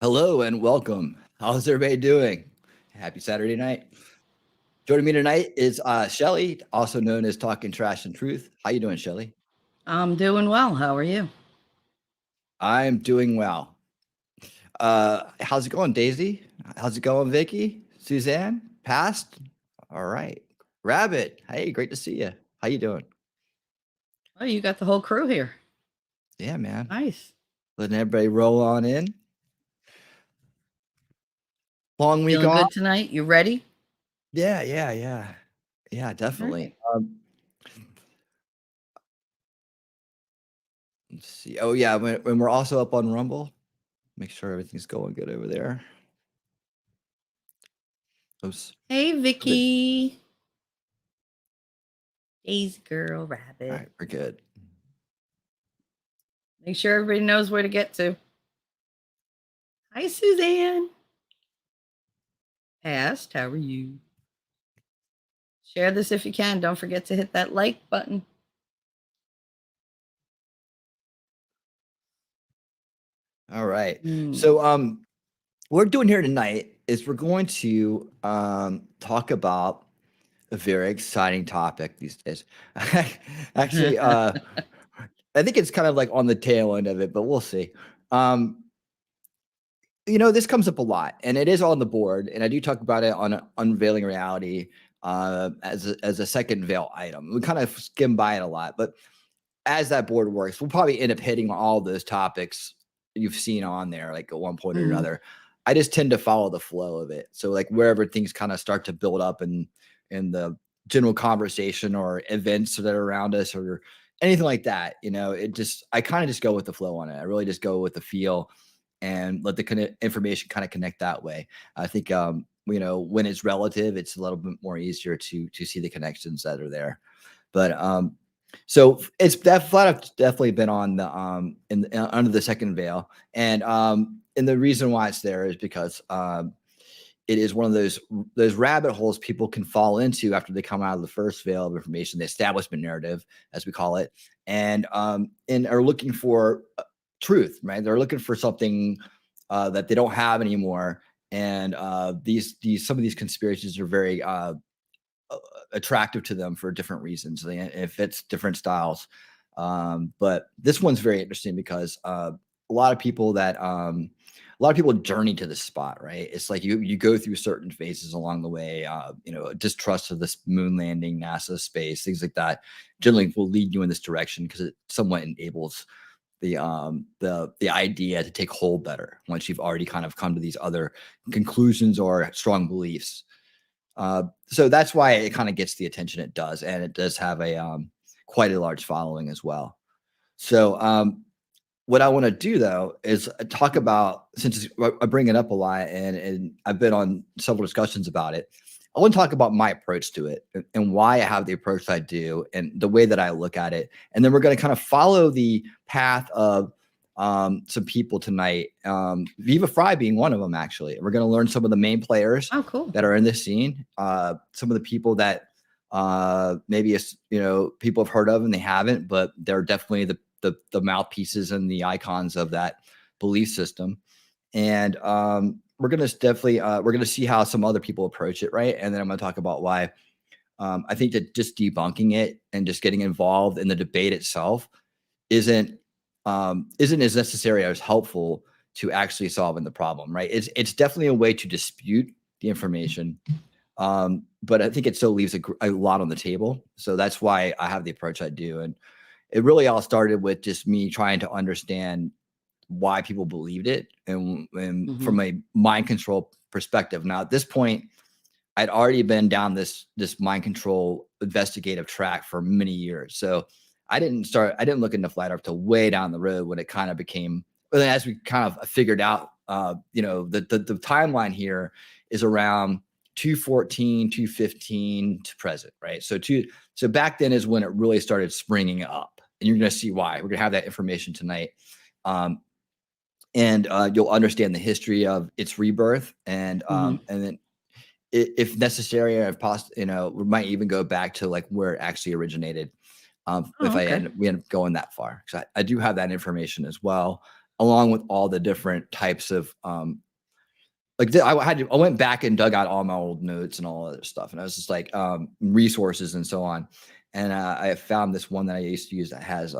Hello and welcome. How's everybody doing? Happy Saturday night. Joining me tonight is Shelly, also known as Talking Trash and Truth. How you doing, Shelly? I'm doing well. How are you? I'm doing well. How's it going, Daisy? How's it going, Vicky? Suzanne? Past? All right. Rabbit, hey, great to see you. How you doing? Oh, you got the whole crew here. Yeah, man. Nice. Letting everybody roll on in. Long week Feeling off. good tonight? You ready? Yeah, definitely. Right. Let's see. Oh yeah, when we're also up on Rumble, make sure everything's going good over there. Oops. Hey, Vicky. Daisy girl, Rabbit. All right, we're good. Make sure everybody knows where to get to. Hi, Suzanne. Past, how are you? Share this if you can. Don't forget to hit that like button. All right. So what we're doing here tonight is we're going to talk about a very exciting topic these days. Actually, I think it's kind of like on the tail end of it, but we'll see. This comes up a lot, and it is on the board, and I do talk about it on Unveiling Reality as a second veil item. We kind of skim by it a lot, but as that board works, we'll probably end up hitting all those topics you've seen on there, like at one point or another. I just tend to follow the flow of it. So like wherever things kind of start to build up in the general conversation or events that are around us or anything like that, I kind of just go with the flow on it. I really just go with the feel and let the information kind of connect that way. I think, when it's relative, it's a little bit more easier to see the connections that are there. But so it's definitely been on the under the second veil, and the reason why it's there is because it is one of those rabbit holes people can fall into after they come out of the first veil of information, the establishment narrative, as we call it, and are looking for truth, right? They're looking for something that they don't have anymore, and some of these conspiracies are very attractive to them for different reasons. It fits different styles. But this one's very interesting because a lot of people journey to this spot, right? It's like you go through certain phases along the way, distrust of this moon landing, NASA space, things like that generally will lead you in this direction because it somewhat enables the idea to take hold better once you've already kind of come to these other conclusions or strong beliefs. So that's why it kind of gets the attention it does, and it does have a quite a large following as well. So what I want to do though is talk about, since I bring it up a lot and I've been on several discussions about it, I want to talk about my approach to it and why I have the approach I do and the way that I look at it. And then we're going to kind of follow the path of some people tonight, Viva Fry being one of them. Actually, we're going to learn some of the main players that are in this scene, some of the people that maybe people have heard of and they haven't, but they're definitely the mouthpieces and the icons of that belief system. And we're going to definitely we're going to see how some other people approach it, right? And then I'm going to talk about why I think that just debunking it and just getting involved in the debate itself isn't as necessary or as helpful to actually solving the problem, right? It's definitely a way to dispute the information, But I think it still leaves a lot on the table. So that's why I have the approach I do. And it really all started with just me trying to understand why people believed it, and from a mind control perspective. Now, at this point, I'd already been down this mind control investigative track for many years. So I didn't look into flat earth till way down the road, when it kind of became, as we kind of figured out, the timeline here is around 214, 215 to present, right? So back then is when it really started springing up, and you're going to see why. We're going to have that information tonight. And you'll understand the history of its rebirth, and then, if necessary, or if possible, we might even go back to like where it actually originated. If we end up going that far, because I do have that information as well, along with all the different types of I went back and dug out all my old notes and all other stuff, and I was just like, resources and so on. And I found this one that I used to use that has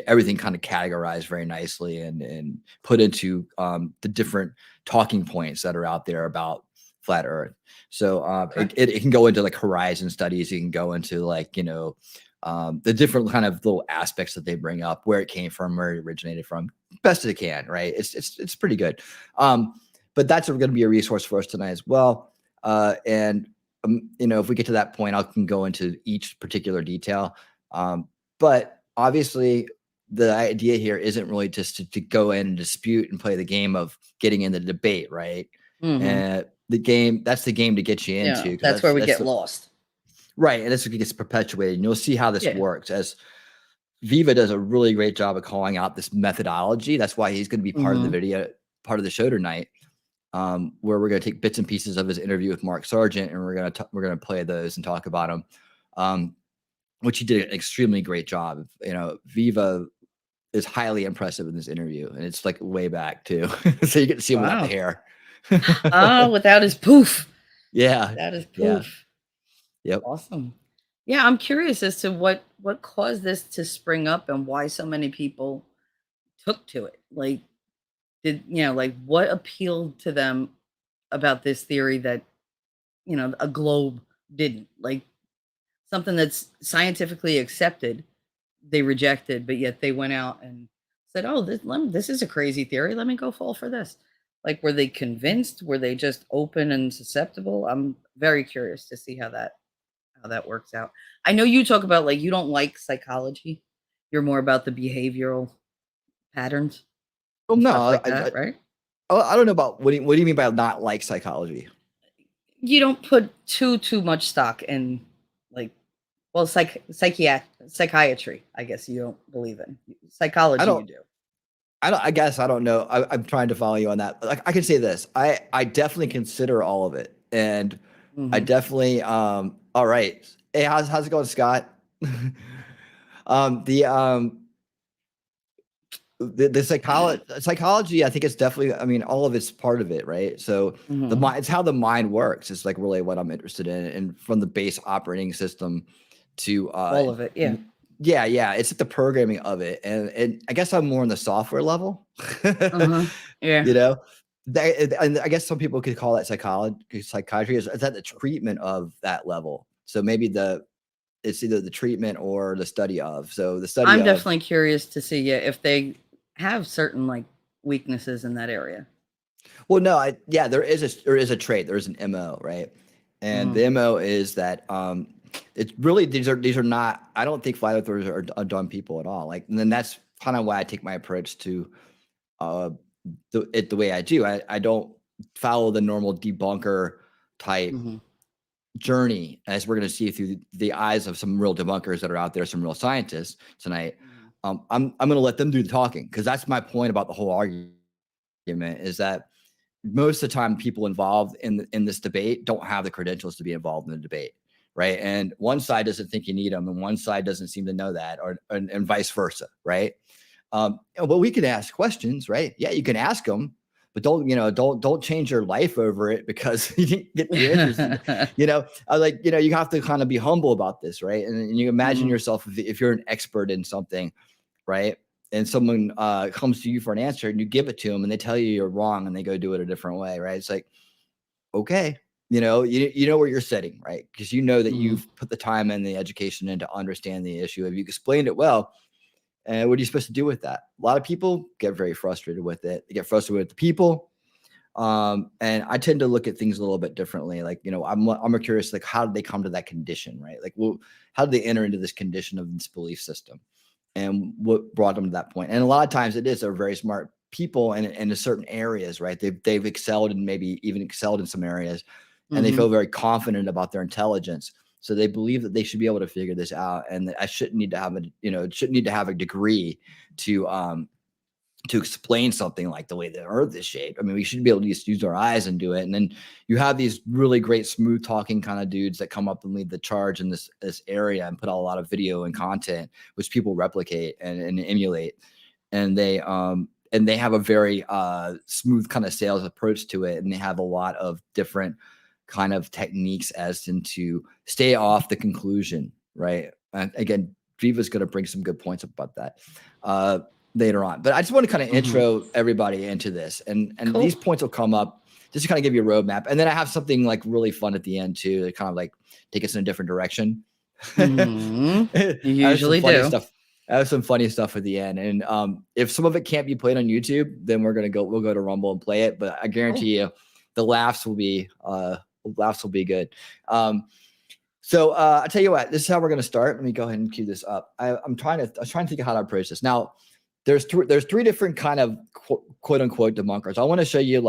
everything kind of categorized very nicely, and put into the different talking points that are out there about flat earth. So it can go into like horizon studies. You can go into like, the different kind of little aspects that they bring up, where it came from, where it originated from, best as it can, right? It's pretty good. But that's going to be a resource for us tonight as well. And if we get to that point, I can go into each particular detail. But obviously, the idea here isn't really just to go in and dispute and play the game of getting in the debate, right? And that's the game to get you into. That's where we get lost. Right. And this gets perpetuated. And you'll see how this works, as Viva does a really great job of calling out this methodology. That's why he's going to be part of the video, part of the show tonight, where we're going to take bits and pieces of his interview with Mark Sargent, and we're going to play those and talk about them, which he did an extremely great job. Viva is highly impressive in this interview, and it's like way back too. So you get to see him without the hair. Without his poof. Yeah. That is poof. Yeah. Yep. Awesome. Yeah, I'm curious as to what caused this to spring up, and why so many people took to it. Like, what appealed to them about this theory that, a globe didn't? Like, something that's scientifically accepted, they rejected, but yet they went out and said, "Oh, this is a crazy theory. Let me go fall for this." Like, were they convinced? Were they just open and susceptible? I'm very curious to see how that works out. I know you talk about, like, you don't like psychology. You're more about the behavioral patterns. Well, no, Like that, right? I don't know about what do you mean by not like psychology? You don't put too much stock in, like, well, psychiatry, I guess you don't believe in. Psychology, you do. I guess I don't know. I'm trying to follow you on that. Like, I can say this. I definitely consider all of it. And I definitely all right. Hey, how's it going, Scott? The psychology, I think it's definitely, all of it's part of it, right? So the mind, it's how the mind works. It's like really what I'm interested in, and from the base operating system to all of it. Yeah. Yeah. It's the programming of it, and I guess I'm more on the software level. Yeah. And I guess some people could call that psychiatry. Is that the treatment of that level? So maybe it's either the treatment or the study of. So the study. I'm definitely curious to see if they have certain, like, weaknesses in that area. Well, no, there is a trait. There is an MO, right? And the MO is that it's really these are not. I don't think flat earthers are dumb people at all. Like, and then that's kind of why I take my approach to the way I do. I don't follow the normal debunker type journey, as we're going to see through the eyes of some real debunkers that are out there, some real scientists tonight. I'm going to let them do the talking, because that's my point about the whole argument, is that most of the time people involved in this debate don't have the credentials to be involved in the debate, right? And one side doesn't think you need them, and one side doesn't seem to know that, and vice versa, right? But we can ask questions, right? Yeah, you can ask them, but don't change your life over it because you didn't get the answers. You have to kind of be humble about this, right? And you imagine yourself, if you're an expert in something, right? And someone comes to you for an answer, and you give it to them, and they tell you you're wrong, and they go do it a different way, right? It's like, okay, you know where you're sitting, right? Because you know that you've put the time and the education in to understand the issue. If you explained it well, and what are you supposed to do with that? A lot of people get very frustrated with it. They get frustrated with the people. And I tend to look at things a little bit differently. Like, you know, I'm curious, like, how did they come to that condition, right? Like, well, how did they enter into this condition of this belief system, and what brought them to that point? And a lot of times it is, they're very smart people in certain areas, right? They've excelled and maybe even excelled in some areas, and they feel very confident about their intelligence. So they believe that they should be able to figure this out, and that I shouldn't need to have a degree to explain something like the way the earth is shaped. I mean, we should be able to just use our eyes and do it. And then you have these really great, smooth talking kind of dudes that come up and lead the charge in this area and put out a lot of video and content, which people replicate and emulate. And they have a very smooth kind of sales approach to it. And they have a lot of different kind of techniques as to stay off the conclusion, right? And again, Viva's going to bring some good points about that later on. But I just want to kind of intro everybody into this. And cool. These points will come up just to kind of give you a roadmap. And then I have something like really fun at the end too, to kind of like take us in a different direction. You usually do. I have some funny stuff at the end. And if some of it can't be played on YouTube, then we'll go to Rumble and play it. But I guarantee you the laughs will be good. So I'll tell you what, this is how we're going to start. Let me go ahead and cue this up. I was trying to think of how to approach this. Now, there's three different kind of quote unquote debunkers. I want to show you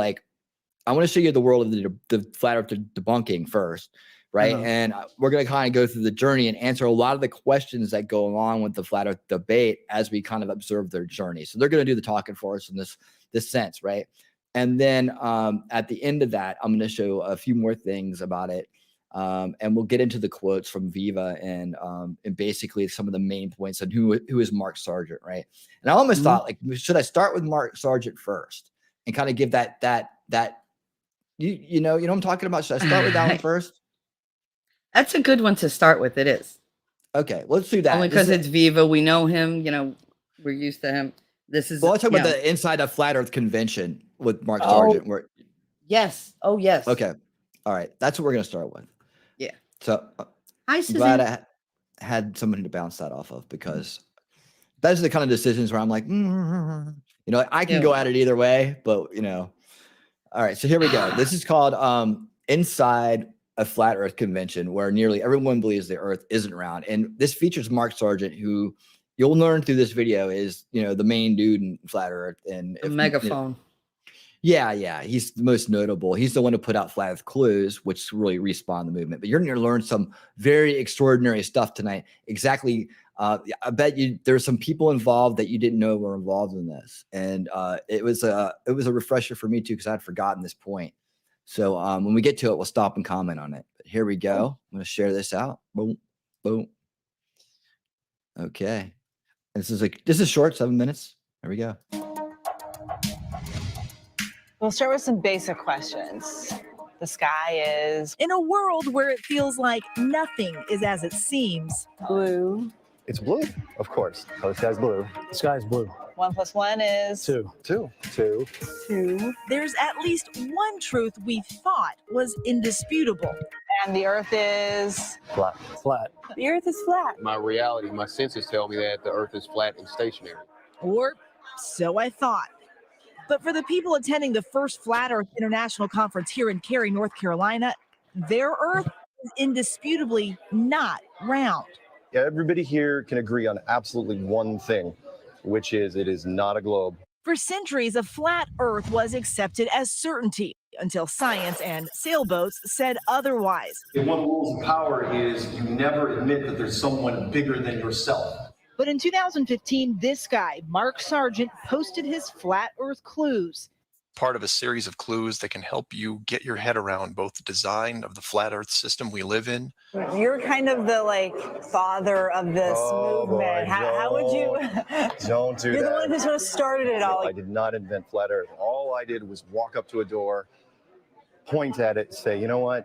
the world of the flat earth debunking first, right? And we're going to kind of go through the journey and answer a lot of the questions that go along with the flat earth debate as we kind of observe their journey. So they're going to do the talking for us in this sense, right? And then at the end of that, I'm going to show a few more things about it. And we'll get into the quotes from Viva and basically some of the main points on who is Mark Sargent, right? And I almost thought, like, should I start with Mark Sargent first and kind of give that you know what I'm talking about? Should I start with that one first? That's a good one to start with. It is. Okay, let's do that. Only because it's Viva. We know him. You know, we're used to him. This is. Well, I'll talk about the Inside a Flat Earth convention with Mark Sargent. Yes. Oh, yes. Okay. All right. That's what we're going to start with. Yeah. So I'm glad I had somebody to bounce that off of, because those are the kind of decisions where I'm like, I can go at it either way, but all right. So here we go. This is called Inside a Flat Earth convention, where nearly everyone believes the Earth isn't round. And this features Mark Sargent, who you'll learn through this video is, the main dude in Flat Earth and the megaphone. Yeah. He's the most notable. He's the one who put out Flat Earth Clues, which really respawned the movement. But you're going to learn some very extraordinary stuff tonight. Exactly. I bet you there's some people involved that you didn't know were involved in this. And it was a refresher for me too, because I'd forgotten this point. So when we get to it, we'll stop and comment on it. But here we go. I'm going to share this out. Boom, boom. Okay. This is short, 7 minutes. There we go. We'll start with some basic questions. The sky is in a world where it feels like nothing is as it seems. Blue. It's blue, of course. Oh, the sky's blue. The sky's blue. 1 + 1 is 2. 2. 2. There's at least one truth we thought was indisputable. And the Earth is flat. Flat. The Earth is flat. My reality, my senses tell me that the Earth is flat and stationary. Or so I thought. But for the people attending the first Flat Earth International Conference here in Cary, North Carolina, their Earth is indisputably not round. Yeah, everybody here can agree on absolutely one thing, which is it is not a globe. For centuries, a flat Earth was accepted as certainty until science and sailboats said otherwise. One of the rules of power is you never admit that there's someone bigger than yourself. But in 2015, this guy, Mark Sargent, posted his Flat Earth Clues. Part of a series of clues that can help you get your head around both the design of the flat Earth system we live in. You're kind of the father of this movement. Boy, how would you? Don't do You're that. the one who sort of started it all. I did not invent flat Earth. All I did was walk up to a door, point at it, say, you know what?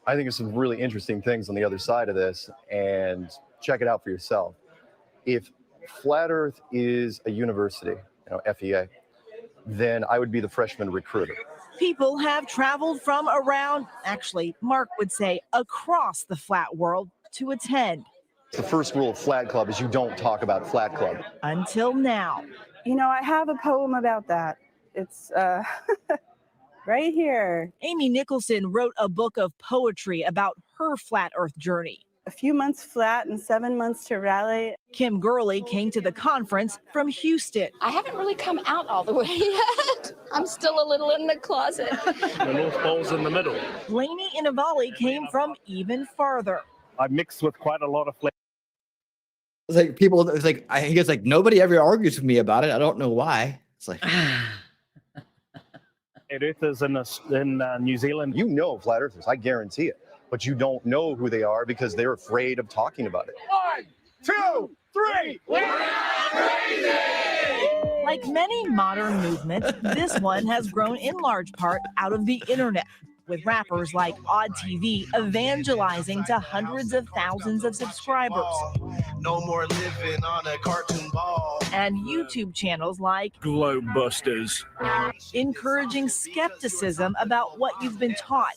I think there's some really interesting things on the other side of this, and check it out for yourself. If Flat Earth is a university, FEA, then I would be the freshman recruiter. People have traveled from around, actually, Mark would say across the flat world to attend. The first rule of Flat Club is you don't talk about Flat Club. Until now. You know, I have a poem about that. It's right here. Amy Nicholson wrote a book of poetry about her flat earth journey. A few months flat and 7 months to rally. Kim Gurley came to the conference from Houston. I haven't really come out all the way yet. I'm still a little in the closet. The North Pole's in the middle. Blaney Inavali came from even farther. I mixed with quite a lot of flavor. It's like people, it's like, he gets like, nobody ever argues with me about it. I don't know why. It's like, Earthers in New Zealand. You know Flat Earthers, I guarantee it. But you don't know who they are because they're afraid of talking about it. 1, 2, 3. We're not crazy! Like many modern movements, this one has grown in large part out of the internet, with rappers like Odd TV evangelizing to hundreds of thousands of subscribers. No more living on a cartoon ball. And YouTube channels like Globebusters, encouraging skepticism about what you've been taught.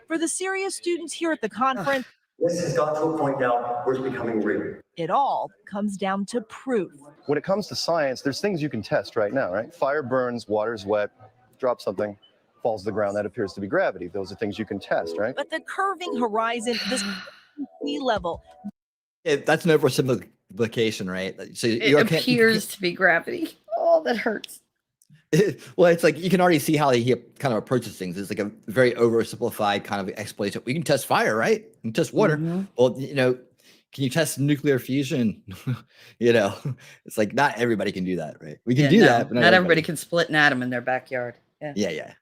For the serious students here at the conference, this has got to a point now where it's becoming real. It all comes down to proof. When it comes to science, there's things you can test right now, right? Fire burns, water's wet, drop something, falls to the ground, that appears to be gravity. Those are things you can test, right? But the curving horizon, this sea level. that's an oversimplification, right? So It appears to be gravity. Oh, that hurts. Well, it's like you can already see how he kind of approaches things. It's like a very oversimplified kind of explanation. We can test fire, right? We can test water. Well, can you test nuclear fusion? It's like not everybody can do that, right? We can do that, but not everybody can split an atom in their backyard. Yeah.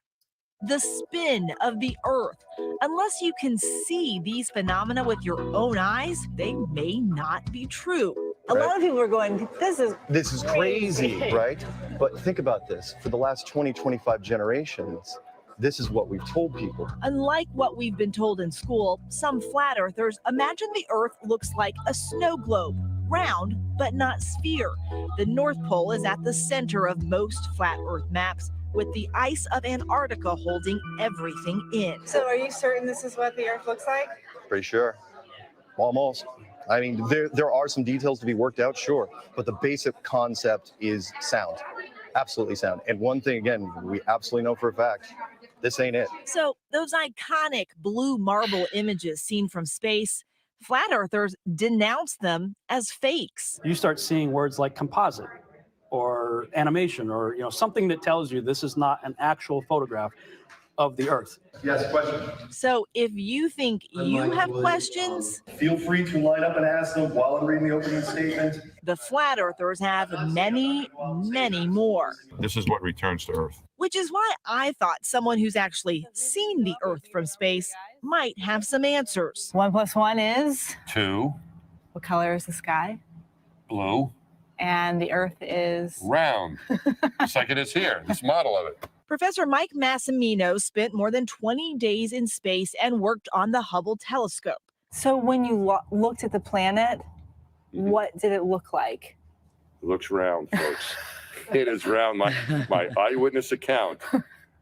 The spin of the Earth. Unless you can see these phenomena with your own eyes, they may not be true. A lot of people are going, this is crazy, right? But think about this. For the last 20, 25 generations, this is what we've told people. Unlike what we've been told in school, some flat earthers imagine the Earth looks like a snow globe, round but not sphere. The North Pole is at the center of most flat Earth maps, with the ice of Antarctica holding everything in. So are you certain this is what the Earth looks like? Pretty sure. Almost. I mean, there are some details to be worked out, sure, but the basic concept is sound. Absolutely sound. And one thing, again, we absolutely know for a fact, this ain't it. So those iconic blue marble images seen from space, flat earthers denounce them as fakes. You start seeing words like composite or animation or something that tells you this is not an actual photograph of the Earth. Yes, question. So if you think you have questions, Feel free to line up and ask them while I'm reading the opening statement. the flat earthers have many, many more. This is what returns to Earth. Which is why I thought someone who's actually seen the Earth from space might have some answers. 1 + 1 is? 2. What color is the sky? Blue. And the Earth is? Round. Just like it is here, this model of it. Professor Mike Massimino spent more than 20 days in space and worked on the Hubble telescope. So when you looked at the planet, what did it look like? It looks round, folks. It is round. My eyewitness account,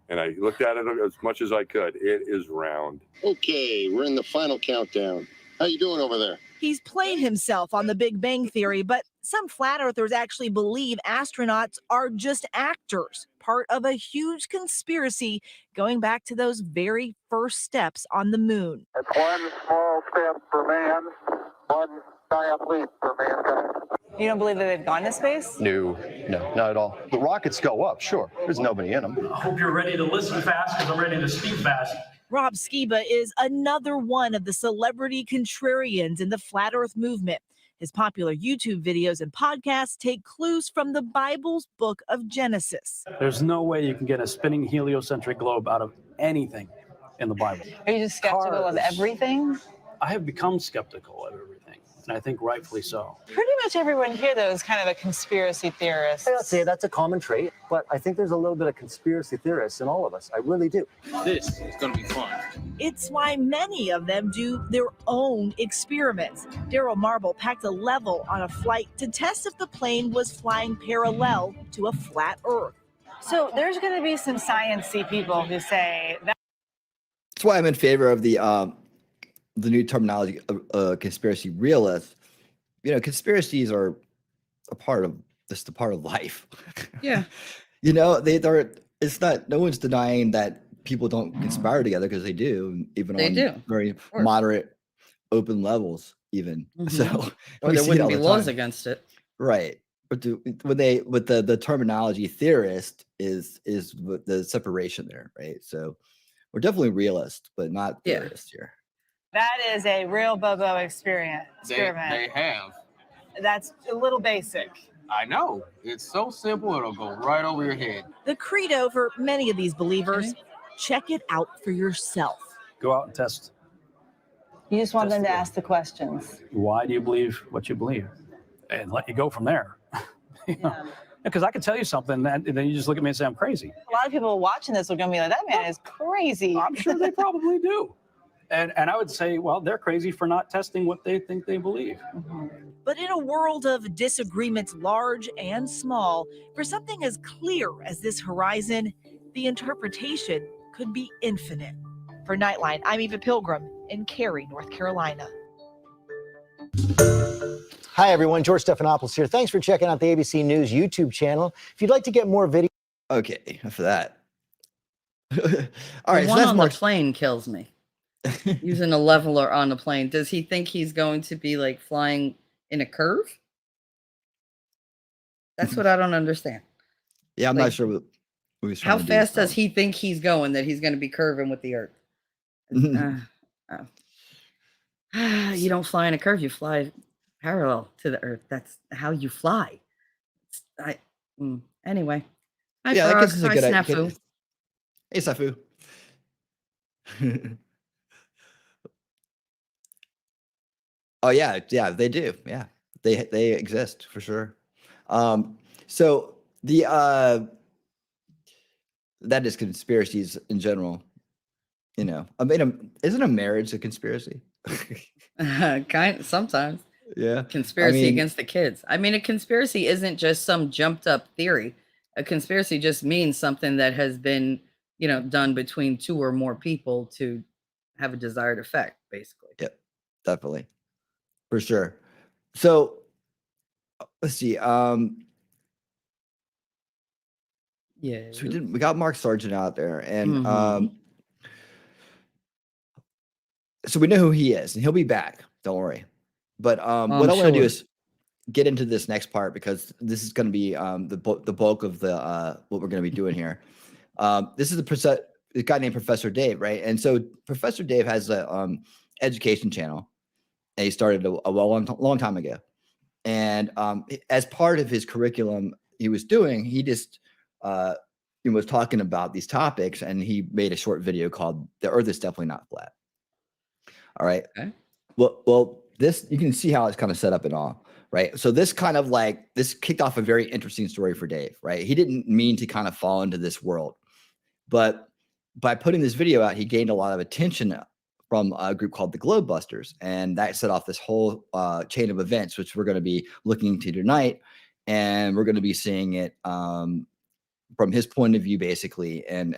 and I looked at it as much as I could. It is round. Okay, we're in the final countdown. How you doing over there? He's played himself on the Big Bang Theory, but some flat earthers actually believe astronauts are just actors, part of a huge conspiracy going back to those very first steps on the moon. It's one small step for man, one giant leap for mankind. You don't believe that they've gone to space? No, not at all. The rockets go up, sure. There's nobody in them. I hope you're ready to listen fast because I'm ready to speak fast. Rob Skiba is another one of the celebrity contrarians in the flat earth movement. His popular YouTube videos and podcasts take clues from the Bible's book of Genesis. There's no way you can get a spinning heliocentric globe out of anything in the Bible. Are you just skeptical of everything? I have become skeptical of everything, and I think rightfully so. Pretty much everyone here, though, is kind of a conspiracy theorist. I don't say that's a common trait, but I think there's a little bit of conspiracy theorists in all of us. I really do. This is going to be fun. It's why many of them do their own experiments. Daryl Marble packed a level on a flight to test if the plane was flying parallel to a flat Earth. So there's going to be some sciencey people who say that. That's why I'm in favor of the new terminology of conspiracy realist. You know, conspiracies are a part of just a part of life. Yeah. You know, they're it's not, no one's denying that people don't conspire together, because they do, even They on do, very course. moderate open levels even. So Or we there see it wouldn't all be the laws time. against it. Right. But the terminology theorist is the separation there, right? So we're definitely realist, but not theorist here. That is a real Bobo experiment. They have. That's a little basic. I know. It's so simple, it'll go right over your head. The credo for many of these believers, check it out for yourself. Go out and test. You just want them to Just- ask the questions. Why do you believe what you believe? And let you go from there. Because I can tell you something, and then you just look at me and say, I'm crazy. A lot of people watching this are going to be like, that man is crazy. I'm sure they probably do. And I would say, well, they're crazy for not testing what they think they believe. But in a world of disagreements large and small, for something as clear as this horizon, the interpretation could be infinite. For Nightline, I'm Eva Pilgrim in Cary, North Carolina. Hi, everyone. George Stephanopoulos here. Thanks for checking out the ABC News YouTube channel. If you'd like to get more videos. Okay, for that. All right, The so one that's on Mark's. the plane kills me. Using a leveler on the plane. Does he think he's going to be like flying in a curve? That's what I don't understand. Yeah, I'm Like, not sure what he's trying How to do. fast does he think he's going that he's going to be curving with the earth? You don't fly in a curve, you fly parallel to the earth. That's how you fly. Anyway. Hi, Yeah, that Frog. gives us a Hi, good Snafu. Hey, Snafu. Oh yeah, they do. Yeah, they exist for sure. So the that is conspiracies in general. You know, I mean, isn't a marriage a conspiracy? Sometimes. Yeah. Conspiracy against the kids. I mean, a conspiracy isn't just some jumped up theory. A conspiracy just means something that has been, done between two or more people to have a desired effect, basically. Yep, definitely. For sure. So let's see. Yeah. So we got Mark Sargent out there, and so we know who he is, and he'll be back. Don't worry. But what I want to do is get into this next part, because this is going to be the bulk of the what we're going to be doing here. This is a guy named Professor Dave, right? And so Professor Dave has a education channel, and he started a long time ago. And as part of his curriculum he was doing, he just he was talking about these topics, and he made a short video called "The Earth is Definitely Not Flat." All right. Okay. Well, this, you can see how it's kind of set up and all, right? So this kind of this kicked off a very interesting story for Dave, right? He didn't mean to kind of fall into this world, but by putting this video out, he gained a lot of attention from a group called the Globebusters, and that set off this whole chain of events, which we're going to be looking into tonight, and we're going to be seeing it from his point of view, basically. And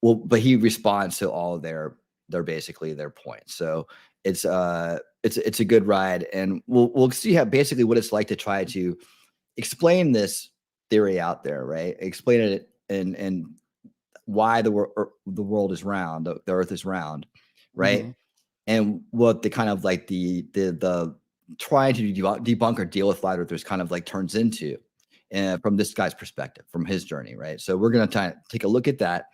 but he responds to all their basically their points. So it's a good ride, and we'll see how basically what it's like to try to explain this theory out there, right? Explain it and why the world is round, the earth is round, right? And what the kind of like the trying to debunk or deal with flat earthers kind of like turns into from this guy's perspective, from his journey, right? So we're going to take a look at that,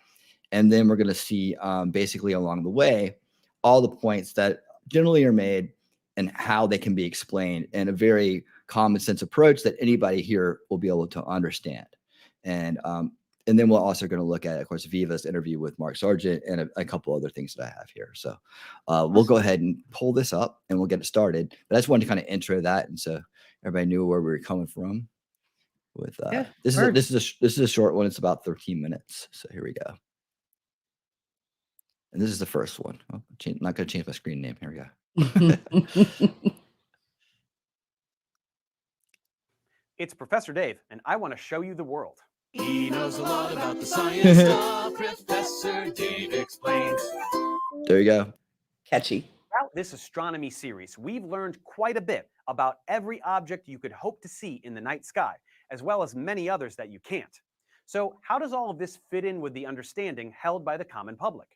and then we're going to see basically along the way all the points that generally are made and how they can be explained in a very common sense approach that anybody here will be able to understand. And then we're also going to look at, of course, Viva's interview with Mark Sargent and a couple other things that I have here. So we'll go ahead and pull this up and we'll get it started. But I just wanted to kind of intro that, and so everybody knew where we were coming from. With this is a short one. It's about 13 minutes. So here we go. And this is the first one. Oh, not going to change my screen name. Here we go. It's Professor Dave, and I want to show you the world. He knows a lot about the science stuff. Professor Dave explains. There you go. Catchy. Throughout this astronomy series, we've learned quite a bit about every object you could hope to see in the night sky, as well as many others that you can't. So how does all of this fit in with the understanding held by the common public?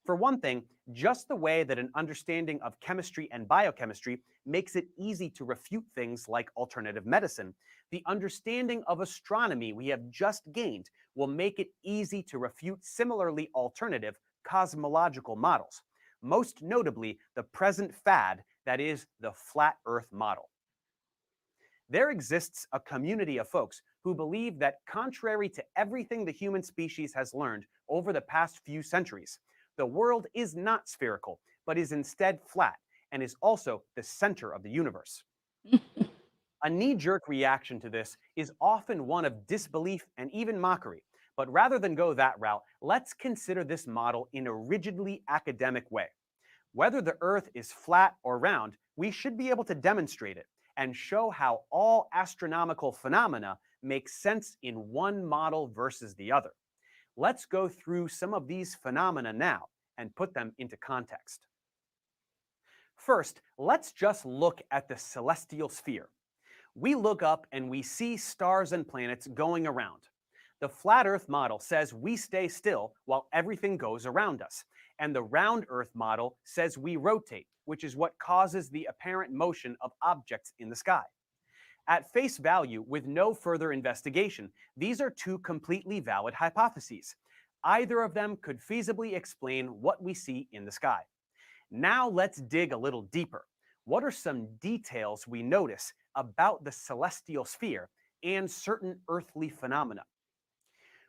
For one thing, just the way that an understanding of chemistry and biochemistry makes it easy to refute things like alternative medicine, the understanding of astronomy we have just gained will make it easy to refute similarly alternative cosmological models, most notably the present fad that is the flat Earth model. There exists a community of folks who believe that contrary to everything the human species has learned over the past few centuries, the world is not spherical, but is instead flat and is also the center of the universe. A knee-jerk reaction to this is often one of disbelief and even mockery, but rather than go that route, let's consider this model in a rigidly academic way. Whether the Earth is flat or round, we should be able to demonstrate it and show how all astronomical phenomena make sense in one model versus the other. Let's go through some of these phenomena now and put them into context. First, let's just look at the celestial sphere. We look up and we see stars and planets going around. The flat Earth model says we stay still while everything goes around us, and the round Earth model says we rotate, which is what causes the apparent motion of objects in the sky. At face value, with no further investigation, these are two completely valid hypotheses. Either of them could feasibly explain what we see in the sky. Now let's dig a little deeper. What are some details we notice about the celestial sphere and certain earthly phenomena?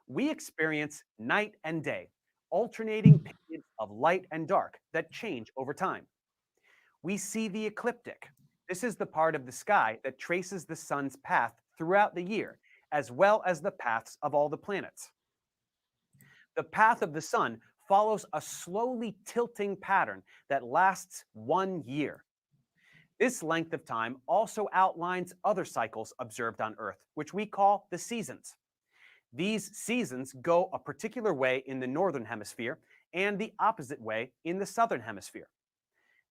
We experience night and day, alternating periods of light and dark that change over time. We see the ecliptic. This is the part of the sky that traces the sun's path throughout the year, as well as the paths of all the planets. The path of the sun follows a slowly tilting pattern that lasts 1 year. This length of time also outlines other cycles observed on Earth, which we call the seasons. These seasons go a particular way in the northern hemisphere and the opposite way in the southern hemisphere.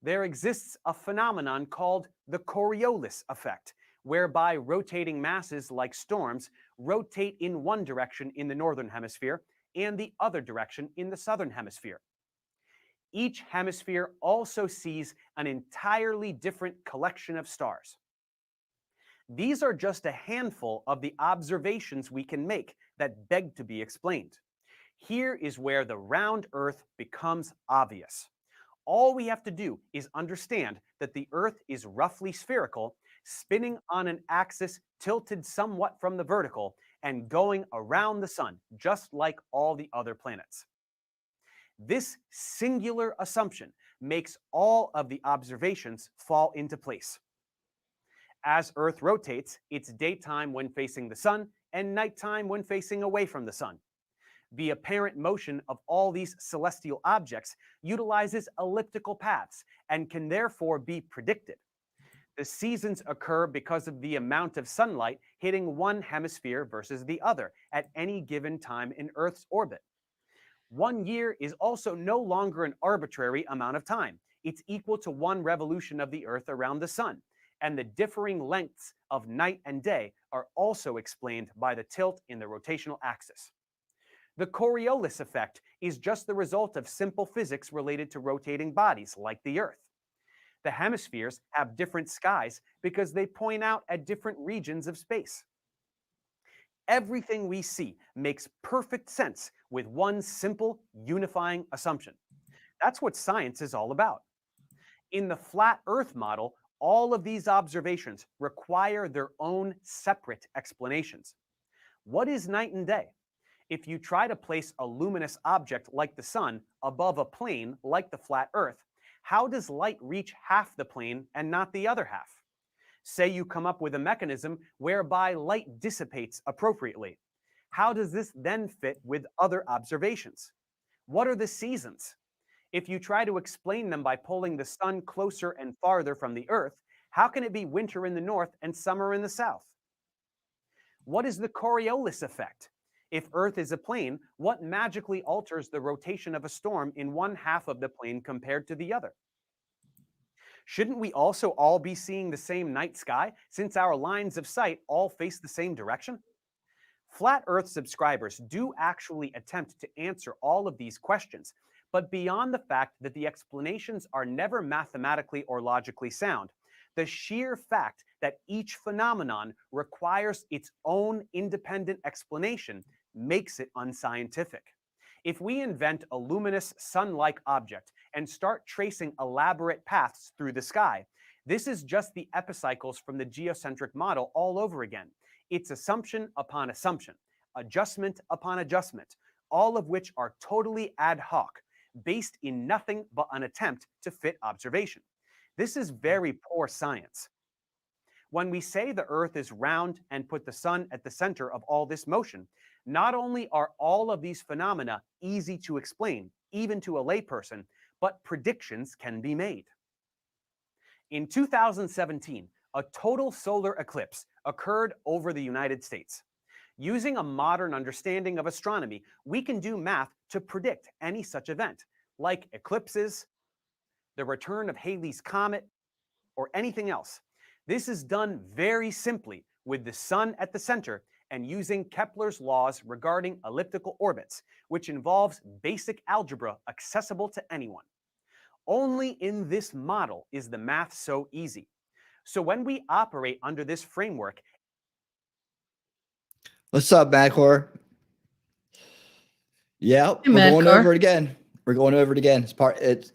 There exists a phenomenon called the Coriolis effect, whereby rotating masses like storms rotate in one direction in the northern hemisphere and the other direction in the southern hemisphere. Each hemisphere also sees an entirely different collection of stars. These are just a handful of the observations we can make that beg to be explained. Here is where the round Earth becomes obvious. All we have to do is understand that the Earth is roughly spherical, spinning on an axis tilted somewhat from the vertical, and going around the sun, just like all the other planets. This singular assumption makes all of the observations fall into place. As Earth rotates, it's daytime when facing the sun and nighttime when facing away from the sun. The apparent motion of all these celestial objects utilizes elliptical paths and can therefore be predicted. The seasons occur because of the amount of sunlight hitting one hemisphere versus the other at any given time in Earth's orbit. 1 year is also no longer an arbitrary amount of time. It's equal to one revolution of the Earth around the sun, and the differing lengths of night and day are also explained by the tilt in the rotational axis. The Coriolis effect is just the result of simple physics related to rotating bodies like the Earth. The hemispheres have different skies because they point out at different regions of space. Everything we see makes perfect sense with one simple, unifying assumption. That's what science is all about. In the flat Earth model, all of these observations require their own separate explanations. What is night and day? If you try to place a luminous object like the sun above a plane like the flat Earth, how does light reach half the plane and not the other half? Say you come up with a mechanism whereby light dissipates appropriately. How does this then fit with other observations? What are the seasons? If you try to explain them by pulling the sun closer and farther from the Earth, how can it be winter in the north and summer in the south? What is the Coriolis effect? If Earth is a plane, what magically alters the rotation of a storm in one half of the plane compared to the other? Shouldn't we also all be seeing the same night sky since our lines of sight all face the same direction? Flat Earth subscribers do actually attempt to answer all of these questions, but beyond the fact that the explanations are never mathematically or logically sound, the sheer fact that each phenomenon requires its own independent explanation makes it unscientific. If we invent a luminous sun-like object and start tracing elaborate paths through the sky, this is just the epicycles from the geocentric model all over again. It's assumption upon assumption, adjustment upon adjustment, all of which are totally ad hoc, based in nothing but an attempt to fit observation. This is very poor science. When we say the Earth is round and put the sun at the center of all this motion, not only are all of these phenomena easy to explain, even to a layperson, but predictions can be made. In 2017, a total solar eclipse occurred over the United States. Using a modern understanding of astronomy, we can do math to predict any such event, like eclipses, the return of Halley's Comet, or anything else. This is done very simply with the sun at the center and using Kepler's laws regarding elliptical orbits, which involves basic algebra accessible to anyone. Only in this model is the math so easy. So when we operate under this framework... What's up, Macor? Yeah, Hey, we're going Madcar. over it again. We're going over it again.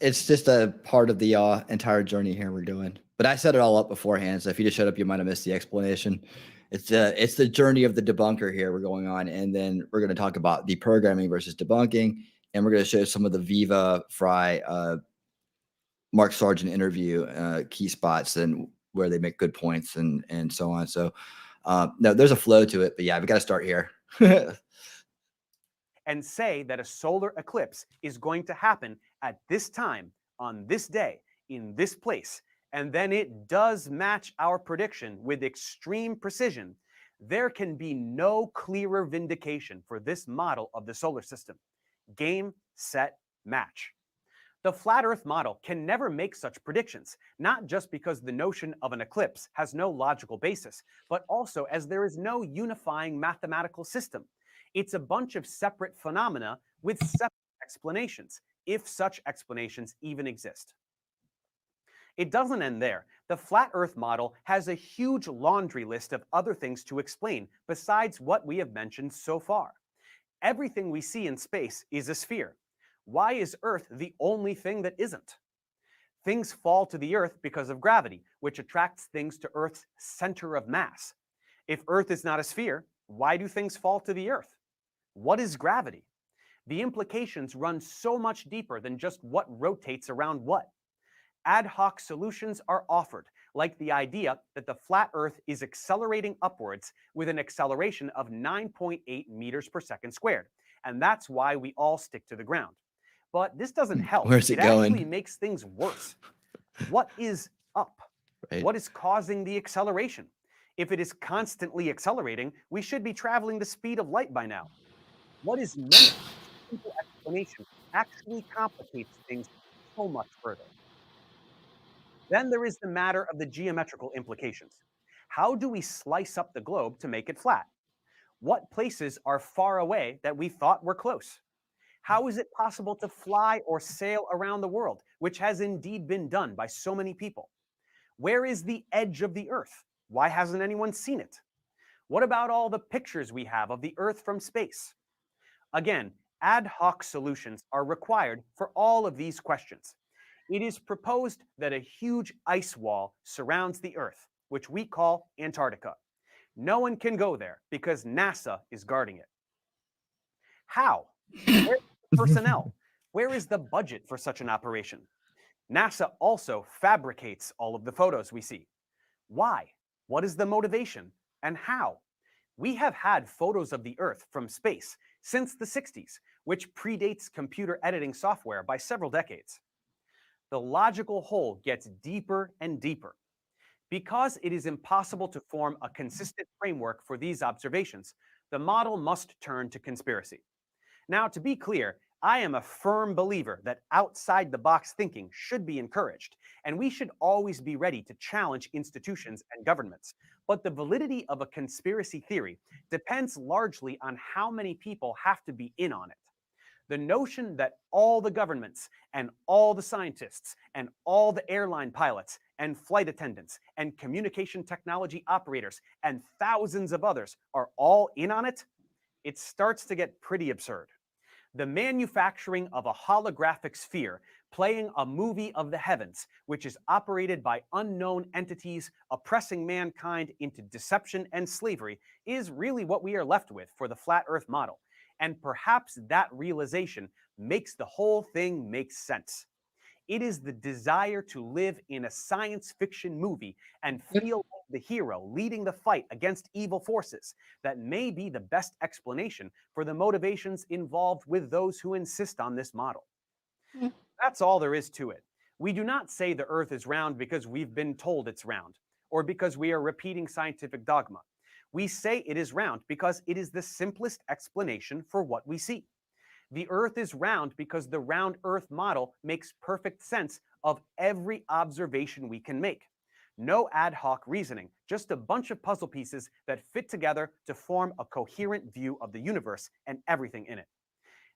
It's just a part of the entire journey here we're doing. But I set it all up beforehand, so if you just showed up, you might have missed the explanation. It's the journey of the debunker here we're going on, and then we're going to talk about deprogramming versus debunking, and we're going to show some of the Viva Fry Mark Sargent interview key spots and where they make good points and so on. So no, there's a flow to it, but yeah, we got to start here. and say that a solar eclipse is going to happen at this time, on this day, in this place, and then it does match our prediction with extreme precision, there can be no clearer vindication for this model of the solar system. Game, set, match. The flat Earth model can never make such predictions, not just because the notion of an eclipse has no logical basis, but also as there is no unifying mathematical system. It's a bunch of separate phenomena with separate explanations, if such explanations even exist. It doesn't end there. The flat Earth model has a huge laundry list of other things to explain besides what we have mentioned so far. Everything we see in space is a sphere. Why is Earth the only thing that isn't? Things fall to the Earth because of gravity, which attracts things to Earth's center of mass. If Earth is not a sphere, why do things fall to the Earth? What is gravity? The implications run so much deeper than just what rotates around what. Ad hoc solutions are offered, like the idea that the flat Earth is accelerating upwards with an acceleration of 9.8 meters per second squared, and that's why we all stick to the ground. But this doesn't help. Where's it going? Actually makes things worse. What is up? Right. What is causing the acceleration? If it is constantly accelerating, we should be traveling the speed of light by now. What is meant as a simple explanation actually complicates things so much further. Then there is the matter of the geometrical implications. How do we slice up the globe to make it flat? What places are far away that we thought were close? How is it possible to fly or sail around the world, which has indeed been done by so many people? Where is the edge of the Earth? Why hasn't anyone seen it? What about all the pictures we have of the Earth from space? Again, ad hoc solutions are required for all of these questions. It is proposed that a huge ice wall surrounds the Earth, which we call Antarctica. No one can go there because NASA is guarding it. How? Where is the personnel? Where is the budget for such an operation? NASA also fabricates all of the photos we see. Why? What is the motivation? And how? We have had photos of the Earth from space since the 60s, which predates computer editing software by several decades. The logical hole gets deeper and deeper. Because it is impossible to form a consistent framework for these observations, the model must turn to conspiracy. Now, to be clear, I am a firm believer that outside the box thinking should be encouraged, and we should always be ready to challenge institutions and governments. But the validity of a conspiracy theory depends largely on how many people have to be in on it. The notion that all the governments and all the scientists and all the airline pilots and flight attendants and communication technology operators and thousands of others are all in on it, it starts to get pretty absurd. The manufacturing of a holographic sphere playing a movie of the heavens, which is operated by unknown entities oppressing mankind into deception and slavery, is really what we are left with for the flat Earth model. And perhaps that realization makes the whole thing make sense. It is the desire to live in a science fiction movie and feel like the hero leading the fight against evil forces that may be the best explanation for the motivations involved with those who insist on this model. That's all there is to it. We do not say the Earth is round because we've been told it's round, or because we are repeating scientific dogma. We say it is round because it is the simplest explanation for what we see. The Earth is round because the round Earth model makes perfect sense of every observation we can make. No ad hoc reasoning, just a bunch of puzzle pieces that fit together to form a coherent view of the universe and everything in it.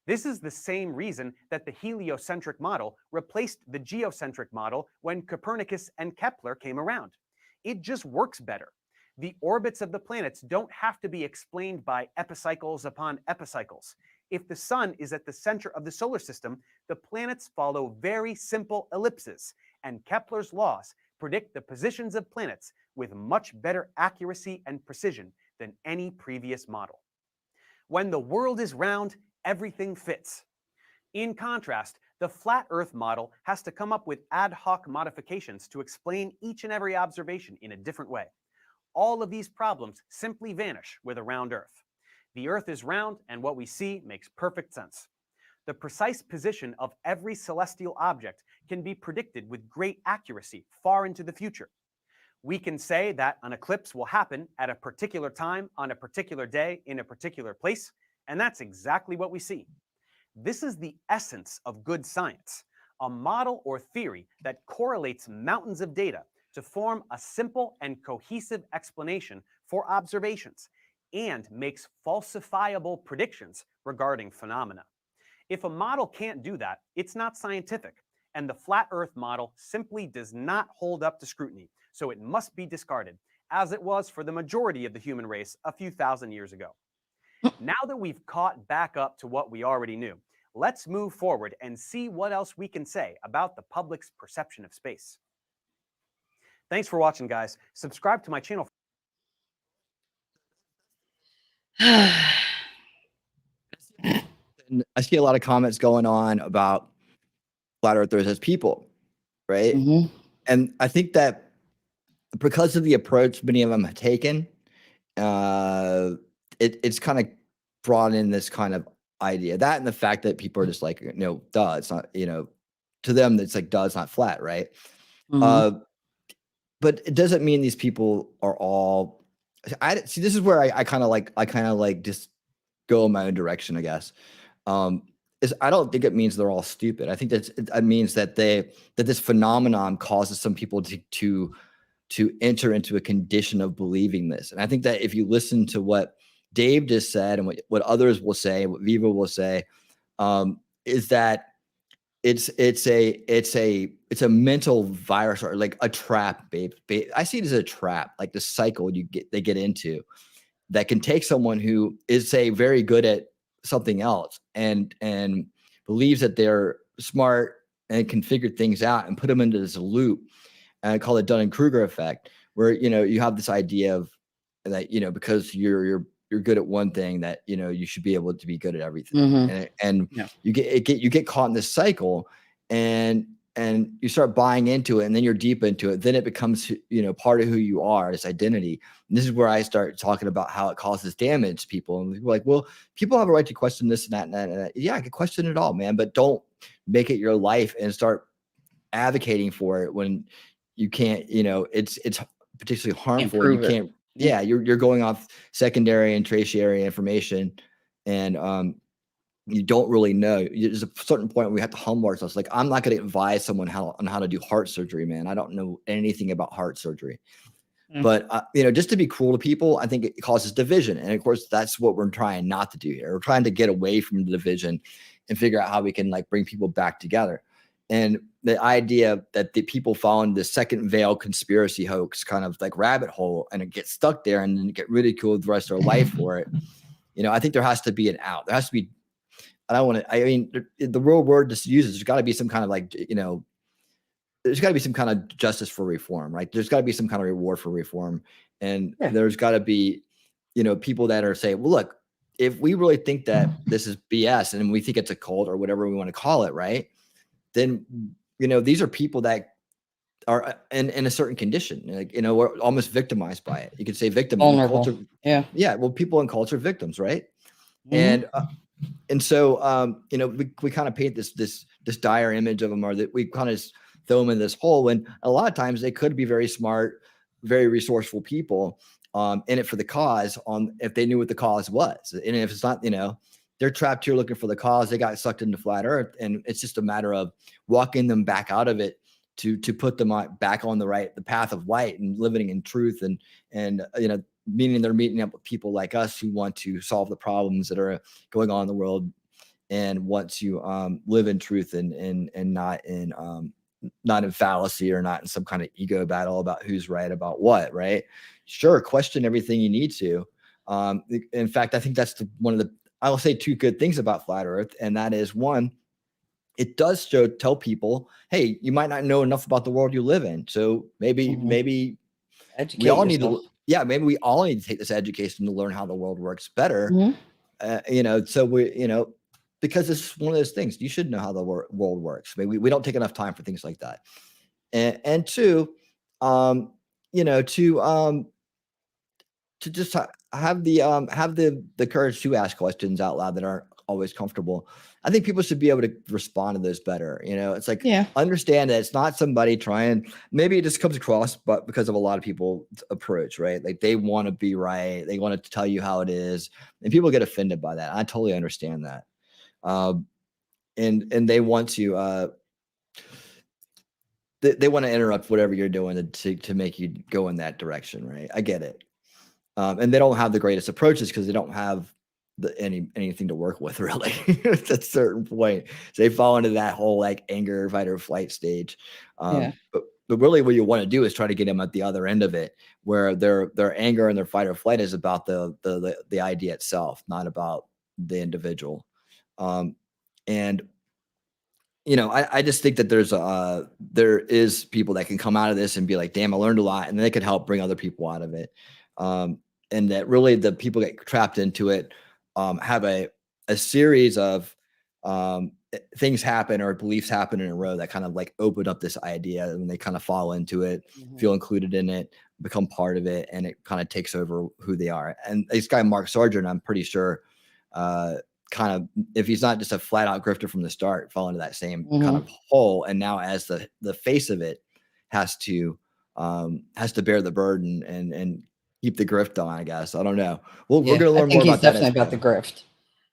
This is the same reason that the heliocentric model replaced the geocentric model when Copernicus and Kepler came around. It just works better. The orbits of the planets don't have to be explained by epicycles upon epicycles. If the sun is at the center of the solar system, the planets follow very simple ellipses, and Kepler's laws predict the positions of planets with much better accuracy and precision than any previous model. When the world is round, everything fits. In contrast, the flat Earth model has to come up with ad hoc modifications to explain each and every observation in a different way. All of these problems simply vanish with a round Earth. The Earth is round, and what we see makes perfect sense. The precise position of every celestial object can be predicted with great accuracy far into the future. We can say that an eclipse will happen at a particular time on a particular day in a particular place, and that's exactly what we see. This is the essence of good science, a model or theory that correlates mountains of data to form a simple and cohesive explanation for observations and makes falsifiable predictions regarding phenomena. If a model can't do that, it's not scientific, and the flat Earth model simply does not hold up to scrutiny, so it must be discarded, as it was for the majority of the human race a few thousand years ago. Now that we've caught back up to what we already knew, let's move forward and see what else we can say about the public's perception of space. Thanks for watching, guys. Subscribe to my channel. And I see a lot of comments going on about flat earthers as people, right? And I think that because of the approach many of them have taken, it's kind of brought in this kind of idea, that and the fact that people are just like, duh, it's not, to them, it's like, duh, it's not flat, right? But it doesn't mean these people are all, see, this is where I kind of like just go in my own direction, I guess. Is I don't think it means they're all stupid. I think that means that this phenomenon causes some people to enter into a condition of believing this. And I think that if you listen to what Dave just said and what others will say, what Viva will say, is that it's a mental virus or like a trap, babe. I see it as a trap, like the cycle they get into that can take someone who is, say, very good at something else and believes that they're smart and can figure things out and put them into this loop. And I call it Dunning-Kruger effect, where you have this idea of that because you're good at one thing that you should be able to be good at everything, and you get caught in this cycle, and you start buying into it, and then you're deep into it. Then it becomes part of who you are, this identity. And this is where I start talking about how it causes damage to people. And people are like, well, people have a right to question this and that and that and that. Yeah, I can question it all, man, but don't make it your life and start advocating for it when you can't. It's particularly harmful. You can't Yeah, you're going off secondary and tertiary information, and you don't really know. There's a certain point where we have to humble ourselves. Like, I'm not going to advise someone on how to do heart surgery, man. I don't know anything about heart surgery. But just to be cruel to people, I think it causes division, and of course, that's what we're trying not to do here. We're trying to get away from the division and figure out how we can like bring people back together. And the idea that the people fall into the second veil conspiracy hoax kind of like rabbit hole and it gets stuck there and then get ridiculed the rest of their life for it. I think there has to be an out. There has to be. The real word to use is there's got to be some kind of like there's got to be some kind of justice for reform, right? There's got to be some kind of reward for reform. And there's got to be, people that are saying, well, look, if we really think that this is BS and we think it's a cult or whatever we want to call it, right? Then, these are people that are in a certain condition, like, we're almost victimized by it. You could say victim. Vulnerable. Culture. Yeah. Yeah. Well, people in culture are victims, right? And so, we kind of paint this dire image of them, or that we kind of throw them in this hole when a lot of times they could be very smart, very resourceful people in it for the cause if they knew what the cause was. And if it's not, they're trapped here looking for the cause, they got sucked into flat earth. And it's just a matter of walking them back out of it to put them back on the path of light and living in truth. And meaning they're meeting up with people like us who want to solve the problems that are going on in the world and want to live in truth and not in fallacy or not in some kind of ego battle about who's right about what, right? Sure, question everything you need to. In fact, I think that's I will say two good things about flat earth. And that is, one, it does tell people, hey, you might not know enough about the world you live in. So maybe Educate we all yourself. maybe we all need to take this education to learn how the world works better. So because it's one of those things, you should know how the world works. Maybe we don't take enough time for things like that. And two, to just have the courage to ask questions out loud that aren't always comfortable. I think people should be able to respond to those better. It's like, understand that it's not somebody trying, maybe it just comes across, but because of a lot of people's approach, right? Like they want to be right. They want to tell you how it is. And people get offended by that. I totally understand that. And they want to, they want to interrupt whatever you're doing to make you go in that direction. Right. I get it. And they don't have the greatest approaches because they don't have anything to work with really at a certain point. So they fall into that whole like anger, fight or flight stage. But really what you want to do is try to get them at the other end of it, where their anger and their fight or flight is about the idea itself, not about the individual. And I just think that there is people that can come out of this and be like, damn, I learned a lot, and they could help bring other people out of it. And that really the people get trapped into it, have a series of things happen or beliefs happen in a row that kind of like open up this idea, and they kind of fall into it, feel included in it, become part of it, and it kind of takes over who they are. And this guy, Mark Sargent, I'm pretty sure, kind of, if he's not just a flat out grifter from the start, fall into that same kind of hole. And now as the face of it has to bear the burden and keep the grift on, I guess. I don't know. We're going to learn more about that. Definitely about the grift.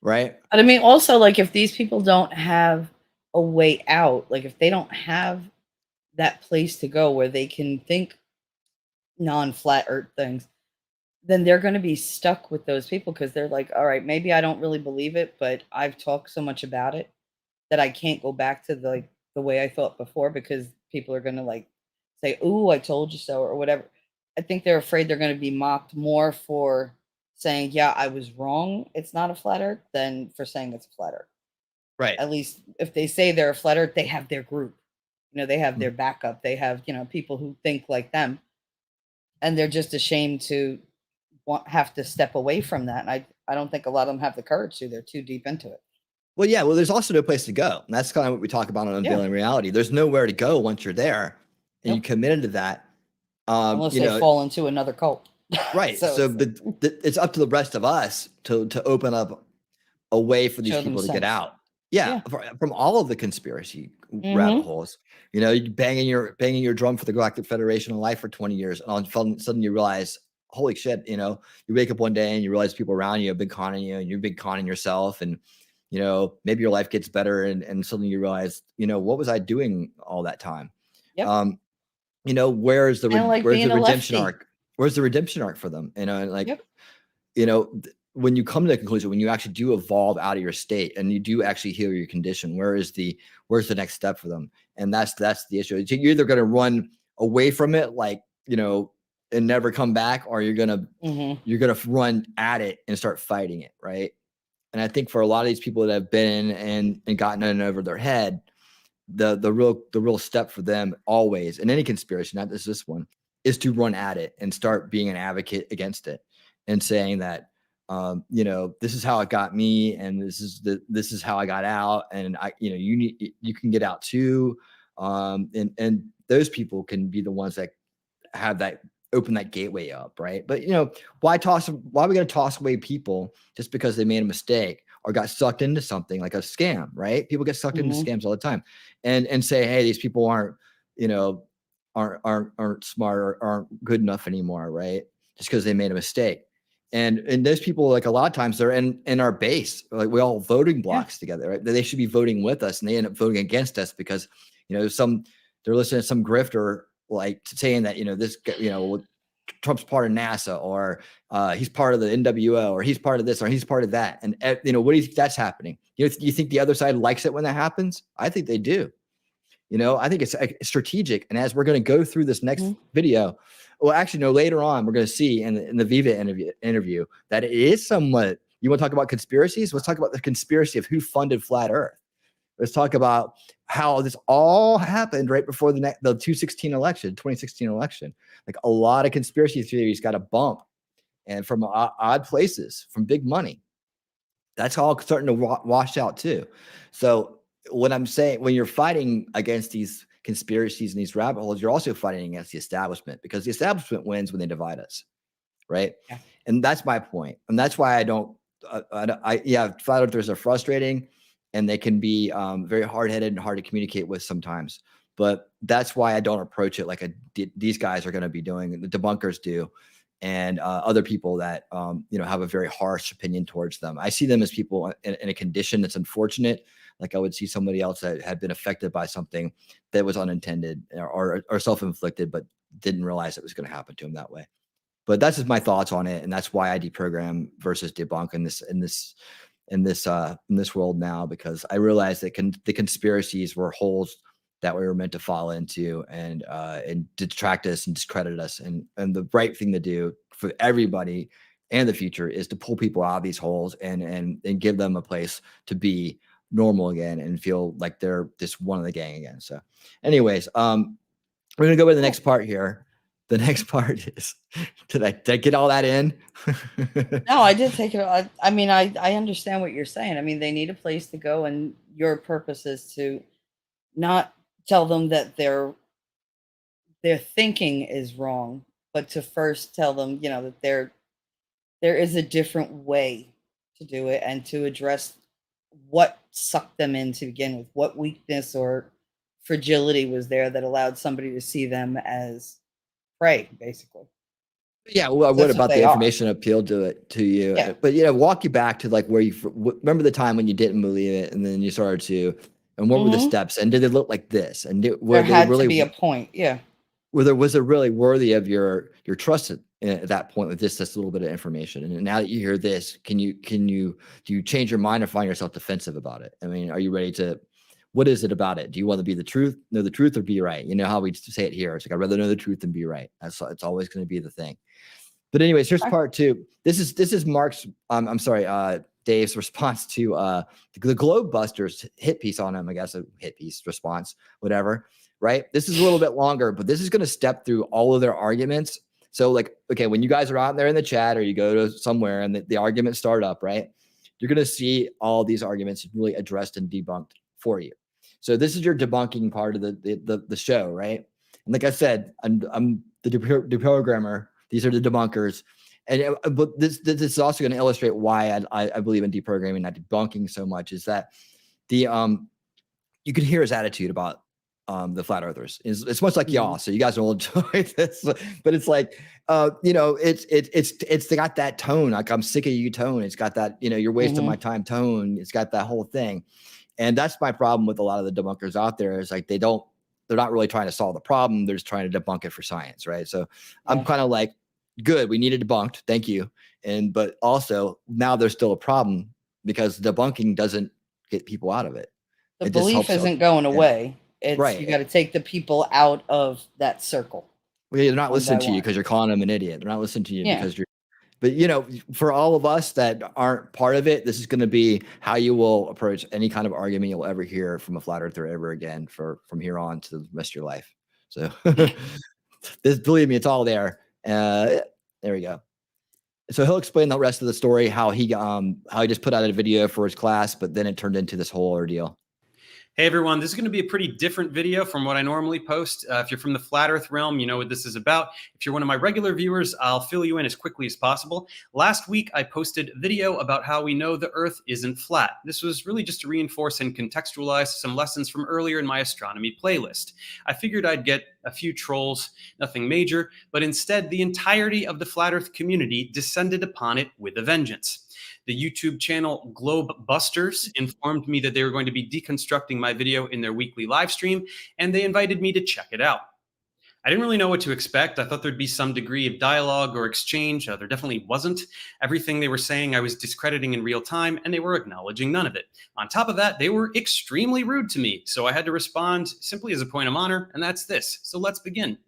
Right. But I mean, also, like, if these people don't have a way out, like if they don't have that place to go where they can think non-flat earth things, then they're going to be stuck with those people, because they're like, all right, maybe I don't really believe it, but I've talked so much about it that I can't go back to the way I thought before, because people are going to like say, "Ooh, I told you so," or whatever. I think they're afraid they're going to be mocked more for saying, yeah, I was wrong, it's not a flat earth, than for saying it's a flat earth. Right. At least if they say they're a flat earth, they have their group. They have their backup. They have, people who think like them. And they're just ashamed to have to step away from that. And I don't think a lot of them have the courage to. They're too deep into it. Well, yeah. Well, there's also no place to go. And that's kind of what we talk about on Unveiling Reality. There's nowhere to go once you're there and you committed to that. Unless they fall into another cult. Right. so it's up to the rest of us to open up a way for these people to get out. Yeah. From all of the conspiracy rabbit holes. You banging your drum for the Galactic Federation of Life for 20 years. And all of a sudden you realize holy shit, you know, you wake up one day and you realize people around you have been conning you, and you've been conning yourself, and you know, maybe your life gets better, and suddenly you realize, you know, what was I doing all that time? Yep. You know, where's the Like where's being the a redemption lefty. arc? Where's the redemption arc for them? You know, and like, Yep. you know, when you come to the conclusion, when you actually do evolve out of your state and you do actually heal your condition, where's the next step for them? And that's the issue. You're either going to run away from it, like, you know, and never come back, or you're gonna run at it and start fighting it, right? And I think for a lot of these people that have been and gotten in over their head, the real step for them always in any conspiracy, not just this one, is to run at it and start being an advocate against it and saying that, you know, this is how it got me, and this is how I got out, and you know, you can get out too, and those people can be the ones that have that open that gateway up, right? But you know, why are we going to toss away people just because they made a mistake or got sucked into something like a scam, right? People get sucked into scams all the time, and say, hey, these people aren't, you know, aren't smart or aren't good enough anymore, right? Just because they made a mistake. And those people, like, a lot of times they're in our base, like we all voting blocks together, right? They should be voting with us, and they end up voting against us because, you know, they're listening to some grifter, like, saying that, you know, this, you know, Trump's part of NASA, or he's part of the NWO, or he's part of this, or he's part of that. And, you know, what do you think that's happening? You think the other side likes it when that happens? I think they do. You know, I think it's strategic. And as we're going to go through this next video, well, actually, no, later on, we're going to see in the Viva interview that it is somewhat, you want to talk about conspiracies? Let's talk about the conspiracy of who funded Flat Earth. Let's talk about how this all happened right before the 2016 election. Like, a lot of conspiracy theories got a bump, and from odd places, from big money. That's all starting to wash out too. So what I'm saying, when you're fighting against these conspiracies and these rabbit holes, you're also fighting against the establishment, because the establishment wins when they divide us, right? Yeah. And that's my point. And that's why I don't, flat earthers are frustrating, and they can be very hard-headed and hard to communicate with sometimes. But that's why I don't approach it like these guys are going to be doing, the debunkers do, and other people that you know, have a very harsh opinion towards them. I see them as people in a condition that's unfortunate. Like, I would see somebody else that had been affected by something that was unintended or self-inflicted, but didn't realize it was going to happen to them that way. But that's just my thoughts on it, and that's why I deprogram versus debunk in this world now, because I realized that the conspiracies were holes that we were meant to fall into, and detract us and discredit us. And the right thing to do for everybody and the future is to pull people out of these holes and give them a place to be normal again and feel like they're just one of the gang again. So anyways, we're going to go to the next part here. The next part is, did I get all that in? No, I did take it. I mean, I understand what you're saying. I mean, they need a place to go, and your purpose is to not tell them that their thinking is wrong, but to first tell them, you know, that there is a different way to do it, and to address what sucked them in to begin with, what weakness or fragility was there that allowed somebody to see them as prey, basically. Yeah, well, what about the information appealed to you? Yeah. But, you know, walk you back to like where you remember the time when you didn't believe it, and then you started to, and what were the steps, and did they look like this? And There had to be a point, yeah. Was it really worthy of your trust at that point with this little bit of information? And now that you hear this, do you change your mind or find yourself defensive about it? I mean, are you ready to? What is it about it? Do you want to know the truth, or be right? You know how we say it here. It's like, I'd rather know the truth than be right. It's always going to be the thing. But anyways, here's part two. This is Mark's, Dave's response to the Globe Busters hit piece on him, I guess, a hit piece response, whatever, right? This is a little bit longer, but this is going to step through all of their arguments. So, like, okay, when you guys are out there in the chat, or you go to somewhere and the arguments start up, right? You're going to see all these arguments really addressed and debunked for you. So this is your debunking part of the show, right? And like I said, I'm the deprogrammer. These are the debunkers. And but this is also going to illustrate why I believe in deprogramming, not debunking so much, is that you can hear his attitude about the flat earthers. It's much like y'all, so you guys will enjoy this. But it's like, you know, it's got that tone, like I'm sick of you tone. It's got that, you know, you're wasting my time tone. It's got that whole thing, and that's my problem with a lot of the debunkers out there. Is like they're not really trying to solve the problem. They're just trying to debunk it for science, right? So I'm kind of like, good, we need it debunked, thank you. But also now there's still a problem because debunking doesn't get people out of it. The belief isn't going away. It's right. You got to take the people out of that circle. Well, they're not listening to you because you're calling them an idiot. They're not listening to you because you're. But you know, for all of us that aren't part of it, this is going to be how you will approach any kind of argument you'll ever hear from a flat earther ever again from here on to the rest of your life. So, believe me, it's all there. There we go. So he'll explain the rest of the story, how he just put out a video for his class, but then it turned into this whole ordeal. Hey everyone, this is going to be a pretty different video from what I normally post. If you're from the flat earth realm, you know what this is about. If you're one of my regular viewers, I'll fill you in as quickly as possible. Last week, I posted a video about how we know the earth isn't flat. This was really just to reinforce and contextualize some lessons from earlier in my astronomy playlist. I figured I'd get a few trolls, nothing major, but instead the entirety of the flat earth community descended upon it with a vengeance. The YouTube channel Globe Busters informed me that they were going to be deconstructing my video in their weekly live stream, and they invited me to check it out. I didn't really know what to expect. I thought there'd be some degree of dialogue or exchange. There definitely wasn't. Everything they were saying I was discrediting in real time, and they were acknowledging none of it. On top of that, they were extremely rude to me, so I had to respond simply as a point of honor, and that's this. So let's begin.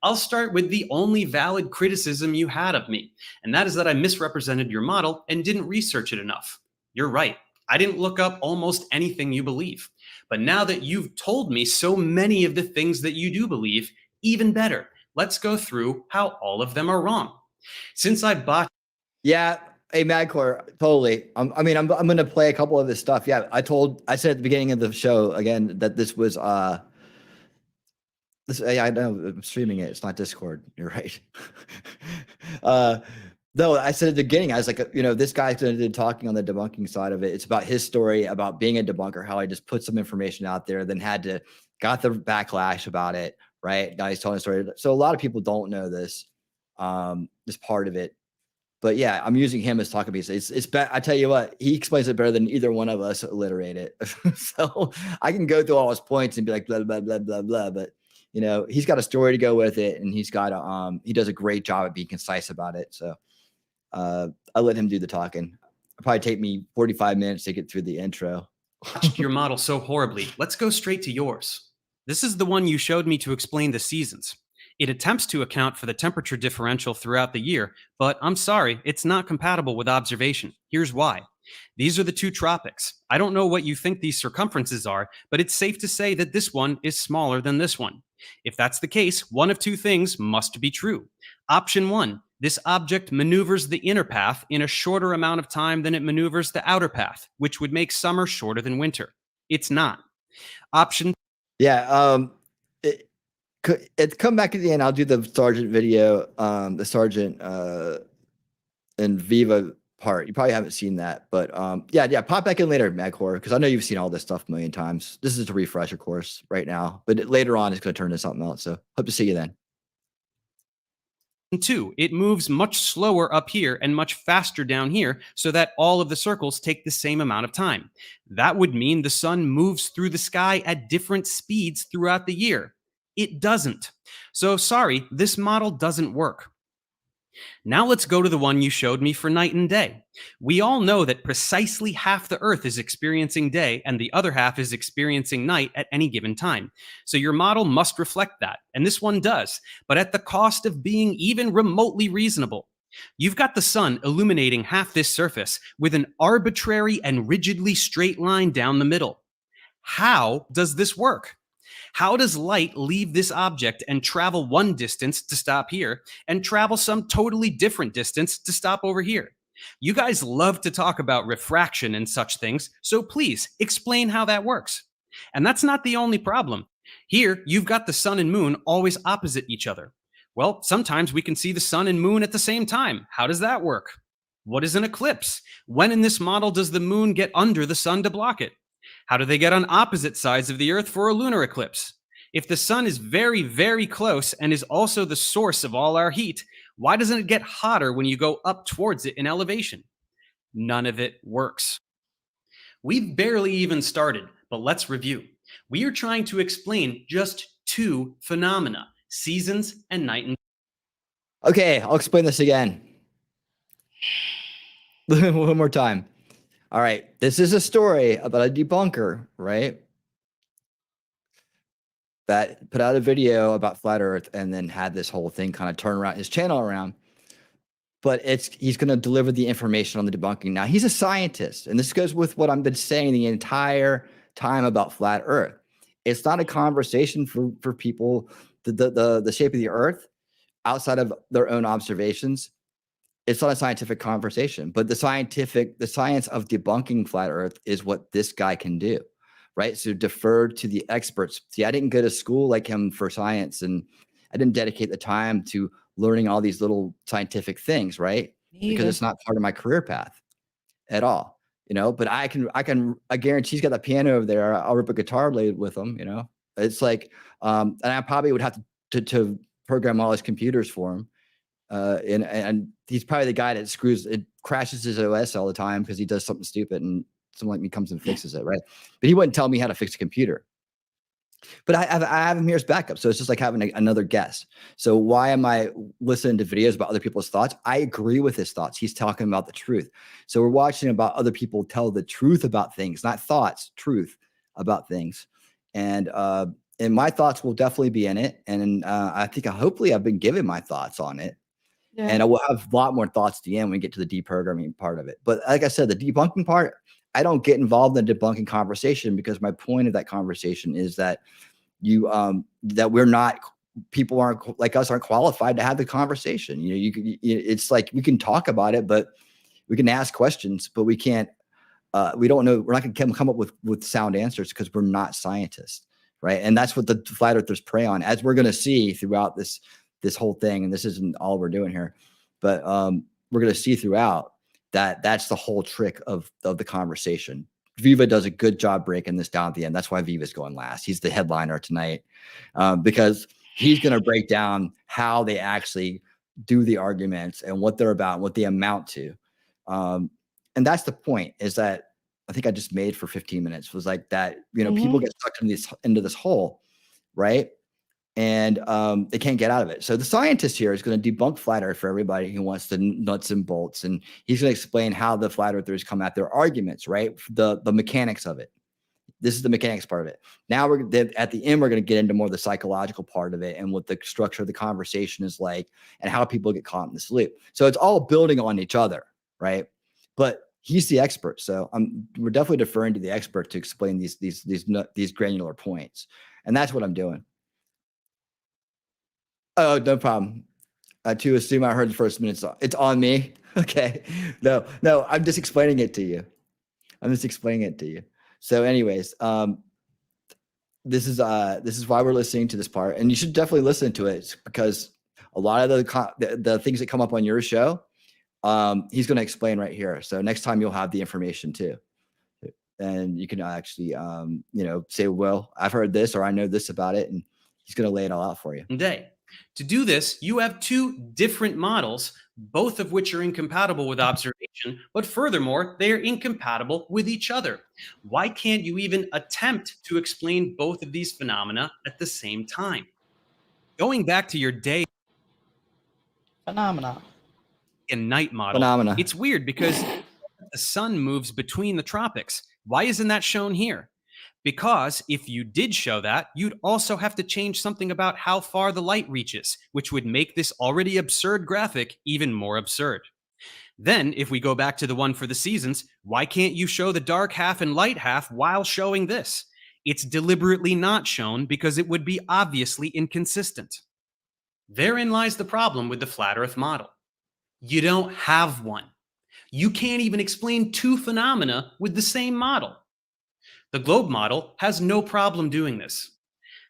I'll start with the only valid criticism you had of me, and that is that I misrepresented your model and didn't research it enough. You're right. I didn't look up almost anything you believe. But now that you've told me so many of the things that you do believe, even better. Let's go through how all of them are wrong. Since I bought... Yeah, hey, Madcore, totally. I'm going to play a couple of this stuff. Yeah, I said at the beginning of the show, again, that this was... I know I'm streaming it. It's not Discord. You're right. Though I said at the beginning, I was like, you know, this guy's going to be talking on the debunking side of it. It's about his story about being a debunker, how I just put some information out there, then got the backlash about it. Right. Now he's telling a story. So a lot of people don't know this part of it. But yeah, I'm using him as talking piece. It's I tell you what, he explains it better than either one of us alliterate it. So I can go through all his points and be like, blah, blah, blah, blah, blah. But you know, he's got a story to go with it, and he's got he does a great job at being concise about it. So I'll let him do the talking. It'll probably take me 45 minutes to get through the intro. Watched your model so horribly. Let's go straight to yours. This is the one you showed me to explain the seasons. It attempts to account for the temperature differential throughout the year, but I'm sorry, it's not compatible with observation. Here's why. These are the two tropics. I don't know what you think these circumferences are, but it's safe to say that this one is smaller than this one. If that's the case, one of two things must be true. Option 1, this object maneuvers the inner path in a shorter amount of time than it maneuvers the outer path, which would make summer shorter than winter. It's not. Option... Yeah, come back at the end. I'll do the Sergeant video, the Sergeant and Viva part. You probably haven't seen that, but yeah, pop back in later, Madcore, because I know you've seen all this stuff a million times. This is a refresher course right now, but later on it's going to turn into something else. So hope to see you then. 2, it moves much slower up here and much faster down here so that all of the circles take the same amount of time. That would mean the sun moves through the sky at different speeds throughout the year. It doesn't. So sorry, this model doesn't work. Now let's go to the one you showed me for night and day. We all know that precisely half the Earth is experiencing day and the other half is experiencing night at any given time. So your model must reflect that, and this one does, but at the cost of being even remotely reasonable. You've got the sun illuminating half this surface with an arbitrary and rigidly straight line down the middle. How does this work? How does light leave this object and travel one distance to stop here and travel some totally different distance to stop over here? You guys love to talk about refraction and such things, so please explain how that works. And that's not the only problem. Here, you've got the sun and moon always opposite each other. Well, sometimes we can see the sun and moon at the same time. How does that work? What is an eclipse? When in this model does the moon get under the sun to block it? How do they get on opposite sides of the Earth for a lunar eclipse? If the sun is very, very close and is also the source of all our heat, why doesn't it get hotter when you go up towards it in elevation? None of it works. We've barely even started, but let's review. We are trying to explain just two phenomena, seasons and night and day. Okay, I'll explain this again. One more time. All right, this is a story about a debunker, right? That put out a video about flat Earth and then had this whole thing kind of turn around his channel around. But he's going to deliver the information on the debunking. Now, he's a scientist, and this goes with what I've been saying the entire time about flat Earth. It's not a conversation for people, the shape of the Earth outside of their own observations. It's not a scientific conversation, but the science of debunking flat Earth is what this guy can do, right? So defer to the experts. See, I didn't go to school like him for science, and I didn't dedicate the time to learning all these little scientific things, right? Because it's not part of my career path at all, you know. But I guarantee he's got the piano over there. I'll rip a guitar blade with him, you know. It's like, and I probably would have to program all his computers for him. And he's probably the guy that crashes his OS all the time because he does something stupid and someone like me comes and fixes it, right? But he wouldn't tell me how to fix a computer. But I have him here as backup, so it's just like having another guest. So why am I listening to videos about other people's thoughts? I agree with his thoughts. He's talking about the truth. So we're watching about other people tell the truth about things, not thoughts, truth about things. And my thoughts will definitely be in it. And I think hopefully I've been giving my thoughts on it. Yeah. And I will have a lot more thoughts at the end when we get to the deprogramming part of it. But like I said, the debunking part, I don't get involved in the debunking conversation because my point of that conversation is that people aren't like us, aren't qualified to have the conversation. You know, it's like we can talk about it, but we can ask questions, but we can't, we don't know, we're not going to come up with sound answers because we're not scientists, right? And that's what the flat earthers prey on, as we're going to see throughout this whole thing. And this isn't all we're doing here, but we're going to see throughout that's the whole trick of the conversation. Viva does a good job breaking this down at the end. That's why Viva's going last. He's the headliner tonight because he's going to break down how they actually do the arguments and what they're about, what they amount to. And that's the point, is that I think I just made for 15 minutes was like that, you know, people get stuck into this hole, right? And they can't get out of it. So the scientist here is going to debunk flat Earth for everybody who wants the nuts and bolts. And he's going to explain how the flat earthers come at their arguments, right? The mechanics of it. This is the mechanics part of it. Now at the end, we're going to get into more of the psychological part of it and what the structure of the conversation is like and how people get caught in this loop. So it's all building on each other, right? But he's the expert. So we're definitely deferring to the expert to explain these granular points. And that's what I'm doing. Oh, no problem. To assume I heard the first minute, it's on me. Okay. No, I'm just explaining it to you. So anyways, this is why we're listening to this part, and you should definitely listen to it because a lot of the things that come up on your show, he's going to explain right here. So next time you'll have the information too. And you can actually, say, well, I've heard this, or I know this about it. And he's going to lay it all out for you. Day. To do this, you have two different models, both of which are incompatible with observation, but furthermore, they are incompatible with each other. Why can't you even attempt to explain both of these phenomena at the same time? Going back to your day phenomena and night model, it's weird because the sun moves between the tropics. Why isn't that shown here? Because if you did show that, you'd also have to change something about how far the light reaches, which would make this already absurd graphic even more absurd. Then, if we go back to the one for the seasons, why can't you show the dark half and light half while showing this? It's deliberately not shown because it would be obviously inconsistent. Therein lies the problem with the flat Earth model. You don't have one. You can't even explain two phenomena with the same model. The globe model has no problem doing this.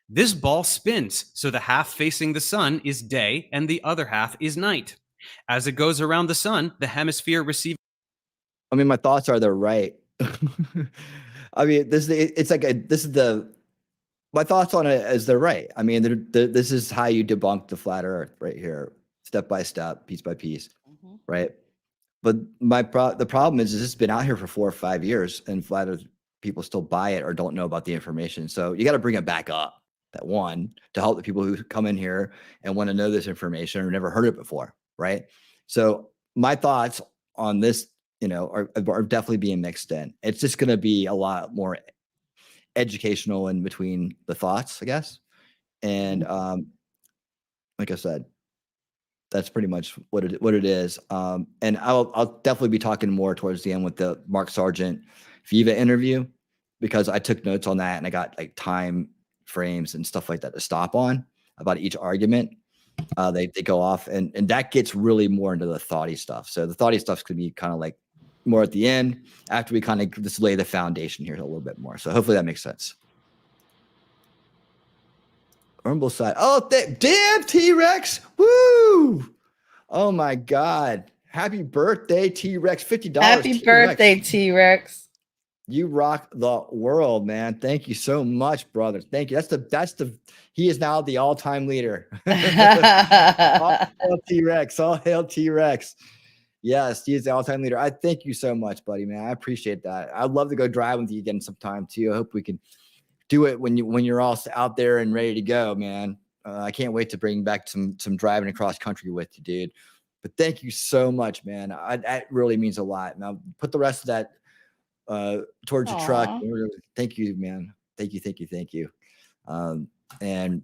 This ball spins, so the half facing the sun is day and the other half is night. As it goes around the sun, the hemisphere receives... I mean, my thoughts are they're right. I mean, this is my thoughts on it is they're right. I mean, this is how you debunk the flat Earth right here, step by step, piece by piece, right? But the problem is this has been out here for 4 or 5 years, and flat Earth people still buy it or don't know about the information. So you got to bring it back up. That one to help the people who come in here and want to know this information or never heard it before, right? So my thoughts on this, are definitely being mixed in. It's just going to be a lot more educational in between the thoughts, I guess. And like I said, that's pretty much what it is. And I'll definitely be talking more towards the end with the Mark Sargent Viva interview, because I took notes on that and I got like time frames and stuff like that to stop on about each argument. They go off and that gets really more into the thoughty stuff. So the thoughty stuff's gonna be kind of like more at the end after we kind of just lay the foundation here a little bit more. So hopefully that makes sense. Rumble side. Oh, damn T-Rex. Woo! Oh my God. Happy birthday, T-Rex. $50. Happy T-Rex. birthday, T-Rex. You rock the world, man. Thank you so much, brother. Thank you. He is now the all-time leader. All hail T-Rex. All hail T-Rex. Yes, he is the all-time leader. I thank you so much, buddy, man. I appreciate that. I'd love to go drive with you again sometime too. I hope we can do it when you're all out there and ready to go, man. I can't wait to bring back some driving across country with you, dude. But thank you so much, man. That really means a lot. Now put the rest of that towards your truck. Thank you, man. Thank you. And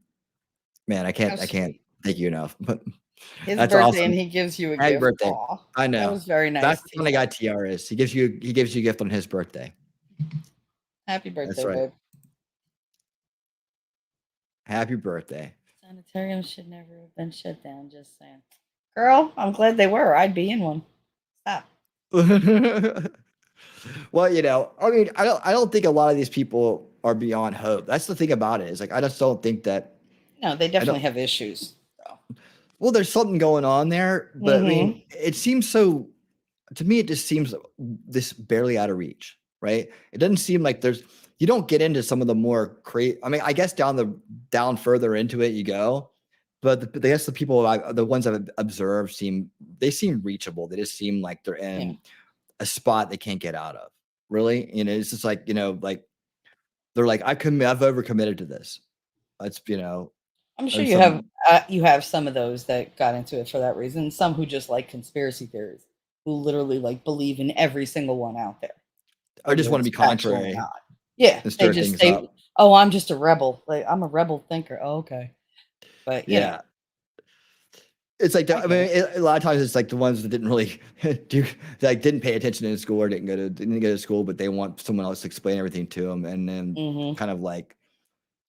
man, I can't thank you enough. But His that's birthday, awesome. and he gives you a Happy gift. birthday. Aw, I know. that was very nice. That's when I got TRS. He gives you a gift on his birthday. Happy birthday, That's right. babe. Happy birthday. Sanitariums should never have been shut down. Just saying. Girl, I'm glad they were. I'd be in one. Stop. Well, I mean, I don't think a lot of these people are beyond hope. That's the thing about it. Is like I just don't think that. No, they definitely have issues. Well, there's something going on there, but I mean, it seems to me, it just seems this barely out of reach, right? It doesn't seem like you don't get into some of the more I mean, I guess down further into it you go, but I guess the people, the ones I've observed seem reachable. They just seem like they're in a spot they can't get out of. Really, it's just like, like they're like, I've overcommitted to this. It's, I'm sure and you have some of those that got into it for that reason. Some who just like conspiracy theories, who literally like believe in every single one out there. I just want to be contrary. Yeah, and they stir just things say, up. "Oh, I'm just a rebel. Like I'm a rebel thinker." Oh, okay, but Yeah. It's like I mean, a lot of times it's like the ones that didn't really didn't pay attention in school or didn't go to school, but they want someone else to explain everything to them, and then kind of like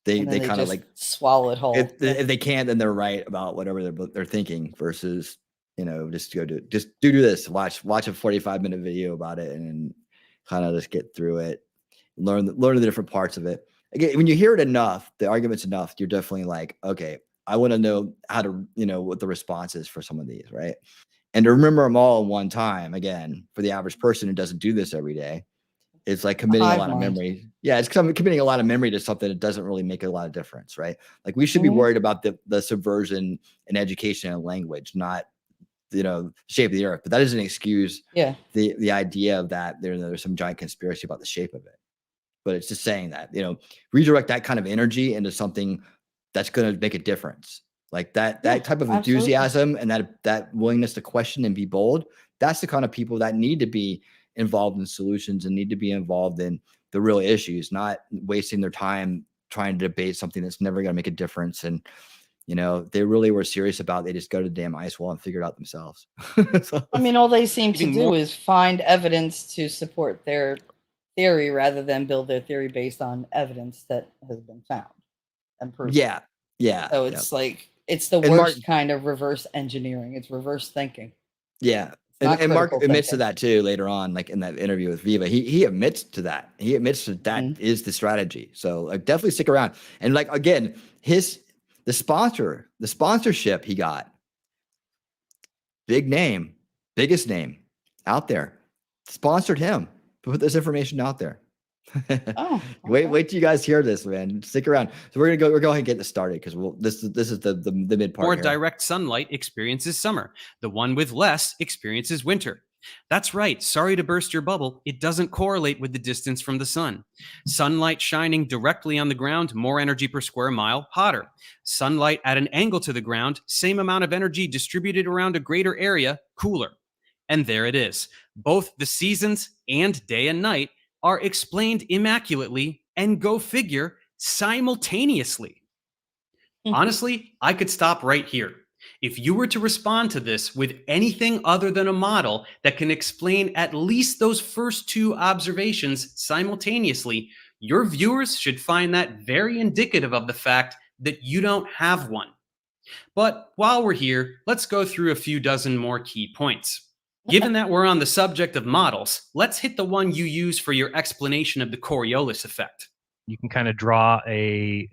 they kind of like swallow it whole. If they can't, then they're right about whatever they're thinking versus just do this. Watch a 45-minute video about it and kind of just get through it, learn the different parts of it. Again, when you hear it enough, the argument's enough, you're definitely like, okay, I want to know how to, what the response is for some of these, right? And to remember them all in one time, again, for the average person who doesn't do this every day, it's like committing a lot of memory. Yeah, it's committing a lot of memory to something that doesn't really make a lot of difference, right? Like we should be worried about the subversion in education and language, not shape of the earth. But that doesn't excuse the idea of that there's some giant conspiracy about the shape of it. But it's just saying that, redirect that kind of energy into something that's going to make a difference. Like that type of enthusiasm and that willingness to question and be bold. That's the kind of people that need to be involved in solutions and need to be involved in the real issues, not wasting their time trying to debate something that's never going to make a difference. And, they really were serious about it. They just go to the damn ice wall and figure it out themselves. I mean, all they seem to do is find evidence to support their theory rather than build their theory based on evidence that has been found and proven. Yeah. So it's like, it's the worst kind of reverse engineering. It's reverse thinking. Yeah. And Mark admits to that too later on, like in that interview with Viva. He admits to that. He admits that is the strategy. So definitely stick around. And like again, the sponsorship he got, big name, biggest name out there, sponsored him to put this information out there. Wait till you guys hear this, man. Stick around. So we're gonna go ahead and get this started because this is the mid part More here. direct sunlight experiences summer. The one with less experiences winter. That's right. Sorry to burst your bubble. It doesn't correlate with the distance from the sun. Sunlight shining directly on the ground, more energy per square mile, hotter. Sunlight at an angle to the ground, same amount of energy distributed around a greater area, cooler. And there it is. Both the seasons and day and night are explained immaculately and, go figure, simultaneously. Honestly, I could stop right here. If you were to respond to this with anything other than a model that can explain at least those first two observations simultaneously, your viewers should find that very indicative of the fact that you don't have one. But while we're here, let's go through a few dozen more key points. Given that we're on the subject of models, let's hit the one you use for your explanation of the Coriolis effect. You can kind of draw a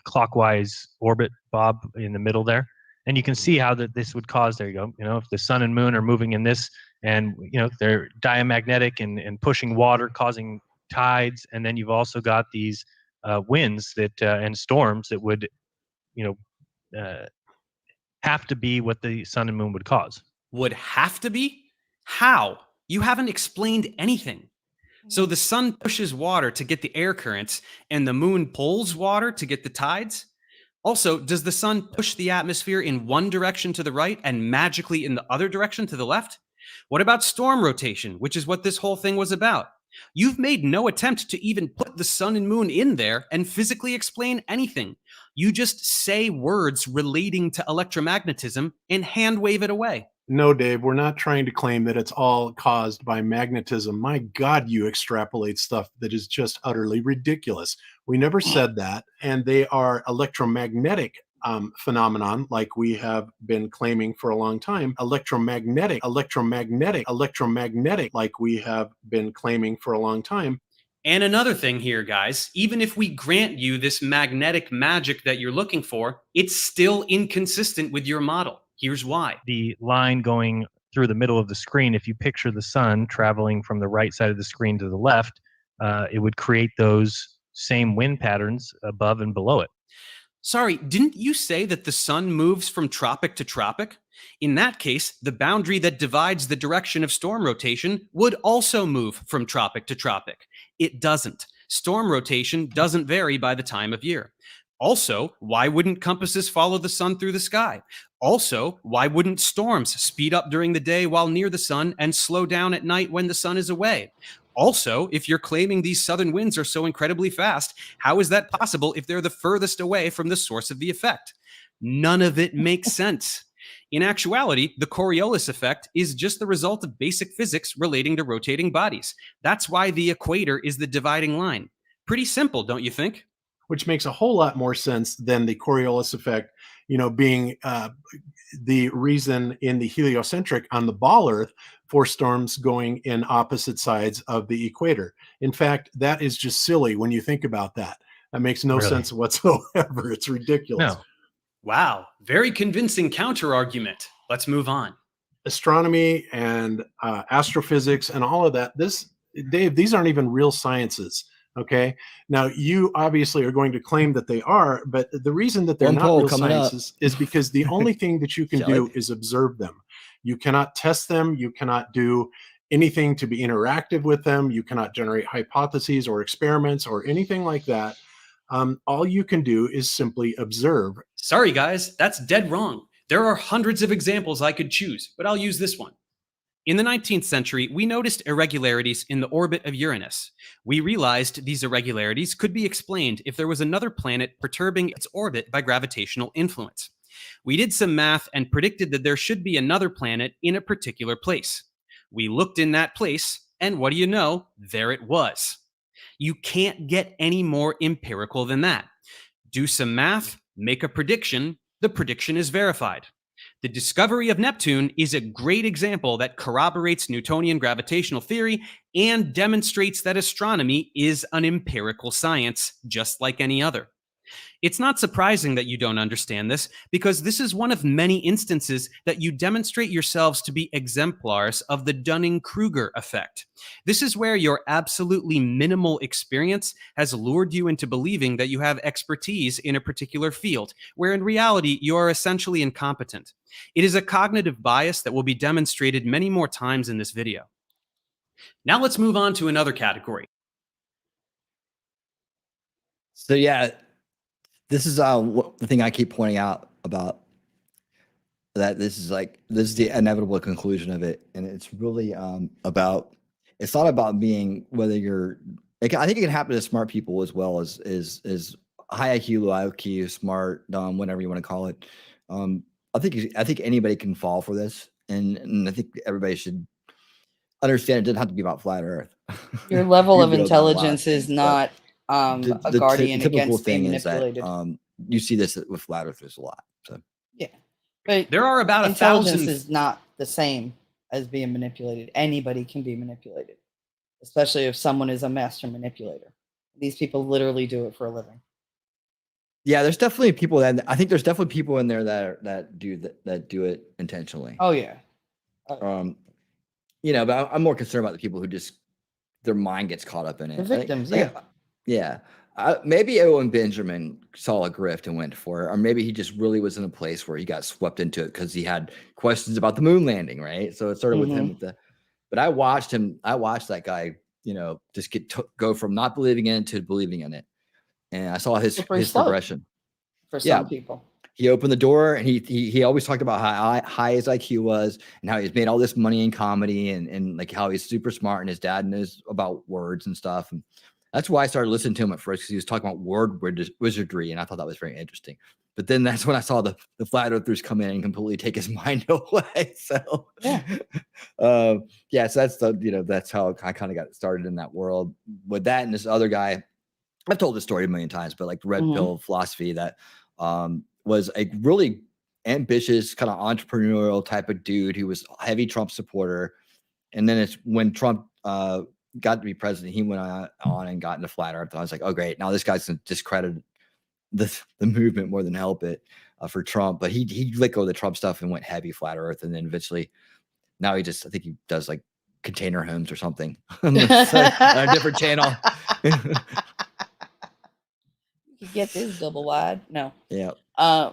clockwise orbit, Bob, in the middle there, and you can see how this would cause. There you go. You know, if the sun and moon are moving in this, and you know they're diamagnetic and pushing water, causing tides, and then you've also got these winds that and storms that would, you know, have to be what the sun and moon would cause. Would have to be? How? You haven't explained anything. So the sun pushes water to get the air currents, and the moon pulls water to get the tides? Also, does the sun push the atmosphere in one direction to the right and magically in the other direction to the left? What about storm rotation, which is what this whole thing was about? You've made no attempt to even put the sun and moon in there and physically explain anything. You just say words relating to electromagnetism and hand wave it away. No, Dave, we're not trying to claim that it's all caused by magnetism. My God, you extrapolate stuff that is just utterly ridiculous. We never said that. And they are electromagnetic phenomenon, like we have been claiming for a long time. Electromagnetic, like we have been claiming for a long time. And another thing here, guys, even if we grant you this magnetic magic that you're looking for, it's still inconsistent with your model. Here's why. The line going through the middle of the screen, if you picture the sun traveling from the right side of the screen to the left, it would create those same wind patterns above and below it. Sorry, didn't you say that the sun moves from tropic to tropic? In that case, the boundary that divides the direction of storm rotation would also move from tropic to tropic. It doesn't. Storm rotation doesn't vary by the time of year. Also, why wouldn't compasses follow the sun through the sky? Also, why wouldn't storms speed up during the day while near the sun and slow down at night when the sun is away? Also, if you're claiming these southern winds are so incredibly fast, how is that possible if they're the furthest away from the source of the effect? None of it makes sense. In actuality, the Coriolis effect is just the result of basic physics relating to rotating bodies. That's why the equator is the dividing line. Pretty simple, don't you think? Which makes a whole lot more sense than the Coriolis effect, you know, being the reason in the heliocentric on the ball Earth for storms going in opposite sides of the equator. In fact, that is just silly when you think about that. That makes no sense whatsoever. It's ridiculous. No. Wow, very convincing counter-argument. Let's move on. Astronomy and astrophysics and all of that, Dave, these aren't even real sciences. Okay. Now, you obviously are going to claim that they are, but the reason that they're not real sciences is because the only thing that you can do is observe them. You cannot test them. You cannot do anything to be interactive with them. You cannot generate hypotheses or experiments or anything like that. All you can do is simply observe. Sorry, guys, that's dead wrong. There are hundreds of examples I could choose, but I'll use this one. In the 19th century, we noticed irregularities in the orbit of Uranus. We realized these irregularities could be explained if there was another planet perturbing its orbit by gravitational influence. We did some math and predicted that there should be another planet in a particular place. We looked in that place, and what do you know? There it was. You can't get any more empirical than that. Do some math, make a prediction, the prediction is verified. The discovery of Neptune is a great example that corroborates Newtonian gravitational theory and demonstrates that astronomy is an empirical science, just like any other. It's not surprising that you don't understand this, because this is one of many instances that you demonstrate yourselves to be exemplars of the Dunning-Kruger effect. This is where your absolutely minimal experience has lured you into believing that you have expertise in a particular field, where in reality you are essentially incompetent. It is a cognitive bias that will be demonstrated many more times in this video. Now let's move on to another category. So yeah, this is the thing I keep pointing out about that. This is the inevitable conclusion of it, and it's really about. It's not about being whether you're. I think it can happen to smart people as well as high IQ, low IQ, smart, dumb, whatever you want to call it. I think anybody can fall for this, and I think everybody should understand it doesn't have to be about flat Earth. Your level You of can go about a lot of intelligence is things, not but a guardian typical against being thing is that manipulated. you see this with flat Earthers a lot. So Yeah, but there are about intelligence 1,000. is not the same as being manipulated. Anybody can be manipulated, especially if someone is a master manipulator. These people literally do it for a living. yeah, there's definitely people that I think there's definitely people in there that do it intentionally. Oh yeah. But I'm more concerned about the people who just their mind gets caught up in it. The victims, yeah. Yeah. Maybe Owen Benjamin saw a grift and went for it, or maybe he just really was in a place where he got swept into it because he had questions about the moon landing, right? So it started with him. But I watched that guy, just go from not believing in it to believing in it, and I saw his progression. For some people, he opened the door, and he always talked about how high his IQ was and how he's made all this money in comedy and like how he's super smart and his dad knows about words and stuff. And that's why I started listening to him at first, because he was talking about word wizardry, and I thought that was very interesting. But then that's when I saw the flat earthers come in and completely take his mind away. So so that's that's how I kind of got started in that world with that. And this other guy, I've told this story a million times, but like the red pill philosophy that was a really ambitious kind of entrepreneurial type of dude who was a heavy Trump supporter. And then it's when Trump got to be president, he went on and got into flat earth. I was like, oh great, now this guy's gonna discredit the movement more than help it for Trump. But he let go of the Trump stuff and went heavy flat earth, and then eventually now I think he does like container homes or something on a different channel. You get this double wide. No. Yeah.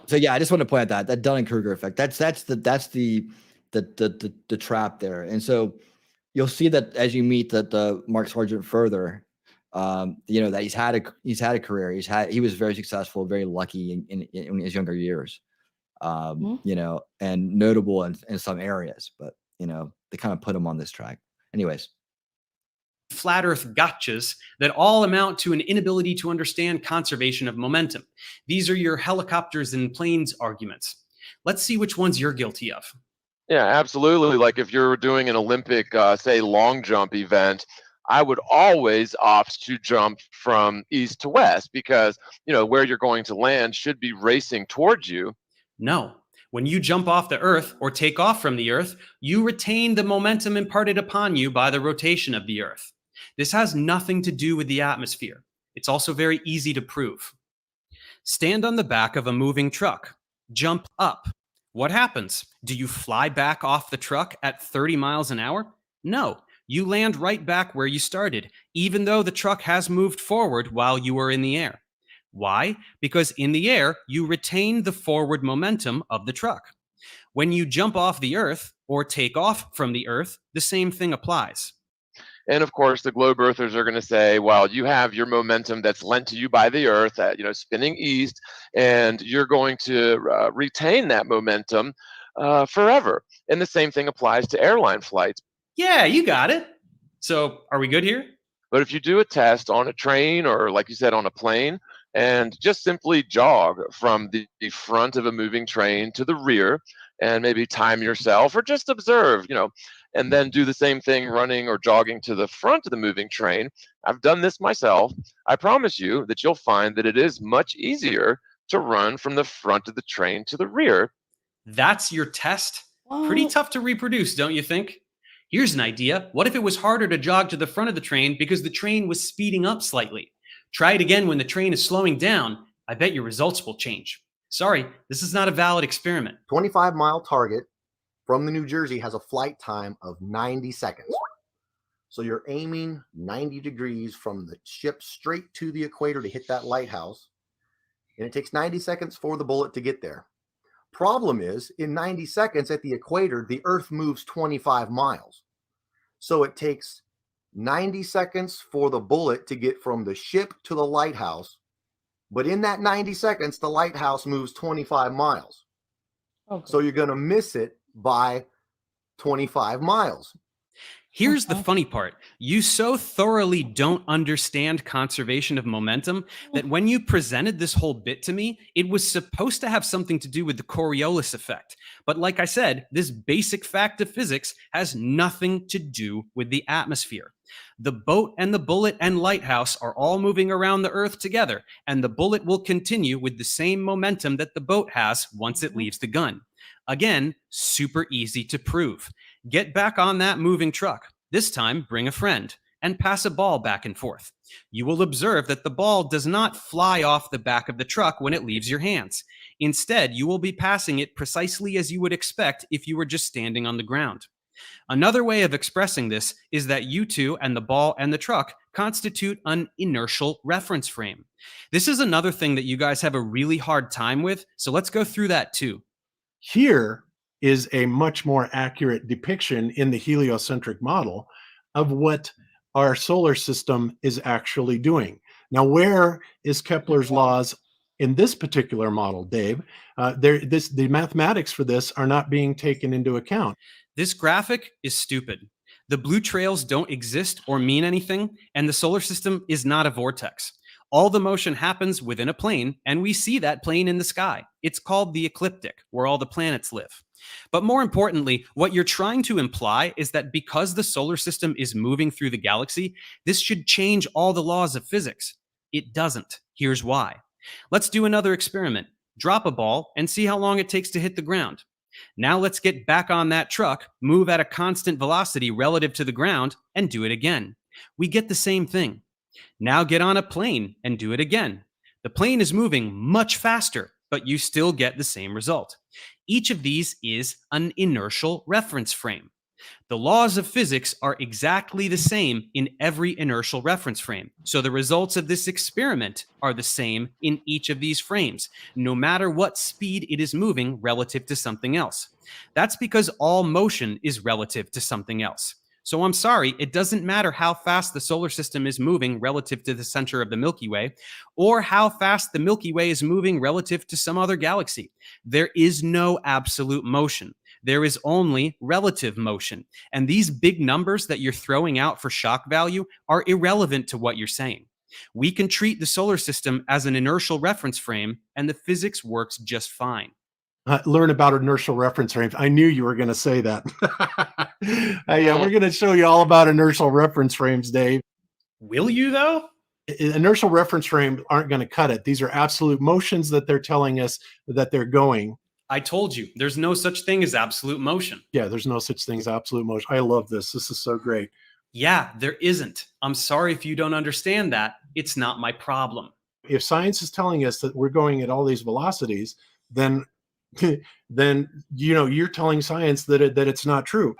So yeah, I just want to point out that Dunning-Kruger effect. That's the trap there. And so you'll see that as you meet the Mark Sargent further, that he's had a career. He was very successful, very lucky in his younger years, and notable in some areas, but they kind of put him on this track. Anyways. Flat Earth gotchas that all amount to an inability to understand conservation of momentum. These are your helicopters and planes arguments. Let's see which ones you're guilty of. Yeah, absolutely. Like if you're doing an Olympic, say, long jump event, I would always opt to jump from east to west because, where you're going to land should be racing towards you. No. When you jump off the Earth or take off from the Earth, you retain the momentum imparted upon you by the rotation of the Earth. This has nothing to do with the atmosphere. It's also very easy to prove. Stand on the back of a moving truck. Jump up. What happens? Do you fly back off the truck at 30 miles an hour? No. You land right back where you started, even though the truck has moved forward while you were in the air. Why? Because in the air, you retain the forward momentum of the truck. When you jump off the Earth or take off from the Earth, the same thing applies. And of course, the globe earthers are going to say, well, you have your momentum that's lent to you by the Earth, spinning east, and you're going to retain that momentum forever. And the same thing applies to airline flights. Yeah, you got it. So are we good here? But if you do a test on a train or, like you said, on a plane, and just simply jog from the front of a moving train to the rear and maybe time yourself or just observe, and then do the same thing running or jogging to the front of the moving train. I've done this myself. I promise you that you'll find that it is much easier to run from the front of the train to the rear. That's your test? Pretty tough to reproduce, don't you think? Here's an idea. What if it was harder to jog to the front of the train because the train was speeding up slightly? Try it again when the train is slowing down. I bet your results will change. Sorry, this is not a valid experiment. 25-mile target from the New Jersey has a flight time of 90 seconds. So you're aiming 90 degrees from the ship straight to the equator to hit that lighthouse. And it takes 90 seconds for the bullet to get there. Problem is, in 90 seconds at the equator, the Earth moves 25 miles. So it takes 90 seconds for the bullet to get from the ship to the lighthouse. But in that 90 seconds, the lighthouse moves 25 miles. Okay. So you're going to miss it by 25 miles. Here's the funny part. You so thoroughly don't understand conservation of momentum that when you presented this whole bit to me, it was supposed to have something to do with the Coriolis effect. But like I said, this basic fact of physics has nothing to do with the atmosphere. The boat and the bullet and lighthouse are all moving around the Earth together, and the bullet will continue with the same momentum that the boat has once it leaves the gun. Again, super easy to prove. Get back on that moving truck. This time, bring a friend and pass a ball back and forth. You will observe that the ball does not fly off the back of the truck when it leaves your hands. Instead, you will be passing it precisely as you would expect if you were just standing on the ground. Another way of expressing this is that you two and the ball and the truck constitute an inertial reference frame. This is another thing that you guys have a really hard time with, so let's go through that too. Here is a much more accurate depiction in the heliocentric model of what our solar system is actually doing. Now, where is Kepler's laws in this particular model, Dave? The mathematics for this are not being taken into account. This graphic is stupid. The blue trails don't exist or mean anything, and the solar system is not a vortex. All the motion happens within a plane, and we see that plane in the sky. It's called the ecliptic, where all the planets live. But more importantly, what you're trying to imply is that because the solar system is moving through the galaxy, this should change all the laws of physics. It doesn't. Here's why. Let's do another experiment. Drop a ball and see how long it takes to hit the ground. Now let's get back on that truck, move at a constant velocity relative to the ground, and do it again. We get the same thing. Now get on a plane and do it again. The plane is moving much faster, but you still get the same result. Each of these is an inertial reference frame. The laws of physics are exactly the same in every inertial reference frame. So the results of this experiment are the same in each of these frames, no matter what speed it is moving relative to something else. That's because all motion is relative to something else. So I'm sorry, it doesn't matter how fast the solar system is moving relative to the center of the Milky Way, or how fast the Milky Way is moving relative to some other galaxy. There is no absolute motion. There is only relative motion. And these big numbers that you're throwing out for shock value are irrelevant to what you're saying. We can treat the solar system as an inertial reference frame, and the physics works just fine. Learn about inertial reference frames. I knew you were going to say that. Yeah, we're going to show you all about inertial reference frames, Dave. Will you, though? Inertial reference frames aren't going to cut it. These are absolute motions that they're telling us that they're going. I told you, there's no such thing as absolute motion. Yeah, there's no such thing as absolute motion. I love this. This is so great. Yeah, there isn't. I'm sorry if you don't understand that. It's not my problem. If science is telling us that we're going at all these velocities, then you're telling science that it's not true.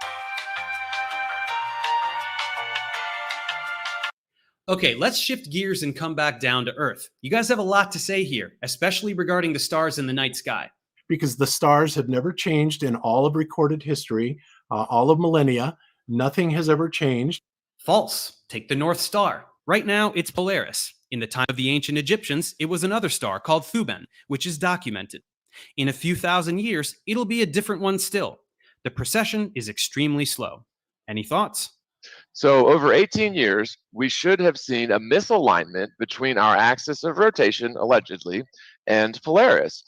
Okay, let's shift gears and come back down to Earth. You guys have a lot to say here, especially regarding the stars in the night sky. Because the stars have never changed in all of recorded history, all of millennia. Nothing has ever changed. False. Take the North Star. Right now, it's Polaris. In the time of the ancient Egyptians, it was another star called Thuban, which is documented. In a few thousand years, it'll be a different one still. The precession is extremely slow. Any thoughts? So over 18 years, we should have seen a misalignment between our axis of rotation, allegedly, and Polaris.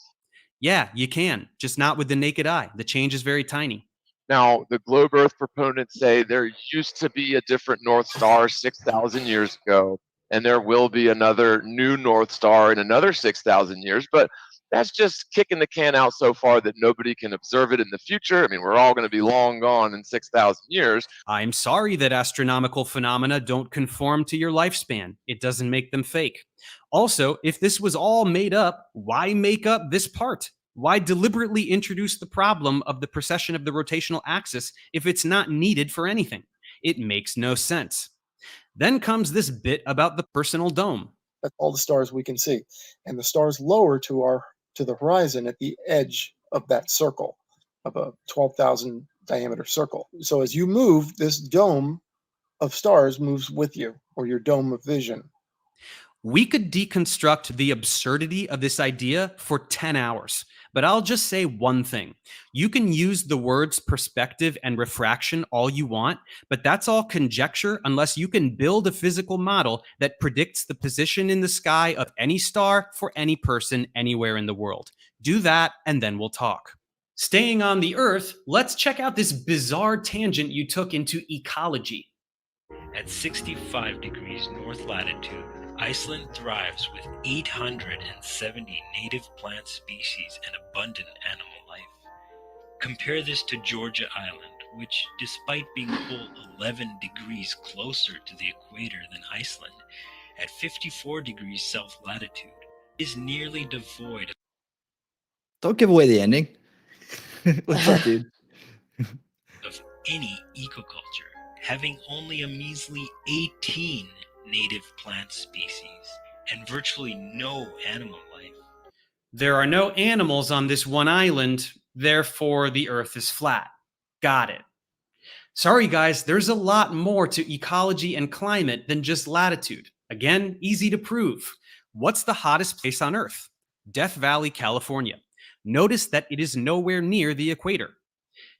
Yeah, you can, just not with the naked eye. The change is very tiny. Now, the globe Earth proponents say there used to be a different North Star 6,000 years ago, and there will be another new North Star in another 6,000 years, but that's just kicking the can out so far that nobody can observe it in the future. I mean, we're all going to be long gone in 6,000 years. I'm sorry that astronomical phenomena don't conform to your lifespan. It doesn't make them fake. Also, if this was all made up, why make up this part? Why deliberately introduce the problem of the precession of the rotational axis if it's not needed for anything? It makes no sense. Then comes this bit about the personal dome. That's all the stars we can see. And the stars lower to the horizon at the edge of that circle, of a 12,000 diameter circle. So as you move, this dome of stars moves with you, or your dome of vision. We could deconstruct the absurdity of this idea for 10 hours, but I'll just say one thing. You can use the words perspective and refraction all you want, but that's all conjecture unless you can build a physical model that predicts the position in the sky of any star for any person anywhere in the world. Do that, and then we'll talk. Staying on the Earth, let's check out this bizarre tangent you took into ecology. At 65 degrees north latitude, Iceland thrives with 870 native plant species and abundant animal life. Compare this to Georgia Island, which, despite being a whole 11 degrees closer to the equator than Iceland, at 54 degrees south latitude, is nearly devoid Don't give away the ending. What's up, dude? of any ecoculture, having only a measly 18 native plant species and virtually no animal life. There are no animals on this one island, therefore the Earth is flat. Got it. Sorry guys, there's a lot more to ecology and climate than just latitude. Again, easy to prove. What's the hottest place on Earth? Death Valley, California. Notice that it is nowhere near the equator.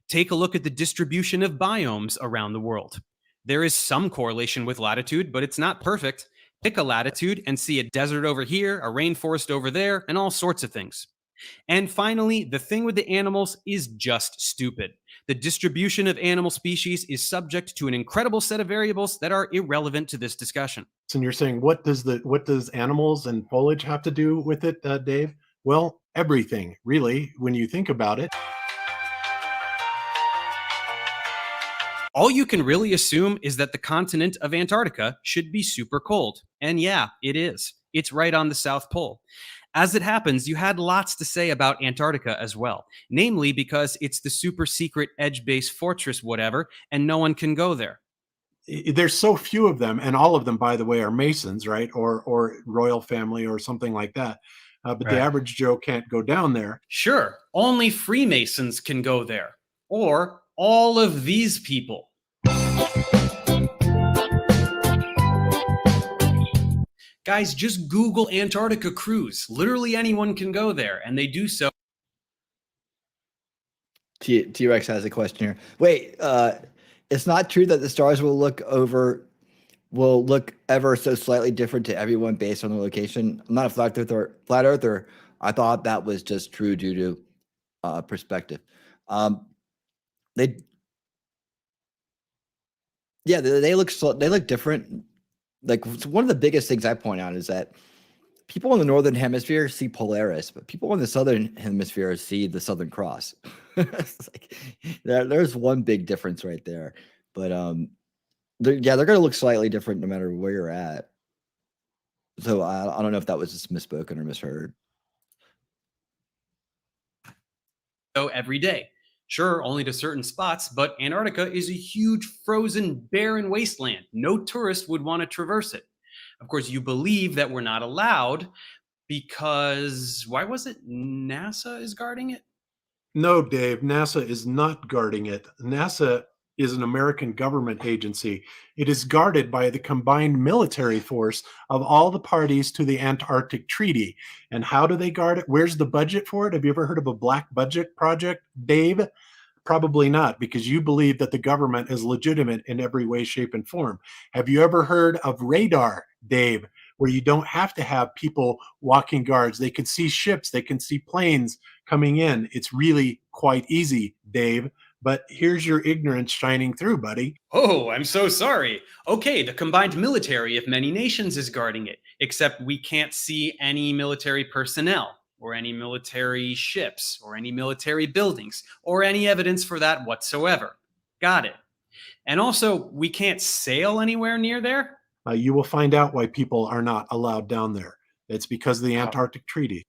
Take a look at the distribution of biomes around the world. There is some correlation with latitude, but it's not perfect. Pick a latitude and see a desert over here, a rainforest over there, and all sorts of things. And finally, the thing with the animals is just stupid. The distribution of animal species is subject to an incredible set of variables that are irrelevant to this discussion. And you're saying, what does animals and foliage have to do with it, Dave? Well, everything, really, when you think about it. All you can really assume is that the continent of Antarctica should be super cold. And yeah, it is. It's right on the South Pole. As it happens, you had lots to say about Antarctica as well, namely because it's the super secret edge-based fortress whatever, and no one can go there. There's so few of them, and all of them, by the way, are Masons, right? Or royal family or something like that. But Right. The average Joe can't go down there. Sure, only Freemasons can go there. Or all of these people. Guys, just Google Antarctica cruise. Literally anyone can go there, and they do so. T-Rex has a question here. Wait, it's not true that the stars will look ever so slightly different to everyone based on the location. I'm not a flat earther. I thought that was just true due to perspective. They look different. Like, one of the biggest things I point out is that people in the northern hemisphere see Polaris, but people in the southern hemisphere see the Southern Cross. It's like, there's one big difference right there. But they're going to look slightly different no matter where you're at. So I don't know if that was just misspoken or misheard. So every day. Sure, only to certain spots, but Antarctica is a huge frozen barren wasteland. No tourist would want to traverse it. Of course, you believe that we're not allowed because, why was it NASA is guarding it? No, Dave, NASA is not guarding it. NASA is an American government agency. It is guarded by the combined military force of all the parties to the Antarctic Treaty. And how do they guard it? Where's the budget for it? Have you ever heard of a black budget project, Dave? Probably not, because you believe that the government is legitimate in every way, shape, and form. Have you ever heard of radar, Dave, where you don't have to have people walking guards? They can see ships, they can see planes coming in. It's really quite easy, Dave. But here's your ignorance shining through, buddy. Oh, I'm so sorry. Okay, the combined military of many nations is guarding it, except we can't see any military personnel. or any military ships, or any military buildings, or any evidence for that whatsoever. Got it. And also, we can't sail anywhere near there? You will find out why people are not allowed down there. It's because of the Antarctic Treaty.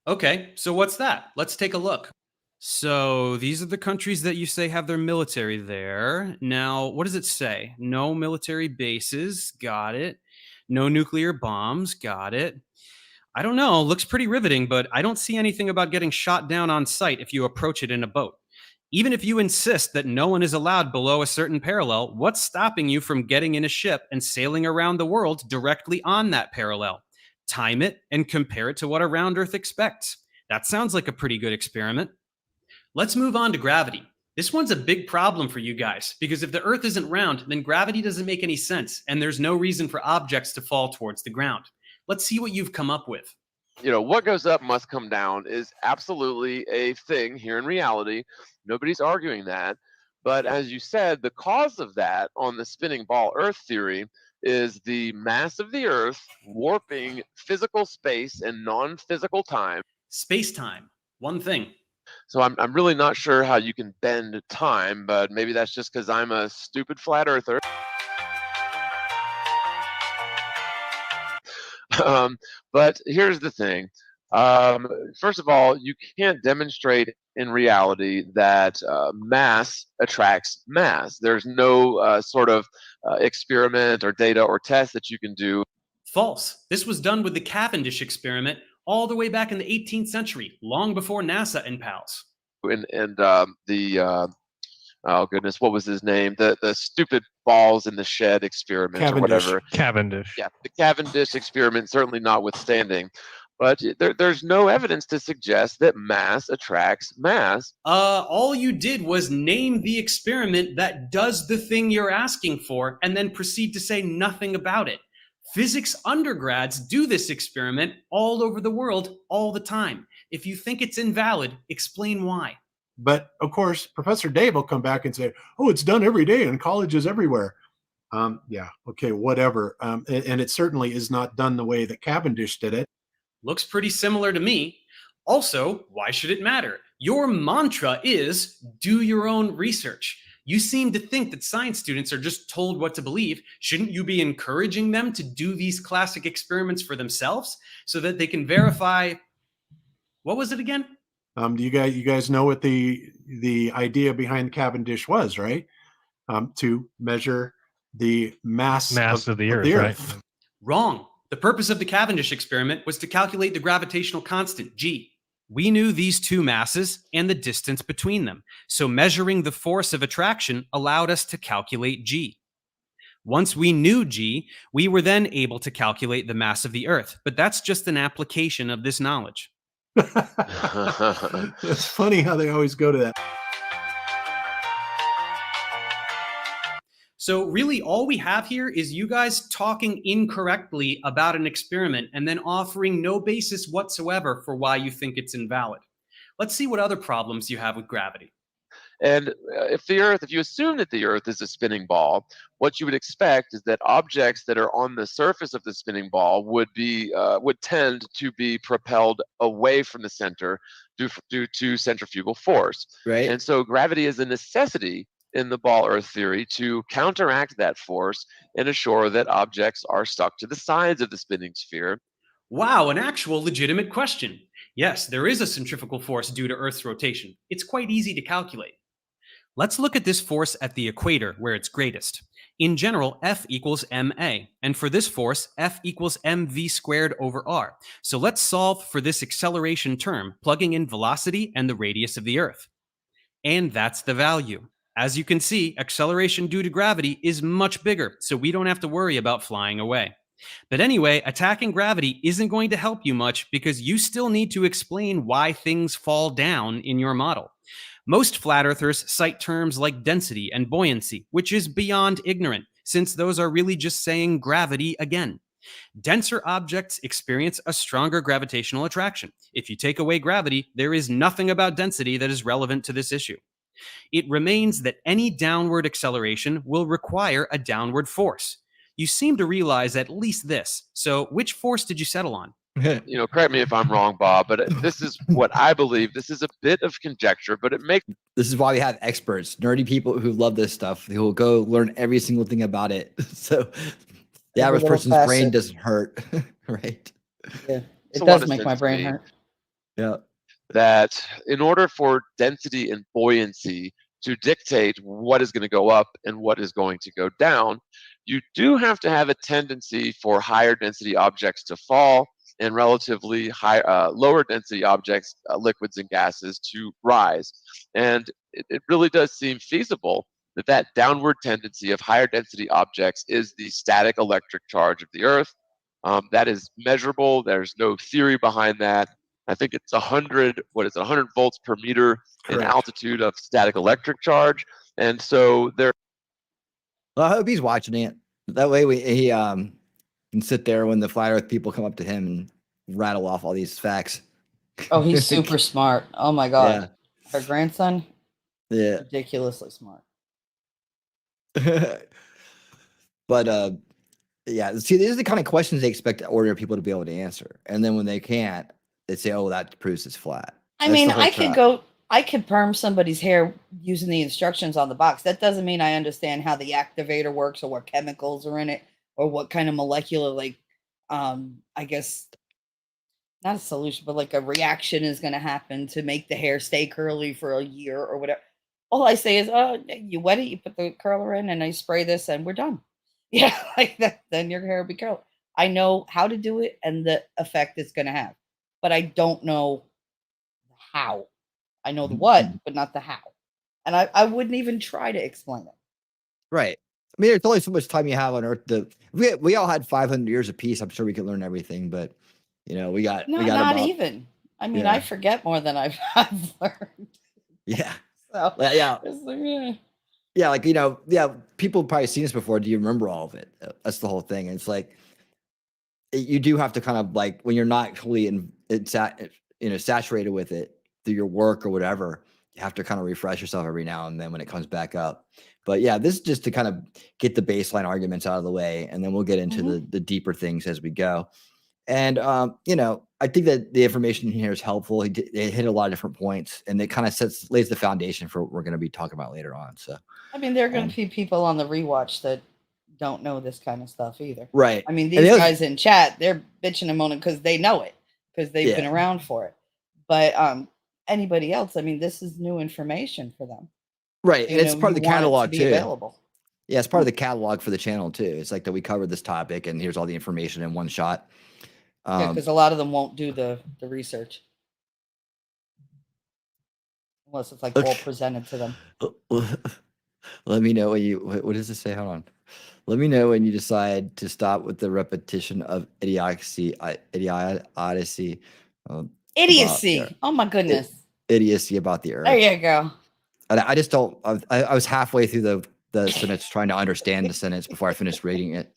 Okay, so what's that? Let's take a look. So these are the countries that you say have their military there. Now, what does it say? No military bases. Got it. No nuclear bombs. Got it. I don't know. Looks pretty riveting, but I don't see anything about getting shot down on sight if you approach it in a boat. Even if you insist that no one is allowed below a certain parallel, what's stopping you from getting in a ship and sailing around the world directly on that parallel? Time it and compare it to what a round Earth expects. That sounds like a pretty good experiment. Let's move on to gravity. This one's a big problem for you guys, because if the Earth isn't round, then gravity doesn't make any sense, and there's no reason for objects to fall towards the ground. Let's see what you've come up with. You know, what goes up must come down is absolutely a thing here in reality. Nobody's arguing that. But as you said, the cause of that on the spinning ball Earth theory is the mass of the Earth warping physical space and non-physical time. Space-time, one thing. So I'm really not sure how you can bend time, but maybe that's just because I'm a stupid flat earther. But here's the thing. First of all, you can't demonstrate in reality that mass attracts mass. There's no sort of experiment or data or test that you can do. False. This was done with the Cavendish experiment all the way back in the 18th century, long before NASA and pals. And oh goodness, what was his name? The stupid balls in the shed experiment or whatever. Cavendish. Yeah, the Cavendish experiment certainly notwithstanding. But there's no evidence to suggest that mass attracts mass. All you did was name the experiment that does the thing you're asking for and then proceed to say nothing about it. Physics undergrads do this experiment all over the world all the time. If you think it's invalid, explain why. But of course, Professor Dave will come back and say, oh, it's done every day in colleges everywhere. Yeah, okay, whatever. And it certainly is not done the way that Cavendish did it. Looks pretty similar to me. Also, why should it matter? Your mantra is do your own research. You seem to think that science students are just told what to believe. Shouldn't you be encouraging them to do these classic experiments for themselves so that they can verify, what was it again? You guys know what the idea behind Cavendish was, right? To measure the mass of the Earth, right? Wrong. The purpose of the Cavendish experiment was to calculate the gravitational constant, g. We knew these two masses and the distance between them, so measuring the force of attraction allowed us to calculate g. Once we knew g, we were then able to calculate the mass of the Earth, but that's just an application of this knowledge. It's funny how they always go to that. So really all we have here is you guys talking incorrectly about an experiment and then offering no basis whatsoever for why you think it's invalid. Let's see what other problems you have with gravity. And if you assume that the Earth is a spinning ball, what you would expect is that objects that are on the surface of the spinning ball would tend to be propelled away from the center due to centrifugal force. Right. And so gravity is a necessity in the ball Earth theory to counteract that force and assure that objects are stuck to the sides of the spinning sphere. Wow, an actual legitimate question. Yes, there is a centrifugal force due to Earth's rotation. It's quite easy to calculate. Let's look at this force at the equator where it's greatest. In general, F equals ma, and for this force, F equals mv squared over r. So let's solve for this acceleration term, plugging in velocity and the radius of the Earth. And that's the value. As you can see, acceleration due to gravity is much bigger, so we don't have to worry about flying away. But anyway, attacking gravity isn't going to help you much because you still need to explain why things fall down in your model. Most flat earthers cite terms like density and buoyancy, which is beyond ignorant, since those are really just saying gravity again. Denser objects experience a stronger gravitational attraction. If you take away gravity, there is nothing about density that is relevant to this issue. It remains that any downward acceleration will require a downward force. You seem to realize at least this, so which force did you settle on? correct me if I'm wrong, Bob, but this is what I believe. This is a bit of conjecture, but it makes. This is why we have experts, nerdy people who love this stuff, who will go learn every single thing about it. So the average person's brain doesn't hurt, right? Yeah, Makes it a lot does of make my sense to brain me. hurt. Yeah. That in order for density and buoyancy to dictate what is going to go up and what is going to go down, you do have to have a tendency for higher density objects to fall and relatively high, lower density objects, liquids and gases, to rise. And it really does seem feasible that that downward tendency of higher density objects is the static electric charge of the Earth. That is measurable. There's no theory behind that. I think it's 100 volts per meter in altitude of static electric charge. And so there. Well, I hope he's watching it. That way he can sit there when the flat Earth people come up to him and rattle off all these facts. Oh, he's super smart. Oh my God. Yeah. Her grandson? Yeah. Ridiculously smart. But yeah, see, these are the kind of questions they expect ordinary people to be able to answer. And then when they can't, they say, oh, that proves it's flat. I mean, I could perm somebody's hair using the instructions on the box. That doesn't mean I understand how the activator works or what chemicals are in it or what kind of molecular, I guess, not a solution, but like a reaction is going to happen to make the hair stay curly for a year or whatever. All I say is, you wet it, you put the curler in, and I spray this, and we're done. Yeah, like that. Then your hair will be curly. I know how to do it and the effect it's going to have, but I don't know how. I know the what, but not the how. And I wouldn't even try to explain it. Right. I mean, there's only so much time you have on Earth. We all had 500 years of peace. I'm sure we could learn everything, but we got not about, even. I mean, yeah. I forget more than I've learned. Yeah. So yeah. It's like, Yeah, people have probably seen this before. Do you remember all of it? That's the whole thing. It's like you do have to kind of when you're not fully saturated with it through your work or whatever, you have to kind of refresh yourself every now and then when it comes back up. But yeah, this is just to kind of get the baseline arguments out of the way, and then we'll get into the deeper things as we go. And I think that the information here is helpful. It hit a lot of different points, and it kind of lays the foundation for what we're going to be talking about later on. So, I mean, there are going to be people on the rewatch that don't know this kind of stuff either. Right. I mean, these guys in chat, they're bitching and moaning because they know it, because they've been around for it. But anybody else, I mean, this is new information for them. Right. And it's part of the catalog too. Available. Yeah, it's part of the catalog for the channel too. It's like that we covered this topic and here's all the information in one shot. Yeah, because a lot of them won't do the research. Unless it's all presented to them. Let me know when what does it say? Hold on. Let me know when you decide to stop with the repetition of idiocy. Idiocy. Oh my goodness. Idiocy about the Earth. There you go. And I just don't. I was halfway through the sentence trying to understand the sentence before I finished reading it.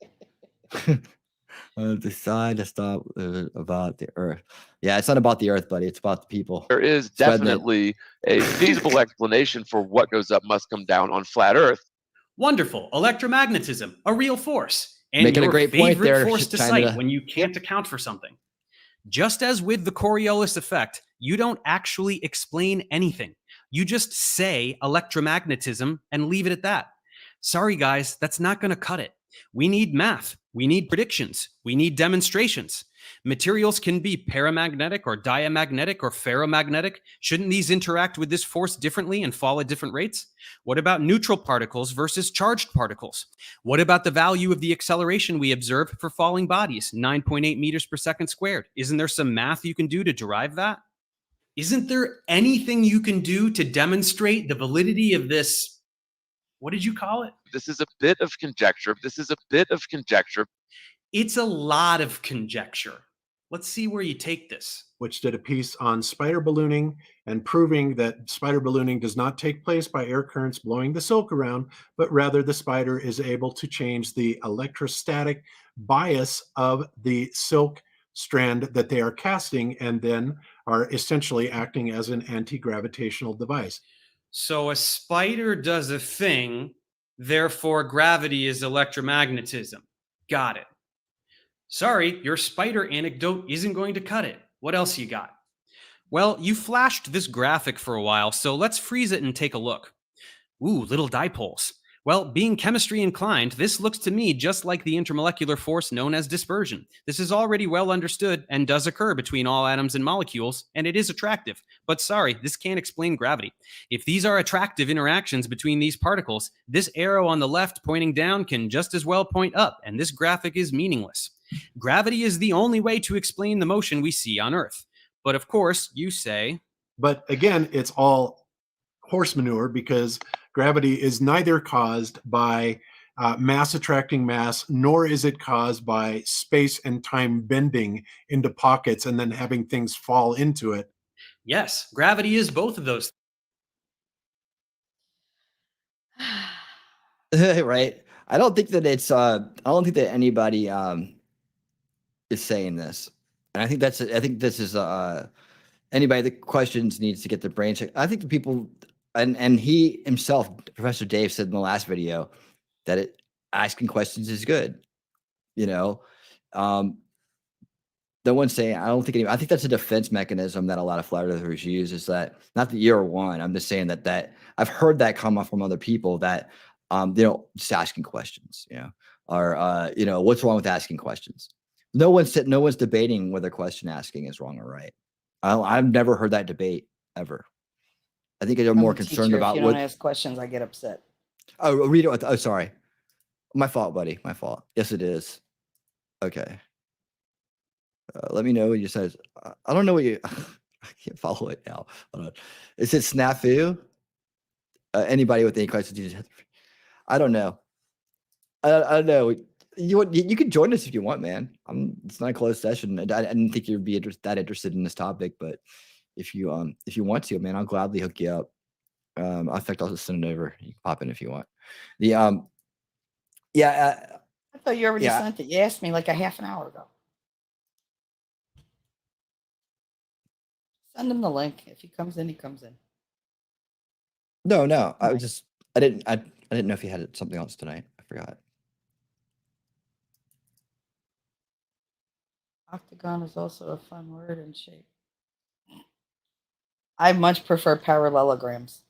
Decide to stop about the Earth. Yeah, it's not about the Earth, buddy. It's about the people. There is definitely a feasible explanation for what goes up must come down on flat Earth. Wonderful. Electromagnetism, a real force. And Making a your great point favorite there, force to cite when you can't account for something. Just as with the Coriolis effect, you don't actually explain anything. You just say electromagnetism and leave it at that. Sorry, guys, that's not going to cut it. We need math. We need predictions. We need demonstrations. Materials can be paramagnetic or diamagnetic or ferromagnetic. Shouldn't these interact with this force differently and fall at different rates? What about neutral particles versus charged particles? What about the value of the acceleration we observe for falling bodies, 9.8 meters per second squared? Isn't there some math you can do to derive that? Isn't there anything you can do to demonstrate the validity of this? What did you call it? This is a bit of conjecture. This is a bit of conjecture. It's a lot of conjecture. Let's see where you take this. Which did a piece on spider ballooning and proving that spider ballooning does not take place by air currents blowing the silk around, but rather the spider is able to change the electrostatic bias of the silk strand that they are casting and then are essentially acting as an anti-gravitational device. So a spider does a thing, therefore gravity is electromagnetism. Got it. Sorry, your spider anecdote isn't going to cut it. What else you got? Well, you flashed this graphic for a while, so let's freeze it and take a look. Ooh, little dipoles. Well, being chemistry inclined, this looks to me just like the intermolecular force known as dispersion. This is already well understood and does occur between all atoms and molecules, and it is attractive. But sorry, this can't explain gravity. If these are attractive interactions between these particles, this arrow on the left pointing down can just as well point up, and this graphic is meaningless. Gravity is the only way to explain the motion we see on Earth. But of course, you say... But again, it's all horse manure because gravity is neither caused by mass attracting mass, nor is it caused by space and time bending into pockets and then having things fall into it. Yes, gravity is both of those. Right. I don't think that it's I don't think that anybody is saying this. And I think this is anybody that questions needs to get their brain checked. I think the people and he himself, Professor Dave, said in the last video that asking questions is good. You know, no one's saying, I don't think I think that's a defense mechanism that a lot of flat earthers use, is that not that you're one. I'm just saying that I've heard that come up from other people that just asking questions, or what's wrong with asking questions? No one's debating whether question asking is wrong or right. I've never heard that debate ever. I think they're more concerned about if you don't ask questions, I get upset. Oh, read it. Oh, sorry. My fault, buddy. My fault. Yes, it is. Okay. Let me know what you says. I don't know what you. I can't follow it now. Hold on. Is it snafu? Anybody with any questions? I don't know. I don't know. You can join us if you want, man. It's not a closed session. I didn't think you'd be that interested in this topic, but if you want to, man, I'll gladly hook you up. In fact, I'll just send it over. You can pop in if you want. I thought you already sent it. You asked me like a half an hour ago. Send him the link. If he comes in, he comes in. No. I didn't know if you had something else tonight. I forgot. Octagon is also a fun word and shape. I much prefer parallelograms.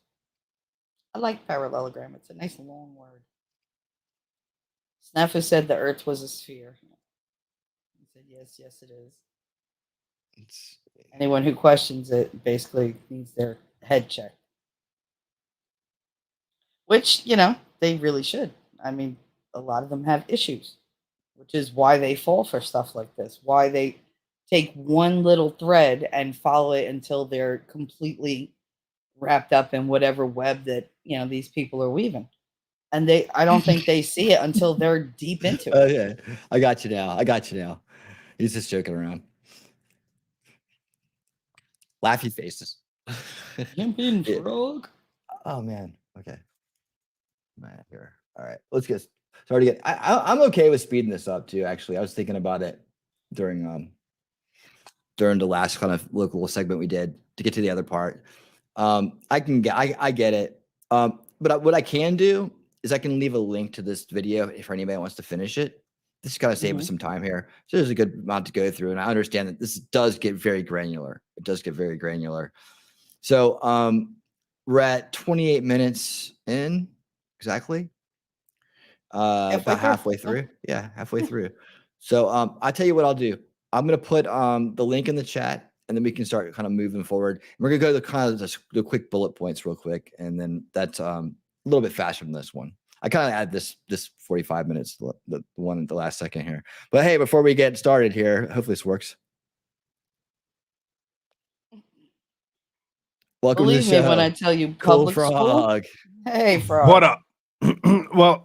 I like parallelogram. It's a nice long word. Snafu said the Earth was a sphere. He said, yes, it is. Anyone who questions it basically needs their head checked. Which, they really should. I mean, a lot of them have issues, which is why they fall for stuff like this, why they take one little thread and follow it until they're completely wrapped up in whatever web that, these people are weaving. And I don't think they see it until they're deep into it. Oh, yeah. I got you now. He's just joking around. Laughy faces. Champion frog. Oh, man. Okay. Man, here. All right. Let's get started again. I'm okay with speeding this up too. Actually, I was thinking about it during the last kind of local segment we did to get to the other part. I get it. But what I can do is I can leave a link to this video if anybody wants to finish it. This kind of save us some time here. So there's a good amount to go through, and I understand that this does get very granular. It does get very granular. So we're at 28 minutes in. Exactly. About halfway through. Yeah, halfway through. So I'll tell you what I'll do. I'm going to put the link in the chat, and then we can start kind of moving forward. And we're going to go to kind of the quick bullet points real quick, and then that's a little bit faster than this one. I kind of add this 45 minutes, the one at the last second here. But hey, before we get started here, hopefully this works. Welcome Believe to the show. me when I tell you public school. KoolFrogg. Hey, Frog. What up? Well,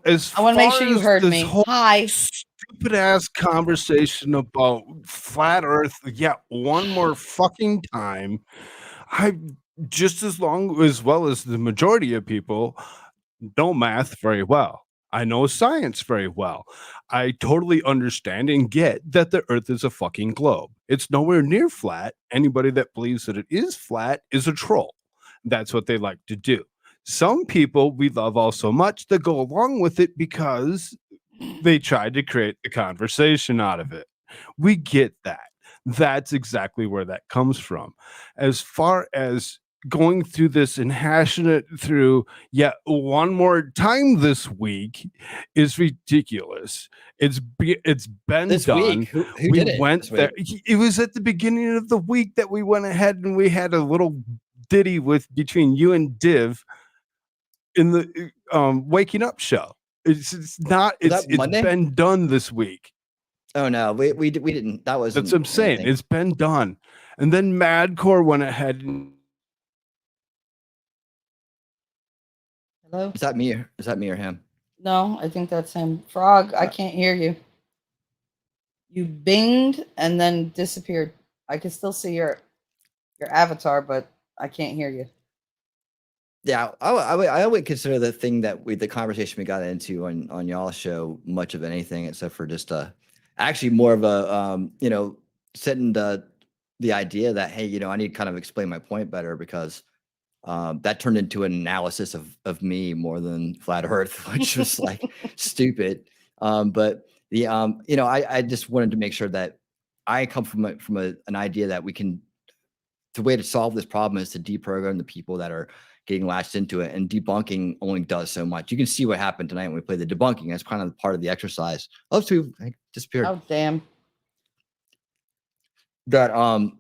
as I want to make sure you heard me. Hi. Stupid ass conversation about flat Earth. Yeah, one more fucking time. I just as well as the majority of people know math very well. I know science very well. I totally understand and get that the Earth is a fucking globe. It's nowhere near flat. Anybody that believes that it is flat is a troll. That's what they like to do. Some people we love all so much that go along with it because they tried to create the conversation out of it. We get that. That's exactly where that comes from. As far as going through this and hashing it through yet one more time this week is ridiculous. It's been This done. week? Who We did it went this there. week? It was at the beginning of the week that we went ahead and we had a little ditty between you and Div in the waking up show. It's not. Was that It's Monday? been done this week. Oh no, we didn't. That wasn't. That's what I'm saying. anything. It's been done. And then Madcore went ahead and Hello? Is that me? Is that me or him? No, I think that's him. Frog, I can't hear you. You binged and then disappeared. I can still see your avatar, but I can't hear you. Yeah, I would consider the thing that the conversation we got into on y'all's show much of anything except for just actually more of a setting the idea that, hey, I need to kind of explain my point better, because that turned into an analysis of me more than flat Earth, which was like stupid. But the I just wanted to make sure that I come from an idea that the way to solve this problem is to deprogram the people that are getting latched into it, and debunking only does so much. You can see what happened tonight when we played the debunking. That's kind of part of the exercise. Those two disappeared. Oh damn. That I'll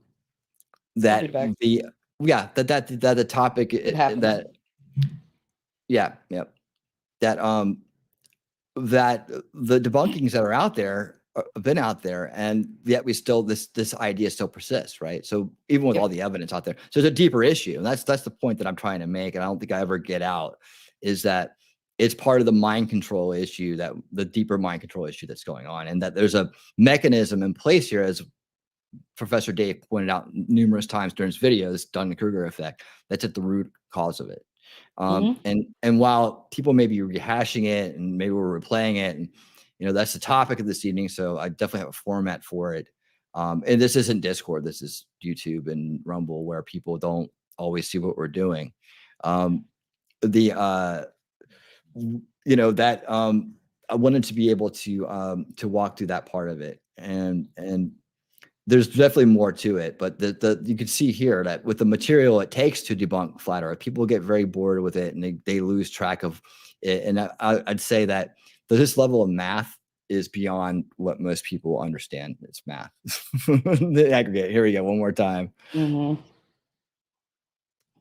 be back. the topic happens. that the debunkings that are out there have been out there, and yet we still this idea still persists, right? So even with all the evidence out there, so it's a deeper issue, and that's the point that I'm trying to make, and I don't think I ever get out, is that it's part of the mind control issue, that the deeper mind control issue that's going on, and that there's a mechanism in place here, as Professor Dave pointed out numerous times during his videos, Dunning-Kruger effect, that's at the root cause of it. And while people may be rehashing it and maybe we're replaying it, and that's the topic of this evening, so I definitely have a format for it. And this isn't Discord, this is YouTube and Rumble, where people don't always see what we're doing. I wanted to be able to walk through that part of it, and there's definitely more to it, but you can see here that with the material it takes to debunk flat Earth, people get very bored with it, and they lose track of it. And I'd say that this level of math is beyond what most people understand. It's math. The aggregate. Here we go. One more time.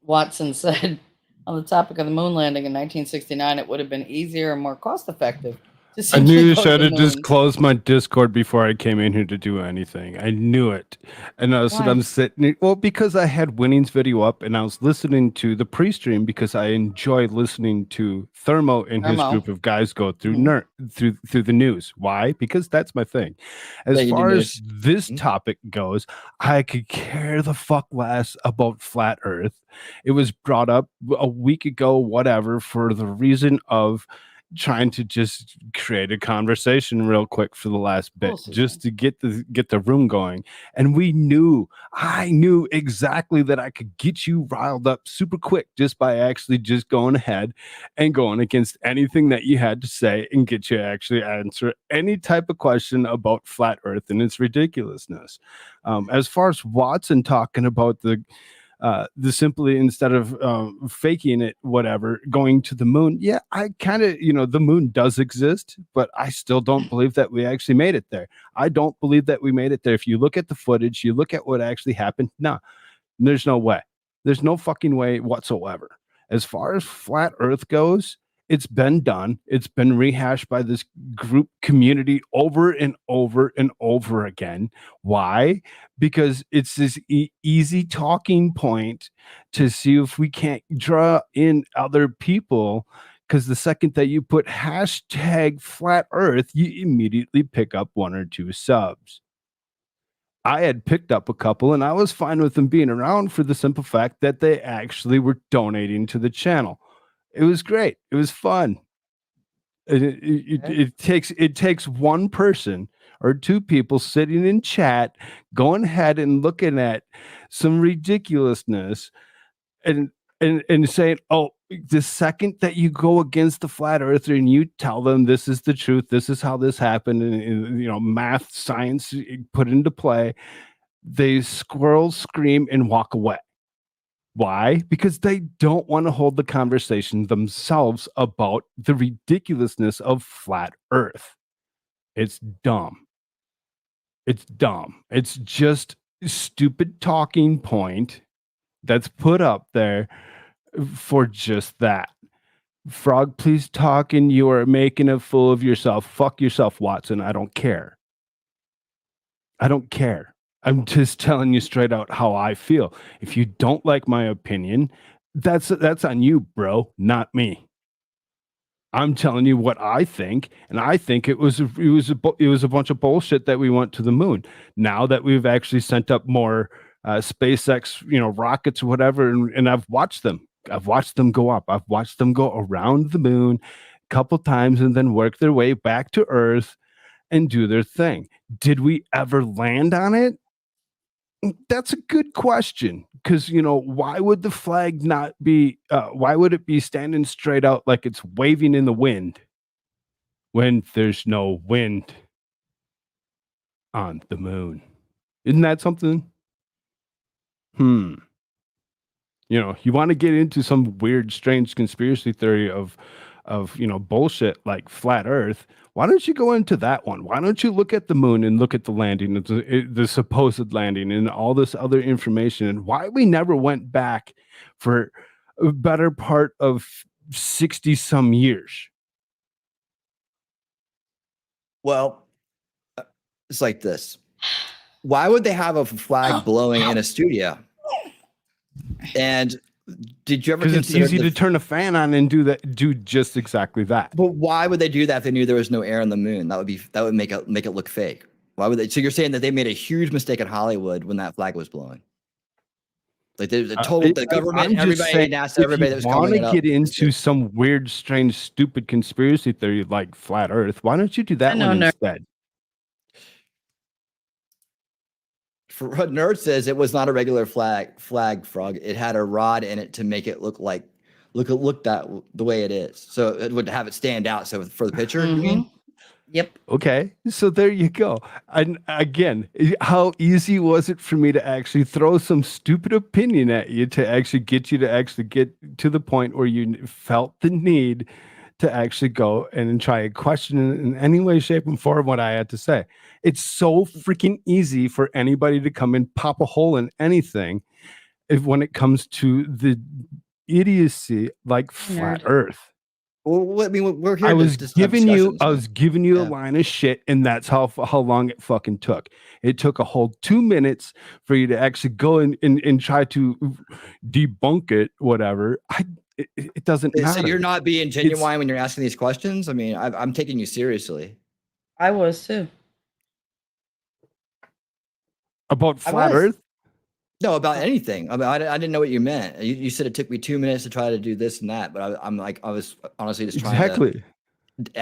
Watson said, on the topic of the moon landing in 1969, it would have been easier and more cost effective. I knew you should have just closed my Discord before I came in here to do anything. I knew it. And I'm sitting, well, because I had Winning's video up and I was listening to the pre-stream, because I enjoy listening to Thermo and his group of guys go through through the news. Why? Because that's my thing. As far as this topic goes, I could care the fuck less about flat Earth. It was brought up a week ago, whatever, for the reason of trying to just create a conversation real quick for the last bit, just to get the room going. And I knew exactly that I could get you riled up super quick just by actually just going ahead and going against anything that you had to say, and get you actually answer any type of question about flat Earth and its ridiculousness. As far as Watson talking about the simply, instead of faking it, whatever, going to the moon. Yeah, I kind of, the moon does exist, but I still don't believe that we actually made it there. I don't believe that we made it there. If you look at the footage, you look at what actually happened. No, there's no way. There's no fucking way whatsoever. As far as flat Earth goes, it's been done. It's been rehashed by this group community over and over and over again. Why? Because it's this easy talking point to see if we can't draw in other people. Because the second that you put hashtag flat Earth, you immediately pick up 1 or 2 subs. I had picked up a couple, and I was fine with them being around for the simple fact that they actually were donating to the channel. It was great. It was fun. It takes one person or 2 people sitting in chat, going ahead and looking at some ridiculousness, and and saying, oh, the second that you go against the flat earther and you tell them this is the truth, this is how this happened, and you know, math, science put into play, they scream and walk away. Why? Because they don't want to hold the conversation themselves about the ridiculousness of flat earth. It's dumb. It's dumb. It's just a stupid talking point that's put up there for just that. Frog, please talk, and you are making a fool of yourself. Fuck yourself, Watson. I don't care. I don't care. I'm just telling you straight out how I feel. If you don't like my opinion, that's on you, bro, not me. I'm telling you what I think, and I think it was a bunch of bullshit that we went to the moon. Now that we've actually sent up more SpaceX, rockets or whatever, and I've watched them. I've watched them go up. I've watched them go around the moon a couple times and then work their way back to Earth and do their thing. Did we ever land on it? That's a good question, because why would the flag not be? Why would it be standing straight out like it's waving in the wind when there's no wind on the moon? Isn't that something? You want to get into some weird, strange conspiracy theory of bullshit like flat Earth. Why don't you go into that one? Why don't you look at the moon and look at the landing, the supposed landing, and all this other information, and why we never went back for a better part of 60 some years? Well, it's like this. Why would they have a flag blowing in a studio? And did you ever consider? Because it's easy to turn a fan on and do just exactly that. But why would they do that if they knew there was no air on the moon? That would make it look fake. Why would they? So you're saying that they made a huge mistake in Hollywood when that flag was blowing? Like they told the government, everybody, NASA, everybody that was want coming to get into some weird, strange, stupid conspiracy theory like flat Earth. Why don't you do that one instead? For what Nerd says, it was not a regular flag, Frog. It had a rod in it to make it look that the way it is. So it would have it stand out. So for the picture, you mean? Yep. Okay, so there you go. And again, how easy was it for me to actually throw some stupid opinion at you to actually get you to actually get to the point where you felt the need to actually go and try and question in any way, shape, and form what I had to say? It's so freaking easy for anybody to come and pop a hole in anything when it comes to the idiocy like flat Earth. Well, I mean, we're here. I was giving you a line of shit, and that's how long it fucking took. It took a whole 2 minutes for you to actually go and try to debunk it, whatever. It doesn't matter. So you're not being genuine when you're asking these questions? I mean, I'm taking you seriously. I was too. About flat Earth? No, about anything. I mean, I didn't know what you meant. You said it took me 2 minutes to try to do this and that, but I was honestly just trying to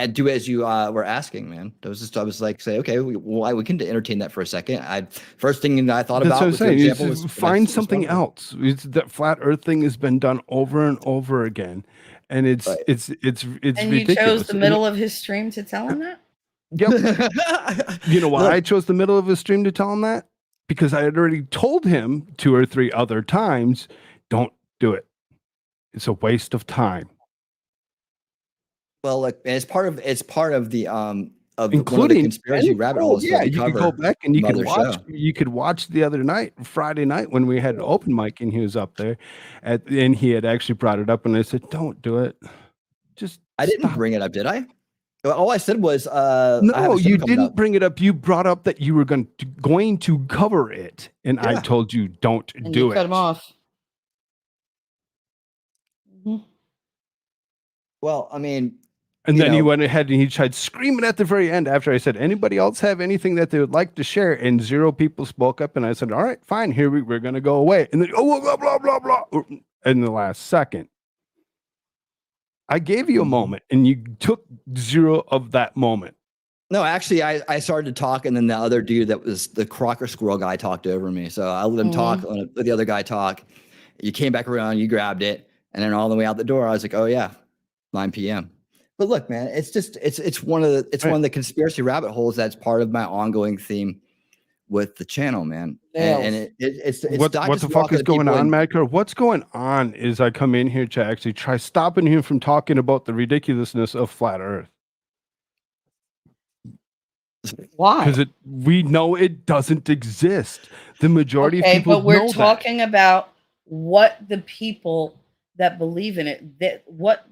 do as you were asking, man. I was like, say, okay, we can entertain that for a second. First thing I thought about was example was find something else. That flat Earth thing has been done over and over again, and it's and ridiculous. You chose the middle of his stream to tell him that? Yep. You know why I chose the middle of his stream to tell him that? Because I had already told him 2 or 3 other times, don't do it. It's a waste of time. Well, like it's part of the including the conspiracy rabbit holes. Yeah, you could go back and you could watch. You could watch the other night, Friday night, when we had an open mic and he was up there, and he had actually brought it up, and I said, "Don't do it." I didn't bring it up, did I? All I said was, no, you didn't bring it up. You brought up that you were going to cover it, and I told you don't do it. Cut him off. Well, I mean, and then he went ahead and he tried screaming at the very end after I said, "Anybody else have anything that they would like to share?" And 0 people spoke up, and I said, "All right, fine. Here we're going to go away." And then blah blah blah blah in the last second. I gave you a moment, and you took 0 of that moment. No, actually, I started to talk, and then the other dude that was the Crocker Squirrel guy talked over me. So I let him talk, let the other guy talk. You came back around, you grabbed it, And then all the way out the door, I was like, oh yeah, 9 p.m. But look, man, it's one of the conspiracy rabbit holes that's part of my ongoing theme with the channel, man. And it's what not the just fuck is walking going people on, in- Madker? What's going on is I come in here to actually try stopping him from talking about the ridiculousness of flat Earth. Why? Because we know it doesn't exist. The majority of people but we're know that. talking about what the people that believe in it, what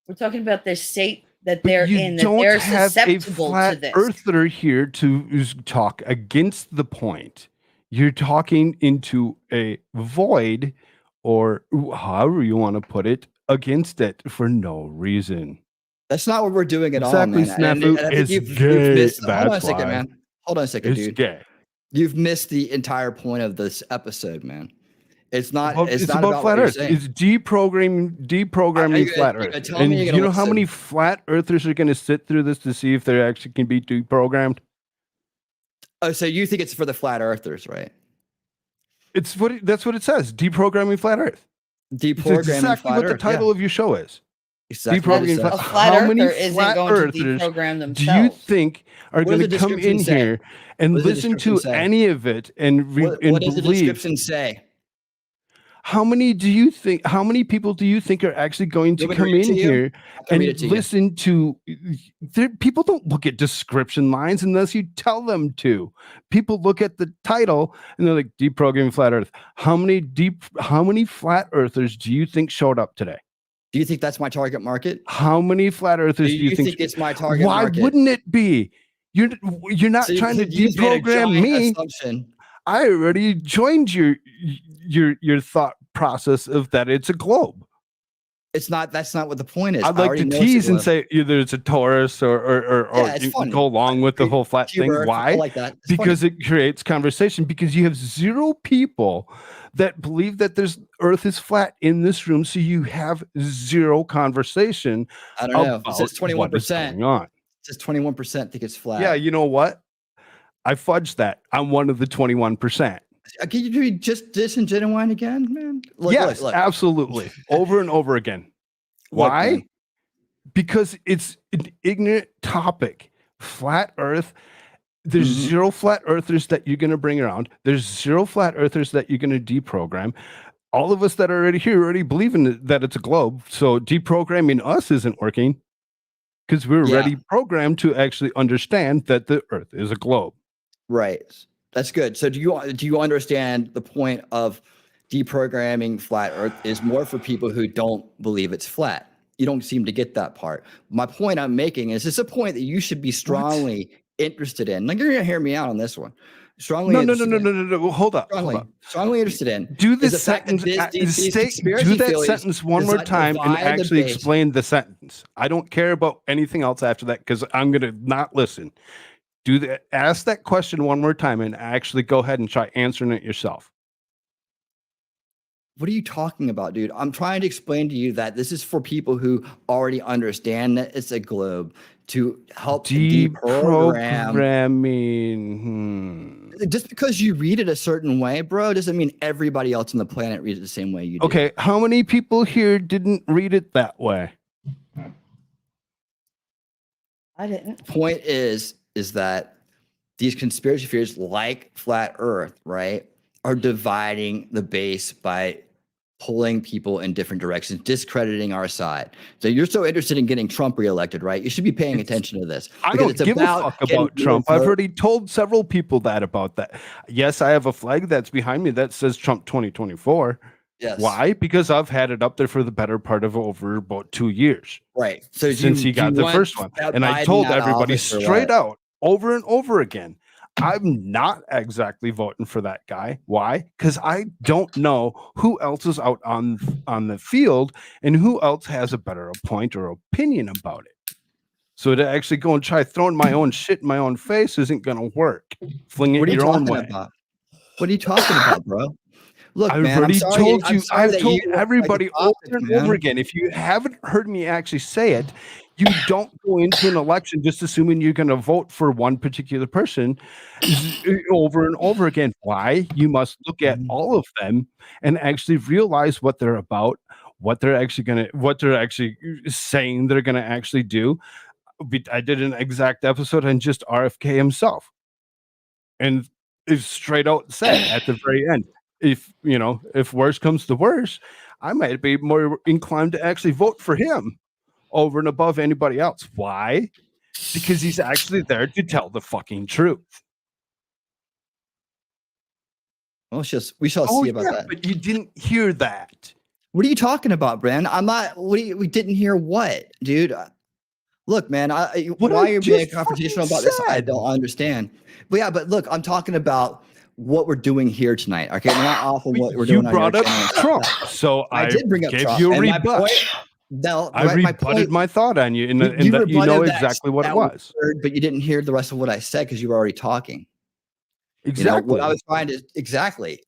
we're talking about their state that they're in, that they're susceptible to this. Earther here to talk against the point. You're talking into a void, or however you want to put it, against it for no reason. That's not what we're doing at Exactly, all, man. Snafu. And I think It's you've gay. missed. Hold on a That's second, why. man. Hold on a second, It's dude. gay. You've missed the entire point of this episode, man. It's not. Well, it's it's not about flat what you're Earth. saying. It's deprogramming flat you're Earth. telling And me you're you gonna know how listen? many flat Earthers are going to sit through this to see if they actually can be deprogrammed? Oh, so you think it's for the flat earthers, right? It's that's what it says. Deprogramming flat Earth. It's Deprogramming exactly flat what the Earth, title yeah. of your show is. Exactly what it Deprogramming says. flat. A flat How many earther isn't flat going to Earthers deprogram do you themselves. think are What does going the to come description in say? here and What does the listen to description say? any of it and What does the believe? description say? How many people do you think are actually going to You want come me to read in it to you? here I can read and it to you. listen to? People don't look at description lines unless you tell them to. People look at the title and they're like, "Deprogramming Flat Earth." How many flat earthers do you think showed up today? Do you think that's my target market? How many flat earthers Do do you you think? think it's my target Why market? wouldn't it be? You're not So trying to you just made a deprogram giant me. assumption. I already joined your thought process of that it's a globe. It's not. That's not what the point is. I'd I like already to know it's a tease and globe. say either it's a Taurus or Yeah, it's you funny. go along with the whole flat thing. Humor, Why? I like that. It's Because funny. it creates conversation. Because you have zero people that believe that Earth is flat in this room, so you have zero conversation. I don't know. It about says what is 21%. going on. It says 21% think it's flat. Yeah, you know what? I fudged that. I'm one of the 21%. Can you be just disingenuine again, man? Look, Yes, look. absolutely. Over and over again. Look, Why? man. Because it's an ignorant topic. Flat Earth. There's Mm-hmm. zero flat earthers that you're going to bring around. There's zero flat earthers that you're going to deprogram. All of us that are already here already believe in that it's a globe. So deprogramming us isn't working because we're Yeah. already programmed to actually understand that the Earth is a globe. Right. That's good. So do you understand the point of deprogramming flat Earth is more for people who don't believe it's flat? You don't seem to get that part. My point I'm making is it's a point that you should be strongly interested in. Like, you're gonna hear me out on this one. Strongly No. interested in. Well, hold up. Strongly interested in. Do is this the fact that sentence. these Do conspiracy that theories sentence one more time and divide the actually base. explain the sentence. I don't care about anything else after that because I'm gonna not listen. Do that. Ask that question one more time and actually go ahead and try answering it yourself. What are you talking about, dude? I'm trying to explain to you that this is for people who already understand that it's a globe to help deprogram. Deprogramming. Just because you read it a certain way, bro, doesn't mean everybody else on the planet reads it the same way you do. Okay, how many people here didn't read it that way? I didn't. Point is that these conspiracy theories, like flat Earth, right, are dividing the base by pulling people in different directions, discrediting our side. So you're so interested in getting Trump reelected, right? You should be paying attention to this. I because don't give a fuck about Trump. I've already told several people about that. Yes, I have a flag that's behind me that says Trump 2024. Yes. Why? Because I've had it up there for the better part of over about 2 years. Right. So since he got the first one. And I told everybody straight out over and over again, I'm not exactly voting for that guy. Why? Because I don't know who else is out on the field and who else has a better point or opinion about it. So to actually go and try throwing my own shit in my own face isn't going to work. Fling it your own way. About? What are you talking about, bro? Look, I've man, already told you. I've told everybody over and over again. If you haven't heard me actually say it, you don't go into an election just assuming you're going to vote for one particular person over and over again. Why? You must look at all of them and actually realize what they're about, what they're actually saying they're gonna actually do. I did an exact episode on just RFK himself, and it's straight out said at the very end, if worse comes to worse, I might be more inclined to actually vote for him over and above anybody else. Why? Because he's actually there to tell the fucking truth. Well, we shall see about that. But you didn't hear that. What are you talking about, Brand? I'm not. We didn't hear what, dude? Look, man. Why you're being confrontational about this? I don't understand. But yeah, but look, I'm talking about what we're doing here tonight. Okay, we're not off on what we're doing. You brought up Trump, so I did bring up gave Trump. you a And my rebut. No, I rebutted my thought on you, and that you know exactly what it was. But you didn't hear the rest of what I said because you were already talking. Exactly. What I was trying to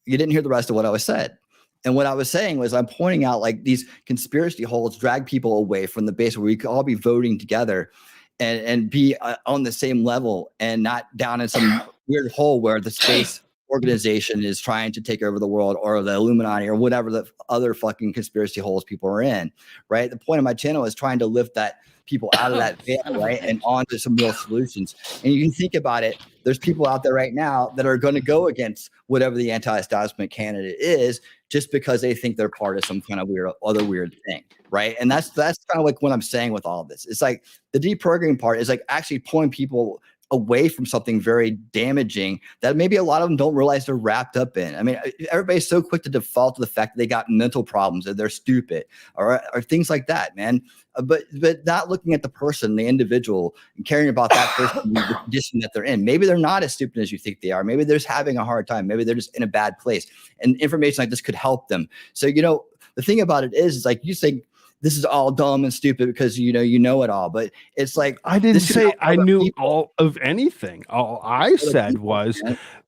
you didn't hear the rest of what I was said. And what I was saying was I'm pointing out like these conspiracy holes drag people away from the base where we could all be voting together and be on the same level and not down in some weird hole where the space organization is trying to take over the world, or the Illuminati, or whatever the other fucking conspiracy holes people are in, right? The point of my channel is trying to lift that people out of that veil, right, and onto some real solutions. And you can think about it, there's people out there right now that are going to go against whatever the anti-establishment candidate is just because they think they're part of some kind of weird thing, right? And that's kind of like what I'm saying with all of this. It's like the deprogramming part is like actually pulling people away from something very damaging that maybe a lot of them don't realize they're wrapped up in. I mean, everybody's so quick to default to the fact that they got mental problems, that they're stupid, or things like that, man. But not looking at the person, the individual, and caring about that person, the condition that they're in. Maybe they're not as stupid as you think they are. Maybe they're just having a hard time. Maybe they're just in a bad place, and information like this could help them. So, the thing about it is like you think this is all dumb and stupid because you know it all, but it's like I didn't say I knew all of anything. All I said was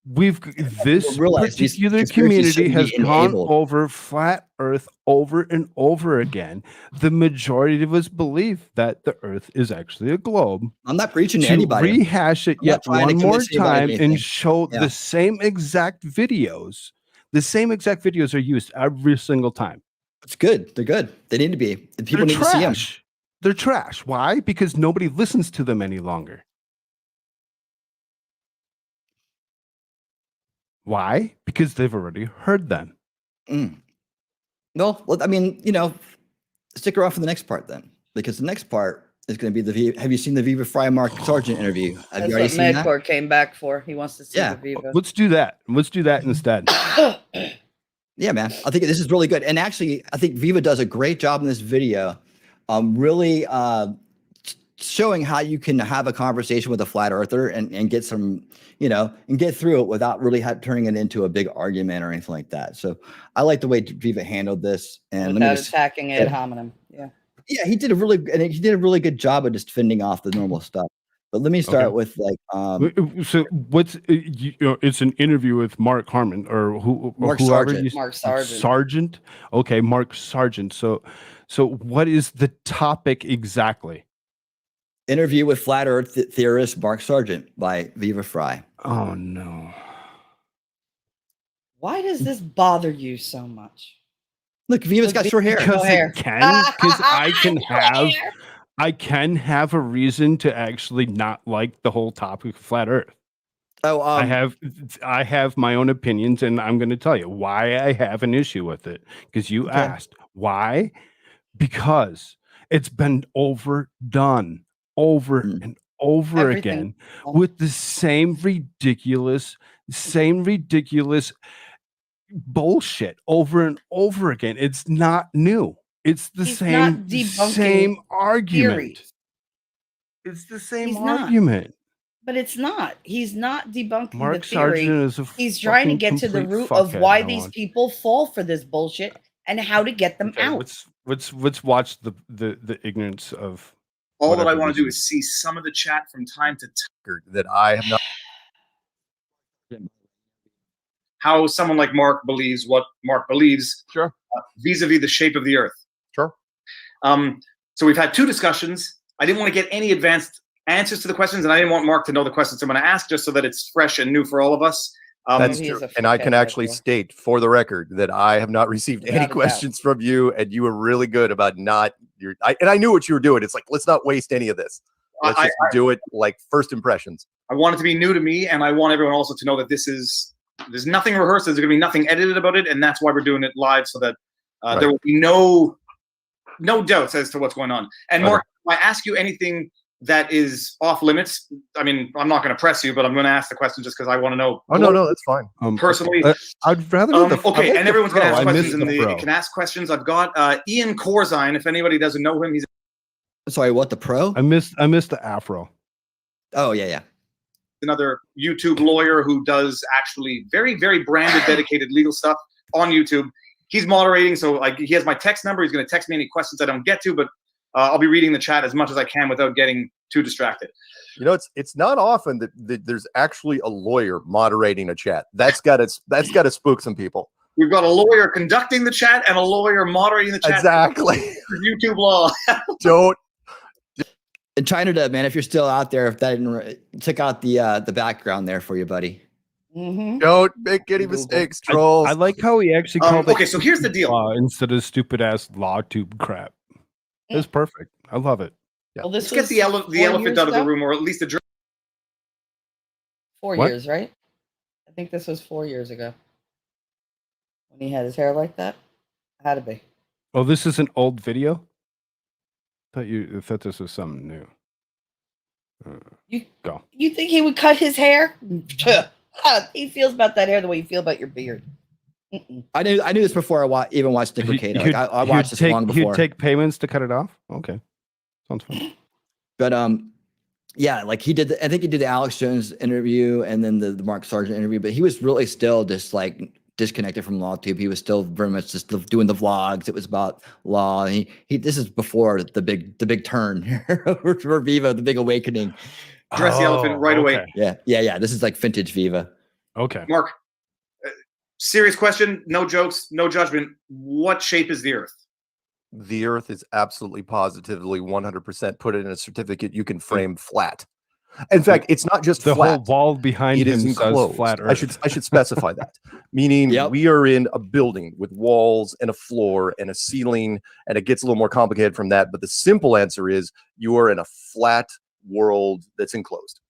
this particular community has gone over flat Earth over and over again. The majority of us believe that the Earth is actually a globe. I'm not preaching to anybody. Rehash it yet one more time and show the same exact videos. The same exact videos are used every single time. It's good. They're good. They need to be. People need to see them. They're trash. Why? Because nobody listens to them any longer. Why? Because they've already heard them. Well, I mean, stick around for the next part then, because the next part is going to be have you seen the Viva Fry Mark Sargent interview? Have you already seen that? Madcore came back for. He wants to see the Viva. Let's do that. Let's do that instead. Yeah, man. I think this is really good. And actually, I think Viva does a great job in this video, really showing how you can have a conversation with a flat earther and get some, and get through it without really turning it into a big argument or anything like that. So I like the way Viva handled this. And without attacking ad hominem. Yeah. Yeah, he did a really good job of just fending off the normal stuff. But let me start with like. So what's it's an interview with Mark Harmon or Mark whoever. Sargent. Sargent. Okay, Mark Sargent. So what is the topic exactly? Interview with flat Earth theorist Mark Sargent by Viva Fry. Oh no! Why does this bother you so much? Look, Viva's got short hair. Because I can have a reason to actually not like the whole topic of flat Earth. Oh, I have my own opinions, and I'm going to tell you why I have an issue with it. Because you asked why, because it's been overdone over and over again with the same ridiculous bullshit over and over again. It's not new. It's the same argument. Theories. It's the same argument. But it's not. He's not debunking Mark the theory. Sargent is a He's trying to get to the root of why these people fall for this bullshit and how to get them out. Let's watch the ignorance of. All that I want to do is see some of the chat from time to time that I have not. How someone like Mark believes what Mark believes, sure, vis-a-vis the shape of the Earth. Sure. So we've had two discussions. I didn't want to get any advanced answers to the questions, and I didn't want Mark to know the questions I'm going to ask, just so that it's fresh and new for all of us. That's He is true. a And I fuckhead can actually hardcore. state for the record that I have not received Without any a doubt. questions from you, and you were really good about not and I knew what you were doing. It's like, let's not waste any of this. Let's just do it like first impressions. I want it to be new to me, and I want everyone also to know that there's nothing rehearsed. There's going to be nothing edited about it, and that's why we're doing it live, so that there will be no doubts as to what's going on. And Mark, if I ask you anything that is off limits, I mean, I'm not going to press you, but I'm going to ask the question just because I want to know. Oh no, that's fine. Personally, I'd rather do the okay, and everyone's going to ask questions, and they can ask questions. I've got Ian Corzine. If anybody doesn't know him, he's sorry, what, the pro? I missed the afro. Oh yeah. Another YouTube lawyer who does actually very, very branded, dedicated legal stuff on YouTube. He's moderating, so like he has my text number. He's going to text me any questions I don't get to, but I'll be reading the chat as much as I can without getting too distracted. You know, it's not often that there's actually a lawyer moderating a chat. That's got to spook some people. We've got a lawyer conducting the chat and a lawyer moderating the chat. Exactly. YouTube law. Don't. And China, man, if you're still out there, if that didn't check out the background there for you, buddy. Don't make any mistakes, trolls. I like how he actually called it. Okay, so here's the deal. Instead of stupid ass law tube crap. It's perfect. I love it. Yeah. Well, Let's get the elephant out of the room, or at least address. 4 What? years, right? I think this was 4 years ago when he had his hair like that. Had to be. Oh, this is an old video? I thought this was something new. Go. You think he would cut his hair? He feels about that hair the way you feel about your beard. I knew this before I even watched Deprogramming. Like, I watched this long before. He'd take payments to cut it off? Okay. Sounds fun. But yeah, like he did. I think he did the Alex Jones interview and then the Mark Sargent interview. But he was really still just like disconnected from LawTube. He was still very much just doing the vlogs. It was about law. And he this is before the big turn for Viva, the big awakening. Address the elephant right away. Yeah. This is like vintage Viva. Okay. Mark, serious question. No jokes. No judgment. What shape is the Earth? The Earth is absolutely positively 100%. Put it in a certificate you can frame flat. In fact, it's not just the flat. whole wall behind it him is says enclosed. flat Earth. I should specify that. Meaning we are in a building with walls and a floor and a ceiling, and it gets a little more complicated from that. But the simple answer is you are in a flat world that's enclosed.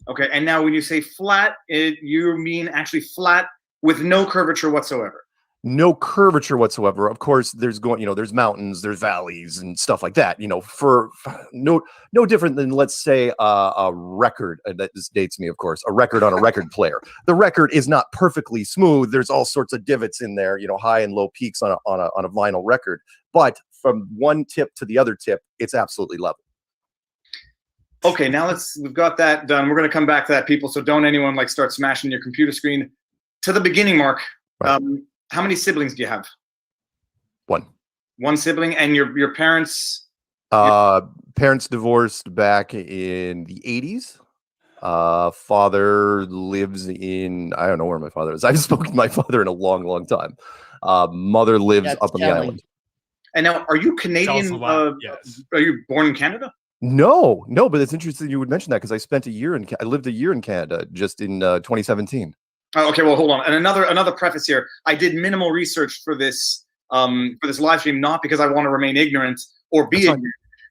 Okay, and now when you say flat, you mean actually flat with no curvature whatsoever. No curvature whatsoever. Of course, there's mountains, there's valleys and stuff like that. For no different than, let's say, a record. That this dates me, of course. A record on a record player. The record is not perfectly smooth. There's all sorts of divots in there. High and low peaks on a vinyl record. But from one tip to the other tip, it's absolutely level. Okay, now we've got that done. We're going to come back to that, people. So don't anyone start smashing your computer screen. To the beginning, Mark. Right. How many siblings do you have? One. One sibling, and your parents? Parents divorced back in the 80s. Father lives in, I don't know where my father is. I haven't spoken to my father in a long, long time. Mother lives up on the island. And now, are you Canadian? Yes. Are you born in Canada? No, but it's interesting you would mention that because I lived a year in Canada just in 2017. Okay, well, hold on. And another preface here. I did minimal research for this live stream, not because I want to remain ignorant or be ignorant,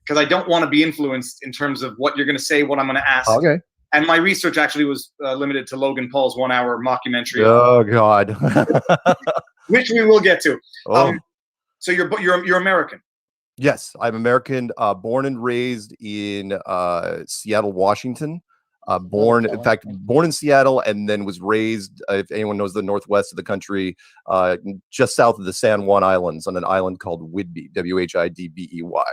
because I don't want to be influenced in terms of what you're going to say, what I'm going to ask. Okay. And my research actually was limited to Logan Paul's 1 hour mockumentary. Oh God. Which we will get to. Oh. So you're American. Yes, I'm American. Born and raised in Seattle, Washington. Born in Seattle, and then was raised, if anyone knows the northwest of the country, just south of the San Juan Islands on an island called Whidbey, Whidbey.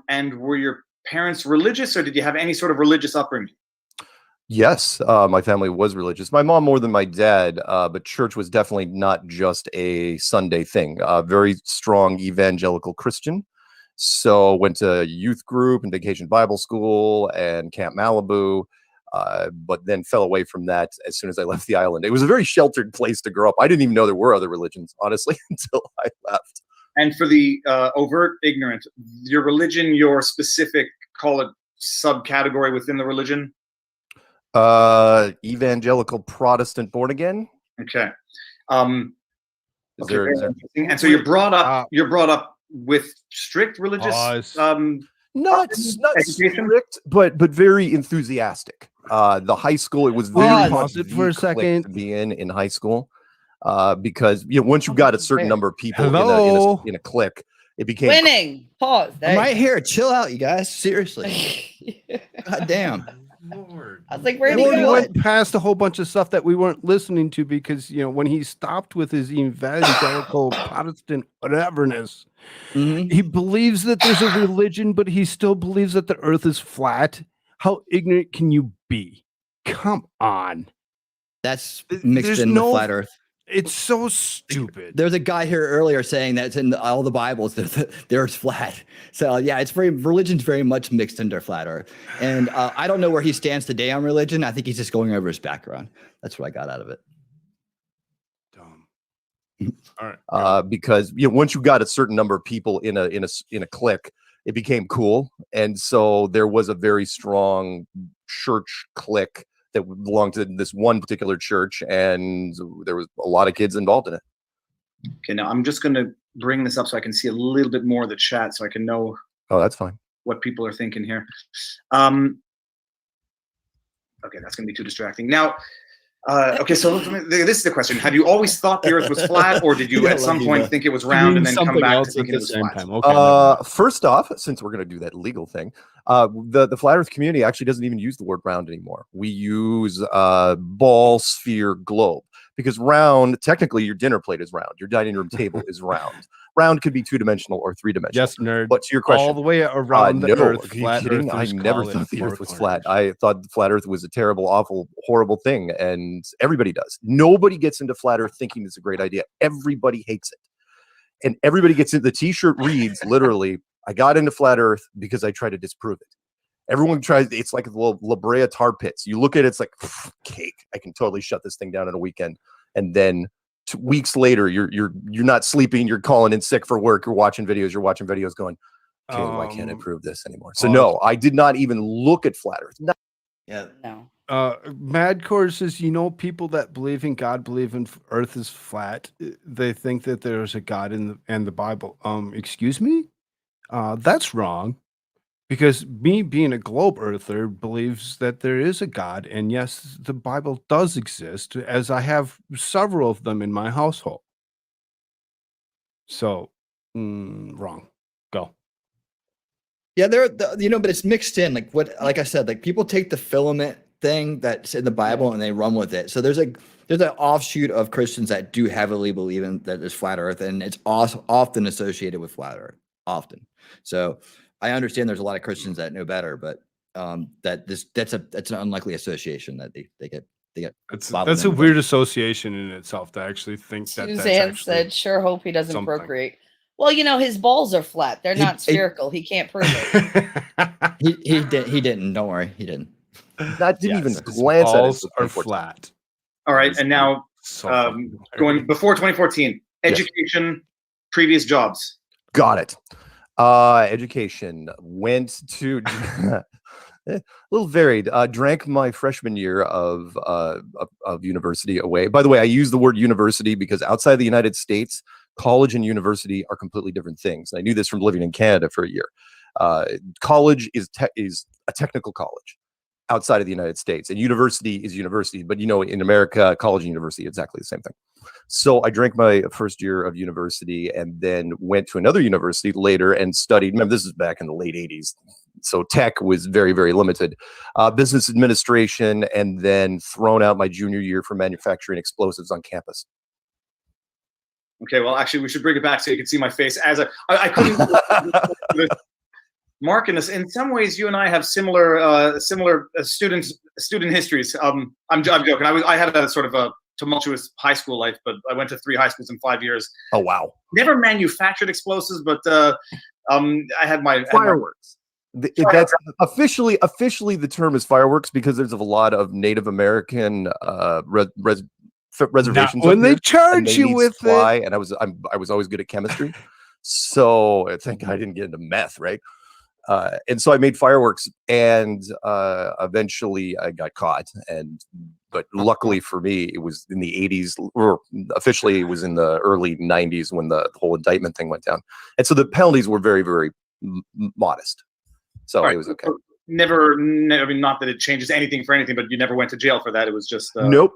And were your parents religious, or did you have any sort of religious upbringing? Yes, my family was religious. My mom more than my dad, but church was definitely not just a Sunday thing. Very strong evangelical Christian. So went to youth group and Vacation Bible School and Camp Malibu, but then fell away from that as soon as I left the island. It was a very sheltered place to grow up. I didn't even know there were other religions, honestly, until I left. And for the overt ignorant, your religion, your specific, call it subcategory within the religion? Evangelical Protestant born again. Okay. Is there- is there- And so you're brought up with strict religious not strict, but very enthusiastic. The high school, it was very much Pause it for a the clique second. to be in high school, because once you got a certain number of people Hello? in a clique, it became Winning. Pause. I'm right here. Chill out, you guys. Seriously. God damn. I was like, where We did he go? went past a whole bunch of stuff that we weren't listening to because when he stopped with his evangelical Protestant whateverness, he believes that there's a religion, but he still believes that the earth is flat. How ignorant can you be? Come on. That's mixed There's in no- with flat Earth. It's so stupid. There's a guy here earlier saying that it's in all the Bibles that the Earth's flat. So yeah, religion's very much mixed into flat Earth. And I don't know where he stands today on religion. I think he's just going over his background. That's what I got out of it. All right. Because once you got a certain number of people in a clique, it became cool, and so there was a very strong church clique that belonged to this one particular church, and there was a lot of kids involved in it. Okay, now I'm just going to bring this up so I can see a little bit more of the chat, so I can know. Oh, that's fine. What people are thinking here. Okay, that's going to be too distracting. Now, okay, so this is the question: have you always thought the Earth was flat, or did you at some point think it was round and then come back to thinking it was flat? First off, since we're going to do that legal thing, the flat Earth community actually doesn't even use the word round anymore. We use ball, sphere, globe, because round, technically your dinner plate is round, your dining room table is round. Round could be 2-dimensional or 3-dimensional. Yes, nerd. But to your question, all the way around the no, Earth, are you flat kidding? I earthers never call it thought the four Earth was corners. flat. I thought the flat Earth was a terrible, awful, horrible thing, and everybody does. Nobody gets into flat Earth thinking it's a great idea. Everybody hates it, and everybody gets into the T-shirt reads literally, "I got into flat Earth because I tried to disprove it." Everyone tries. It's like the La Brea tar pits. You look at it, it's like cake. I can totally shut this thing down in a weekend, and then 2 weeks later, you're not sleeping. You're calling in sick for work. You're watching videos, going, "Okay, why can't I prove this anymore?" So no, I did not even look at flat Earth. Yeah, no. Madcore says, people that believe in God believe in Earth is flat. They think that there's a God in the Bible. Excuse me? That's wrong. Because me being a globe earther believes that there is a God, and yes, the Bible does exist, as I have several of them in my household. So, wrong. Go. Yeah, but it's mixed in. Like I said, like people take the filament thing that's in the Bible and they run with it. So there's an offshoot of Christians that do heavily believe in that there's flat Earth, and it's often associated with flat Earth. Often. So I understand there's a lot of Christians that know better, but that's an unlikely association that they get. That's a weird association in itself to actually think that that's Suzanne actually said, "Sure hope he doesn't something." procreate." Well, his balls are flat; they're not spherical. He can't prove it. He didn't. Don't worry, he didn't. That didn't even glance at it. Balls are flat. All right, and now going before 2014, education, previous jobs. Got it. Education, went to a little varied. Drank my freshman year of university away. By the way, I use the word university because outside the United States, college and university are completely different things. And I knew this from living in Canada for a year. College is a technical college outside of the United States, and university is university. But in America, college and university, exactly the same thing. So I drank my first year of university and then went to another university later and studied. Remember, this is back in the late 80s. So tech was very, very limited. Business administration, and then thrown out my junior year for manufacturing explosives on campus. Okay, well, actually, we should bring it back so you can see my face. I couldn't. Mark, in some ways, you and I have similar student histories. I'm joking. I had a sort of a tumultuous high school life, but I went to 3 high schools in 5 years. Oh wow! Never manufactured explosives, but I had my fireworks. That's officially the term is fireworks because there's a lot of Native American reservations. When they charge you with it, and I was always good at chemistry, so I think I didn't get into meth, right? And so I made fireworks, and eventually I got caught. But luckily for me, it was in the 80s, or officially it was in the early 90s when the whole indictment thing went down. And so the penalties were very, very modest. So it was okay. Never, I mean, not that it changes anything for anything, but you never went to jail for that. It was just nope.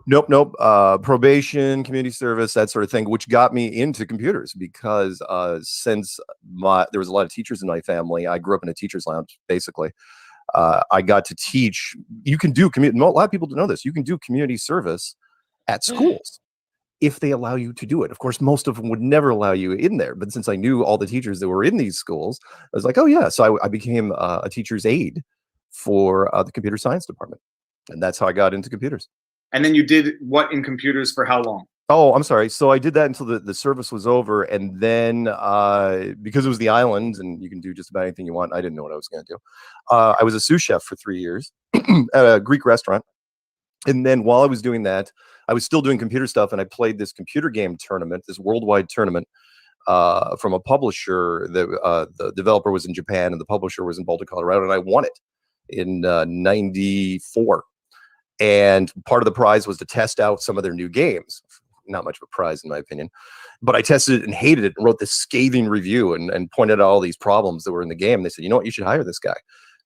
Probation, community service, that sort of thing, which got me into computers because since there was a lot of teachers in my family, I grew up in a teacher's lounge, basically. I got to teach. You can do a lot of people don't know this. You can do community service at schools if they allow you to do it. Of course, most of them would never allow you in there. But since I knew all the teachers that were in these schools, I was like, oh yeah. So I became a teacher's aide for the computer science department. And that's how I got into computers. And then you did what in computers for how long? Oh, I'm sorry. So I did that until the service was over. And then because it was the island and you can do just about anything you want, I didn't know what I was going to do. I was a sous chef for 3 years at a Greek restaurant. And then while I was doing that, I was still doing computer stuff. And I played this computer game tournament, this worldwide tournament from a publisher. The developer was in Japan and the publisher was in Boulder, Colorado. And I won it in 94. And part of the prize was to test out some of their new games. Not much of a prize, in my opinion. But I tested it and hated it and wrote this scathing review and pointed out all these problems that were in the game. And they said, you know what, you should hire this guy.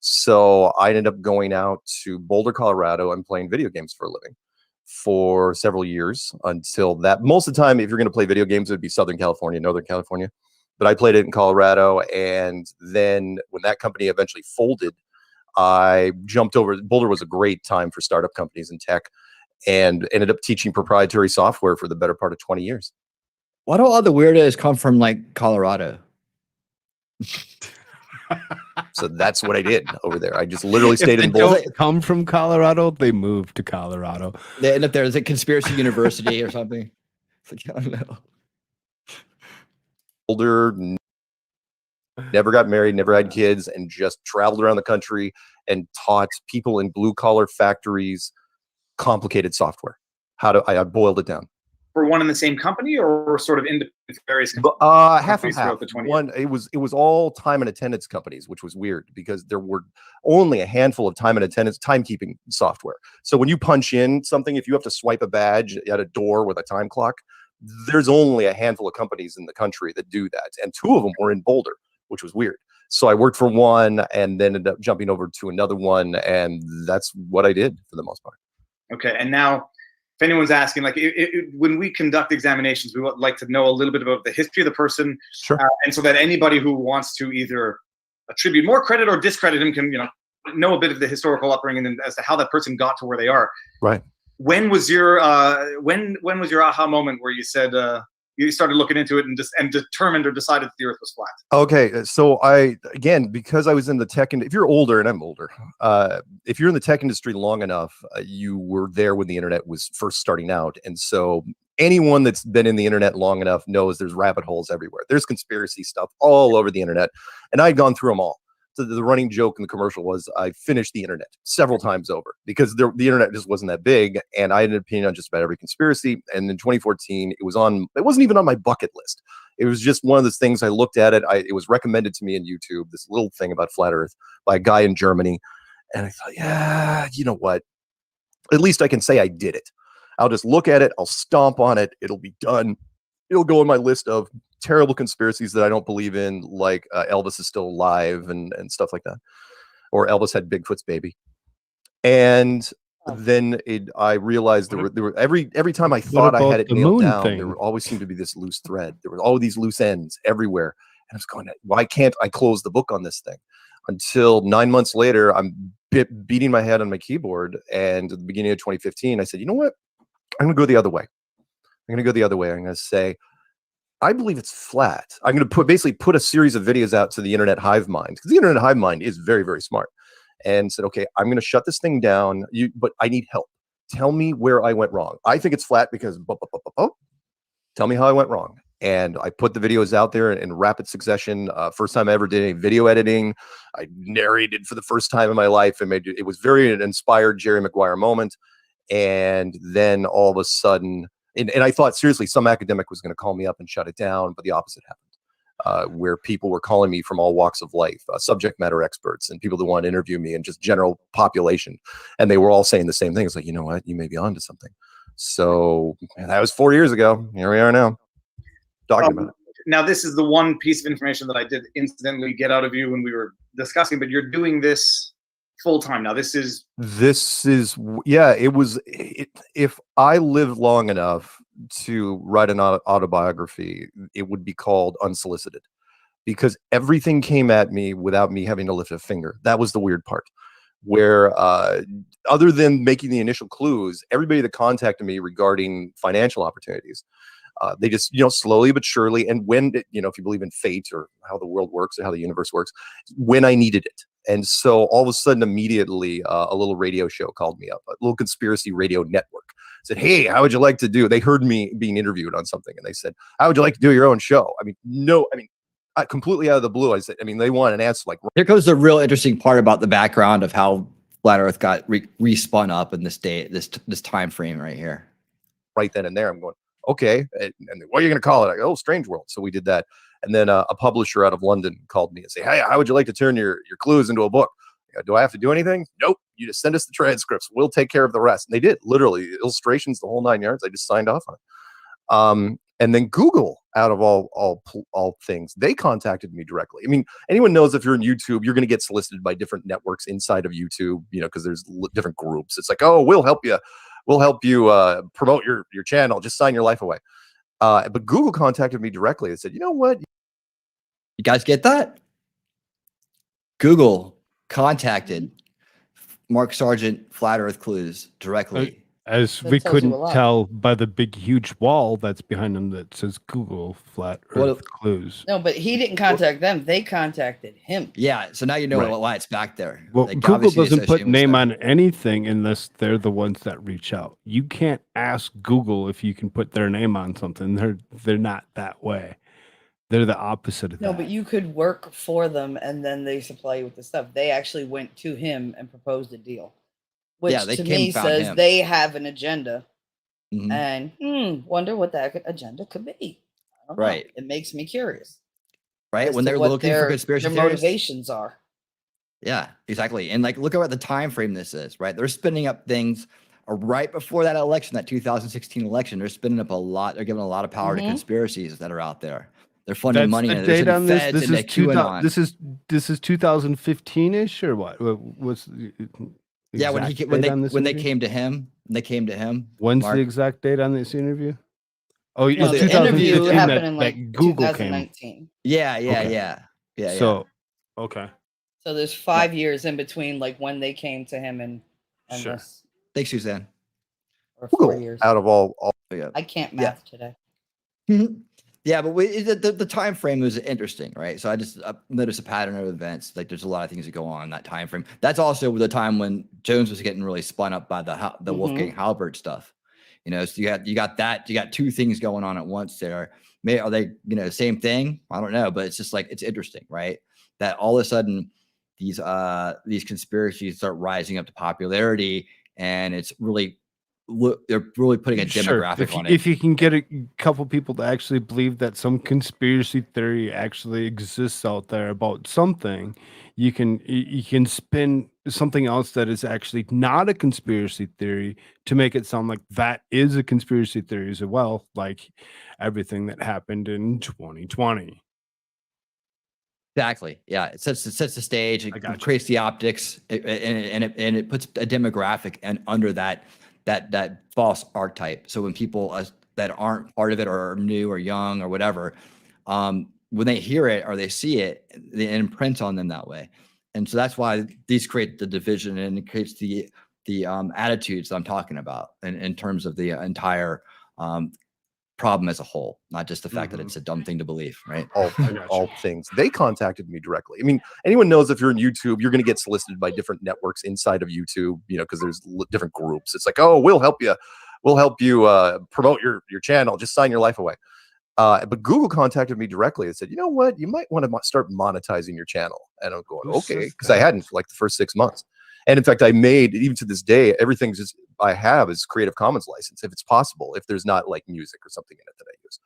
So I ended up going out to Boulder, Colorado and playing video games for a living for several years until that. Most of the time, if you're going to play video games, it would be Southern California, Northern California. But I played it in Colorado. And then when that company eventually folded, I jumped over. Boulder was a great time for startup companies in tech and ended up teaching proprietary software for the better part of 20 years. Why do all the weirdos come from like Colorado? So that's what I did over there. I just literally stayed in Boulder. Boulder. Don't come from Colorado, they moved to Colorado. They end up there as a conspiracy university or something. It's like, I don't know. Boulder, never got married, never had kids, and just traveled around the country and taught people in blue collar factories complicated software. I boiled it down. For one and the same company, or sort of independent various half and half. It was all time and attendance companies, which was weird because there were only a handful of time and attendance timekeeping software. So when you punch in something, if you have to swipe a badge at a door with a time clock, there's only a handful of companies in the country that do that, and 2 of them were in Boulder, which was weird. So I worked for one and then ended up jumping over to another one, and that's what I did for the most part. Okay, and now, if anyone's asking, like when we conduct examinations, we would like to know a little bit about the history of the person, sure. And so that anybody who wants to either attribute more credit or discredit him can, know a bit of the historical upbringing and as to how that person got to where they are. Right. When was your when was your aha moment where you said you started looking into it and determined or decided that the Earth was flat? Okay, so because I was in the tech, and if you're older, and I'm older, if you're in the tech industry long enough, you were there when the internet was first starting out. And so anyone that's been in the internet long enough knows there's rabbit holes everywhere. There's conspiracy stuff all over the internet. And I'd gone through them all. So the running joke in the commercial was I finished the internet several times over because the internet just wasn't that big. And I had an opinion on just about every conspiracy. And in 2014, it wasn't even on my bucket list. It was just one of those things. I looked at it. It was recommended to me on YouTube, this little thing about flat Earth by a guy in Germany. And I thought, yeah, you know what? At least I can say I did it. I'll just look at it. I'll stomp on it. It'll be done. It'll go in my list of terrible conspiracies that I don't believe in, like Elvis is still alive and stuff like that, or Elvis had Bigfoot's baby. And then I realized there were every time I thought I had it nailed down, there always seemed to be this loose thread. There were all these loose ends everywhere, and I was going, why can't I close the book on this thing? Until 9 months later, I'm beating my head on my keyboard, and at the beginning of 2015, I said, you know what? I'm going to go the other way. I'm going to say, I believe it's flat. I'm going to basically put a series of videos out to the internet hive mind, because the internet hive mind is very, very smart, and said, okay, I'm going to shut this thing down, but I need help. Tell me where I went wrong. I think it's flat because tell me how I went wrong. And I put the videos out there in rapid succession. First time I ever did any video editing. I narrated for the first time in my life, and it was very an inspired Jerry Maguire moment. And then all of a sudden, and I thought seriously some academic was going to call me up and shut it down, but the opposite happened. where people were calling me from all walks of life, subject matter experts and people that want to interview me and just general population. And they were all saying the same thing. It's like, you know what, you may be onto something. So that was 4 years ago. Here we are now talking about it. Now, this is the one piece of information that I did incidentally get out of you when we were discussing, but you're doing this full time now. This is, yeah, if I lived long enough to write an autobiography, it would be called Unsolicited, because everything came at me without me having to lift a finger. That was the weird part, where other than making the initial clues, everybody that contacted me regarding financial opportunities, they just, slowly but surely, and when, if you believe in fate or how the world works or how the universe works, when I needed it. And so all of a sudden, immediately, a little radio show called me up, a little conspiracy radio network said, "Hey, how would you like to do?" They heard me being interviewed on something, and they said, "How would you like to do your own show?" Completely out of the blue. I said, they want an answer like. Here goes the real interesting part about the background of how Flat Earth got respun up in this time frame right here. Right then and there, I'm going, okay, and what are you going to call it? I go, Strange World. So we did that. And then a publisher out of London called me and say, "Hey, how would you like to turn your clues into a book?" I go, "Do I have to do anything?" "Nope. You just send us the transcripts. We'll take care of the rest." And they did, literally, illustrations, the whole 9 yards. I just signed off on it. And then Google, out of all things, they contacted me directly. Anyone knows if you're in YouTube, you're going to get solicited by different networks inside of YouTube, because there's different groups. It's like, "Oh, we'll help you. We'll help you promote your channel. Just sign your life away." But Google contacted me directly and said, "You know what? You guys get that? Google contacted Mark Sargent Flat Earth Clues directly. As That we tells you a couldn't lot. tell by the big, huge wall that's behind him that says Google Flat Earth Clues. No, but he didn't contact them. They contacted him. Yeah, so now you know Right. why it's back there. Well, Like, Google obviously doesn't put associated with name stuff. on anything unless they're the ones that reach out. You can't ask Google if you can put their name on something. They're not that way. They're the opposite of No, that. but you could work for them and then they supply you with the stuff. They actually went to him and proposed a deal, which Yeah, they to came me and found says him. they have an agenda. Mhm. And wonder what that agenda could be. I don't know. Right. It makes me curious. Right, as when to they're what looking for conspiracy their theorists. motivations are. Yeah, exactly. And like, look at what the time frame this is, right? They're spinning up things right before that election, that 2016 election. They're spinning up a lot. They're giving a lot of power to conspiracies that are out there. They're funding That's money the and they're date sending on this. feds This into is 2000. QAnon. This is 2015ish or what? What's the Yeah, when exact when date on this they interview? came to him, When's Mark. the exact date on this interview? Oh, No, it's the interview 2015 happened that, in like that Google came. 2019. Yeah, Okay. yeah. So, okay. So there's 5 years in between, like when they came to him and Sure. this, Thanks, Suzanne. or 4 Google, years. out of all Yeah. I can't math today. Yeah, but the time frame was interesting, right? So I just noticed a pattern of events. Like there's a lot of things that go on in that time frame. That's also the time when Jones was getting really spun up by the Wolfgang Halbert stuff. So you got two things going on at once there. Are they same thing? I don't know, but it's just like it's interesting, right? That all of a sudden these conspiracies start rising up to popularity, and it's really they're really putting a demographic on it. If you can get a couple people to actually believe that some conspiracy theory actually exists out there about something, you can spin something else that is actually not a conspiracy theory to make it sound like that is a conspiracy theory as well, like everything that happened in 2020. Exactly. Yeah, it sets the stage. It creates the optics, and it puts a demographic and under that false archetype. So when people that aren't part of it or are new or young or whatever, when they hear it or they see it, it imprints on them that way. And so that's why these create the division, and it creates the attitudes that I'm talking about in terms of the entire problem as a whole, not just the fact that it's a dumb thing to believe, right? All things. They contacted me directly. Anyone knows if you're in YouTube, you're going to get solicited by different networks inside of YouTube, because there's different groups. It's like, "Oh, we'll help you. We'll help you promote your channel. Just sign your life away." But Google contacted me directly and said, "You know what? You might want to start monetizing your channel." And I'm going, okay, because I hadn't for like the first 6 months. And in fact, I made, even to this day, everything just I have is Creative Commons license, if it's possible, if there's not like music or something in it that I use.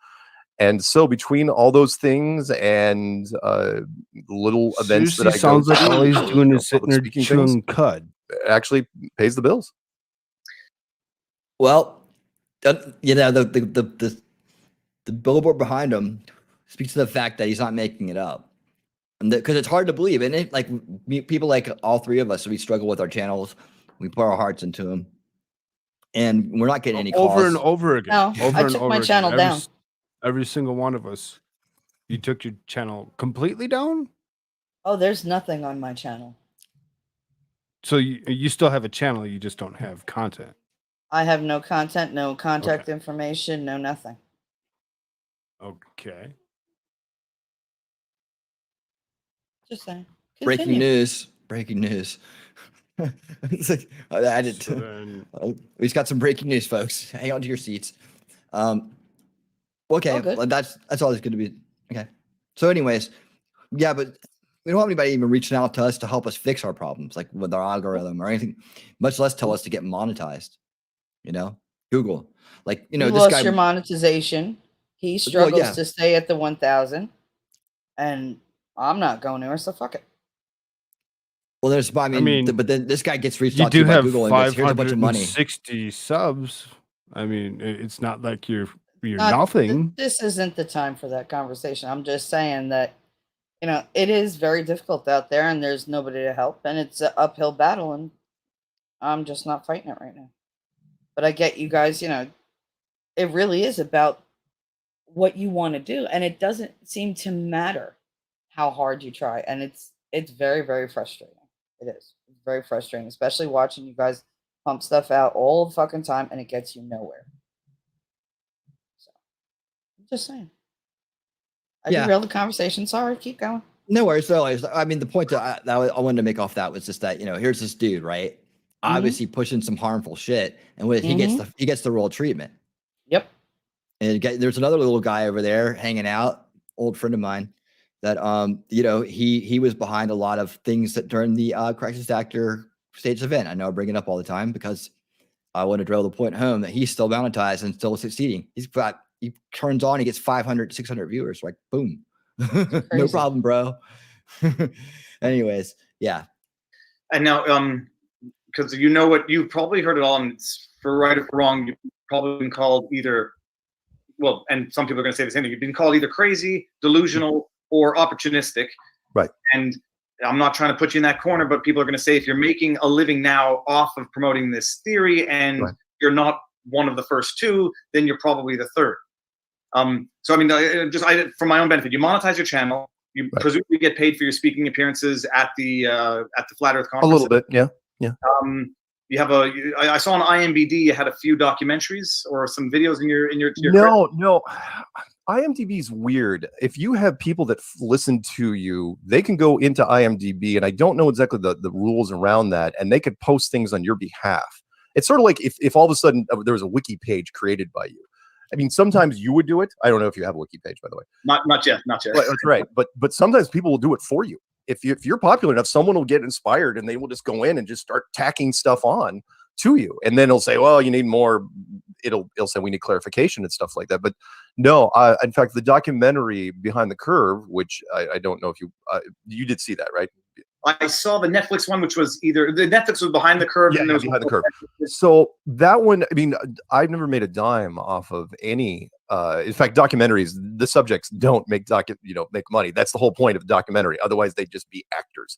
And so between all those things and little events that I Seriously, sounds go like to, all he's doing is public sitting there speaking chewing things, cud. it actually pays the bills. Well, you know, the billboard behind him speaks to the fact that he's not making it up, and because it's hard to believe. And it, like people like all three of us, we struggle with our channels. We put our hearts into them, and we're not getting any calls. Over and over again. No, over I and took over my again. channel down. Every single one of us. You took your channel completely down? Oh, there's nothing on my channel. So you still have a channel, you just don't have content. I have no content, no contact information, no nothing. Okay. Just saying. Breaking Continue. news! Breaking news! It's like, I did. So then- We've got some breaking news, folks. Hang on to your seats. Okay, good. well, that's all it's going to be. Okay. So, anyways, yeah, but we don't have anybody even reaching out to us to help us fix our problems, like with our algorithm or anything, much less tell us to get monetized. You know, Google, like, you know, You this lost guy. your monetization. He struggles yeah. to stay at the 1,000, and I'm not going there, so fuck it. Well, there's, I mean, but then this guy gets reached You out to do by have Google and goes, here's a bunch of money. 560 subs. I mean, it's not like you're Not- nothing. This isn't the time for that conversation. I'm just saying that, you know, it is very difficult out there, and there's nobody to help, and it's an uphill battle, and I'm just not fighting it right now. But I get you guys, you know, it really is about what you want to do, and it doesn't seem to matter how hard you try, and it's very, very frustrating. It is. It's very frustrating, especially watching you guys pump stuff out all the fucking time, and it gets you nowhere. So, I'm just saying. I derailed the conversation. Sorry, keep going. No worries. No worries. I mean, the point that I wanted to make off that was just that, you know, here's this dude, right? Obviously pushing some harmful shit, and when he gets the real treatment. Yep. And there's another little guy over there hanging out, old friend of mine, that you know, he was behind a lot of things that during the crisis actor stage event. I know I bring it up all the time because I want to drill the point home that he's still monetized and still succeeding. He turns on, he gets 500, 600 viewers, like boom. No problem, bro. Anyways, yeah. And now, because you know what, you've probably heard it all, and it's for right or for wrong, you've probably been called either, well, and some people are going to say the same thing, you've been called either crazy, delusional, or opportunistic. Right. And I'm not trying to put you in that corner, but people are going to say if you're making a living now off of promoting this theory and you're not one of the first two, then you're probably the third. So I mean, for my own benefit, you monetize your channel. You presumably get paid for your speaking appearances at the Flat Earth conference. A little bit, yeah. You have I saw on IMDb you had a few documentaries or some videos in your No. IMDb's weird. If you have people that listen to you, they can go into IMDb, and I don't know exactly the rules around that, and they could post things on your behalf. It's sort of like if all of a sudden there was a wiki page created by you. I mean, sometimes you would do it. I don't know if you have a wiki page, by the way. Not yet. Right, that's right. But sometimes people will do it for you. If you're popular enough, someone will get inspired and they will just go in and just start tacking stuff on to you, and then it'll say, "Well, you need more." It'll say we need clarification and stuff like that. But no, in fact, the documentary Behind the Curve, which I don't know if you did see that, right? I saw the Netflix one, which was the Netflix was Behind the Curve. Yeah, and there was Behind the Curve. So that one, I mean, I've never made a dime off of any. In fact, documentaries, the subjects don't make make money. That's the whole point of the documentary. Otherwise, they'd just be actors,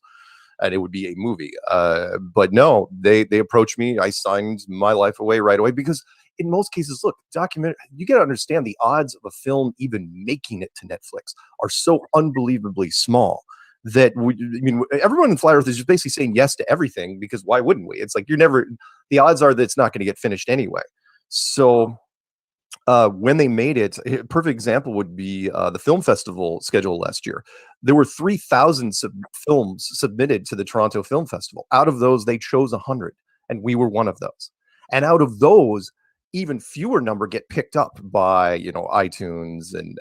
and it would be a movie. But no, they approached me. I signed my life away right away because in most cases, look, you got to understand the odds of a film even making it to Netflix are so unbelievably small that everyone in Flat Earth is just basically saying yes to everything because why wouldn't we? It's like the odds are that it's not going to get finished anyway. So when they made it, a perfect example would be the film festival schedule last year. There were 3,000 films submitted to the Toronto Film Festival. Out of those, they chose 100, and we were one of those. And out of those, even fewer number get picked up by iTunes and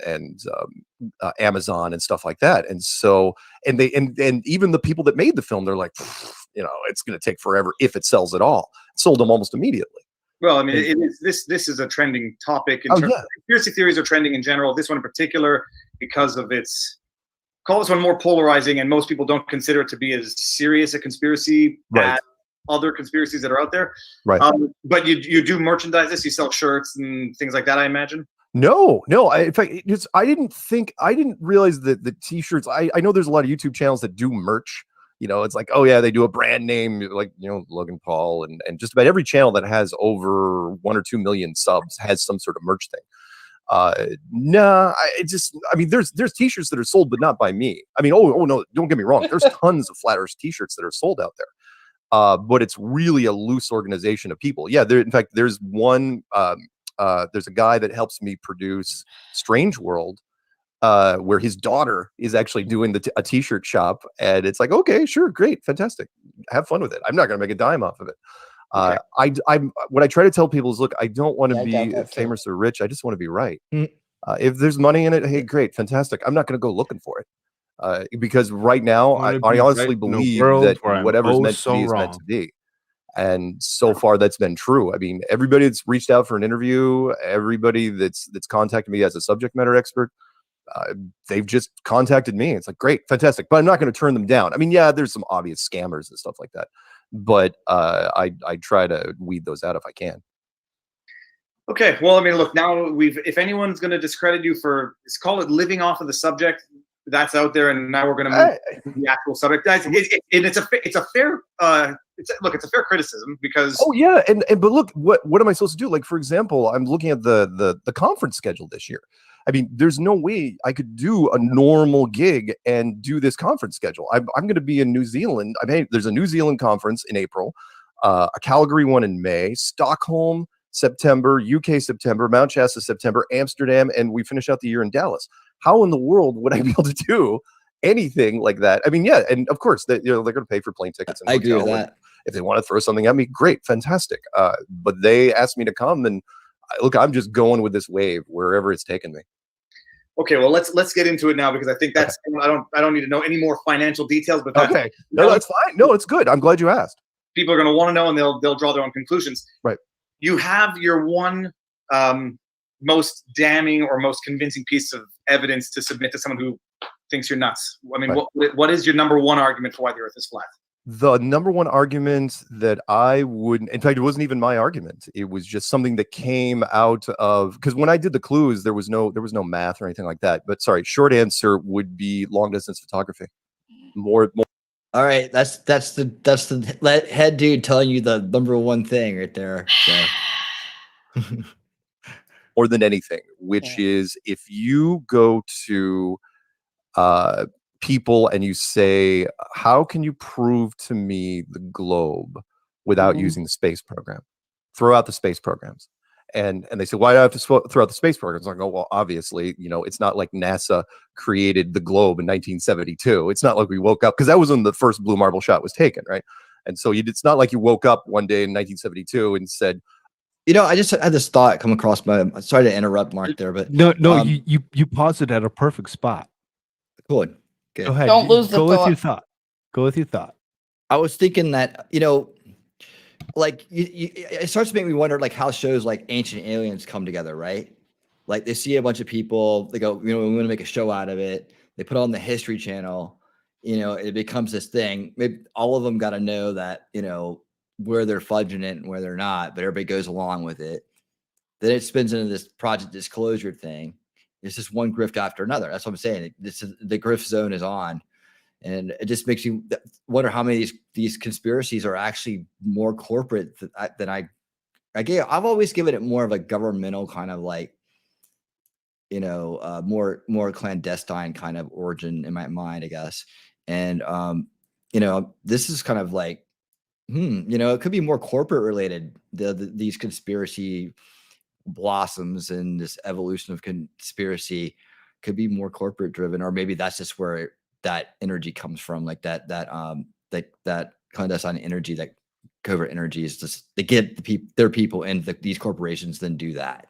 Amazon and stuff like that. And so and even the people that made the film, they're like, it's going to take forever if it sells at all. It sold them almost immediately. Well, I mean, this is a trending topic. In terms of conspiracy theories are trending in general. This one in particular, because of its, call this one more polarizing, and most people don't consider it to be as serious a conspiracy as other conspiracies that are out there. Right. But you do merchandise this. You sell shirts and things like that, I imagine. No. In fact, I didn't realize that the t-shirts. I know there's a lot of YouTube channels that do merch. You know, it's like, oh yeah, they do a brand name, like, you know, Logan Paul, and just about every channel that has over 1 or 2 million subs has some sort of merch thing. I mean, there's t-shirts that are sold, but not by me. I mean, oh no, don't get me wrong. There's tons of Flat Earth t-shirts that are sold out there. But it's really a loose organization of people. Yeah, in fact, there's one, there's a guy that helps me produce Strange World, where his daughter is actually doing a t-shirt shop, and it's like, okay, sure, great, fantastic, have fun with it. I'm not going to make a dime off of it. What I try to tell people is, look, I don't want to be famous or rich. I just want to be right. If there's money in it, hey, great, fantastic. I'm not going to go looking for it, because right now I honestly believe that whatever's meant to be is meant to be. And so far that's been true. I mean, everybody that's reached out for an interview, everybody that's contacted me as a subject matter expert, they've just contacted me. It's like, great, fantastic, but I'm not going to turn them down. I mean, yeah, there's some obvious scammers and stuff like that, but I try to weed those out if I can. Okay, well, I mean, look, now if anyone's going to discredit you for, let's call it living off of the subject, that's out there, and now we're going to move to the actual subject. Guys, it's a fair criticism, because but look, what am I supposed to do? Like, for example, I'm looking at the conference schedule this year. I mean, there's no way I could do a normal gig and do this conference schedule. I'm going to be in New Zealand. I mean, there's a New Zealand conference in April, a Calgary one in May, Stockholm September, UK September, Mount Shasta September, Amsterdam, and we finish out the year in Dallas. How in the world would I be able to do anything like that? I mean, yeah, and of course they're going to pay for plane tickets. And I agree with that. If they want to throw something at me, great, fantastic. But they asked me to come, and look, I'm just going with this wave wherever it's taken me. Okay, well, let's get into it now, because I think that's I don't need to know any more financial details. But okay, no, that's fine. No, it's good. I'm glad you asked. People are going to want to know, and they'll draw their own conclusions. Right. You have your one most damning or most convincing piece of evidence to submit to someone who thinks you're nuts. I mean, what is your number one argument for why the Earth is flat? The number one argument that I would, in fact, it wasn't even my argument. It was just something that came out of, because when I did the clues, there was no math or anything like that. But sorry, short answer would be long distance photography. More. All right, that's the head dude telling you the number one thing right there. So. More than anything, which is if you go to people and you say, how can you prove to me the globe without using the space program? Throw out the space programs. And they say, why do I have to throw out the space programs? I go, well, obviously, it's not like NASA created the globe in 1972. It's not like we woke up, because that was when the first blue marble shot was taken, right? And so it's not like you woke up one day in 1972 and said, I just had this thought come across my. Sorry to interrupt, Mark, there, but no, you paused it at a perfect spot. Cool. Go ahead. Don't lose the thought. Go with your thought. I was thinking that like it starts to make me wonder, like, how shows like Ancient Aliens come together, right? Like they see a bunch of people, they go, we want to make a show out of it. They put it on the History Channel. It becomes this thing. Maybe all of them got to know that where they're fudging it and where they're not, but everybody goes along with it. Then it spins into this project disclosure thing. It's just one grift after another. That's what I'm saying. The grift zone is on. And it just makes you wonder how many of these conspiracies are actually more corporate than I've always given it more of a governmental kind of like, more clandestine kind of origin in my mind, I guess. And, this is kind of like, it could be more corporate related. These conspiracy blossoms and this evolution of conspiracy could be more corporate driven, or maybe that's just where that energy comes from, like that clandestine energy, that covert energy is just they get their people in these corporations, then do that,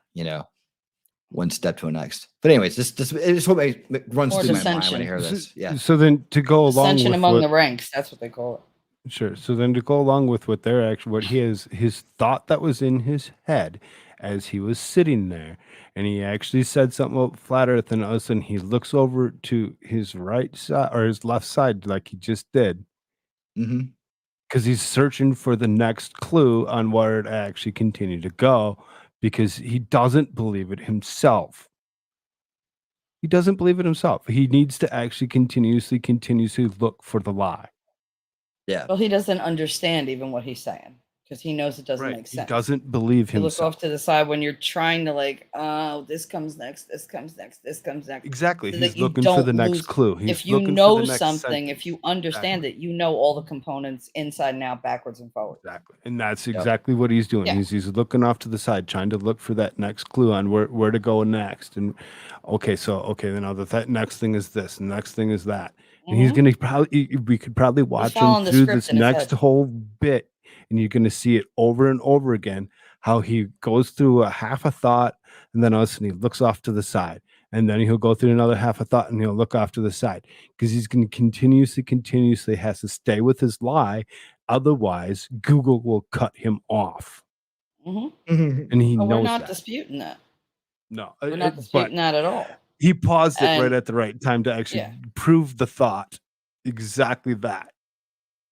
one step to the next. But anyways, it's what runs through my mind when I hear this. Yeah. So then to go along ascension with among the ranks, that's what they call it. Sure. So then to go along with what they're actually, what he has, his thought that was in his head as he was sitting there, and he actually said something about flat Earth, and all of a sudden he looks over to his right side or his left side, like he just did, Mhm. because he's searching for the next clue on where it actually continue to go, because he doesn't believe it himself. He doesn't believe it himself. He needs to actually continuously look for the lie. Yeah. Well, he doesn't understand even what he's saying because he knows it doesn't Right. make He sense. doesn't believe You look himself. off to the side when you're trying to like, oh, this comes next, this comes next, this comes next. Exactly. So He's that you looking for the don't next lose. clue. He's If you looking for know the next something, if sentence. you understand it, you know all the components inside and out, backwards and forwards. Exactly. And that's Yep. exactly what he's doing. Yeah. He's looking off to the side, trying to look for that next clue on where to go next. And okay, then now that next thing is this, and next thing is that. And he's Mhm. gonna we could probably watch him following the through script this in his next head. whole bit, and you're gonna see it over and over again, how he goes through a half a thought, and then all of a sudden he looks off to the side. And then he'll go through another half a thought and he'll look off to the side, because he's going to continuously has to stay with his lie. Otherwise, Google will cut him off. Mhm. And he Oh, we're knows not that. disputing that. No, We're not but disputing that at all. he paused it right And at the right time to actually yeah. prove the thought. Exactly that.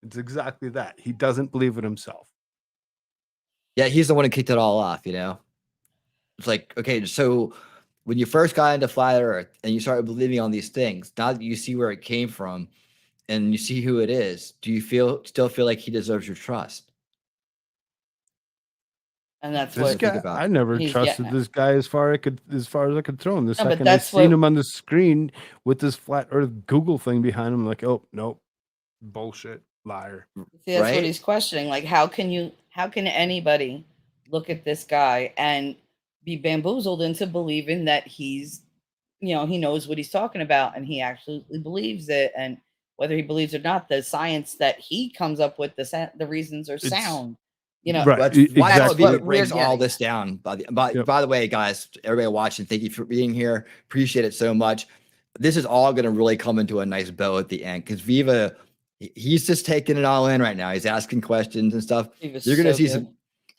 It's exactly that. He doesn't believe it himself. Yeah, he's the one who kicked it all off, you know? It's like, okay, so when you first got into flat Earth and you started believing on these things, now that you see where it came from and you see who it is, do you still feel like he deserves your trust? And that's This what think guy, about. I never he's getting trusted at. this guy as far as I could throw him. The No, but second I that's seen what him on the screen with this flat Earth Google thing behind him, like, oh nope, bullshit, liar. See, that's what Right? he's questioning. Like, how can anybody look at this guy and be bamboozled into believing that he's, he knows what he's talking about and he actually believes it. And whether he believes it or not, the science that he comes up with, the reasons are It's sound. right. That's why That's Viva what we're breaks all getting this at. down. By Yep. the way, guys, everybody watching, thank you for being here. Appreciate it so much. This is all going to really come into a nice bow at the end, because Viva, he's just taking it all in right now. He's asking questions and stuff. Viva's You're going to so see good.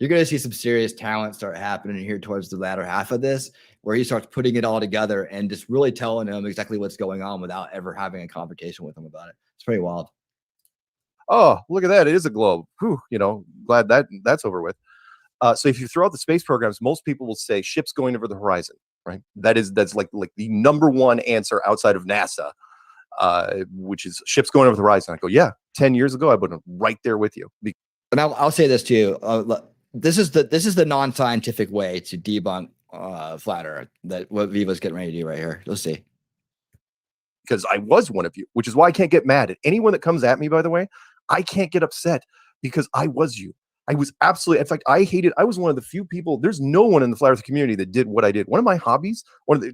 you're going to see some serious talent start happening here towards the latter half of this, where he starts putting it all together and just really telling them exactly what's going on without ever having a conversation with them about it. It's pretty wild. Oh, look at that. It is a globe. Whew, glad that's over with. So if you throw out the space programs, most people will say ships going over the horizon, right? That's like the number one answer outside of NASA, which is ships going over the horizon. I go, yeah, 10 years ago, I would have been right there with you. And I'll say this too. This is the non-scientific way to debunk flat Earth. That what Viva's getting ready to do right here. You'll see. Because I was one of you, which is why I can't get mad at anyone that comes at me, by the way. I can't get upset because I was you. I was absolutely, in fact, I was one of the few people, there's no one in the flat Earth community that did what I did. One of my hobbies,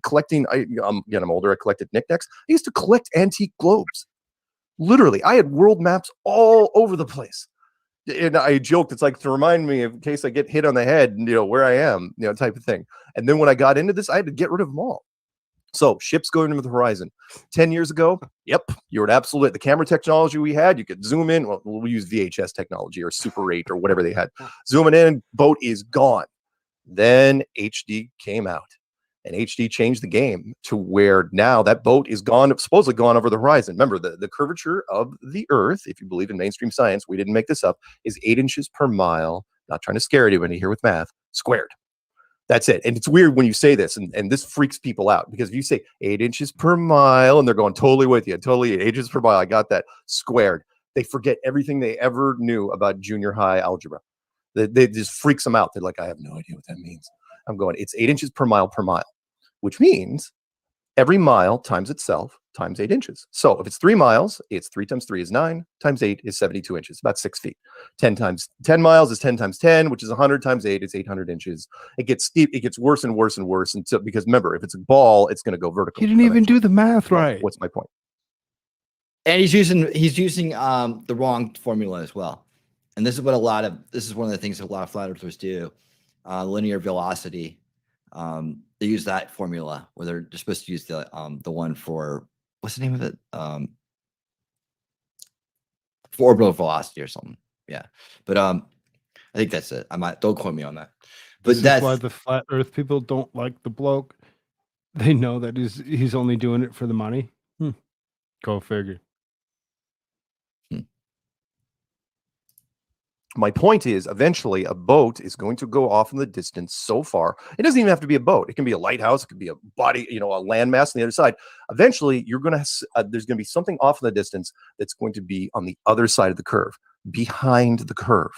collecting, I'm older, I collected knickknacks. I used to collect antique globes. Literally, I had world maps all over the place. And I joked, it's like to remind me in case I get hit on the head, where I am, type of thing. And then when I got into this, I had to get rid of them all. So ships going over the horizon. 10 years ago, yep, you're absolutely the camera technology we had. You could zoom in. Well, we'll use VHS technology or Super 8 or whatever they had. Zooming in, boat is gone. Then HD came out, and HD changed the game to where now that boat is gone, supposedly gone over the horizon. Remember, the curvature of the Earth, if you believe in mainstream science, we didn't make this up, is 8 inches per mile. Not trying to scare anybody here with math, squared. That's it. And it's weird when you say this, and this freaks people out, because if you say 8 inches per mile and they're going totally with you, totally 8 inches per mile, I got that squared. They forget everything they ever knew about junior high algebra. They just freaks them out. They're like, I have no idea what that means. I'm going, it's 8 inches per mile, which means every mile times itself times 8 inches. So if it's 3 miles, it's 3 times 3 is 9, times 8 is 72 inches, about 6 feet. 10 times 10 miles is 10 times 10, which is 100 times 8 is 800 inches. It gets steep. It gets worse and worse and worse. And so, because remember, if it's a ball, it's going to go vertical. He didn't even do the math right. What's my point? And he's using the wrong formula as well. And this is one of the things that a lot of flat earthers do. Linear velocity. They use that formula where they're supposed to use the one for, what's the name of it? for orbital velocity or something. Yeah, but I think that's it. I might don't quote me on that. But This is that's why the flat Earth people don't like the bloke. They know that he's only doing it for the money. Go figure. My point is, eventually, a boat is going to go off in the distance so far. It doesn't even have to be a boat. It can be a lighthouse. It could be a body, a landmass on the other side. Eventually, you're going to there's going to be something off in the distance that's going to be on the other side of the curve, behind the curve.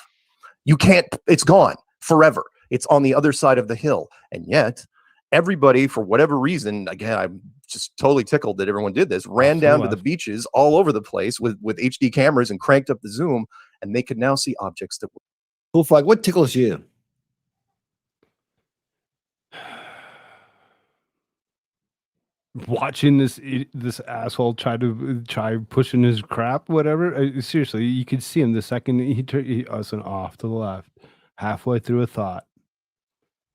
You can't. It's gone forever. It's on the other side of the hill, and yet everybody, for whatever reason, again, I'm just totally tickled that everyone did this, ran down to the beaches all over the place with HD cameras and cranked up the zoom, and they could now see objects that were KoolFrogg. What tickles you? Watching this asshole try pushing his crap, whatever. Seriously, you could see him the second he off to the left, halfway through a thought.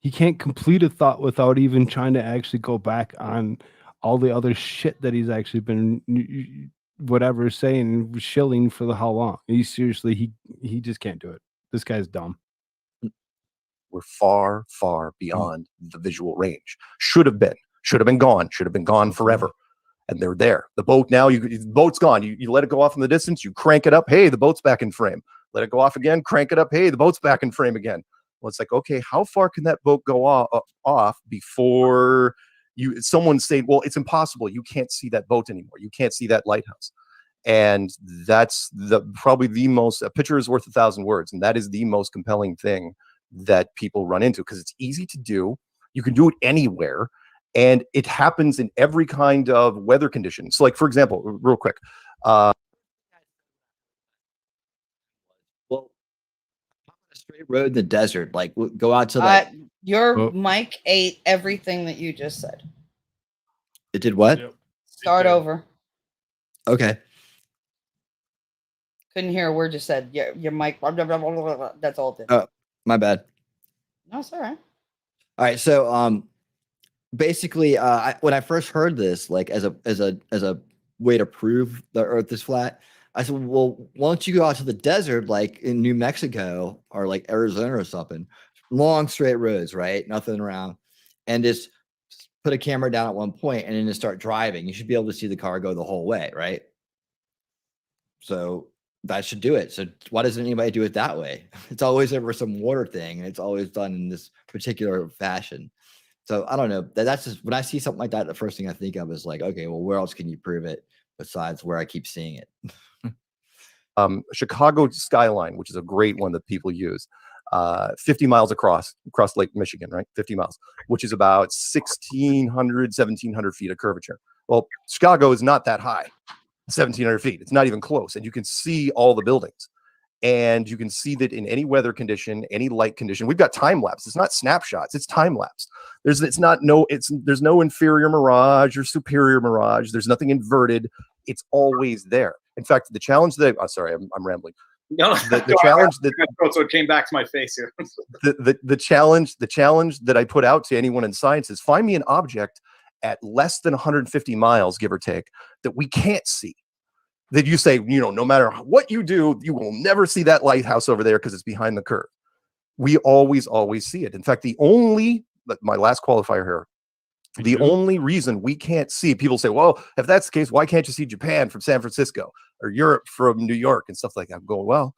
He can't complete a thought without even trying to actually go back on all the other shit that he's actually been saying, shilling for how long. He just can't do it. This guy's dumb. We're far, far beyond the visual range. Should have been gone forever. And they're there. The boat now, the boat's gone. You let it go off in the distance, you crank it up. Hey, the boat's back in frame. Let it go off again, crank it up. Hey, the boat's back in frame again. Well, it's like, okay, how far can that boat go off before someone's saying, well, it's impossible. You can't see that boat anymore. You can't see that lighthouse. And that's probably the most, a picture is worth 1,000 words. And that is the most compelling thing that people run into, because it's easy to do. You can do it anywhere. And it happens in every kind of weather condition. So, like, for example, real quick. Straight road in the desert, like go out to your mic ate everything that you just said. It did what? Yep. Start over. Okay. Couldn't hear a word you said. Your mic. Blah, blah, blah, blah, blah, blah. That's all it did. Oh, my bad. No, it's all right. All right. So basically, when I first heard this, like as a way to prove the Earth is flat, I said, well, why don't you go out to the desert, like in New Mexico or like Arizona or something, long straight roads, right? Nothing around, and just put a camera down at one point and then just start driving. You should be able to see the car go the whole way, right? So that should do it. So why doesn't anybody do it that way? It's always over some water thing, and it's always done in this particular fashion. So I don't know. That's just, when I see something like that, the first thing I think of is like, okay, well, where else can you prove it besides where I keep seeing it? Chicago skyline, which is a great one that people use, 50 miles across Lake Michigan, right? 50 miles, which is about 1,600, 1,700 feet of curvature. Well, Chicago is not that high, 1,700 feet. It's not even close. And you can see all the buildings. And you can see that in any weather condition, any light condition. We've got time lapse. It's not snapshots. It's time lapse. There's no inferior mirage or superior mirage. There's nothing inverted. It's always there. In fact, the challenge that sorry, I'm rambling. No, the challenge that so it came back to my face here. the challenge that I put out to anyone in science is find me an object at less than 150 miles, give or take, that we can't see. That you say, no matter what you do, you will never see that lighthouse over there because it's behind the curve. We always see it. In fact, my last qualifier here, the only reason we can't see, people say, well, if that's the case, why can't you see Japan from San Francisco or Europe from New York and stuff like that? I'm going, well,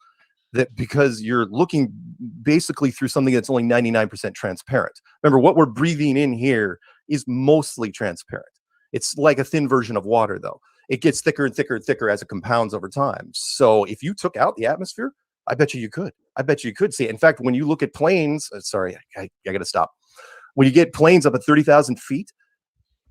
because you're looking basically through something that's only 99% transparent. Remember, what we're breathing in here is mostly transparent. It's like a thin version of water, though. It gets thicker and thicker and thicker as it compounds over time. So if you took out the atmosphere, I bet you could. I bet you could see it. In fact, when you look at planes, sorry, I got to stop. When you get planes up at 30,000 feet,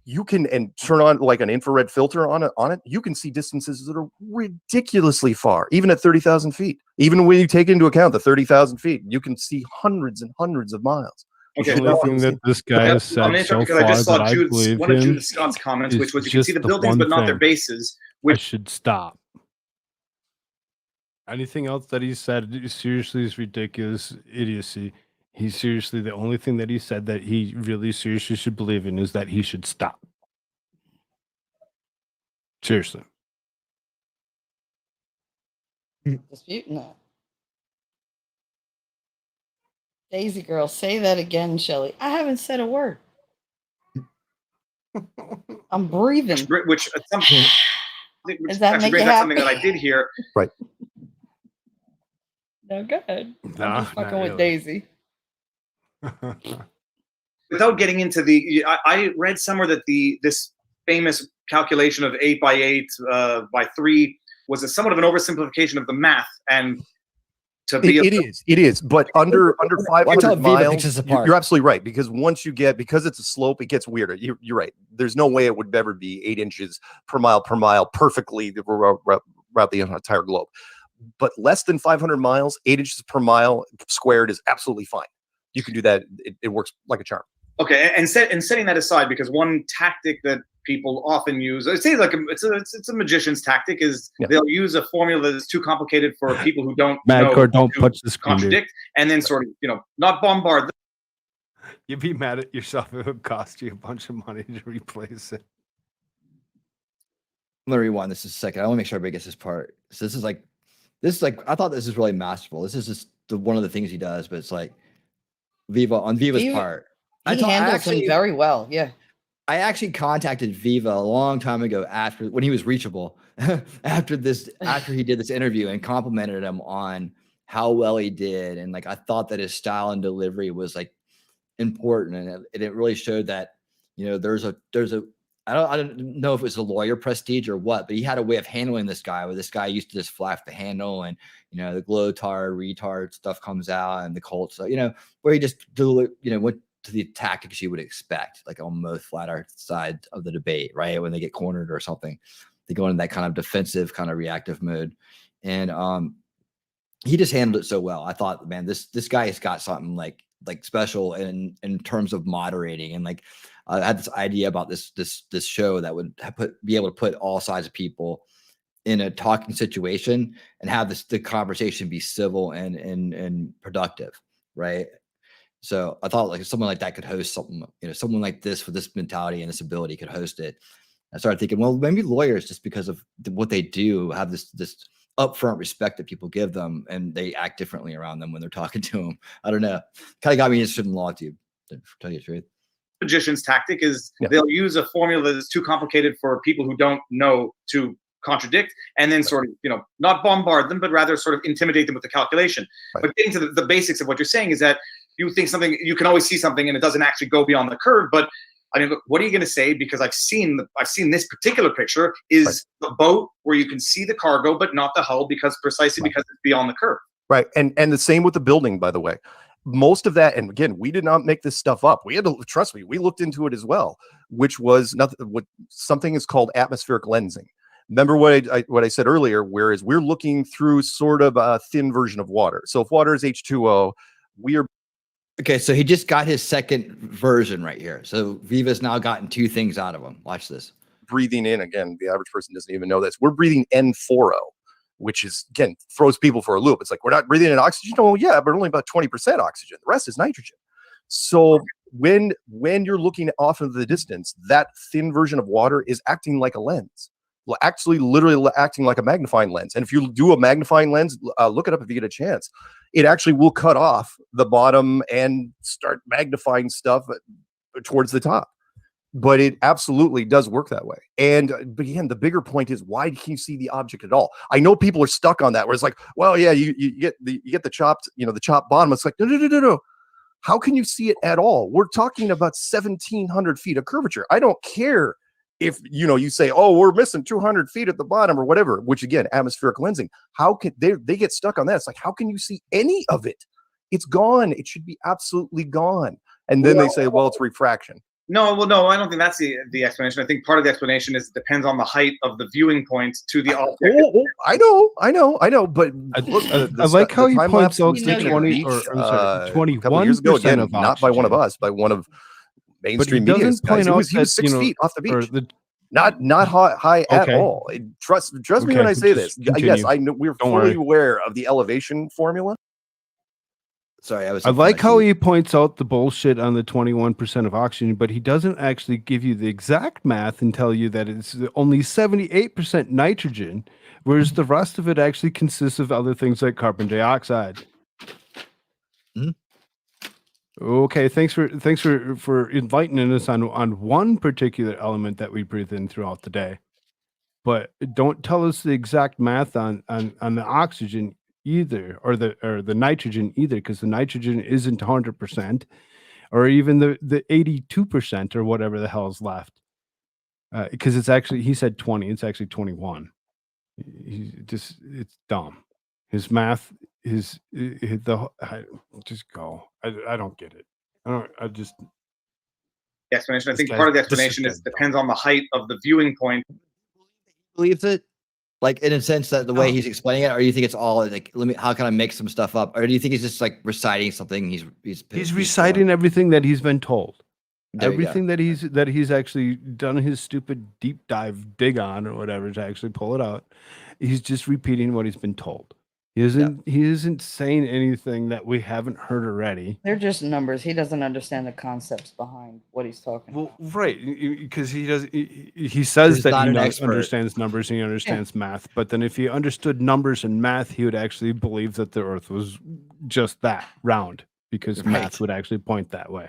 you can, and turn on like an infrared filter on it, you can see distances that are ridiculously far, even at 30,000 feet. Even when you take into account the 30,000 feet, you can see hundreds and hundreds of miles. Okay, the only thing that this guy has said so far that I believe one of Judith Scott's comments, which was you can see the buildings but not their bases. I should stop. Anything else that he said seriously is ridiculous idiocy. He's seriously, the only thing that he said that he really seriously should believe in is that he should stop. Seriously. Disputing that. Daisy girl, say that again, Shelly. I haven't said a word. I'm breathing. Which at some point, Does that actually make you brings up something happy? that I did hear. Right. No, go ahead. No, I'm just fucking not with really. Daisy. Without getting into I read somewhere that this famous calculation of 8 by 8 by 3 was somewhat of an oversimplification of the math, and to be It is, but under Watch 500 how Viva picks miles, us apart. you're absolutely right, because once you get, because it's a slope, it gets weirder. You're right. There's no way it would ever be 8 inches per mile perfectly throughout the entire globe. But less than 500 miles, 8 inches per mile squared is absolutely fine. You can do that. It works like a charm. Okay, and setting that aside, because one tactic that people often use, it seems like it's a magician's tactic, is they'll use a formula that is too complicated for people who don't know Madcore, don't to punch the screen, dude. contradict, and then sort of not bombard them. You'd be mad at yourself if it would cost you a bunch of money to replace it. I'm gonna rewind this a second. I want to make sure everybody gets this part. So this is like I thought this is really masterful. This is just one of the things he does, but it's like on Viva's part. He handles him very well. Yeah. I actually contacted Viva a long time ago when he was reachable, after he did this interview, and complimented him on how well he did. And like, I thought that his style and delivery was like important. And it really showed that, there's a, I don't know if it was a lawyer prestige or what, but he had a way of handling this guy, where this guy used to just flash the handle, and, the glowtard, retard stuff comes out, and the cult. So, where he just, went to the tactics you would expect, like on most flat earth side of the debate, right? When they get cornered or something, they go into that kind of defensive, kind of reactive mode. And he just handled it so well. I thought, man, this guy has got something like special in terms of moderating. And like, I had this idea about this show that would be able to put all sides of people in a talking situation and have the conversation be civil and productive, right? So I thought like someone like that could host something, someone like this with this mentality and this ability could host it. I started thinking, well, maybe lawyers, just because of what they do, have this upfront respect that people give them, and they act differently around them when they're talking to them. I don't know. Kind of got me interested in law too, to tell you the truth. Magician's tactic is they'll use a formula that is too complicated for people who don't know to contradict, and then sort of, not bombard them, but rather sort of intimidate them with the calculation. Right. But getting to the basics of what you're saying is that you think something, you can always see something and it doesn't actually go beyond the curve. But I mean, look, what are you going to say? Because I've seen this particular picture is the boat where you can see the cargo, but not the hull, because because it's beyond the curve. Right. And the same with the building, by the way. Most of that, and again, we did not make this stuff up. We had to, trust me, we looked into it as well, which was something is called atmospheric lensing. Remember what I said earlier, whereas we're looking through sort of a thin version of water. So if water is H2O, we are. Okay, so he just got his second version right here. So Viva's now gotten 2 things out of him. Watch this. Breathing in, again, the average person doesn't even know this. We're breathing N4O, which is, again, throws people for a loop. It's like, we're not breathing in oxygen. Oh, yeah, but only about 20% oxygen. The rest is nitrogen. So when you're looking off into the distance, that thin version of water is acting like a lens. Well, actually, literally acting like a magnifying lens. And if you do a magnifying lens, look it up if you get a chance. It actually will cut off the bottom and start magnifying stuff towards the top. But it absolutely does work that way. And but again, the bigger point is, why can you see the object at all? I know people are stuck on that, where it's like, well, yeah, you get the chopped, the chopped bottom. It's like, no. How can you see it at all? We're talking about 1,700 feet of curvature. I don't care if you say, oh, we're missing 200 feet at the bottom or whatever, which again, atmospheric lensing, how can they get stuck on that? It's like, how can you see any of it? It's gone. It should be absolutely gone. And then they say, well, it's refraction. No, I don't think that's the explanation. I think part of the explanation is it depends on the height of the viewing point to the object. I know. But look, I like how he points out the 21% of not by one of us, by one of mainstream media guys. He was 6 feet off the beach. Not high at all. Trust me when I say this. Yes, I know we're fully aware of the elevation formula. Sorry, I like how he points out the bullshit on the 21% of oxygen, but he doesn't actually give you the exact math and tell you that it's only 78% nitrogen, whereas the rest of it actually consists of other things like carbon dioxide. Okay, thanks for enlightening us on one particular element that we breathe in throughout the day. But don't tell us the exact math on the oxygen either, or the nitrogen either, because the nitrogen isn't 100%, or even the 82% or whatever the hell is left. Because it's actually, he said 20, it's actually 21. It's dumb. His math, just go. I don't get it. The explanation. I think part of the explanation depends on the height of the viewing point. Believes it, like in a sense that the way he's explaining it, or you think it's all like, how can I make some stuff up, or do you think he's just like reciting something? He's reciting everything that he's been told, There you go. everything that he's actually done his stupid deep dive dig on or whatever to actually pull it out. He's just repeating what he's been told. He isn't saying anything that we haven't heard already. They're just numbers. He doesn't understand the concepts behind what he's talking about. Right, because he does. He says He's that not he an expert. understands numbers and he understands math. But then, if he understood numbers and math, he would actually believe that the Earth was just that round, because math would actually point that way.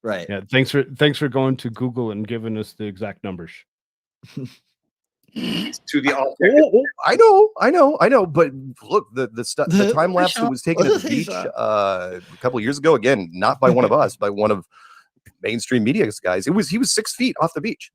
Right. Yeah. Thanks for going to Google and giving us the exact numbers. To the I know. But look, the time lapse that was taken at the beach a couple of years ago, again, not by one of us, by one of mainstream media guys. He was 6 feet off the beach,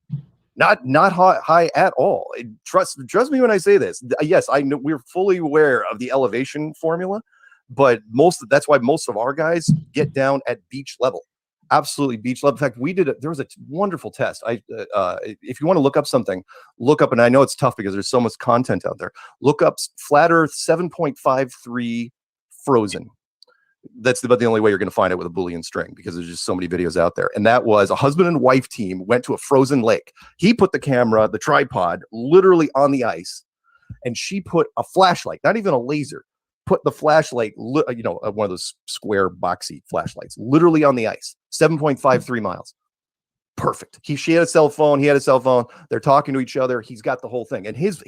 not high at all. Trust me when I say this. Yes, I know we're fully aware of the elevation formula, but that's why most of our guys get down at beach level. Absolutely beach level. In fact, there was a wonderful test. If you want to look up something, and I know it's tough because there's so much content out there. Look up Flat Earth 7.53 frozen. That's about the only way you're going to find it with a Boolean string, because there's just so many videos out there. And that was a husband and wife team went to a frozen lake. He put the camera, the tripod, literally on the ice, and she put a flashlight, not even a laser, put the flashlight, one of those square boxy flashlights, literally on the ice, 7.53 miles. Perfect. She had a cell phone. He had a cell phone. They're talking to each other. He's got the whole thing. And his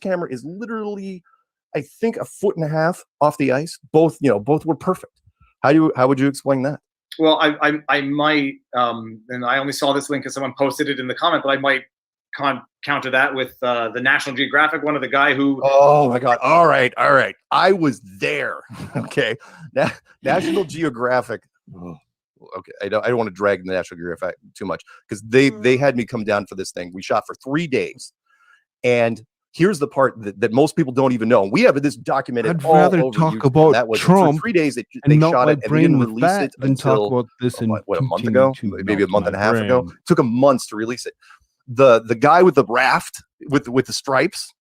camera is literally, I think, 1.5 feet off the ice. Both were perfect. How would you explain that? Well, I might, and I only saw this link because someone posted it in the comment, but I might counter that with the National Geographic one of the guy who. Oh my God! All right. I was there. Okay, National Geographic. Okay, I don't want to drag the National Geographic too much, because they had me come down for this thing. We shot for 3 days, and here's the part that most people don't even know. We have this documented. I'd rather talk YouTube, about that was Trump for 3 days. They melt shot my it and they brain didn't with release that it than talk until about this and a month continue ago, to maybe a melt month and a my half ago. brain. Took a month to release it. The guy with the raft with the stripes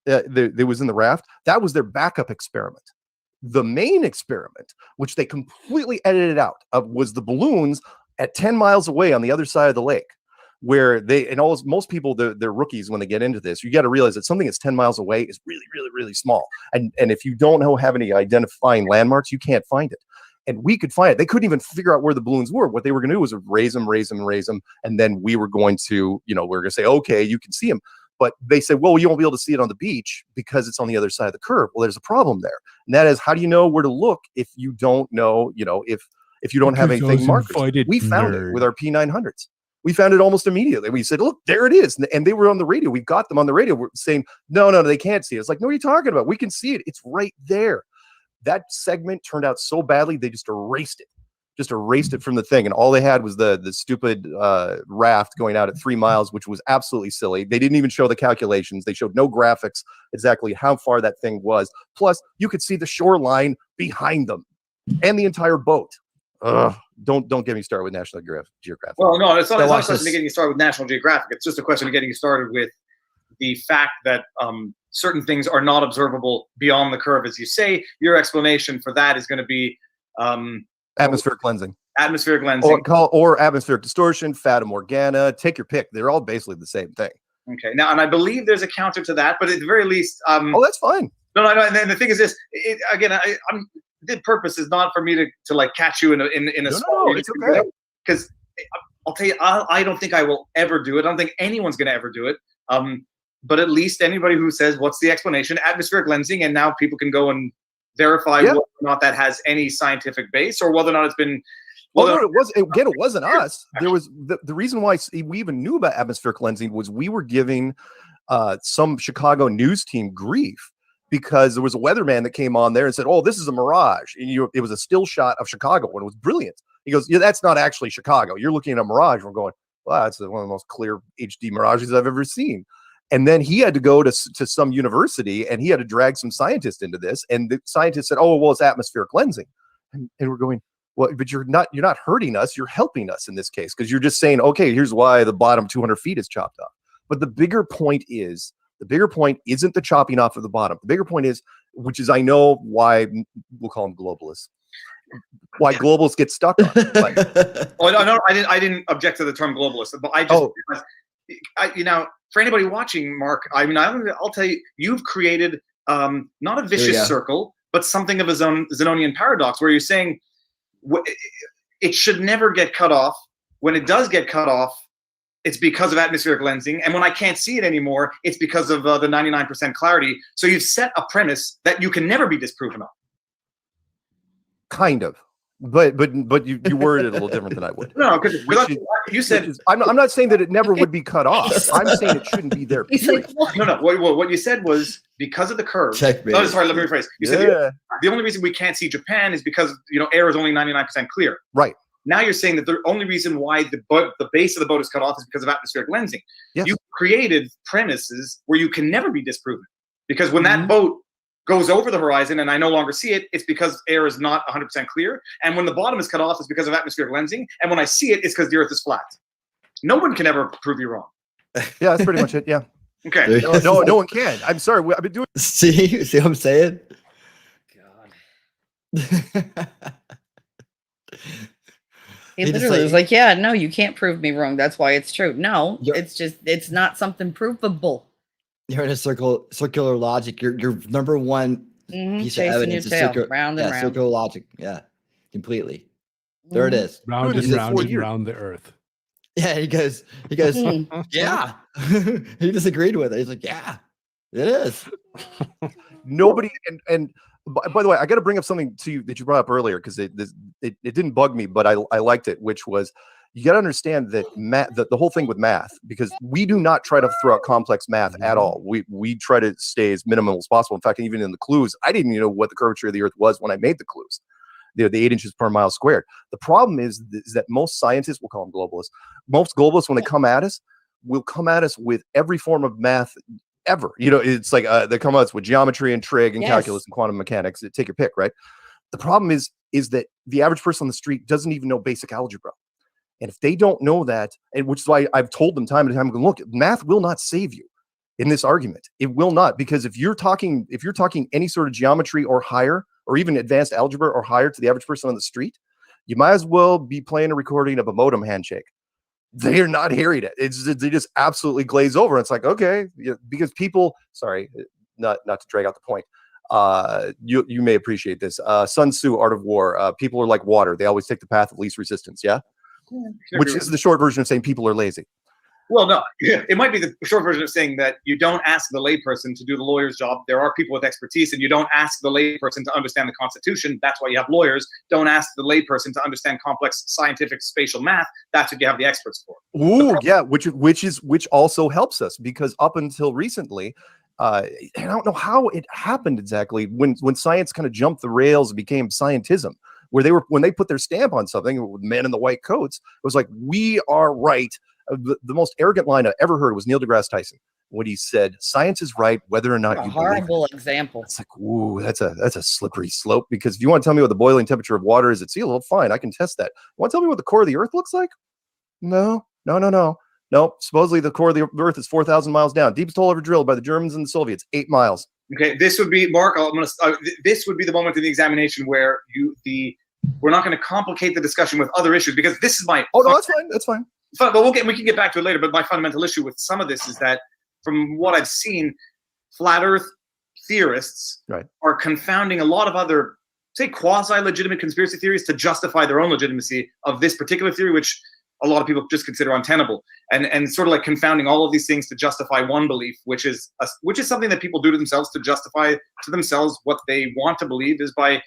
that was in the raft, that was their backup experiment. The main experiment, which they completely edited out, was the balloons at 10 miles away on the other side of the lake, where most people, they're rookies when they get into this. You got to realize that something that's 10 miles away is really, really, really small. And if you don't have any identifying landmarks, you can't find it. And we could find it. They couldn't even figure out where the balloons were. What they were going to do was raise them. And then we were going to, say, okay, you can see them. But they said, well, you won't be able to see it on the beach because it's on the other side of the curve. Well, there's a problem there. And that is, how do you know where to look if you don't know, if you don't have anything marked? We found it with our P900s. We found it almost immediately. We said, look, there it is. And they were on the radio. We got them on the radio. We're saying, no, they can't see it. It's like, no, what are you talking about? We can see it. It's right there. That segment turned out so badly, they just erased it from the thing. And all they had was the stupid raft going out at 3 miles, which was absolutely silly. They didn't even show the calculations. They showed no graphics exactly how far that thing was. Plus, you could see the shoreline behind them and the entire boat. Don't get me started with National Geographic. Well, no, it's not a question of getting you started with National Geographic. It's just a question of getting you started with the fact that certain things are not observable beyond the curve. As you say, your explanation for that is going to be atmospheric lensing. Atmospheric lensing. Or atmospheric distortion, Fata Morgana. Take your pick. They're all basically the same thing. Okay. Now, and I believe there's a counter to that, but at the very least... that's fine. No. And the thing is this, the purpose is not for me to like catch you in a no, it's okay. Because I'll tell you, I don't think I will ever do it. I don't think anyone's going to ever do it. but at least anybody who says, what's the explanation? Atmospheric lensing, and now people can go and verify whether or not that has any scientific base, or whether or not it's been. Well, no, it wasn't us. There was the reason why we even knew about atmospheric lensing was we were giving some Chicago news team grief because there was a weatherman that came on there and said, "Oh, this is a mirage." And it was a still shot of Chicago, and it was brilliant. He goes, "Yeah, that's not actually Chicago. You're looking at a mirage." And we're going, "Wow, that's one of the most clear HD mirages I've ever seen." And then he had to go to some university, and he had to drag some scientists into this. And the scientists said, "Oh, well, it's atmospheric lensing," and we're going, "Well, but you're not hurting us. You're helping us in this case because you're just saying, okay, here's why the bottom 200 feet is chopped off." But the bigger point isn't the chopping off of the bottom. The bigger point is, which is I know why we'll call them globalists. Why globalists get stuck on it. But, oh no, I didn't object to the term globalist, but I just for anybody watching, Mark, I mean, I'll tell you, you've created not a vicious circle, but something of a Zenonian paradox, where you're saying it should never get cut off. When it does get cut off, it's because of atmospheric lensing, and when I can't see it anymore, it's because of the 99% clarity. So you've set a premise that you can never be disproven of. Kind of. But you worded it a little different than I would. No, because you said I'm not saying that it never would be cut off. I'm saying it shouldn't be there. No. What you said was because of the curve. Checkmate. Oh, sorry. Let me rephrase. You said the only reason we can't see Japan is because air is only 99% clear. Right. Now you're saying that the only reason why the base of the boat is cut off is because of atmospheric lensing. Yes. You created premises where you can never be disproven, because when that boat goes over the horizon and I no longer see it, it's because air is not 100% clear. And when the bottom is cut off, it's because of atmospheric lensing. And when I see it, it's because the Earth is flat. No one can ever prove you wrong. Yeah, that's pretty much it. Yeah. Okay. No one can. I'm sorry. I've been doing. See what I'm saying? He literally was like, "Yeah, no, you can't prove me wrong. That's why it's true." No, it's not something provable. You're in a circular logic. Your number one piece of evidence is round and round. circular logic. Yeah, completely. There it is. Round and round and round the earth. Yeah, he goes, yeah. He disagreed with it. He's like, yeah, it is. Nobody, and by the way, I got to bring up something to you that you brought up earlier, because it didn't bug me, but I liked it, which was, you got to understand that the whole thing with math, because we do not try to throw out complex math at all. We try to stay as minimal as possible. In fact, even in the clues, I didn't even know what the curvature of the Earth was when I made the clues. The 8 inches per mile squared. The problem is that most scientists, we'll call them globalists, most globalists, when they come at us, will come at us with every form of math ever. It's like they come at us with geometry and trig and calculus and quantum mechanics. Take your pick, right? The problem is that the average person on the street doesn't even know basic algebra. And if they don't know that, and which is why I've told them time and time, look, math will not save you in this argument. It will not, because if you're talking any sort of geometry or higher, or even advanced algebra or higher to the average person on the street, you might as well be playing a recording of a modem handshake. They're not hearing it. They just absolutely glaze over. It's like, okay, because people, sorry, not to drag out the point. You may appreciate this. Sun Tzu, Art of War. People are like water. They always take the path of least resistance. Yeah. Which is the short version of saying people are lazy. Well, no, it might be the short version of saying that you don't ask the layperson to do the lawyer's job. There are people with expertise, and you don't ask the layperson to understand the Constitution. That's why you have lawyers. Don't ask the layperson to understand complex scientific spatial math. That's what you have the experts for. Ooh, yeah, which also helps us, because up until recently, I don't know how it happened exactly, when science kind of jumped the rails and became scientism, where when they put their stamp on something with men in the white coats, it was like, we are right. The most arrogant line I ever heard was Neil deGrasse Tyson, when he said, "Science is right, whether or not you believe it." Horrible example. It's like, ooh, that's a slippery slope, because if you want to tell me what the boiling temperature of water is at sea level, fine, I can test that. You want to tell me what the core of the Earth looks like? No. Supposedly the core of the Earth is 4,000 miles down. Deepest hole ever drilled by the Germans and the Soviets, 8 miles. Okay, this would be, Mark, this would be the moment in the examination where we're not going to complicate the discussion with other issues, because this is my. Oh no, that's fine. But we can get back to it later. But my fundamental issue with some of this is that, from what I've seen, flat Earth theorists are confounding a lot of other, say, quasi-legitimate conspiracy theories to justify their own legitimacy of this particular theory, which a lot of people just consider untenable, and sort of like confounding all of these things to justify one belief, which is something that people do to themselves to justify to themselves what they want to believe, is by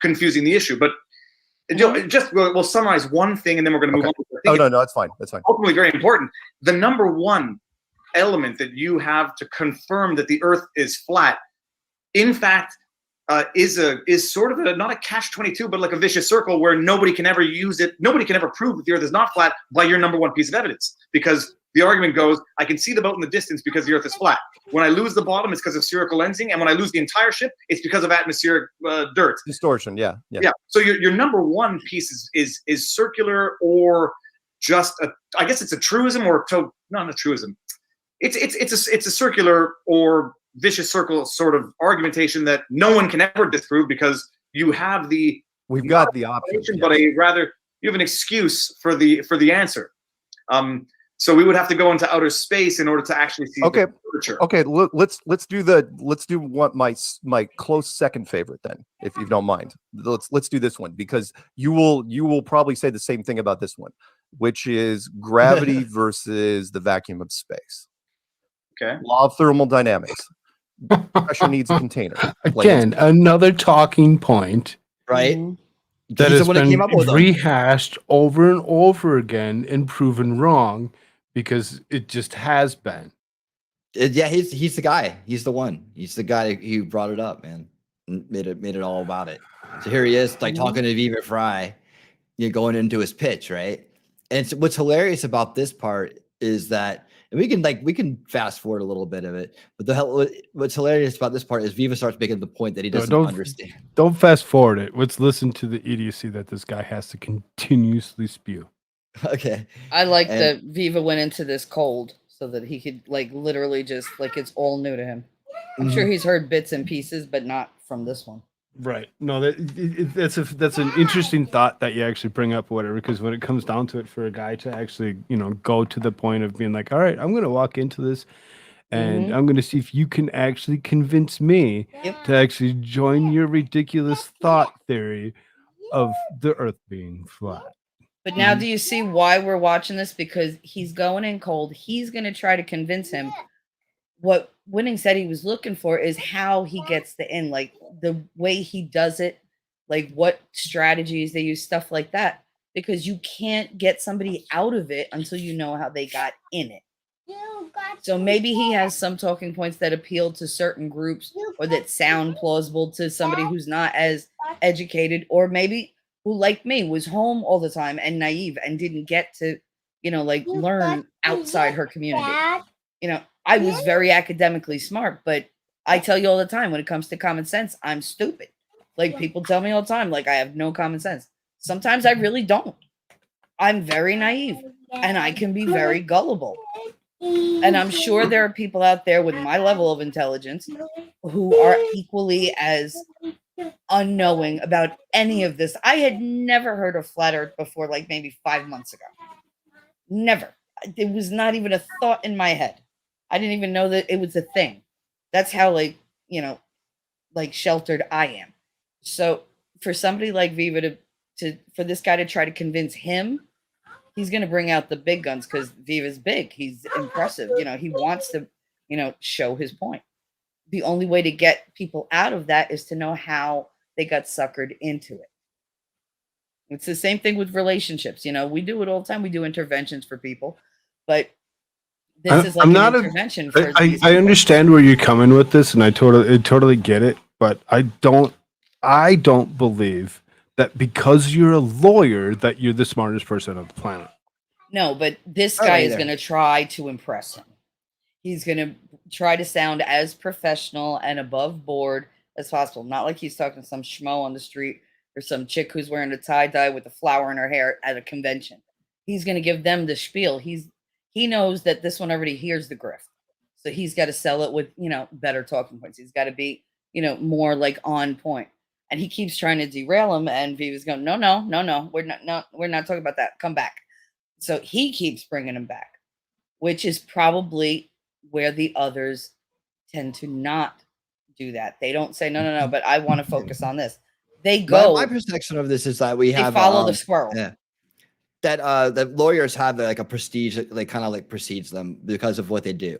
confusing the issue. But we'll summarize one thing, and then we're going to move on. Oh, no, that's fine. That's fine. Ultimately, very important. The number one element that you have to confirm that the Earth is flat, in fact, is sort of not a catch-22, but like a vicious circle where nobody can ever use it. Nobody can ever prove that the Earth is not flat by your number one piece of evidence, because the argument goes, I can see the boat in the distance because the Earth is flat. When I lose the bottom, it's because of spherical lensing, and when I lose the entire ship, it's because of atmospheric dirt. Distortion, yeah. So your number one piece is circular, or just I guess it's a truism, or not a truism. It's a circular or vicious circle sort of argumentation that no one can ever disprove, because you have we've got the option, but you have an excuse for the answer. So we would have to go into outer space in order to actually see. Okay. The temperature. Okay. Let's do what my close second favorite then, if you don't mind. Let's do this one, because you will probably say the same thing about this one, which is gravity versus the vacuum of space. Okay. Law of thermodynamics. Pressure needs a container. Again, another talking point, right? That He's has the one that been came up with them. rehashed over and over again and proven wrong, because it just has been. Yeah, he's the guy. He's the one. He's the guy who brought it up, man. And made it all about it. So here he is, like talking to Viva Fry, going into his pitch, right? And what's hilarious about this part is that, and we can fast forward a little bit of it, but what's hilarious about this part is Viva starts making the point that he doesn't understand. Don't fast forward it. Let's listen to the idiocy that this guy has to continuously spew. Okay. I like that Viva went into this cold so that he could literally just it's all new to him. I'm sure he's heard bits and pieces, but not from this one. Right. No, that's an interesting thought that you actually bring up, whatever, because when it comes down to it, for a guy to actually, go to the point of being like, all right, I'm going to walk into this and I'm going to see if you can actually convince me to actually join your ridiculous thought theory of the Earth being flat. But now do you see why we're watching this? Because he's going in cold. He's going to try to convince him. What Winning said he was looking for is how he gets the in, the way he does it, what strategies they use, stuff like that, because you can't get somebody out of it until you know how they got in it. So maybe he has some talking points that appeal to certain groups, or that sound plausible to somebody who's not as educated, or maybe who, like me, was home all the time and naive and didn't get to, learn outside her community. I was very academically smart, but I tell you all the time, when it comes to common sense, I'm stupid. People tell me all the time, I have no common sense. Sometimes I really don't. I'm very naive, and I can be very gullible. And I'm sure there are people out there with my level of intelligence who are equally as unknowing about any of this. I had never heard of flat Earth before, maybe 5 months ago. Never. It was not even a thought in my head. I didn't even know that it was a thing. That's how sheltered I am. So for somebody like Viva for this guy to try to convince him, he's going to bring out the big guns, because Viva's big. He's impressive. He wants to, show his point. The only way to get people out of that is to know how they got suckered into it. It's the same thing with relationships. We do it all the time. We do interventions for people, but this is an intervention for these I understand where you're coming with this, and I totally get it, but I don't believe that because you're a lawyer that you're the smartest person on the planet. No, but this guy is going to try to impress him. He's going to try to sound as professional and above board as possible. Not like he's talking to some schmo on the street or some chick who's wearing a tie-dye with a flower in her hair at a convention. He's going to give them the spiel. He knows that this one already hears the grift. So he's got to sell it with, better talking points. He's got to be, more on point. And he keeps trying to derail him, and Viva's going, no, we're not talking about that. Come back. So he keeps bringing him back, which is probably where the others tend to not do that. They don't say, no, but I want to focus on this. They go. My perception of this is that we have follow the squirrel. Yeah. that lawyers have like a prestige that they kind of like precedes them because of what they do.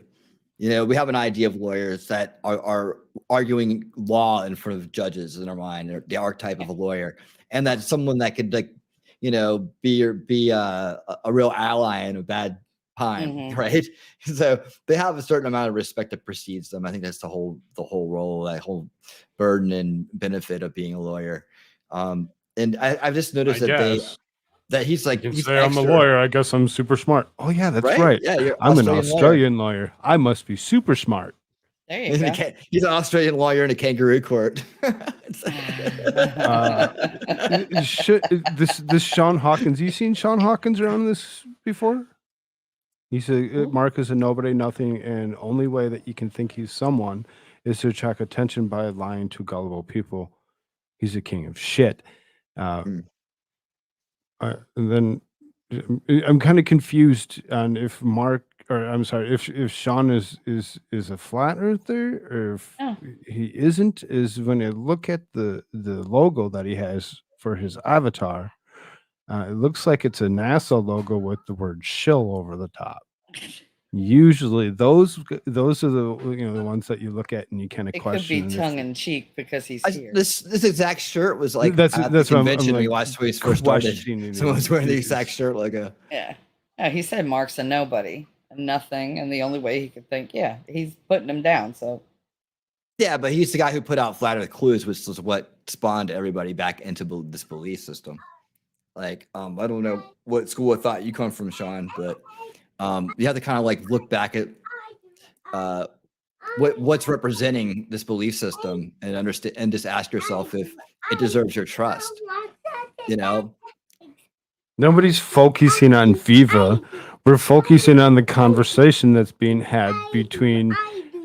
You know, we have an idea of lawyers that are arguing law in front of judges in our mind, or the archetype of a lawyer, and that's someone that could like, you know, be a real ally in a bad time, right? So they have a certain amount of respect that precedes them. I think that's the whole role, that whole burden and benefit of being a lawyer. And I've just noticed that he's like, he's say I'm a lawyer. I guess I'm super smart. Oh yeah, that's right. Yeah, you're I'm an Australian Australian lawyer. I must be super smart. There you go. He's an Australian lawyer in a kangaroo court. This Sean Hawkins. You seen Sean Hawkins around this before? He's Mark is a nobody, nothing, and only way that you can think he's someone is to attract attention by lying to gullible people. He's a king of shit. And then I'm kind of confused on if Mark, or I'm sorry, if Sean is a flat earther, or if he isn't. Is when you look at the logo that he has for his avatar, it looks like it's a NASA logo with the word shill over the top. Usually those are the the ones that you look at and you kind of It question. could be tongue in cheek because he's here. This exact shirt was like That's at what the I'm convention we like watched when we first started. questioning Someone was it. wearing the exact shirt logo. Yeah. No, he said Mark's a nobody, a nothing, and the only way he could think, he's putting him down. So Yeah, but he's the guy who put out Flat Earth Clues, which is what spawned everybody back into this belief system. Like, I don't know what school of thought you come from, Sean, but you have to kind of like look back at what's representing this belief system and understand, and just ask yourself if it deserves your trust. You know, Nobody's focusing on Viva. We're focusing on the conversation that's being had between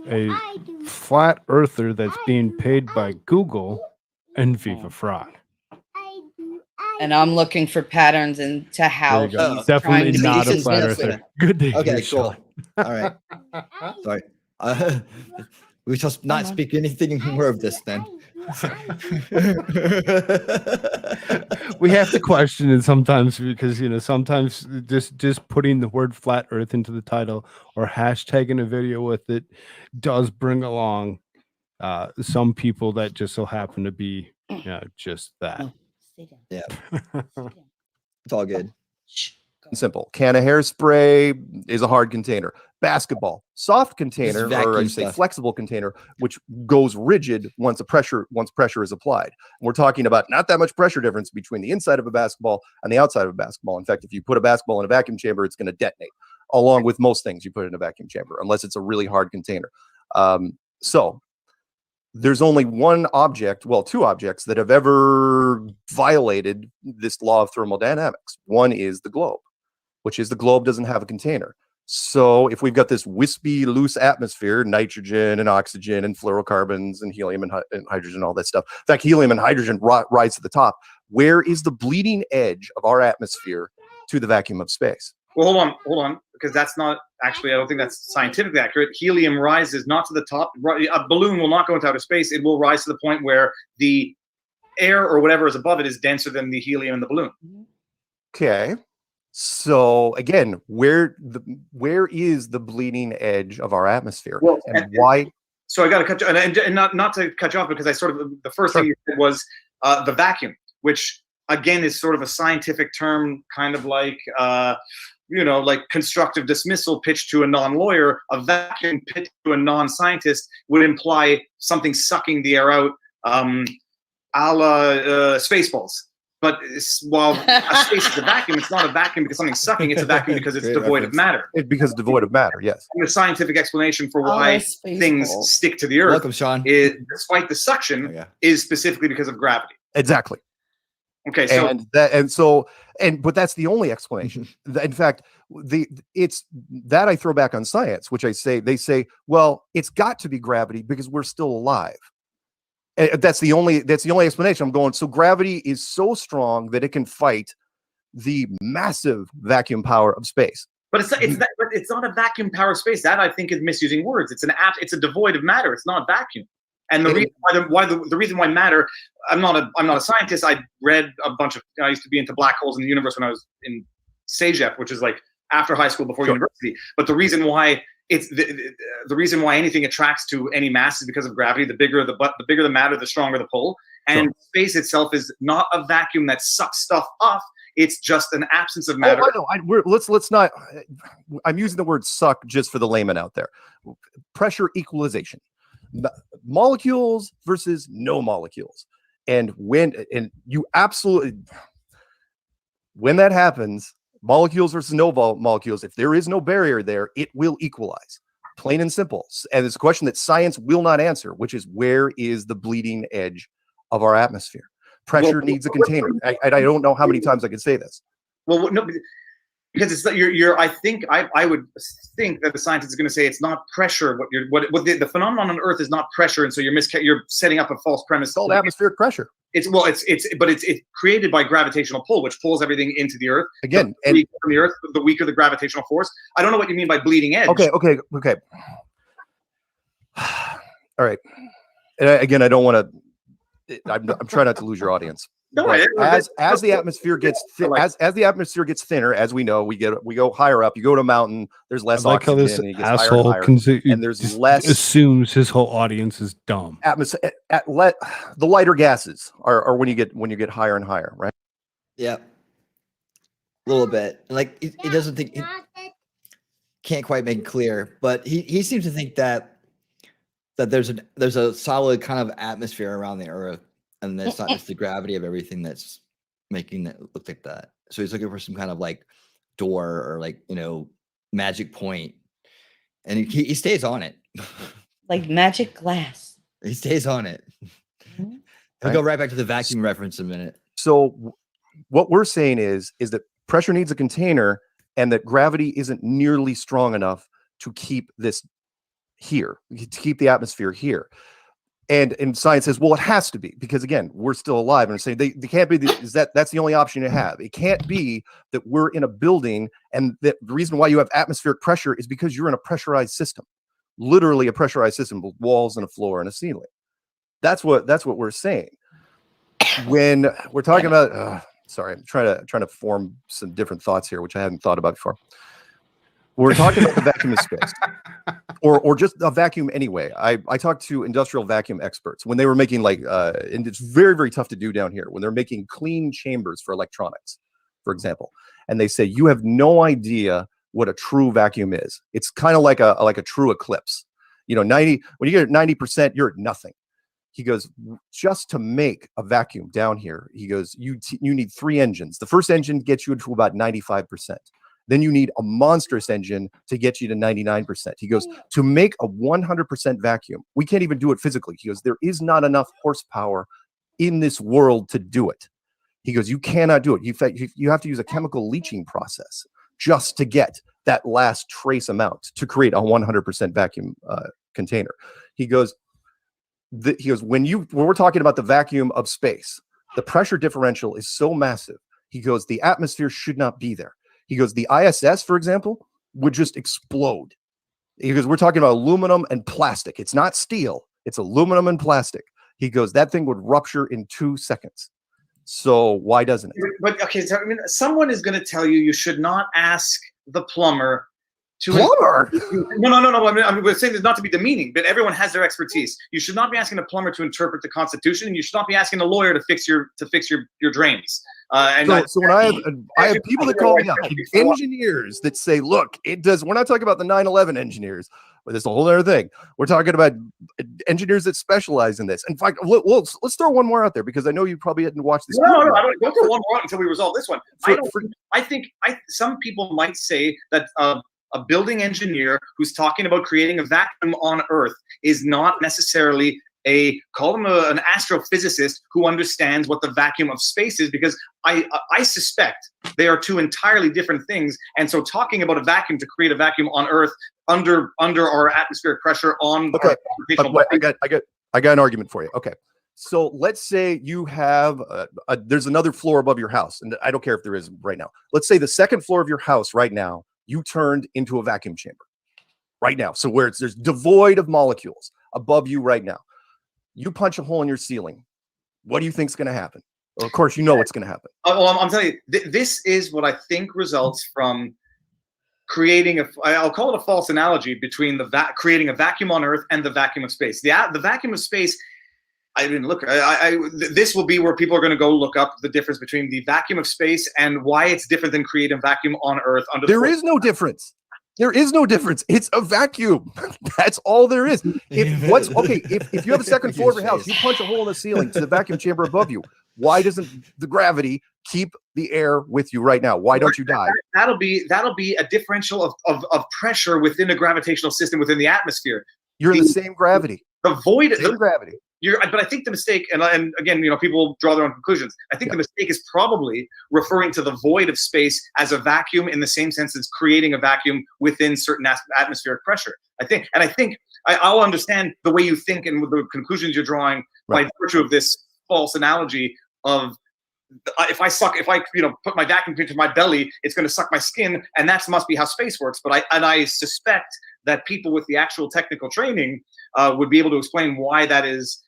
a flat earther that's being paid by Google and Viva Frog. and I'm looking for patterns into how There you go. he's Definitely trying to not a be flat successful. earther. Good day. okay, cool. All right. Sorry. We shall not speak anything more of this then. We have to question it sometimes because sometimes just putting the word flat earth into the title or hashtagging a video with it does bring along some people that just so happen to be just that. Yeah. It's all good. Simple. Can of hairspray is a hard container. Basketball, soft container, or I vacuum say stuff. flexible container, which goes rigid once pressure is applied. And we're talking about not that much pressure difference between the inside of a basketball and the outside of a basketball. In fact, if you put a basketball in a vacuum chamber, it's going to detonate, along with most things you put in a vacuum chamber, unless it's a really hard container. So there's only two objects that have ever violated this law of thermodynamics. One is the globe, which is the globe doesn't have a container. So if we've got this wispy, loose atmosphere, nitrogen and oxygen and fluorocarbons and helium and hydrogen, all that stuff. In fact, helium and hydrogen rise to the top. Where is the bleeding edge of our atmosphere to the vacuum of space? Well, hold on, because that's not actually, I don't think that's scientifically accurate. Helium rises not to the top. A balloon will not go into outer space. It will rise to the point where the air or whatever is above it is denser than the helium in the balloon. Okay. So again, where is the bleeding edge of our atmosphere, Well, and why? So I got to cut you, and not to cut you off, because I sort of, the first thing you said was the vacuum, which again is sort of a scientific term, kind of like like constructive dismissal pitched to a non-lawyer. A vacuum pitched to a non-scientist would imply something sucking the air out, a la Spaceballs. But while a space is a vacuum, it's not a vacuum because something's sucking. It's a vacuum because it's devoid of matter. Because devoid of matter, yes. And the scientific explanation for why things stick to the earth, Welcome, Sean. is, despite the suction, is specifically because of gravity. Exactly. Okay, so but that's the only explanation. In fact, it's that I throw back on science, which they say, well, it's got to be gravity because we're still alive. That's the only explanation. I'm going, so gravity is so strong that it can fight the massive vacuum power of space. But it's not a vacuum power space. That, I think, is misusing words. It's a devoid of matter. It's not vacuum. And the reason why matter, I'm not a scientist. I read a bunch of, I used to be into black holes in the universe when I was in CEGEP, which is like after high school, before university. But the reason why it's the reason why anything attracts to any mass is because of gravity. The bigger the matter, the stronger the pull. And space itself is not a vacuum that sucks stuff off. It's just an absence of matter. Oh, I know. Let's not. I'm using the word "suck" just for the layman out there. Pressure equalization, molecules versus no molecules, and when that happens, molecules versus no molecules. If there is no barrier there, it will equalize. Plain and simple. And it's a question that science will not answer, which is where is the bleeding edge of our atmosphere? Pressure needs a container. I don't know how many times I can say this. Well, no, because it's I would think that the scientist is going to say it's not pressure. The phenomenon on Earth is not pressure, and so you're setting up a false premise. It's called atmospheric pressure. It's created by gravitational pull, which pulls everything into the Earth. Again, from the Earth, the weaker the gravitational force. I don't know what you mean by bleeding edge. Okay. All right. And again, I don't want to. I'm trying not to lose your audience. No, as the atmosphere gets as the atmosphere gets thinner, as we know, we go higher up. You go to a mountain, there's less I like how oxygen. this And it gets asshole higher and, higher, and there's less assumes his whole audience is dumb. atmosphere. The lighter gases are when you get higher and higher, right? Yeah, a little bit. Like he doesn't think, he can't quite make it clear, but he seems to think that there's a solid kind of atmosphere around the Earth, and that's not just the gravity of everything that's making it look like that. So he's looking for some kind of like door or like, magic point, and he stays on it. Like magic glass. He stays on it. I'll go right back to the vacuum reference in a minute. So what we're saying is that pressure needs a container, and that gravity isn't nearly strong enough to keep this here, to keep the atmosphere here. And science says, well, it has to be, because again, we're still alive, and saying they can't be. That's the only option you have. It can't be that we're in a building, and that the reason why you have atmospheric pressure is because you're in a pressurized system, literally a pressurized system with walls and a floor and a ceiling. That's what we're saying when we're talking about. Sorry, I'm trying to form some different thoughts here, which I hadn't thought about before. We're talking about the vacuum of space, or just a vacuum anyway. I talked to industrial vacuum experts when they were making and it's very, very tough to do down here, when they're making clean chambers for electronics, for example. And they say, you have no idea what a true vacuum is. It's kind of like a true eclipse. When you get at 90%, you're at nothing. He goes, just to make a vacuum down here, he goes, you need 3 engines. The first engine gets you to about 95%. Then you need a monstrous engine to get you to 99%. He goes, to make a 100% vacuum, we can't even do it physically. He goes, there is not enough horsepower in this world to do it. He goes, you cannot do it. You have to use a chemical leaching process just to get that last trace amount to create a 100% vacuum container. He goes, when we're talking about the vacuum of space, the pressure differential is so massive. He goes, the atmosphere should not be there. He goes, the ISS, for example, would just explode. He goes, we're talking about aluminum and plastic. It's not steel. It's aluminum and plastic. He goes, that thing would rupture in 2 seconds. So why doesn't it? But okay, so, someone is going to tell you should not ask the plumber to. Plumber? No. I'm saying this not to be demeaning, but everyone has their expertise. You should not be asking a plumber to interpret the Constitution, and you should not be asking a lawyer to fix your drains. So when I have people that call me up, engineers that say, look, it does. We're not talking about the 9/11 engineers, but it's a whole other thing. We're talking about engineers that specialize in this. In fact, let's throw one more out there, because I know you probably hadn't watched this. No, I don't throw one more out until we resolve this one. I think some people might say that a building engineer who's talking about creating a vacuum on Earth is not necessarily call them an astrophysicist who understands what the vacuum of space is, because I suspect they are 2 entirely different things. And so talking about a vacuum to create a vacuum on Earth under our atmospheric pressure on. Okay, I got an argument for you. Okay, so let's say you have there's another floor above your house, and I don't care if there is right now. Let's say the second floor of your house right now, you turned into a vacuum chamber right now. So where there's devoid of molecules above you right now. You punch a hole in your ceiling. What do you think is going to happen? of course, you know what's going to happen. Well, I'm telling you, this is what I think results from creating I'll call it a false analogy between creating a vacuum on Earth and the vacuum of space. The vacuum of space, I didn't look. This will be where people are going to go look up the difference between the vacuum of space and why it's different than creating a vacuum on Earth. There is no difference. There is no difference. It's a vacuum. That's all there is. If you have a second floor of your house, you punch a hole in the ceiling to the vacuum chamber above you. Why doesn't the gravity keep the air with you right now? Why don't you die? That'll be a differential of pressure within a gravitational system within the atmosphere. You're in the same gravity. The void. Same gravity. But I think the mistake, and again, people draw their own conclusions. I think the mistake is probably referring to the void of space as a vacuum in the same sense as creating a vacuum within certain atmospheric pressure. I think I'll understand the way you think and the conclusions you're drawing by virtue of this false analogy of if I put my vacuum cleaner to my belly, it's going to suck my skin, and that must be how space works. But I suspect that people with the actual technical training would be able to explain why that is.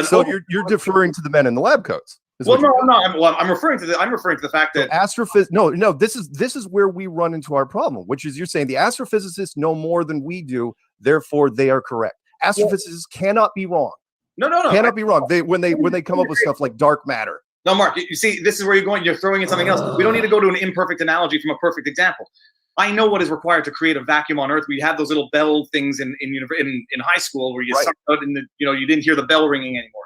So you're deferring to the men in the lab coats. Well, no, I'm not. I'm referring to the fact that astrophysics. No. This is where we run into our problem, which is you're saying the astrophysicists know more than we do, therefore they are correct. Astrophysicists cannot be wrong. No. Cannot be wrong. When they come up with stuff like dark matter. No, Mark. You see, this is where you're going. You're throwing in something else. We don't need to go to an imperfect analogy from a perfect example. I know what is required to create a vacuum on Earth. We had those little bell things in high school where you sucked out and you didn't hear the bell ringing anymore.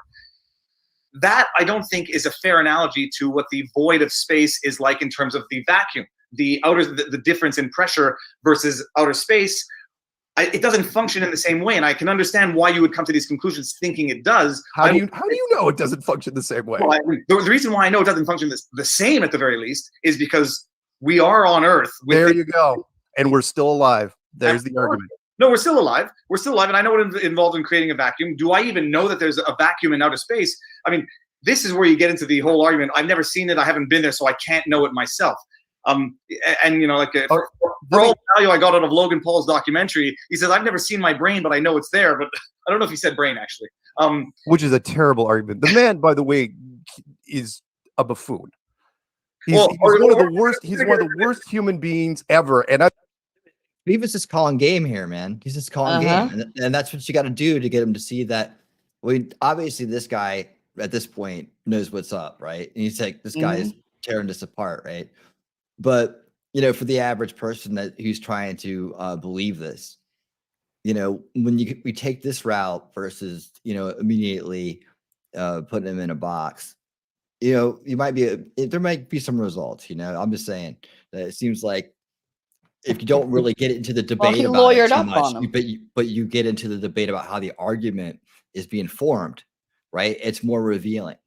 That I don't think is a fair analogy to what the void of space is like in terms of the vacuum, the difference in pressure versus outer space. It doesn't function in the same way, and I can understand why you would come to these conclusions thinking it does. How do you know it doesn't function the same way? Well, the reason why I know it doesn't function the same at the very least is because we are on Earth. There you go. And we're still alive. There's the argument. No, we're still alive. We're still alive. And I know what involved in creating a vacuum. Do I even know that there's a vacuum in outer space? I mean, this is where you get into the whole argument. I've never seen it. I haven't been there, so I can't know it myself. For all value I got out of Logan Paul's documentary, he says, I've never seen my brain, but I know it's there. But I don't know if he said brain, actually. Which is a terrible argument. The man, by the way, is a buffoon. He's one of the worst. He's one of the worst human beings ever. And Beavis is calling game here, man. He's just calling game, and that's what you got to do to get him to see that. Obviously, this guy at this point knows what's up, right? And he's like, this guy is tearing this apart, right? But for the average person who's trying to believe this, when we take this route versus immediately putting him in a box. There might be some results. I'm just saying that it seems like if you don't really get into the debate about it too much, but you get into the debate about how the argument is being formed, right? It's more revealing,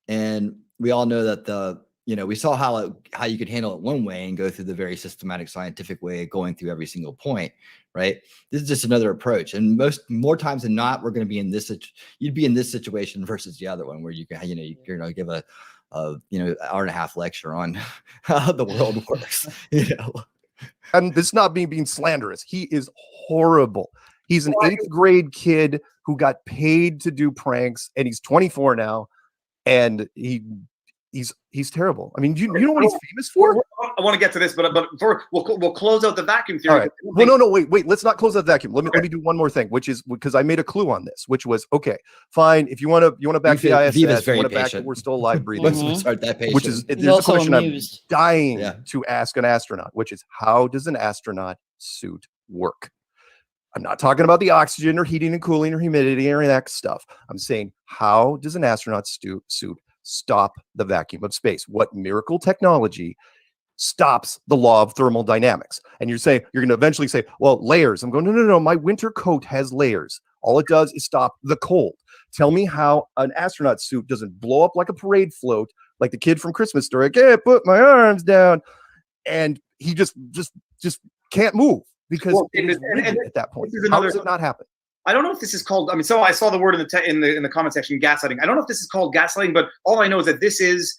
and we all know that we saw how you could handle it one way and go through the very systematic scientific way of going through every single point, right? This is just another approach, and more times than not, we're going to be in this. You'd be in this situation versus the other one where you can, you're going to give a hour and a half lecture on how the world works, And this is not being slanderous. He is horrible. He's an 8th grade kid who got paid to do pranks, and he's 24 now, and he's terrible. I mean, you know what he's famous for? I want to get to this, but we'll close out the vacuum theory. All right. Well, no, wait. Let's not close out the vacuum. Let me do one more thing, which is because I made a clue on this, which was fine. If you want to back the ISS, you want to back that we're still alive, breathing. Let's start that patient. Which is there's a question I'm dying to ask an astronaut, which is how does an astronaut suit work? I'm not talking about the oxygen or heating and cooling or humidity or that stuff. I'm saying how does an astronaut suit stop the vacuum of space? What miracle technology stops the law of thermodynamics? And you're going to eventually say, well, layers. I'm going, no. My winter coat has layers. All it does is stop the cold. Tell me how an astronaut suit doesn't blow up like a parade float, like the kid from Christmas Story. I can't put my arms down. And he just can't move because it is rigid at that point. How does it not happen? I don't know if this is called. So I saw the word in the comment section, gaslighting. I don't know if this is called gaslighting, but all I know is that this is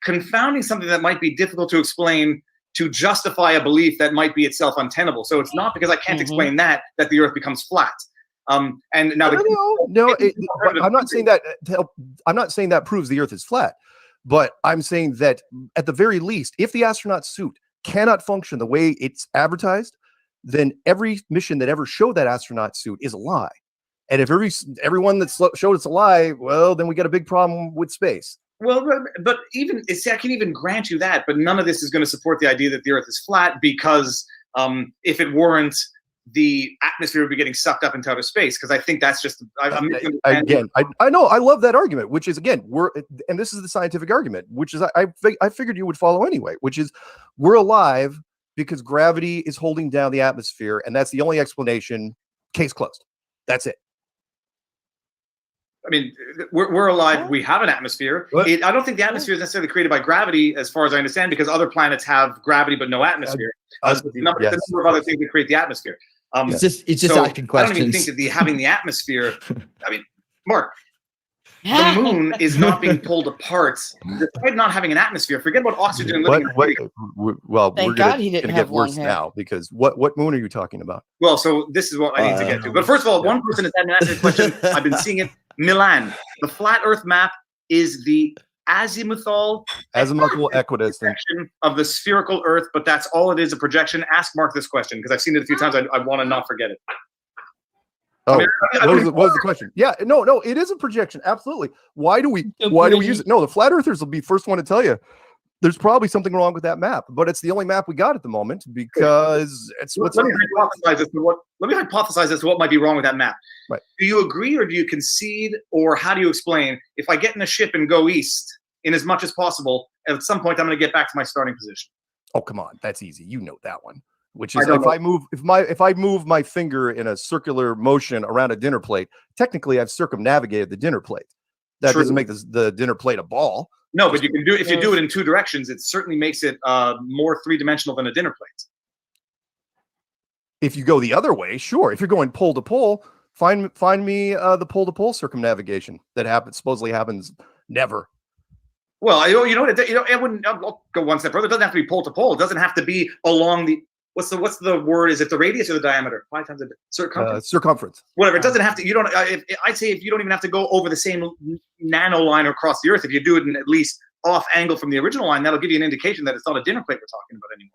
confounding something that might be difficult to explain to justify a belief that might be itself untenable. So it's not because I can't explain that the Earth becomes flat. And now I'm not saying that. I'm not saying that proves the Earth is flat. But I'm saying that at the very least, if the astronaut suit cannot function the way it's advertised, then every mission that ever showed that astronaut suit is a lie. And if everyone that showed it's a lie, well, then we got a big problem with space. Well, but even I can even grant you that, but none of this is going to support the idea that the Earth is flat, because if it weren't, the atmosphere would be getting sucked up into outer space. Because I think that's just I know I love that argument, which is again and this is the scientific argument, which is I figured you would follow anyway, which is we're alive because gravity is holding down the atmosphere, and that's the only explanation. Case closed. That's it. I mean, we're alive. We have an atmosphere. I don't think the atmosphere is necessarily created by gravity, as far as I understand, because other planets have gravity but no atmosphere. There's a number of other things that create the atmosphere. It's just asking questions. I don't even think that having the atmosphere. I mean, Mark, the moon is not being pulled apart despite not having an atmosphere. Forget about oxygen. Well, Thank we're God going he to didn't get have long worse hair. now, because what moon are you talking about? Well, so this is what I need to get to. But first of all, one person has had an answer question. I've been seeing it. Milan. The flat Earth map is the azimuthal equidistant of the spherical Earth, but that's all it is, a projection. Ask Mark this question, because I've seen it a few times. I want to not forget it. Oh, what was the question? Yeah, no, it is a projection. Absolutely. Why do we use it? No, the flat earthers will be first one to tell you there's probably something wrong with that map, but it's the only map we got at the moment because it's what's. Let me hypothesize as to what might be wrong with that map. Right. Do you agree, or do you concede, or how do you explain? If I get in a ship and go east in as much as possible, at some point I'm going to get back to my starting position. Oh, come on, that's easy. You know that one. Which is if I move my finger in a circular motion around a dinner plate, technically I've circumnavigated the dinner plate. That doesn't make the dinner plate a ball. No, but you can do if you do it in two directions, it certainly makes it more three-dimensional than a dinner plate. If you go the other way, sure. If you're going pole to pole, find me the pole to pole circumnavigation that supposedly happens never. Well, I'll go one step further. It doesn't have to be pole to pole. It doesn't have to be along the what's the word? Is it the radius or the diameter? 5 times the circumference. Circumference. Whatever. It doesn't have to. You don't. I'd say if you don't even have to go over the same nano line or across the Earth, if you do it in at least off angle from the original line, that'll give you an indication that it's not a dinner plate we're talking about anymore.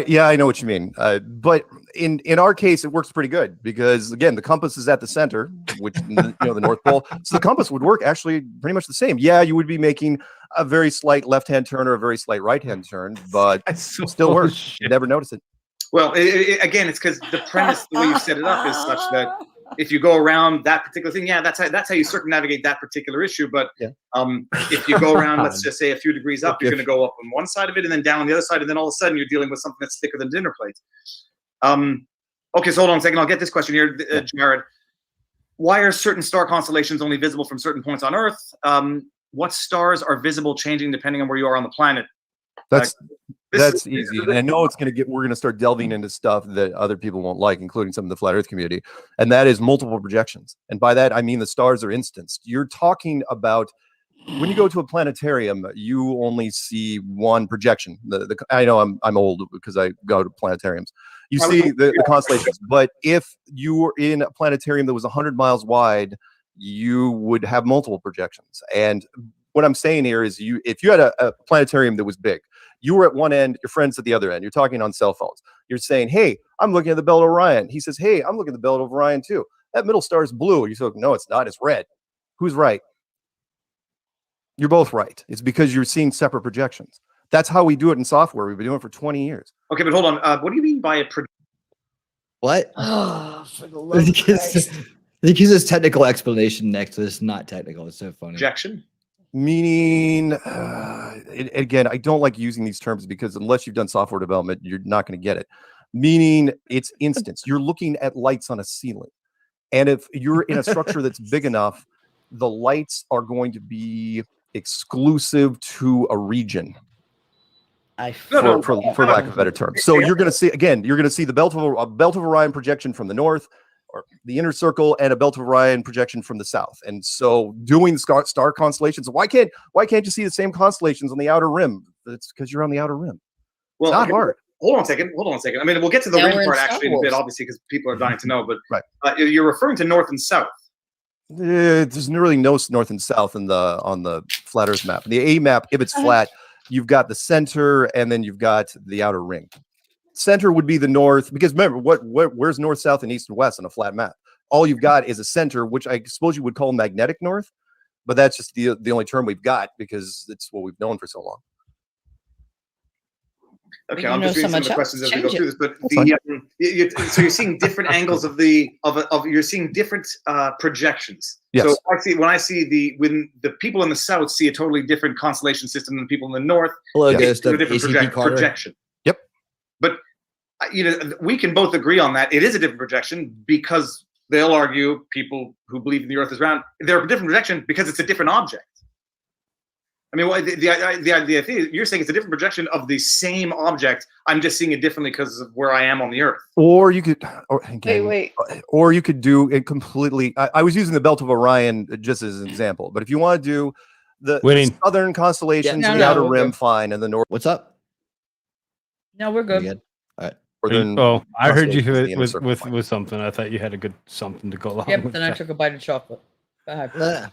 Yeah, I know what you mean. But in our case, it works pretty good because again, the compass is at the center, which the North Pole. So the compass would work actually pretty much the same. Yeah, you would be making a very slight left-hand turn or a very slight right-hand turn, but still works. You never notice it. Well, again, it's because the premise, the way you set it up, is such that if you go around that particular thing, that's how you circumnavigate that particular issue. But if you go around, let's just say a few degrees up, you're going to go up on one side of it and then down on the other side, and then all of a sudden you're dealing with something that's thicker than dinner plates. Okay, so hold on a second. I'll get this question here, Jared. Why are certain star constellations only visible from certain points on Earth? What stars are visible changing depending on where you are on the planet? That's easy. And I know we're going to start delving into stuff that other people won't like, including some of the flat Earth community. And that is multiple projections. And by that, I mean the stars are instanced. You're talking about when you go to a planetarium, you only see one projection. I know I'm old because I go to planetariums. You see the constellations. But if you were in a planetarium that was 100 miles wide, you would have multiple projections. And what I'm saying here is if you had a planetarium that was big, you were at one end, your friend's at the other end. You're talking on cell phones. You're saying, hey, I'm looking at the belt of Orion. He says, hey, I'm looking at the belt of Orion too. That middle star is blue. You say, no, it's not. It's red. Who's right? You're both right. It's because you're seeing separate projections. That's how we do it in software. We've been doing it for 20 years. Okay, but hold on. What do you mean by a what? Oh, for the love of Christ. He uses technical explanation next to this. Not technical. It's so funny. Projection? Meaning, again, I don't like using these terms because unless you've done software development, you're not going to get it. Meaning it's instance. You're looking at lights on a ceiling. And if you're in a structure that's big enough, the lights are going to be exclusive to a region. For lack of a better term. So you're going to see, again, the belt of Orion projection from the north, or the inner circle, and a belt of Orion projection from the south. And so doing star constellations, why can't you see the same constellations on the outer rim? It's because you're on the outer rim. Well, it's not hard. Hold on a second. I mean, we'll get to the rim part actually in a bit, obviously, because people are dying to know. But you're referring to north and south. There's really no north and south on the flat Earth map. The A map, if it's flat, you've got the center and then you've got the outer ring. Center would be the north, because remember, where's north, south, and east and west on a flat map? All you've got is a center, which I suppose you would call magnetic north, but that's just the only term we've got because it's what we've known for so long. Okay, I'm just reading some of the questions as we go through this, but so you're seeing different angles of you're seeing different projections. Yes. So when I see when the people in the south see a totally different constellation system than people in the north, it's a different projection. Yep. But we can both agree on that. It is a different projection because they'll argue, people who believe the Earth is round, they're a different projection because it's a different object. I mean, the idea you're saying it's a different projection of the same object. I'm just seeing it differently because of where I am on the Earth. Or you could, wait. Or you could do it completely. I was using the Belt of Orion just as an example, but if you want to do the southern constellations, the outer rim, fine, and the north. What's up? No, we're good. All right. Oh, I heard you with something. I thought you had a good something to go along Yep. with Then I took a bite of chocolate. Go ahead.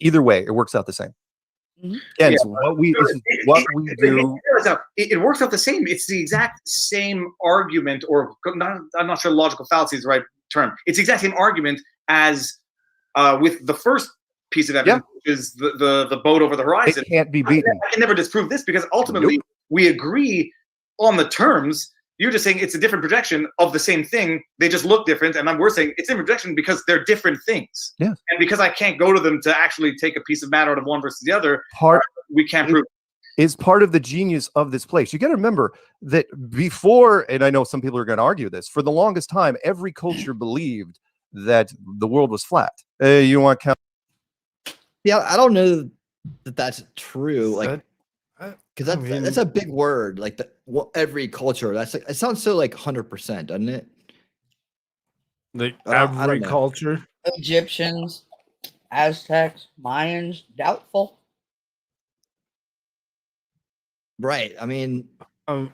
Either way, it works out the same. Mm-hmm. Again, so what we do. It works out the same. It's the exact same argument, or I'm not sure logical fallacy is the right term. It's the exact same argument as with the first piece of evidence, which is the boat over the horizon. It can't be beaten. I can never disprove this because ultimately we agree on the terms. You're just saying it's a different projection of the same thing. They just look different, and we're saying it's a different projection because they're different things. Yeah. And because I can't go to them to actually take a piece of matter out of one versus the other, we can't prove it. Is part of the genius of this place. You got to remember that before, and I know some people are going to argue this, for the longest time, every culture believed that the world was flat. You want to count? Yeah, I don't know that that's true. Like, because that's a big word. Like every culture. That's like, it sounds so like 100%, doesn't it? Like every culture. Egyptians, Aztecs, Mayans, doubtful. Right. I mean,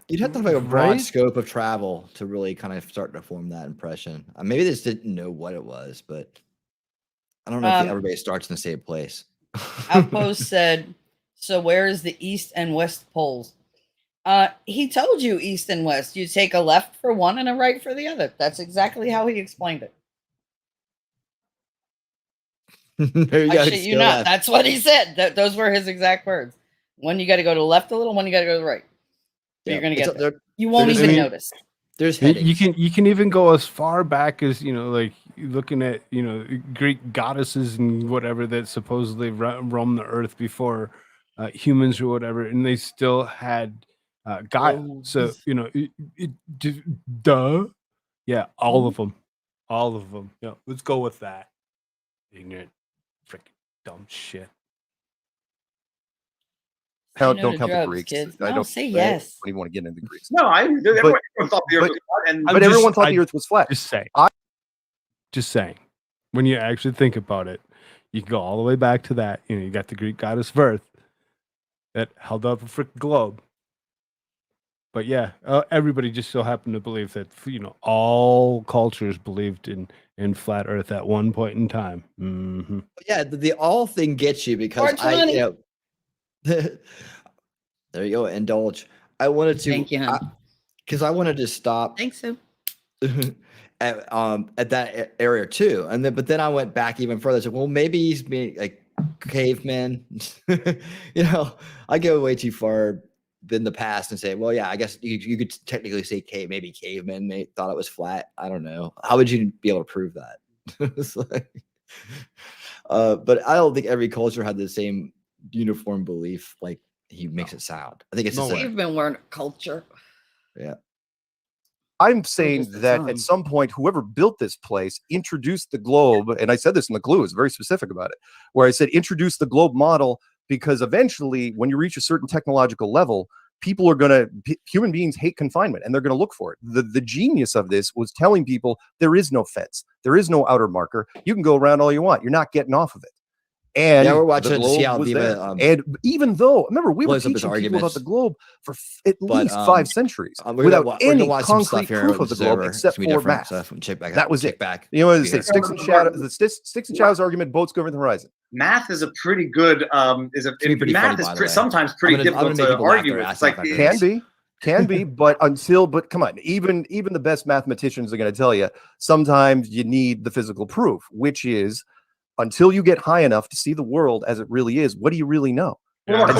you'd have to have like a broad scope of travel to really kind of start to form that impression. Maybe they just didn't know what it was, but I don't know if everybody starts in the same place. Outpost said, so where is the east and west poles? He told you east and west. You take a left for one and a right for the other. That's exactly how he explained it. I shit you not. That's what he said. Those were his exact words. One, you got to go to the left a little. One, you got to go to the right. So you're going to get there. You won't even notice. There's you can even go as far back as like looking at Greek goddesses and whatever that supposedly roamed the earth before humans or whatever, and they still had God. So duh, yeah, all of them. Yeah, let's go with that. Ignorant, freaking dumb shit. Don't count the Greeks. Kids. I don't say yes. I don't even want to get into the Greeks. No, everyone thought the Earth was flat, but everyone thought the Earth was flat. Just saying. When you actually think about it, you can go all the way back to that. You got the Greek goddess of Earth that held up a freaking globe. But yeah, everybody just so happened to believe that all cultures believed in flat Earth at one point in time. Mm-hmm. Yeah, the all thing gets you because there you go. Indulge. I wanted to. Thank you, because I wanted to stop. Thanks, Sue. at that area too, but then I went back even further. So, well, maybe he's being like cavemen. I go way too far in the past and say, well, yeah, I guess you could technically say maybe cavemen thought it was flat. I don't know. How would you be able to prove that? It's like, but I don't think every culture had the same uniform belief like he makes it sound. I think it's just cavemen weren't culture. Yeah. I'm saying that at some point, whoever built this place introduced the globe, and I said this in the clue, it's very specific about it, where I said introduce the globe model because eventually, when you reach a certain technological level, human beings hate confinement, and they're going to look for it. The genius of this was telling people there is no fence, there is no outer marker. You can go around all you want. You're not getting off of it. And Yeah, we're watching the it to see globe how was Viva, there. And even though, remember, we were blows up his teaching people about arguments. the globe for at But, least 5 centuries we're without gonna any watch some stuff concrete here proof when of the this is globe over. except It's gonna be for different, math. so from check back, That was check it. back. You know what they Be say? here. Sticks and shadows argument, boats go over the horizon. Math is a pretty good pretty math funny, is by the way. sometimes pretty I'm difficult gonna make to people laugh argue their with. ass It's like off after can be, but come on, even the best mathematicians are going to tell you sometimes you need the physical proof, which is until you get high enough to see the world as it really is. What do you really know? Well, And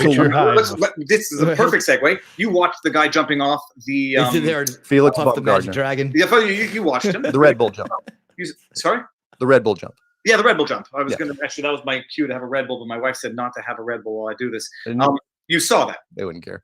so- this is a perfect segue. You watched the guy jumping off the Felix Puff the Magic Baumgartner. Dragon. Yeah, you watched him. The Red Bull jump. Sorry? The Red Bull jump. Yeah, the Red Bull jump. I was Yeah. going to actually, that was my cue to have a Red Bull, but my wife said not to have a Red Bull while I do this. And You saw that. They wouldn't care.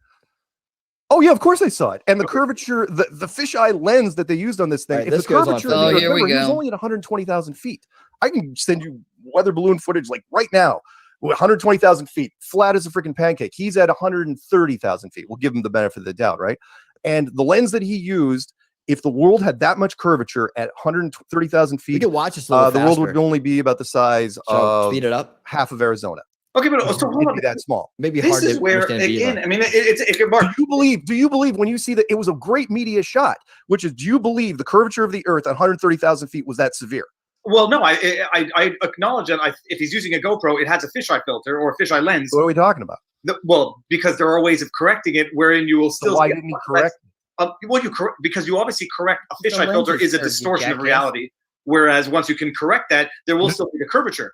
Oh yeah, of course I saw it. And the curvature, the fisheye lens that they used on this thing. Right, if this the goes on curvature, for of the the- Earth- here we remember, he was go. only at 120,000 feet. I can send you weather balloon footage like right now. 120,000 feet, flat as a freaking pancake. He's at 130,000 feet. We'll give him the benefit of the doubt, right? And the lens that he used, if the world had that much curvature at 130,000 feet, We could watch this a little the world would faster. only be about the size So, of speed it up. half of Arizona. Okay, but so hold It'd on. be that small. Maybe This hard is to where, understand again, Viva. I mean, Mark, Do you believe when you see that it was a great media shot, which is, do you believe the curvature of the Earth at 130,000 feet was that severe? well, no, I acknowledge that if he's using a GoPro, it has a fisheye filter or a fisheye lens. What are we talking about? Well, because there are ways of correcting it wherein you will So still why get didn't he less- correct? Because you obviously correct a The fisheye filter lenses is a are, you distortion of jackass. reality. Whereas once you can correct that, there will still be the curvature.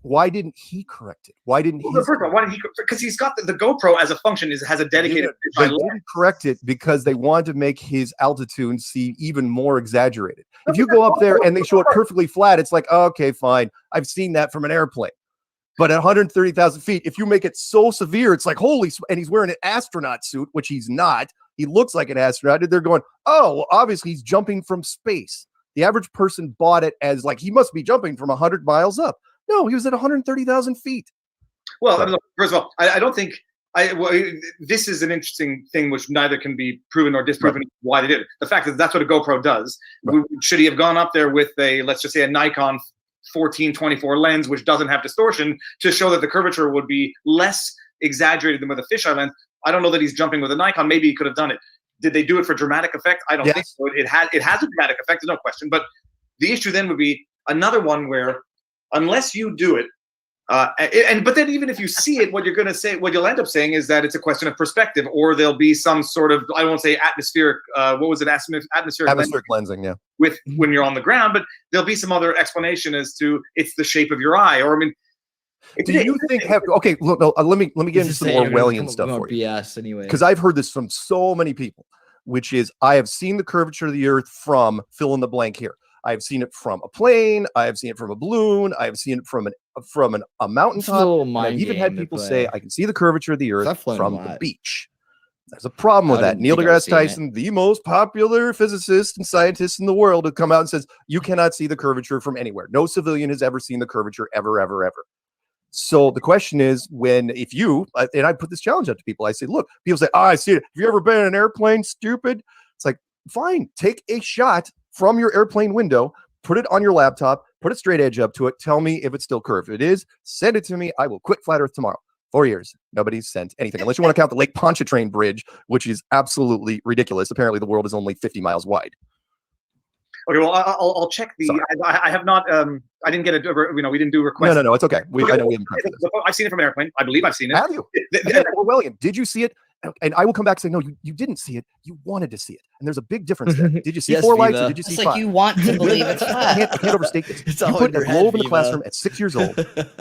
Why didn't he correct it? Why didn't he? Well, first of all, why did he? Because he's got the GoPro as a function has a dedicated They fisheye lens. didn't correct it because they wanted to make his altitude seem even more exaggerated. If you go up there and they show it perfectly flat, it's like, oh, okay, fine. I've seen that from an airplane. But at 130,000 feet, if you make it so severe, it's like, holy, and he's wearing an astronaut suit, which he's not. He looks like an astronaut. And they're going, oh, well, obviously he's jumping from space. The average person bought it as like, he must be jumping from 100 miles up. No, he was at 130,000 feet. Well, I mean, look, first of all, I don't think this is an interesting thing which neither can be proven nor disproven why they did it. The fact is that's what a GoPro does. Should he have gone up there with let's just say a Nikon 1424 lens, which doesn't have distortion, to show that the curvature would be less exaggerated than with a fisheye lens? I don't know that he's jumping with a Nikon. Maybe he could have done it. Did they do it for dramatic effect? I don't think so. It has a dramatic effect, there's no question. But the issue then would be another one where unless you do it, but then even if you see it, what you'll end up saying is that it's a question of perspective, or there'll be some sort of, I won't say atmospheric, Atmospheric lensing, yeah. with when you're on the ground, but there'll be some other explanation as to it's the shape of your eye, or I mean. Do you think? Okay, look. No, let me get into some Orwellian stuff for you. BS anyway. Because I've heard this from so many people, which is I have seen the curvature of the Earth from fill in the blank here. I've seen it from a plane. I have seen it from a balloon. I have seen it from a mountaintop. And I've even had people say I can see the curvature of the Earth from the beach. There's a problem with that. Neil deGrasse Tyson, the most popular physicist and scientist in the world, has come out and says you cannot see the curvature from anywhere. No civilian has ever seen the curvature ever, ever, ever. So the question is, and I put this challenge out to people, I say, look, people say, oh, I see it. Have you ever been in an airplane, stupid? It's like, fine, take a shot from your airplane window, put it on your laptop, put a straight edge up to it, tell me if it's still curved. If it is, send it to me. I will quit Flat Earth tomorrow. 4 years. Nobody's sent anything, unless you want to count the Lake Pontchartrain Bridge, which is absolutely ridiculous. Apparently the world is only 50 miles wide. Okay, well, I'll check the. I have not. I didn't get a. We didn't do requests. No, it's okay. I know we haven't. I've seen it from an airplane. I believe I've seen it. Have you? Orwellian, did you see it? And I will come back and say, no, you didn't see it. You wanted to see it. And there's a big difference there. Did you see Yes, 4 Viva. lights or did you see It's 5? like you want to believe it's flat. I can't overstate this. It's You all put in a your head, globe in the Viva. classroom at 6 years old,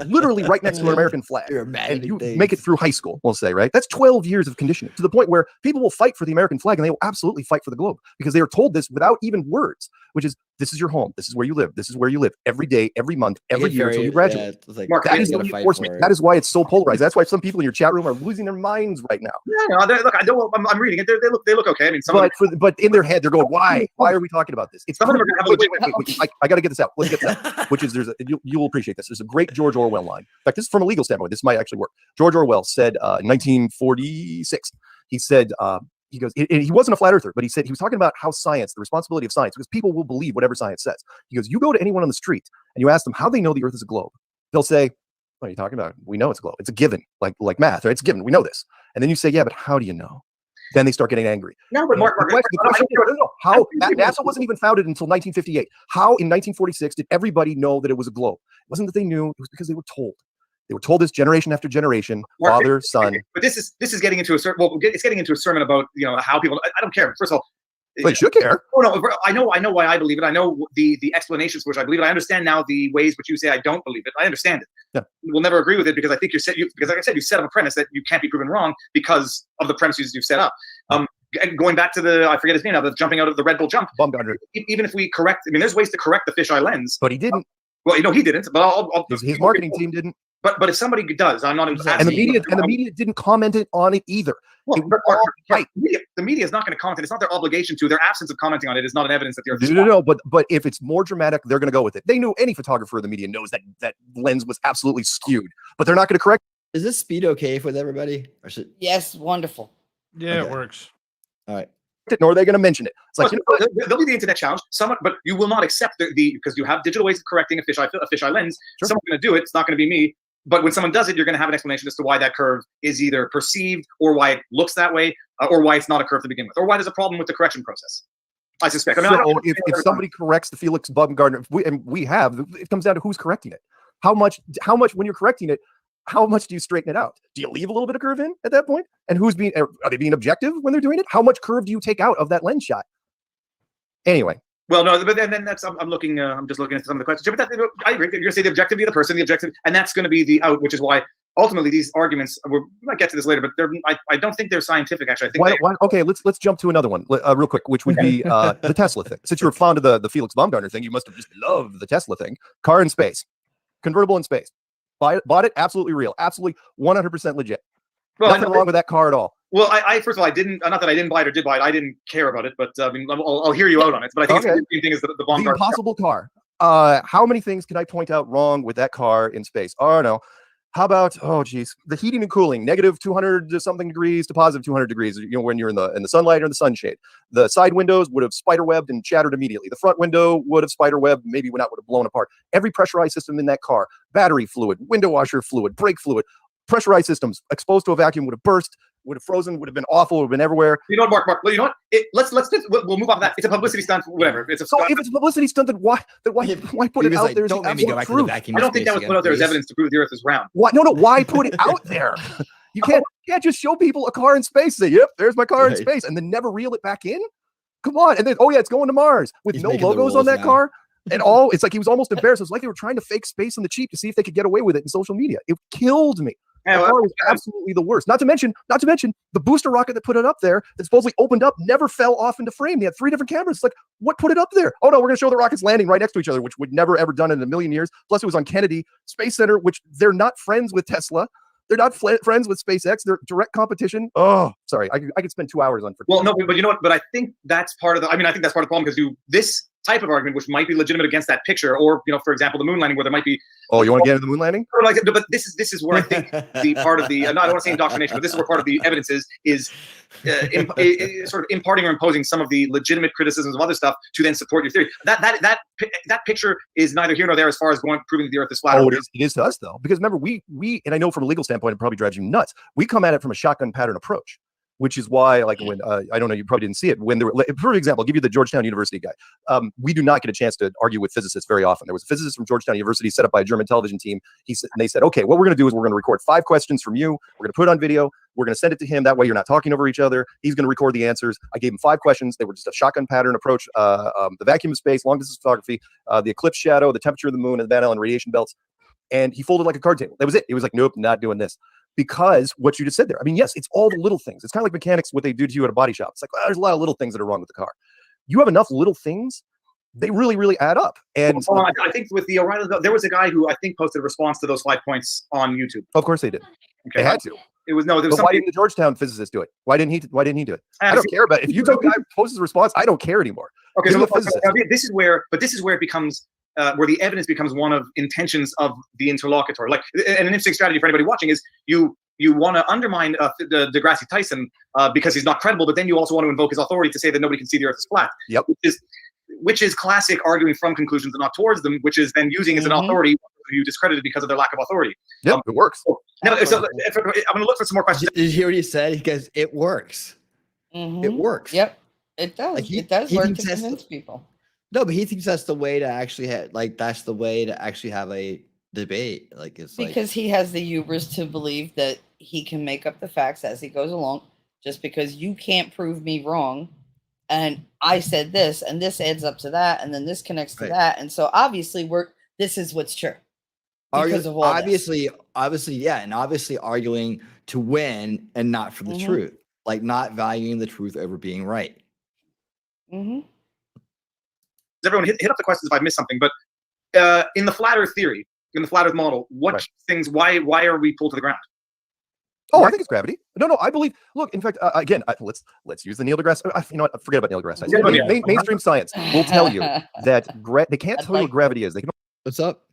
literally right next to an American flag. You're And imagining you things. make it through high school, we'll say, right? That's 12 years of conditioning, to the point where people will fight for the American flag and they will absolutely fight for the globe because they are told this without even words, which is, this is your home. This is where you live. This is where you live every day, every month, every year until you graduate. it's like, Mark, That is the gotta fight reinforcement. for it. That is why it's so polarized. That's why some people in your chat room are losing their minds right now. No, look, I don't. I'm reading it. They look okay. I mean, some of them. But in their head, they're going, why? Why are we talking about this? It's Some of them are gonna have wait. I got to get this out. Let's get this out. Which is, you will appreciate this. There's a great George Orwell line. In fact, this is from a legal standpoint. This might actually work. George Orwell said in 1946, he said, he goes, he wasn't a flat earther, but he said, he was talking about how science, the responsibility of science, because people will believe whatever science says. He goes, you go to anyone on the street and you ask them how they know the earth is a globe. They'll say, What are you talking about? We know it's a globe. It's a given, like math, right? It's a given. We know this. And then you say, yeah, but how do you know? Then they start getting angry. No, but Mark, The question is, how NASA wasn't even founded until 1958. How in 1946 did everybody know that it was a globe? It wasn't that they knew, it was because they were told. They were told this generation after generation, Mark, father, son. But this is getting into a certain. Well, it's getting into a sermon about how people. I don't care. First of all, Well, you should care. Oh no, I know why I believe it. I know the explanations for which I believe it. I understand now the ways which you say I don't believe it. I understand it. Yeah. We'll never agree with it because I think because like I said, you set up a premise that you can't be proven wrong because of the premises you've set up. Going back to I forget his name now, the jumping out of the Red Bull jump. Bumgarner. Even if we correct, I mean, there's ways to correct the fisheye lens. But he didn't. Well, he didn't. But his marketing team didn't. But if somebody does, I'm not. And the media didn't comment on it either. Well, the media is not going to comment. It's not their obligation to. Their absence of commenting on it is not an evidence that they're. No. But if it's more dramatic, they're going to go with it. They knew any photographer in the media knows that lens was absolutely skewed, but they're not going to correct. Is this speed okay with everybody? Or should... Yes, wonderful. Yeah, it works. All right. Nor are they going to mention it. It's like there'll be the internet challenge. But you will not accept the because you have digital ways of correcting a fisheye lens. Sure. Someone's going to do it. It's not going to be me. But when someone does it, you're going to have an explanation as to why that curve is either perceived or why it looks that way, or why it's not a curve to begin with, or why there's a problem with the correction process. I suspect. I mean, so if somebody corrects the Felix Baumgartner, we have, it comes down to who's correcting it. How much when you're correcting it, how much do you straighten it out? Do you leave a little bit of curve in at that point? And are they being objective when they're doing it? How much curve do you take out of that lens shot? Anyway. Well, no, but then that's I'm looking. I'm just looking at some of the questions. But I agree. You're going to say the objectivity of the person, and that's going to be the out, which is why ultimately these arguments. We might get to this later, but I don't think they're scientific. Actually, I think. Okay, let's jump to another one real quick, which would be the Tesla thing. Since you were fond of the Felix Baumgartner thing, you must have just loved the Tesla thing. Car in space, convertible in space. Bought it. Absolutely real. Absolutely 100% legit. Well, nothing wrong with that car at all. Well, I first of all, I didn't. Not that I didn't buy it or did buy it. I didn't care about it, but I mean, I'll hear you out on it. But I think it's the same thing as the Baumgartner. The impossible car. How many things can I point out wrong with that car in space? Oh no. How about the heating and cooling, negative 200 to something degrees to positive 200 degrees. When you're in the sunlight or the sunshade. The side windows would have spiderwebbed and shattered immediately. The front window would have spiderwebbed, maybe would have blown apart. Every pressurized system in that car, battery fluid, window washer fluid, brake fluid. Pressurized systems exposed to a vacuum would have burst, would have frozen, would have been awful, would have been everywhere. You know what, Mark? Well, you know what? We'll move on to that. It's a publicity stunt, whatever. If it's a publicity stunt, then why put it out there? Don't make me go back to the vacuum. I don't think that was put out there as evidence to prove the Earth is round. Why? No. Why put it out there? You can't just show people a car in space. Say, "Yep, there's my car in space," and then never reel it back in. Come on, and then it's going to Mars with no logos on that car. And it's like he was almost embarrassed. It was like they were trying to fake space on the cheap to see if they could get away with it in social media. It killed me. That car was absolutely the worst. Not to mention the booster rocket that put it up there that supposedly opened up never fell off into frame. They had 3 different cameras. It's like, what put it up there? Oh no, we're going to show the rockets landing right next to each other, which would never ever done in a million years. Plus, it was on Kennedy Space Center, which they're not friends with Tesla. They're not friends with SpaceX. They're direct competition. Oh, sorry. I could spend 2 hours on. Well, no, but you know what? But I think that's part of the. I mean, I think that's part of the problem because this type of argument, which might be legitimate against that picture, or for example, the moon landing, where there might be. Oh, you want to get into the moon landing? But this is where I think the part of the. I don't want to say indoctrination, but this is where part of the evidence is sort of imparting or imposing some of the legitimate criticisms of other stuff to then support your theory. That picture is neither here nor there as far as proving that the Earth is flat. Oh, it is to us though, because remember we and I know from a legal standpoint it probably drives you nuts. We come at it from a shotgun pattern approach. Which is why, like when I don't know, you probably didn't see it when there were. For example, I'll give you the Georgetown University guy. We do not get a chance to argue with physicists very often. There was a physicist from Georgetown University set up by a German television team. They said, okay, what we're going to do is we're going to record 5 questions from you. We're going to put it on video. We're going to send it to him. That way, you're not talking over each other. He's going to record the answers. I gave him 5 questions. They were just a shotgun pattern approach. The vacuum of space, long distance photography, the eclipse shadow, the temperature of the moon, and the Van Allen radiation belts. And he folded like a card table. That was it. It was like, nope, not doing this. Because what you just said there, I mean, yes, it's all the little things. It's kind of like mechanics, what they do to you at a body shop. It's like, well, there's a lot of little things that are wrong with the car. You have enough little things, they really, really add up. And I think with the O'Reilly, there was a guy who I think posted a response to those 5 points on YouTube. Of course they did. Okay. They had to. It was no. There was why didn't the Georgetown physicist do it? Why didn't he do it? I don't care about if you guy posts a response. I don't care anymore. Okay, so this is where it becomes. Where the evidence becomes one of intentions of the interlocutor. Like, and an interesting strategy for anybody watching is you want to undermine Degrassi Tyson because he's not credible, but then you also want to invoke his authority to say that nobody can see the Earth is flat. Yep. Which is classic arguing from conclusions and not towards them, which is then using as an authority who you discredited because of their lack of authority. Yep, it works. No, so I'm going to look for some more questions. Did you hear what he said? He goes, "It works. It works." Yep, it does. Like It does work to thinks that's convince people. No, but he thinks that's the way to actually have, that's the way to actually have a debate. Like it's Because he has the hubris to believe that he can make up the facts as he goes along, just because you can't prove me wrong. And I said this, and this adds up to that, and then this connects to that. And so obviously this is what's true. Because of all obviously, yeah, and obviously arguing to win and not for the truth, like not valuing the truth over being right. Everyone hit up the questions if I missed something, but in the flat Earth theory, in the flat Earth model, what things? Why are we pulled to the ground? Oh, I think it's gravity. No, I believe. Look, in fact, again, let's use the Neil deGrasse. You know what? Forget about Neil deGrasse. Mainstream science will tell you that they can't tell you what gravity is. They can. What's up?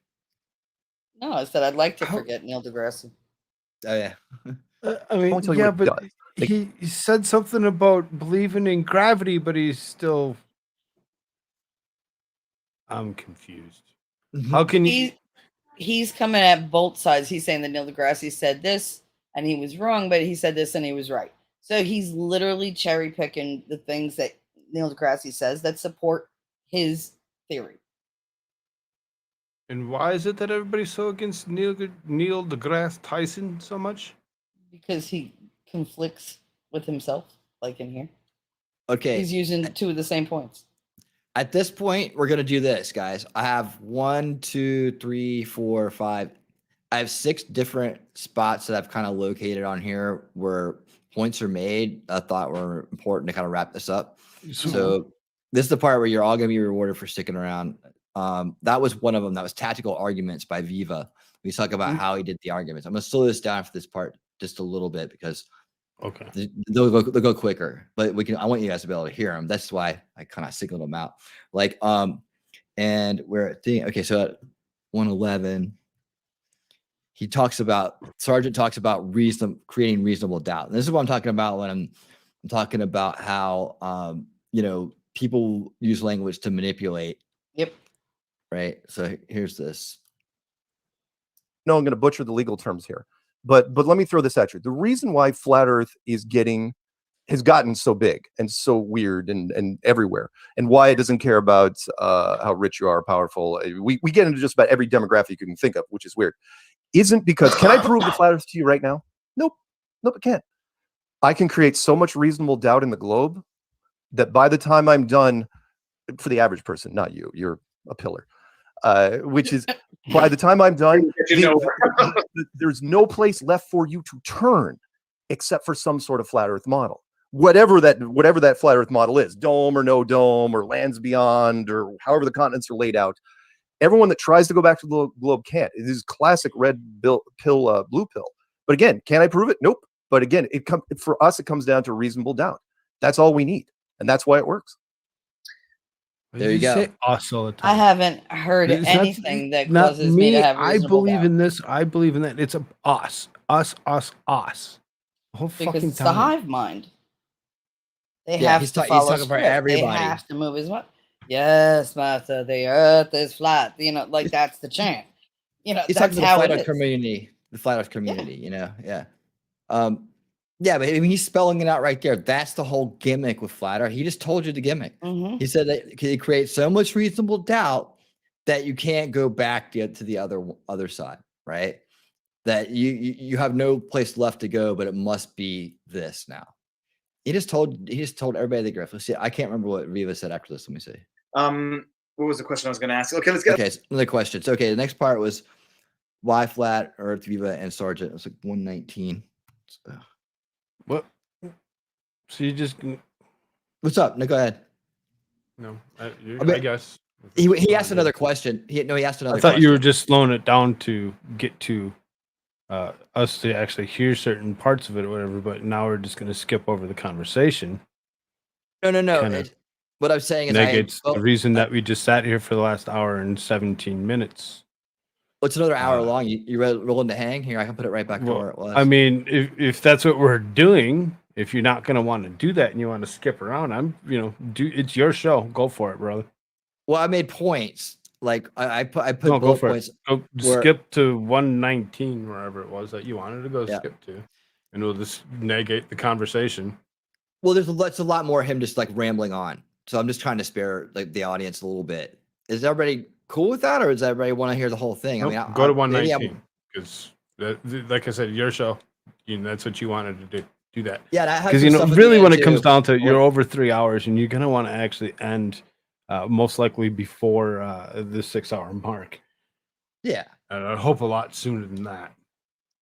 No, I said I'd like to forget Neil deGrasse. Oh yeah. I mean, yeah, but he said something about believing in gravity, but he's still. I'm confused. How can you? He's coming at both sides. He's saying that Neil deGrasse said this and he was wrong, but he said this and he was right. So he's literally cherry picking the things that Neil deGrasse says that support his theory. And why is it that everybody's so against Neil deGrasse Tyson so much? Because he conflicts with himself, like in here. Okay. He's using two of the same points. At this point, we're gonna do this, guys. I have 1, 2, 3, 4, 5. I have 6 different spots that I've kind of located on here where points are made. I thought were important to kind of wrap this up. So this is the part where you're all gonna be rewarded for sticking around. That was one of them. That was tactical arguments by Viva. We talk about how he did the arguments. I'm gonna slow this down for this part just a little bit because they'll go quicker. But I want you guys to be able to hear them. That's why I kind of signaled them out. Like and we're at okay. So at 111, Sargent talks about creating reasonable doubt. And this is what I'm talking about when I'm talking about how people use language to manipulate. Yep. Right. So here's this. No, I'm going to butcher the legal terms here, but let me throw this at you. The reason why flat Earth has gotten so big and so weird and everywhere, and why it doesn't care about how rich you are, powerful. We get into just about every demographic you can think of, which is weird. Isn't because can I prove the flat Earth to you right now? Nope, I can't. I can create so much reasonable doubt in the globe that by the time I'm done, for the average person, not you, you're a pillar. Which is by the time I'm done, there's no place left for you to turn except for some sort of flat Earth model. Whatever that flat Earth model is, dome or no dome or lands beyond or however the continents are laid out, everyone that tries to go back to the globe can't. It is classic red pill, blue pill. But again, can I prove it? Nope. But again, for us, it comes down to reasonable doubt. That's all we need, and that's why it works. There you go. Say us all the time. I haven't heard anything that causes me to have I reasonable believe doubt. in this. I believe in that. It's us. The whole Because fucking it's time. the hive mind. They Yeah, have he's to talking follow for script. everybody. They have to move as well. Yes, master, the earth is flat. Like that's the chant. He's that's talking to the how flat it Earth is. community. The flat Earth community. Yeah. Yeah, but I mean, he's spelling it out right there. That's the whole gimmick with flat Earth. He just told you the gimmick. He said that it creates so much reasonable doubt that you can't go back to the other side, right? That you have no place left to go, but it must be this now. He just told everybody the grift. Let's see. I can't remember what Viva said after this. Let me see. What was the question I was going to ask? Okay, let's get. Okay, so another question. So, okay, the next part was why flat Earth, Viva, and Sargent. It was like 119. So. What? So you just. What's up? No, go ahead. No, I guess. He asked another question. He asked another I thought question. you were just slowing it down to get to us to actually hear certain parts of it or whatever, but now we're just going to skip over the conversation. No. What I'm saying is negates the reason that we just sat here for the last hour and 17 minutes. It's another hour long. You rolling to hang? Here, I can put it right back to where it was. I mean, if that's what we're doing, if you're not going to want to do that and you want to skip around, it's your show. Go for it, brother. Well, I made points. like I put No, go bullet for points. it. Go where- skip to 119, wherever it was that you wanted to go Yeah. skip to, and we'll just negate the conversation. Well, it's a lot more him just like rambling on. So I'm just trying to spare like the audience a little bit. Is everybody cool with that, or does everybody want to hear the whole thing? Nope, I mean, go to maybe 119 because, like I said, your show. That's what you wanted to do. Do that. Yeah, that has Because some stuff at the really, when end, it comes too. down to it, you're over 3 hours, and you're gonna want to actually end, most likely before the 6 hour mark. Yeah. I hope a lot sooner than that.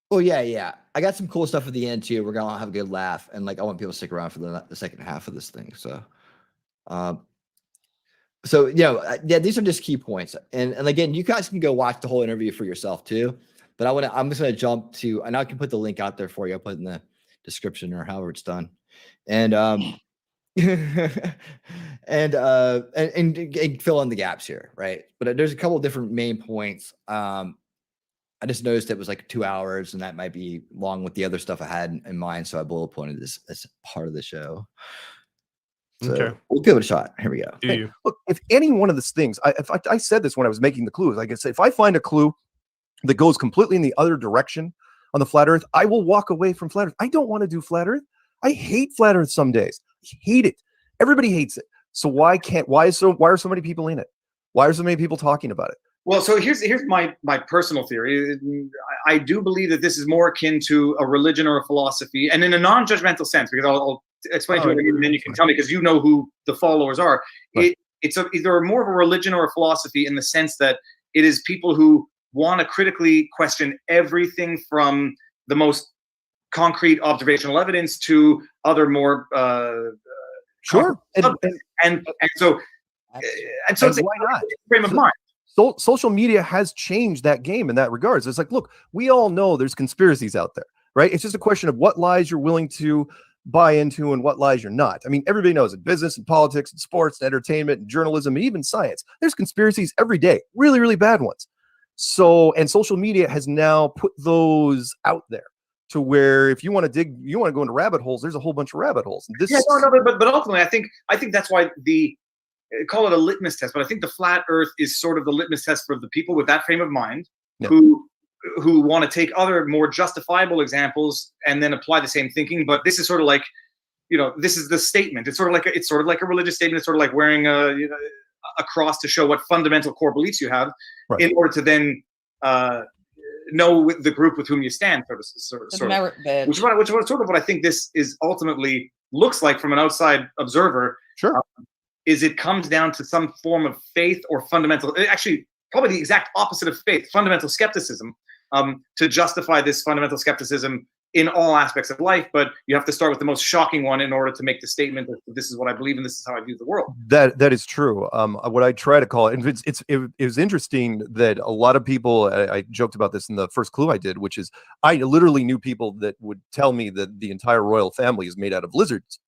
Oh yeah. I got some cool stuff at the end too. We're gonna have a good laugh, and like I want people to stick around for the second half of this thing. So, yeah, these are just key points, and again, you guys can go watch the whole interview for yourself too. But I'm just gonna jump to, and I can put the link out there for you. I'll put it in the description or however it's done, and and fill in the gaps here, right? But there's a couple of different main points. I just noticed it was like 2 hours, and that might be long with the other stuff I had in mind. So I bullet pointed this as part of the show. So Okay. we'll give it a shot. Here we go. Hey, look, if any one of these things, I said this when I was making the clues. Like I said, if I find a clue that goes completely in the other direction on the flat Earth, I will walk away from flat Earth. I don't want to do flat Earth. I hate flat Earth some days. I hate it. Everybody hates it. So why are so many people in it? Why are so many people talking about it? Well, so here's my personal theory. I do believe that this is more akin to a religion or a philosophy, and in a non-judgmental sense, because I'll explain to you, and then you can tell me, because you know who the followers are. Right. It's either more of a religion or a philosophy, in the sense that it is people who want to critically question everything from the most concrete observational evidence to other more sure and so it's why not? frame of mind. So social media has changed that game in that regards. It's like, look, we all know there's conspiracies out there, right? It's just a question of what lies you're willing to buy into and what lies you're not. I mean, everybody knows in business and politics and sports and entertainment and journalism and even science, there's conspiracies every day, really, really bad ones. So, and social media has now put those out there to where if you want to go into rabbit holes, there's a whole bunch of rabbit holes. And But ultimately, I think that's why call it a litmus test, but I think the flat Earth is sort of the litmus test for the people with that frame of mind, who want to take other more justifiable examples and then apply the same thinking. But this is sort of like, this is the statement. It's sort of like a religious statement. It's sort of like wearing a cross to show what fundamental core beliefs you have, in order to then know the group with whom you stand. Sort of. Merit badge. Which is sort of what I think this is ultimately looks like from an outside observer. Sure. Is it comes down to some form of faith or fundamental, actually probably the exact opposite of faith, fundamental skepticism, to justify this fundamental skepticism in all aspects of life. But you have to start with the most shocking one in order to make the statement that this is what I believe and this is how I view the world. That is true. What I try to call it, and it was interesting that a lot of people, I joked about this in the first clue I did, which is I literally knew people that would tell me that the entire royal family is made out of lizards.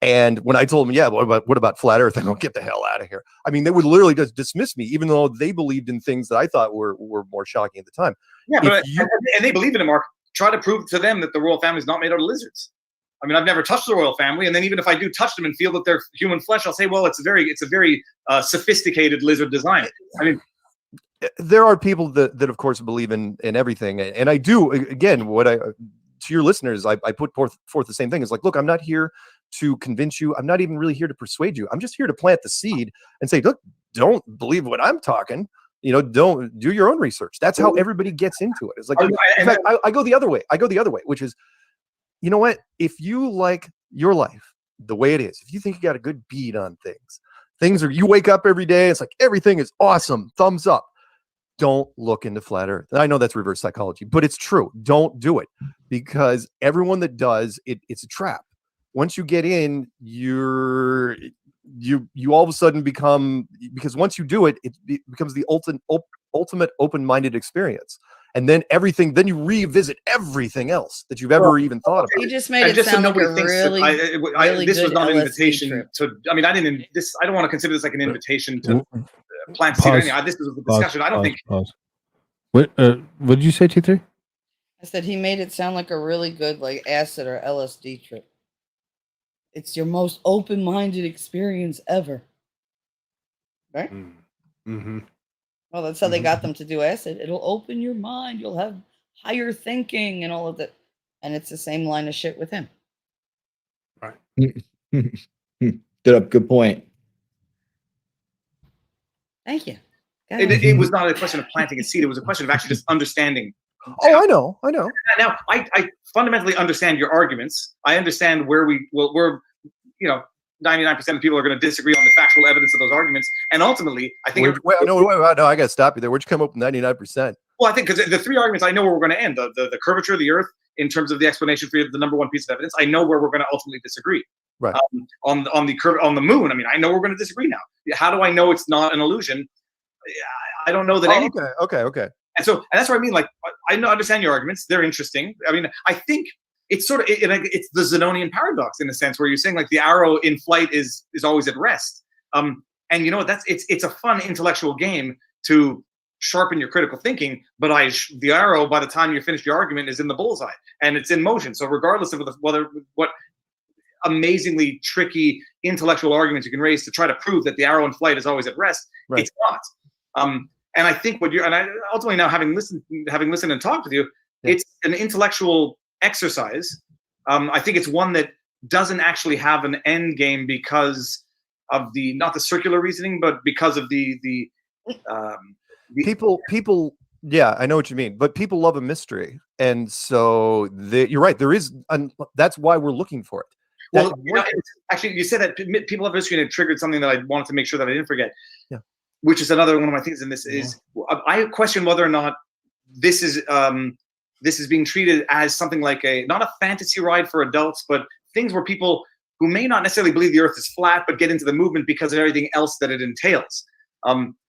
And when I told them, yeah, what about flat Earth? I go, get the hell out of here. I mean, they would literally just dismiss me, even though they believed in things that I thought were more shocking at the time. Yeah, and they believe in it, Mark. Try to prove to them that the royal family is not made out of lizards. I mean, I've never touched the royal family, and then even if I do touch them and feel that they're human flesh, I'll say, well, it's a very sophisticated lizard design. I mean, there are people that of course believe in everything, and I do. Again, to your listeners, I put forth the same thing. It's like, look, I'm not here to convince you. I'm not even really here to persuade you. I'm just here to plant the seed and say, look, don't believe what I'm talking. Don't do your own research. That's how everybody gets into it. It's like, in fact, I go the other way. Which is, you know what? If you like your life the way it is, if you think you got a good beat on things you wake up every day, it's like everything is awesome, thumbs up. Don't look into flat Earth. And I know that's reverse psychology, but it's true. Don't do it, because everyone that does it's a trap. Once you get in, you all of a sudden become, because once you do it, it becomes the ultimate open-minded experience. And then you revisit everything else that you've ever even thought about. You just made it sound like a really this was good not an LSD invitation trip. to. I mean, I don't want to consider this like an invitation to plant seed. This was a discussion. I don't think. Pause. What did you say, T3? I said he made it sound like a really good like acid or LSD trip. It's your most open-minded experience ever. Right? Mm-hmm. Well, that's how they got them to do acid. It'll open your mind. You'll have higher thinking and all of that. And it's the same line of shit with him. Good point. Thank you. It was not a question of planting a seed. It was a question of actually just understanding. Oh, I know. Now, I fundamentally understand your arguments. I understand where we're, 99% of people are going to disagree on the factual evidence of those arguments. And ultimately, I think... No, I got to stop you there. Where'd you come up with 99%? Well, I think because the three arguments, I know where we're going to end. The curvature of the Earth, in terms of the explanation for the number one piece of evidence, I know where we're going to ultimately disagree. Right. On the moon, I mean, I know we're going to disagree now. How do I know it's not an illusion? I don't know that. Okay. And that's what I mean. Like, I understand your arguments; they're interesting. I mean, I think it's sort of it's the Zenonian paradox in a sense, where you're saying like the arrow in flight is always at rest. And you know what? It's a fun intellectual game to sharpen your critical thinking. But the arrow, by the time you finish your argument, is in the bullseye and it's in motion. So regardless of what amazingly tricky intellectual arguments you can raise to try to prove that the arrow in flight is always at rest, it's not. And I think ultimately now having listened and talked with you, it's an intellectual exercise. I think it's one that doesn't actually have an end game because of not the circular reasoning, but because of the people. Yeah, I know what you mean, but people love a mystery, and so you're right. There is, that's why we're looking for it. Well, actually, you said that people have mystery, and it triggered something that I wanted to make sure that I didn't forget. Yeah. Which is another one of my things in this is I question whether or not this is being treated as something like not a fantasy ride for adults, but things where people who may not necessarily believe the Earth is flat, but get into the movement because of everything else that it entails.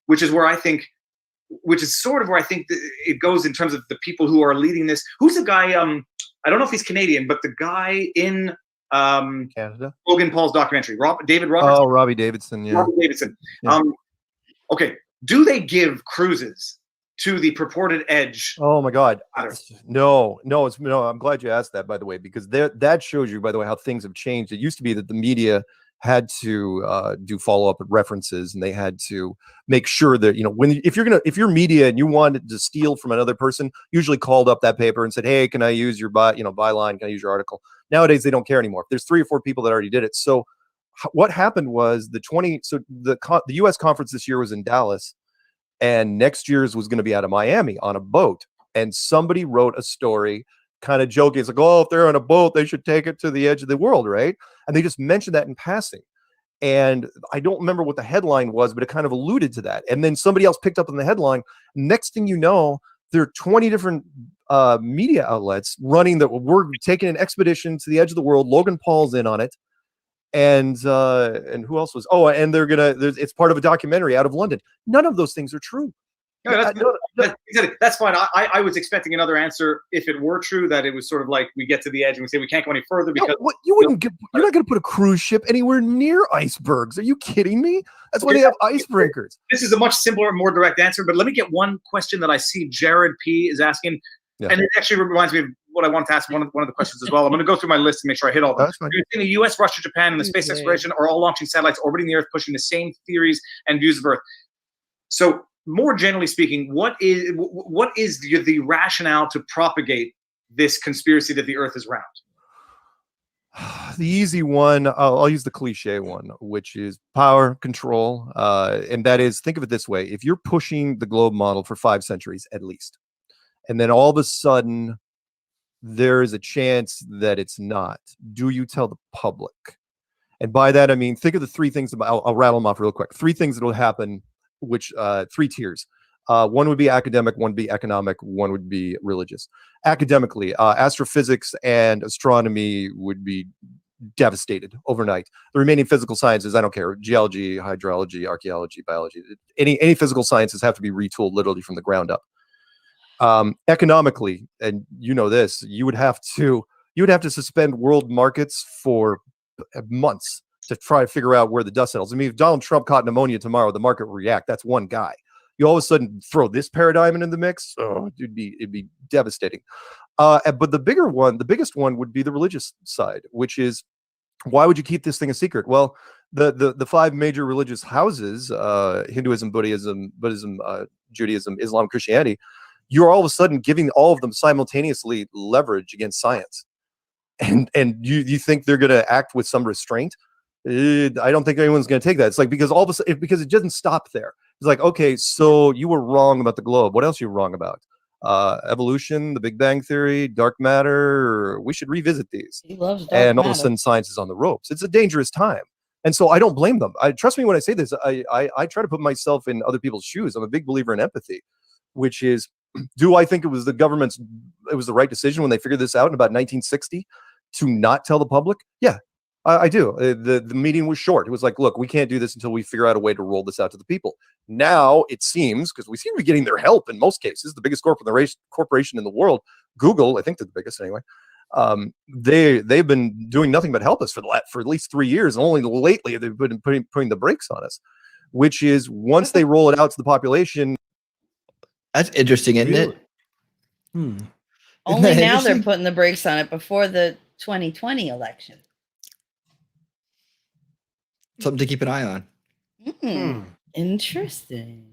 Which is sort of where I think it goes in terms of the people who are leading this. Who's the guy? I don't know if he's Canadian, but the guy in Canada, Logan Paul's documentary, David Robertson. Oh, Robbie Davidson. Yeah. Robbie Davidson. Yeah. Okay, do they give cruises to the purported edge? Oh my God, no. I'm glad you asked that, by the way, because that shows you, by the way, how things have changed. It used to be that the media had to do follow-up references, and they had to make sure that if you're media and you wanted to steal from another person, usually called up that paper and said, "Hey, can I use your byline? Can I use your article?" Nowadays, they don't care anymore. There's 3 or 4 people that already did it. So what happened was the U.S. conference this year was in Dallas, and next year's was going to be out of Miami on a boat. And somebody wrote a story, kind of joking. It's like, oh, if they're on a boat, they should take it to the edge of the world, right? And they just mentioned that in passing. And I don't remember what the headline was, but it kind of alluded to that. And then somebody else picked up on the headline. Next thing you know, there are 20 different media outlets running that we're taking an expedition to the edge of the world. Logan Paul's in on it. And who else was? Oh, and it's part of a documentary out of London. None of those things are true. No, that's fine. I was expecting another answer if it were true, that it was sort of like we get to the edge and we say we can't go any further because you're not going to put a cruise ship anywhere near icebergs. Are you kidding me? That's why they have icebreakers. This is a much simpler, more direct answer. But let me get one question that I see Jared P is asking, and it actually reminds me of what I want to ask one of the questions as well. I'm going to go through my list and make sure I hit all of them. You're seeing the U.S., Russia, Japan, and the space exploration are all launching satellites orbiting the Earth, pushing the same theories and views of Earth. So, more generally speaking, what is the rationale to propagate this conspiracy that the Earth is round? The easy one, I'll use the cliche one, which is power, control, and that is, think of it this way: if you're pushing the globe model for 5 centuries at least, and then all of a sudden there is a chance that it's not, do you tell the public? And by that I mean, think of the 3 things. I'll rattle them off real quick. 3 things that will happen. Which 3 tiers. One would be academic, one would be economic, one would be religious. Academically, astrophysics and astronomy would be devastated overnight. The remaining physical sciences, I don't care, geology, hydrology, archaeology, biology, any physical sciences have to be retooled literally from the ground up. Economically, and you know this, you would have to suspend world markets for months to try to figure out where the dust settles. I mean, if Donald Trump caught pneumonia tomorrow, the market would react. That's one guy. You all of a sudden throw this paradigm into the mix, it'd be devastating. But the biggest one would be the religious side, which is, why would you keep this thing a secret? Well, the 5 major religious houses, Hinduism, Buddhism, Judaism, Islam, Christianity, you're all of a sudden giving all of them simultaneously leverage against science. And you think they're going to act with some restraint? I don't think anyone's going to take that. It's like, because all of a sudden, because it doesn't stop there. It's like, okay, so you were wrong about the globe. What else are you wrong about? Evolution, the Big Bang Theory, dark matter. We should revisit these. He loves dark And all of a matter. sudden, science is on the ropes. It's a dangerous time. And so I don't blame them. Trust me when I say this. I try to put myself in other people's shoes. I'm a big believer in empathy, which is, do I think it was the right decision when they figured this out in about 1960 to not tell the public? Yeah, I do. The meeting was short. It was like, look, we can't do this until we figure out a way to roll this out to the people. Now it seems, because we seem to be getting their help in most cases, the biggest corporation in the world, Google, I think they're the biggest anyway. They've been doing nothing but help us for at least 3 years, and only lately they've been putting the brakes on us. Which is, once they roll it out to the population. That's interesting, isn't it? Only now they're putting the brakes on it before the 2020 election. Something to keep an eye on. Interesting.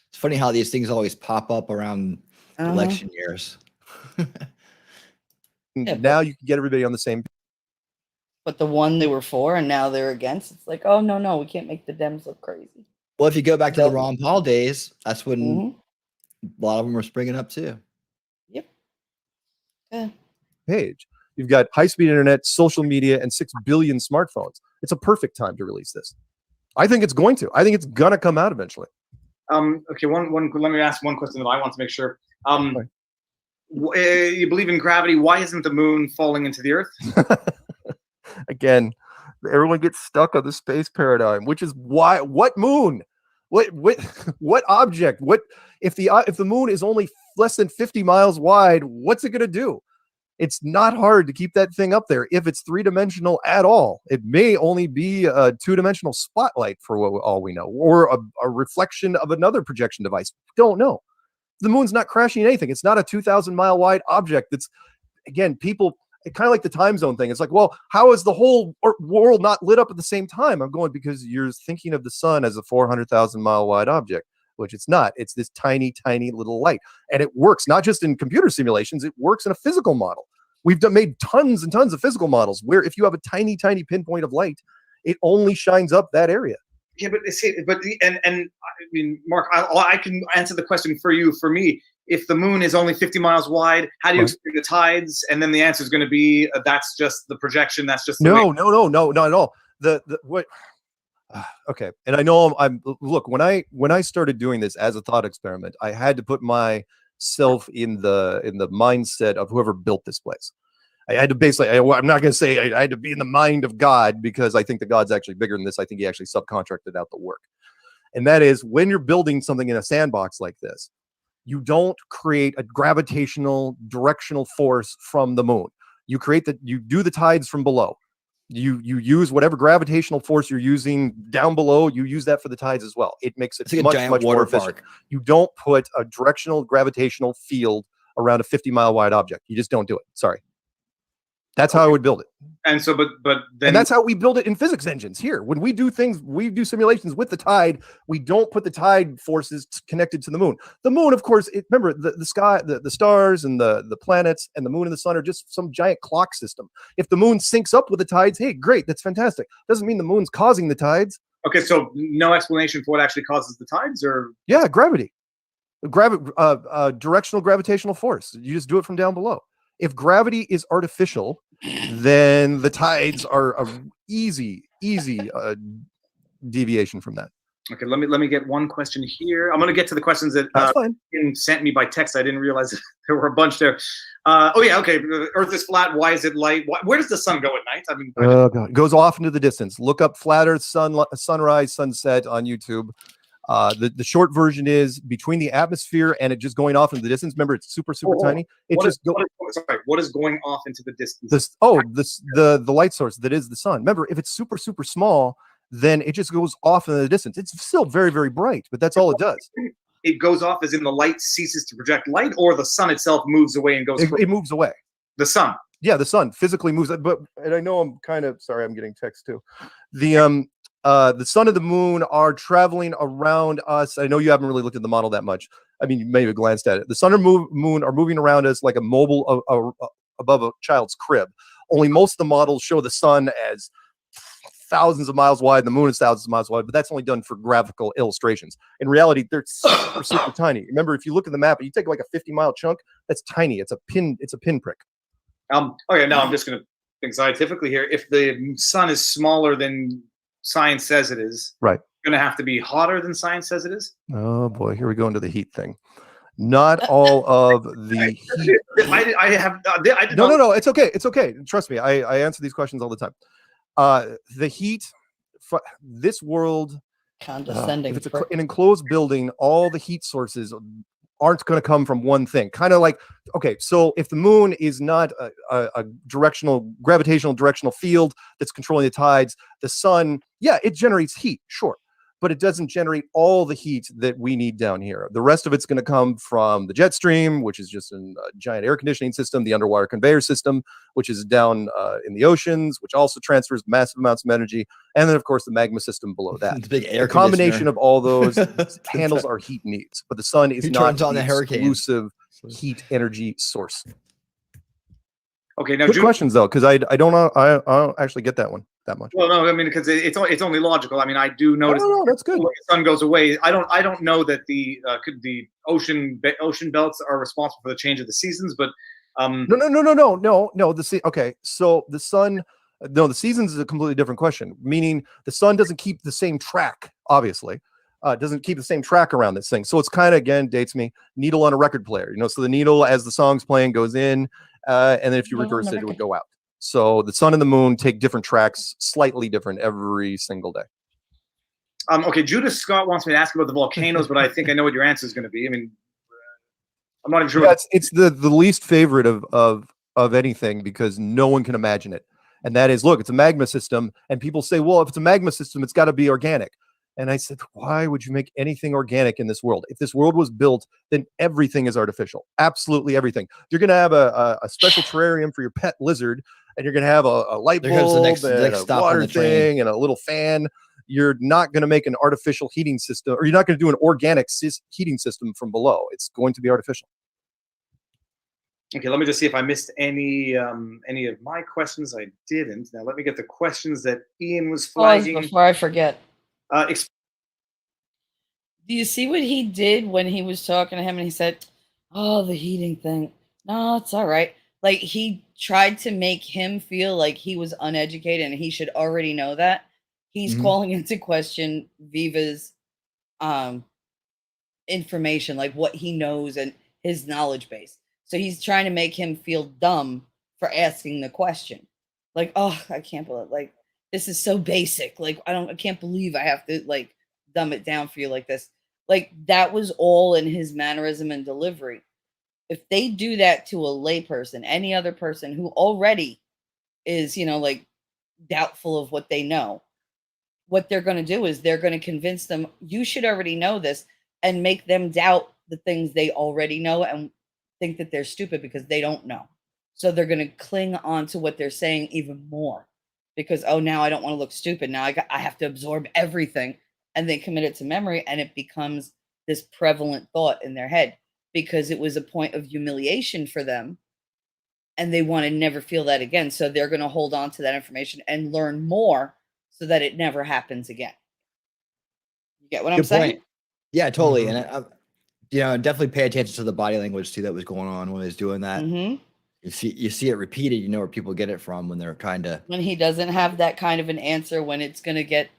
It's funny how these things always pop up around election years. Now you can get everybody on the same. But the one they were for and now they're against, it's like, oh, no, we can't make the Dems look crazy. Well, if you go back to the Ron Paul days, that's when a lot of them were springing up too. Yep. Yeah. Page. You've got high-speed internet, social media, and 6 billion smartphones. It's a perfect time to release this. I think it's going to. I think it's gonna come out eventually. Okay, one. Let me ask one question that I want to make sure. You believe in gravity? Why isn't the moon falling into the Earth? Again, everyone gets stuck on the space paradigm, which is why. What moon? What object? What if the moon is only less than 50 miles wide? What's it gonna do? It's not hard to keep that thing up there if it's 3-dimensional at all. It may only be a 2-dimensional spotlight for all we know, or a reflection of another projection device. Don't know. The moon's not crashing anything. It's not a 2,000-mile wide object. That's, again, people, kind of like the time zone thing. It's like, well, how is the whole world not lit up at the same time? I'm going, because you're thinking of the sun as a 400,000-mile wide object, which it's not. It's this tiny, tiny little light. And it works not just in computer simulations, it works in a physical model. We've made tons and tons of physical models where if you have a tiny, tiny pinpoint of light, it only shines up that area. Yeah, I mean, Mark, I can answer the question for you. For me, if the moon is only 50 miles wide, how do you explain the tides? And then the answer is going to be that's just the projection. That's just no, not at all. What? Okay, and I know look, when I started doing this as a thought experiment, I had to put myself in the mindset of whoever built this place. I had to basically, I'm not going to say I had to be in the mind of God, because I think that God's actually bigger than this. I think he actually subcontracted out the work. And that is, when you're building something in a sandbox like this, you don't create a gravitational directional force from the moon. You do the tides from below. You use whatever gravitational force you're using down below, you use that for the tides as well. It makes it like much more efficient. You don't put a directional gravitational field around a 50-mile wide object. You just don't do it. Sorry. That's how I would build it. And so, but then, and that's how we build it in physics engines here. When we do things, we do simulations with the tide. We don't put the tide forces connected to the moon. The moon, of course, remember the sky, the stars and the planets and the moon and the sun are just some giant clock system. If the moon syncs up with the tides, hey, great, that's fantastic. Doesn't mean the moon's causing the tides. Okay, so no explanation for what actually causes the tides, or gravity, directional gravitational force. You just do it from down below. If gravity is artificial, then the tides are an easy deviation from that. Okay, let me get one question here. I'm going to get to the questions that sent me by text. I didn't realize there were a bunch there. Okay. Earth is flat. Why is it light? Where does the sun go at night? I mean, oh God, it goes off into the distance. Look up flat Earth sunrise, sunset on YouTube. The short version is between the atmosphere and it just going off into the distance. Remember, it's super tiny. What is going off into the distance? The light source that is the sun. Remember, if it's super small, then it just goes off into the distance. It's still very, very bright, but that's all it does. It goes off as in the light ceases to project light, or the sun itself moves away and goes. It moves away. The sun. Yeah, the sun physically moves. And I know I'm kind of sorry. I'm getting text too. The sun and the moon are traveling around us. I know you haven't really looked at the model that much. I mean, you may have glanced at it. The sun and moon are moving around us like a mobile above a child's crib. Only most of the models show the sun as thousands of miles wide, the moon is thousands of miles wide, but that's only done for graphical illustrations. In reality, they're super, super tiny. Remember, if you look at the map, you take like a 50-mile chunk, that's tiny. It's a pinprick. Okay, now I'm just going to think scientifically here. If the sun is smaller than science says it is, Right. it's going to have to be hotter than science says it is? Oh boy, here we go into the heat thing. Not all of the heat. No, it's okay. It's okay. Trust me, I answer these questions all the time. The heat, this world, Condescending. if it's an enclosed building, all the heat sources aren't going to come from one thing. Kind of like, okay, so if the moon is not a gravitational directional field that's controlling the tides, the sun, yeah, it generates heat, sure, but it doesn't generate all the heat that we need down here. The rest of it's going to come from the jet stream, which is just a giant air conditioning system, the underwater conveyor system, which is down in the oceans, which also transfers massive amounts of energy, and then of course the magma system below that. The big air combination of all those handles our heat needs, but the sun is Who not turns on the hurricane? exclusive heat energy source. Okay, now Good questions though, because I don't know, I don't actually get that one that much. Well, no, I mean, because it's only logical. I mean, I do notice. No, that's good. When the sun goes away, I don't know that the ocean belts are responsible for the change of the seasons, but no. Okay, so the sun, no, the seasons is a completely different question. Meaning the sun doesn't keep the same track, obviously. Doesn't keep the same track around this thing. So it's kind of, again, dates me, needle on a record player. So the needle, as the song's playing, goes in, and then if you reverse it, it would go out. So the sun and the moon take different tracks, slightly different every single day. Okay, Judith Scott wants me to ask about the volcanoes, but I think I know what your answer is going to be. I mean, I'm not even sure. Yeah, it's the least favorite of anything because no one can imagine it. And that is, look, it's a magma system. And people say, well, if it's a magma system, it's got to be organic. And I said, why would you make anything organic in this world? If this world was built, then everything is artificial. Absolutely everything. You're going to have a special terrarium for your pet lizard, and you're going to have a light bulb and a water thing and a little fan. You're not going to make an artificial heating system, or you're not going to do an organic heating system from below. It's going to be artificial. Okay, let me just see if I missed any of my questions. I didn't. Now let me get the questions that Ian was flagging. Pause before I forget. Do you see what he did when he was talking to him and he said, oh, the heating thing. No, it's all right. Like he tried to make him feel like he was uneducated and he should already know that. He's calling into question Viva's information, like what he knows and his knowledge base. So he's trying to make him feel dumb for asking the question. Like, oh, I can't believe like this is so basic. Like, I can't believe I have to like dumb it down for you like this. Like that was all in his mannerism and delivery. If they do that to a layperson, any other person who already is, like doubtful of what they know, what they're going to do is they're going to convince them, you should already know this, and make them doubt the things they already know and think that they're stupid because they don't know. So they're going to cling on to what they're saying even more because, oh, now I don't want to look stupid. Now I have to absorb everything, and they commit it to memory, and it becomes this prevalent thought in their head because it was a point of humiliation for them, and they want to never feel that again. So they're going to hold on to that information and learn more so that it never happens again. You get what I'm saying? Yeah, totally. And definitely pay attention to the body language too that was going on when he was doing that. You see it repeated, you know where people get it from when they're trying to. When he doesn't have that kind of an answer, when it's going to get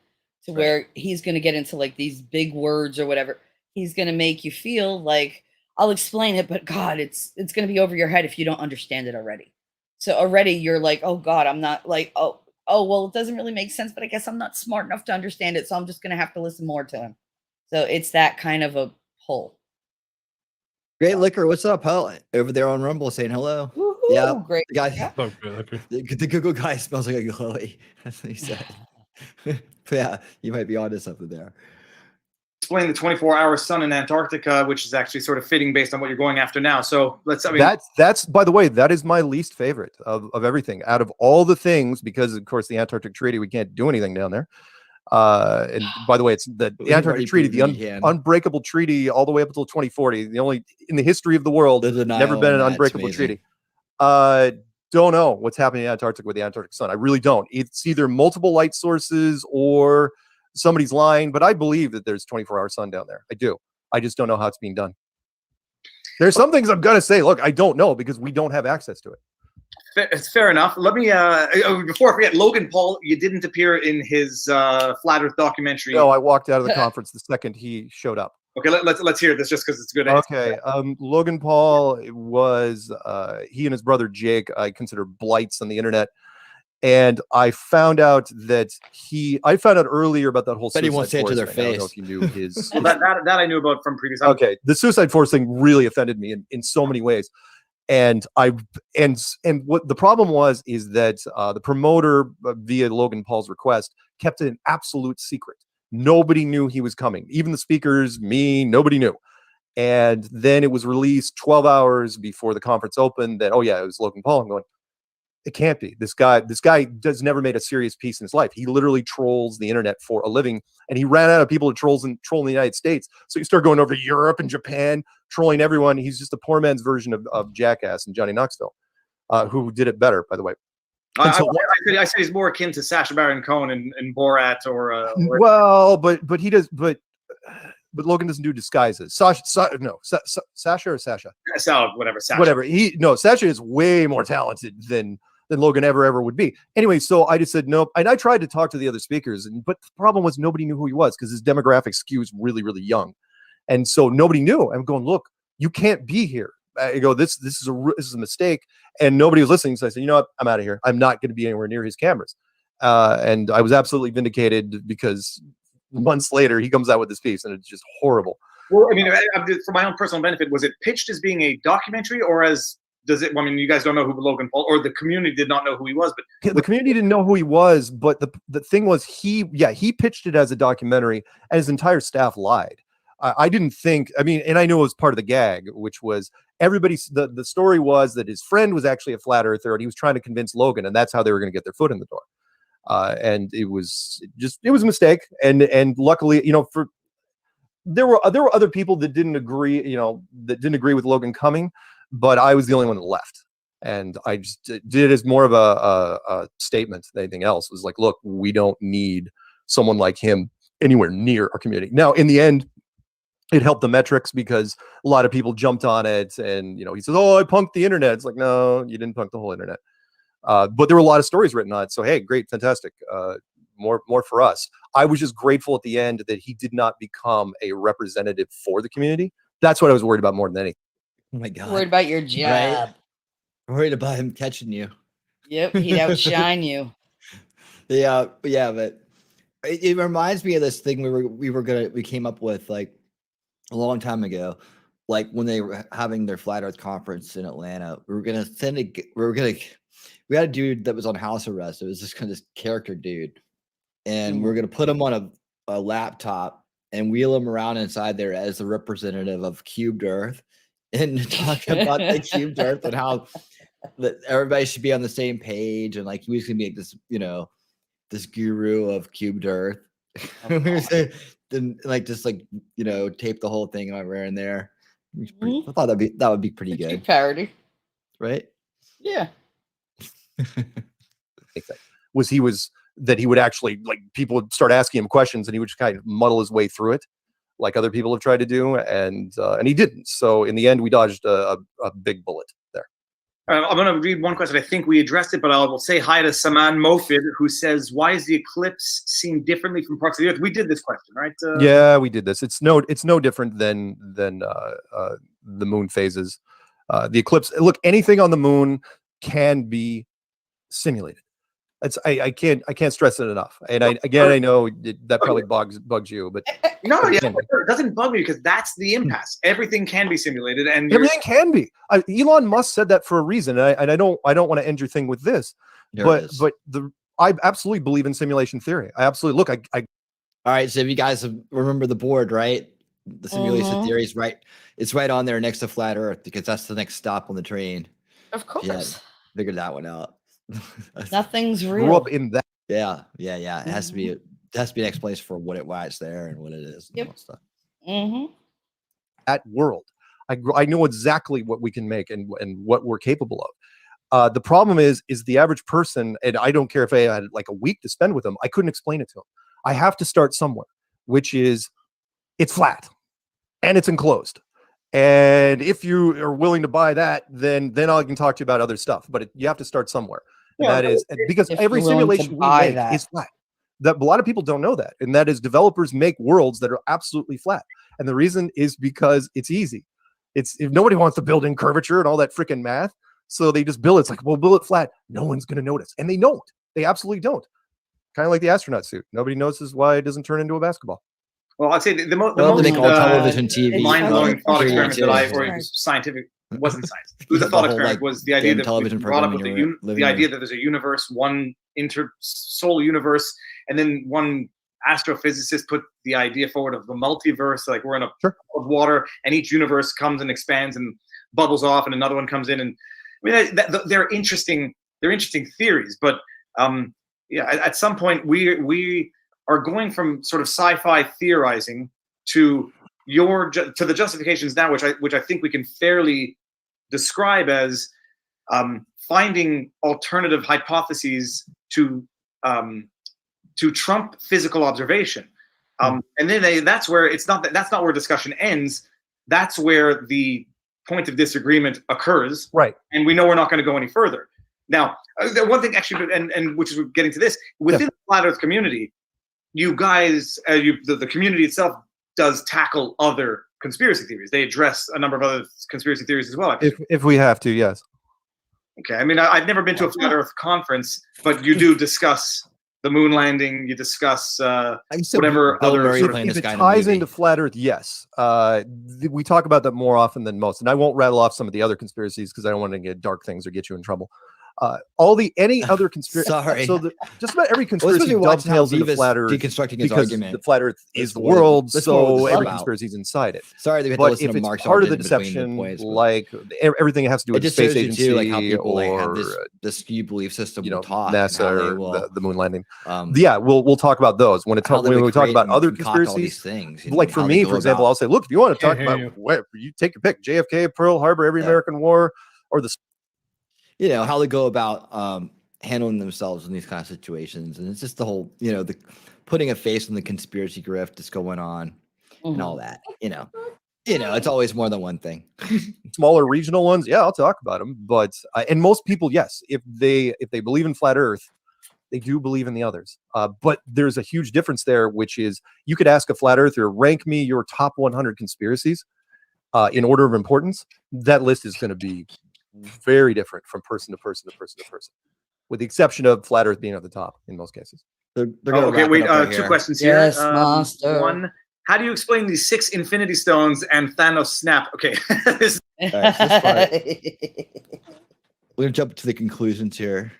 to where he's going to get into like these big words or whatever, he's going to make you feel like, I'll explain it, but God, it's going to be over your head if you don't understand it already. So already you're like, oh God, I'm not like, oh, well, it doesn't really make sense, but I guess I'm not smart enough to understand it. So I'm just going to have to listen more to him. So it's that kind of a pull. Great Liquor, what's up, Hell? Over there on Rumble saying hello. Woo-hoo, yeah, great. The guy, the Google guy smells like a Chloe. That's what he said. But yeah, you might be onto something there. Explain the 24-hour sun in Antarctica, which is actually sort of fitting based on what you're going after now. So that's by the way, that is my least favorite of everything out of all the things, because of course the Antarctic Treaty, we can't do anything down there. And by the way, it's the We've Antarctic already Treaty, the proven we can. unbreakable treaty, all the way up until 2040. The only in the history of the world, The never denial been on an that's unbreakable amazing. treaty. Don't know what's happening in Antarctica with the Antarctic sun. I really don't. It's either multiple light sources or somebody's lying, but I believe that there's 24-hour sun down there. I do. I just don't know how it's being done. There's some things I'm gonna say. Look, I don't know because we don't have access to it. It's fair enough. Let me before I forget, Logan Paul, you didn't appear in his Flat Earth documentary. No, I walked out of the conference the second he showed up. Okay, let's hear this just because it's good. Okay, Logan Paul was he and his brother Jake, I consider blights on the internet, and I found out earlier about that whole. But he won't say it to their thing. I don't know face. if you knew his. Well, that I knew about from previous. Okay, the Suicide Force thing really offended me in so many ways, and what the problem is that the promoter via Logan Paul's request kept it an absolute secret. Nobody knew he was coming, even the speakers, me, nobody knew. And then it was released 12 hours before the conference opened that, oh yeah, it was Logan Paul. I'm going, it can't be. This guy does never made a serious piece in his life. He literally trolls the internet for a living, and he ran out of people to troll in the United States. So he started going over to Europe and Japan, trolling everyone. He's just a poor man's version of Jackass and Johnny Knoxville, who did it better, by the way. I say he's more akin to Sacha Baron Cohen in Borat or well, but he does, but Logan doesn't do disguises. Sasha or Sasha? Whatever. Sasha. Whatever. Sasha is way more talented than Logan ever would be. Anyway, so I just said nope. And I tried to talk to the other speakers, but the problem was nobody knew who he was because his demographic skews really, really young. And so nobody knew. I'm going, look, you can't be here. I go, this is a mistake. And nobody was listening. So I said, you know what? I'm out of here. I'm not going to be anywhere near his cameras. And I was absolutely vindicated because months later he comes out with this piece and it's just horrible. Well, I mean, for my own personal benefit, was it pitched as being a documentary or you guys don't know who Logan Paul, or the community did not know who he was, but the community didn't know who he was. But the thing was, he pitched it as a documentary and his entire staff lied. I didn't think, and I knew it was part of the gag, which was the story was that his friend was actually a flat earther and he was trying to convince Logan, and that's how they were going to get their foot in the door. And it was a mistake. And luckily, there were other people that didn't agree, with Logan coming, but I was the only one that left. And I just did it as more of a statement than anything else. It was like, look, we don't need someone like him anywhere near our community. Now, in the end, it helped the metrics because a lot of people jumped on it, and he says, "Oh, I punked the internet." It's like, no, you didn't punk the whole internet. But there were a lot of stories written on it. So hey, great, fantastic. More for us. I was just grateful at the end that he did not become a representative for the community. That's what I was worried about more than anything. Oh my God. Worried about your job. Right? Worried about him catching you. Yep, he'd outshine you. Yeah, but it reminds me of this thing we came up with like a long time ago, like when they were having their Flat Earth conference in Atlanta. We had a dude that was on house arrest. It was just kind of this character dude, and we're gonna put him on a laptop and wheel him around inside there as the representative of cubed Earth, and talk about the cubed Earth and how that everybody should be on the same page, and like he was gonna be like this, this guru of cubed Earth. Then just tape the whole thing over in there. I thought that would be pretty good. Parody, right? Yeah. He would actually, like, people would start asking him questions and he would just kind of muddle his way through it like other people have tried to do, and he didn't. So in the end, we dodged a big bullet there. I'm going to read one question. I think we addressed it, but I will say hi to Saman Mofid, who says, why is the eclipse seen differently from parts of the Earth? We did this question, right? Yeah, we did this. It's no different than the moon phases. The eclipse, look, anything on the moon can be simulated. I can't stress it enough. And I know that probably bugs you, but no, yeah, it doesn't bug me because that's the impasse. Everything can be simulated, and everything can be. Elon Musk said that for a reason, and I don't want to end your thing with this, but I absolutely believe in simulation theory. I absolutely look. All right. So if you guys remember the board, right? The simulation theory is right. It's right on there next to flat Earth because that's the next stop on the train. Of course. Yeah, figured that one out. Nothing's real. Grew up in that. Yeah. It has to be has to be an explanation for why it's there and what it is. And all that stuff. That world, I know exactly what we can make and what we're capable of. The problem is the average person, and I don't care if I had like a week to spend with them, I couldn't explain it to them. I have to start somewhere, which is it's flat and it's enclosed. And if you are willing to buy that, then I can talk to you about other stuff. But you have to start somewhere. And that is because every simulation we make is flat. That a lot of people don't know that, and that is developers make worlds that are absolutely flat. And the reason is because it's easy. If nobody wants to build in curvature and all that freaking math, so they just build it. It's like, well, build it flat. No one's going to notice, and they don't. They absolutely don't. Kind of like the astronaut suit. Nobody notices why it doesn't turn into a basketball. Well, I'd say the most they call television TV. mind-blowing thought experiment that or it was scientific, it wasn't science. It was a thought experiment. Was the idea that television we brought up with the idea that there's a universe, one solar universe, and then one astrophysicist put the idea forward of the multiverse, like we're in a of water, and each universe comes and expands and bubbles off, and another one comes in. And I mean, they're interesting. They're interesting theories, but at some point we are going from sort of sci-fi theorizing to the justifications now, which I think we can fairly describe as finding alternative hypotheses to trump physical observation, and then that's where that's not where discussion ends. That's where the point of disagreement occurs, right? And we know we're not going to go any further. Now, the one thing actually, and which is getting to this within the Flat Earth community. You guys, the community itself does tackle other conspiracy theories. They address a number of other conspiracy theories as well. If we have to, yes. Okay. I mean, I've never been to a Flat Earth conference, but you do discuss the moon landing. You discuss whatever other. If it ties into Flat Earth, yes. We talk about that more often than most, and I won't rattle off some of the other conspiracies because I don't want to get dark things or get you in trouble. Any other conspiracy. Sorry. So just about every conspiracy dovetails into Flat Earth, deconstructing his argument. The Flat Earth is the world, so every conspiracy is inside it. Sorry, they had to but listen if to it's Mark's part of the argument deception, between the points, like everything has to do with the space agency, too, like how people or have this skewed belief system, NASA and or the moon landing. We'll talk about those when we talk about other conspiracies. Things, like for me, for example, I'll say, look, if you want to talk about where you take your pick, JFK, Pearl Harbor, every American war, or the. How they go about handling themselves in these kind of situations. And it's just the whole, the putting a face on the conspiracy grift that's going on and all that, it's always more than one thing. Smaller regional ones. Yeah, I'll talk about them. But, and most people, yes, if they believe in Flat Earth, they do believe in the others. But there's a huge difference there, which is you could ask a Flat Earther, rank me your top 100 conspiracies in order of importance. That list is going to be very different from person to person to person to person, with the exception of Flat Earth being at the top in most cases. Okay, wait. Two questions here. Yes, monster. One, how do you explain these 6 Infinity Stones and Thanos snap? Okay. We're gonna jump to the conclusions here.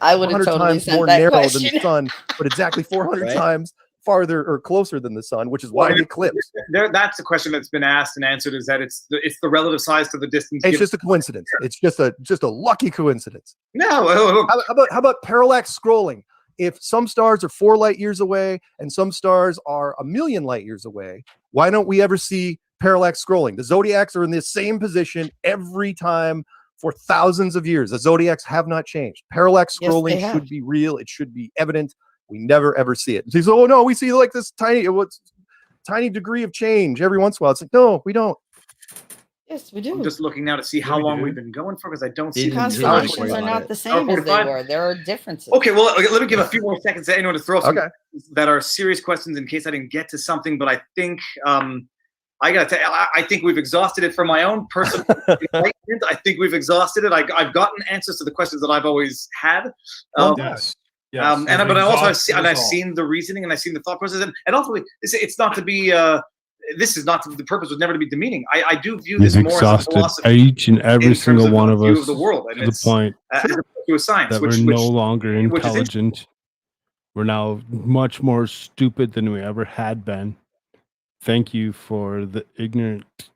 I would have totally times sent more that narrow question. than the sun, but exactly 400 times farther or closer than the sun, which is why it eclipsed. That's a question that's been asked and answered, is that it's the relative size to the distance. It's just a coincidence. It's just a lucky coincidence. No. How about parallax scrolling? If some stars are 4 light years away and some stars are 1 million light years away, why don't we ever see parallax scrolling? The zodiacs are in the same position every time for thousands of years. The zodiacs have not changed. Parallax scrolling should be real. It should be evident. We never ever see it. He says, "Oh no, we see like this tiny degree of change every once in a while." It's like, no, we don't. Yes, we do. I'm just looking now to see how long we've been going for, because I don't see constellations are not the same as they were. There are differences. Okay, well, let me give a few more seconds to anyone to throw some that are serious questions in case I didn't get to something. But I think I gotta tell you, I think we've exhausted it for my own personal enlightenment. I think we've exhausted it. I've gotten answers to the questions that I've always had. Yes. But I also I've seen the reasoning and I've seen the thought process, and ultimately it's not to be. This is not the purpose was never to be demeaning. I do view this We've more as a exhausted philosophy, each and every single one of us of the world, and to the point to a science, that we're no longer intelligent. We're now much more stupid than we ever had been. Thank you for the ignorant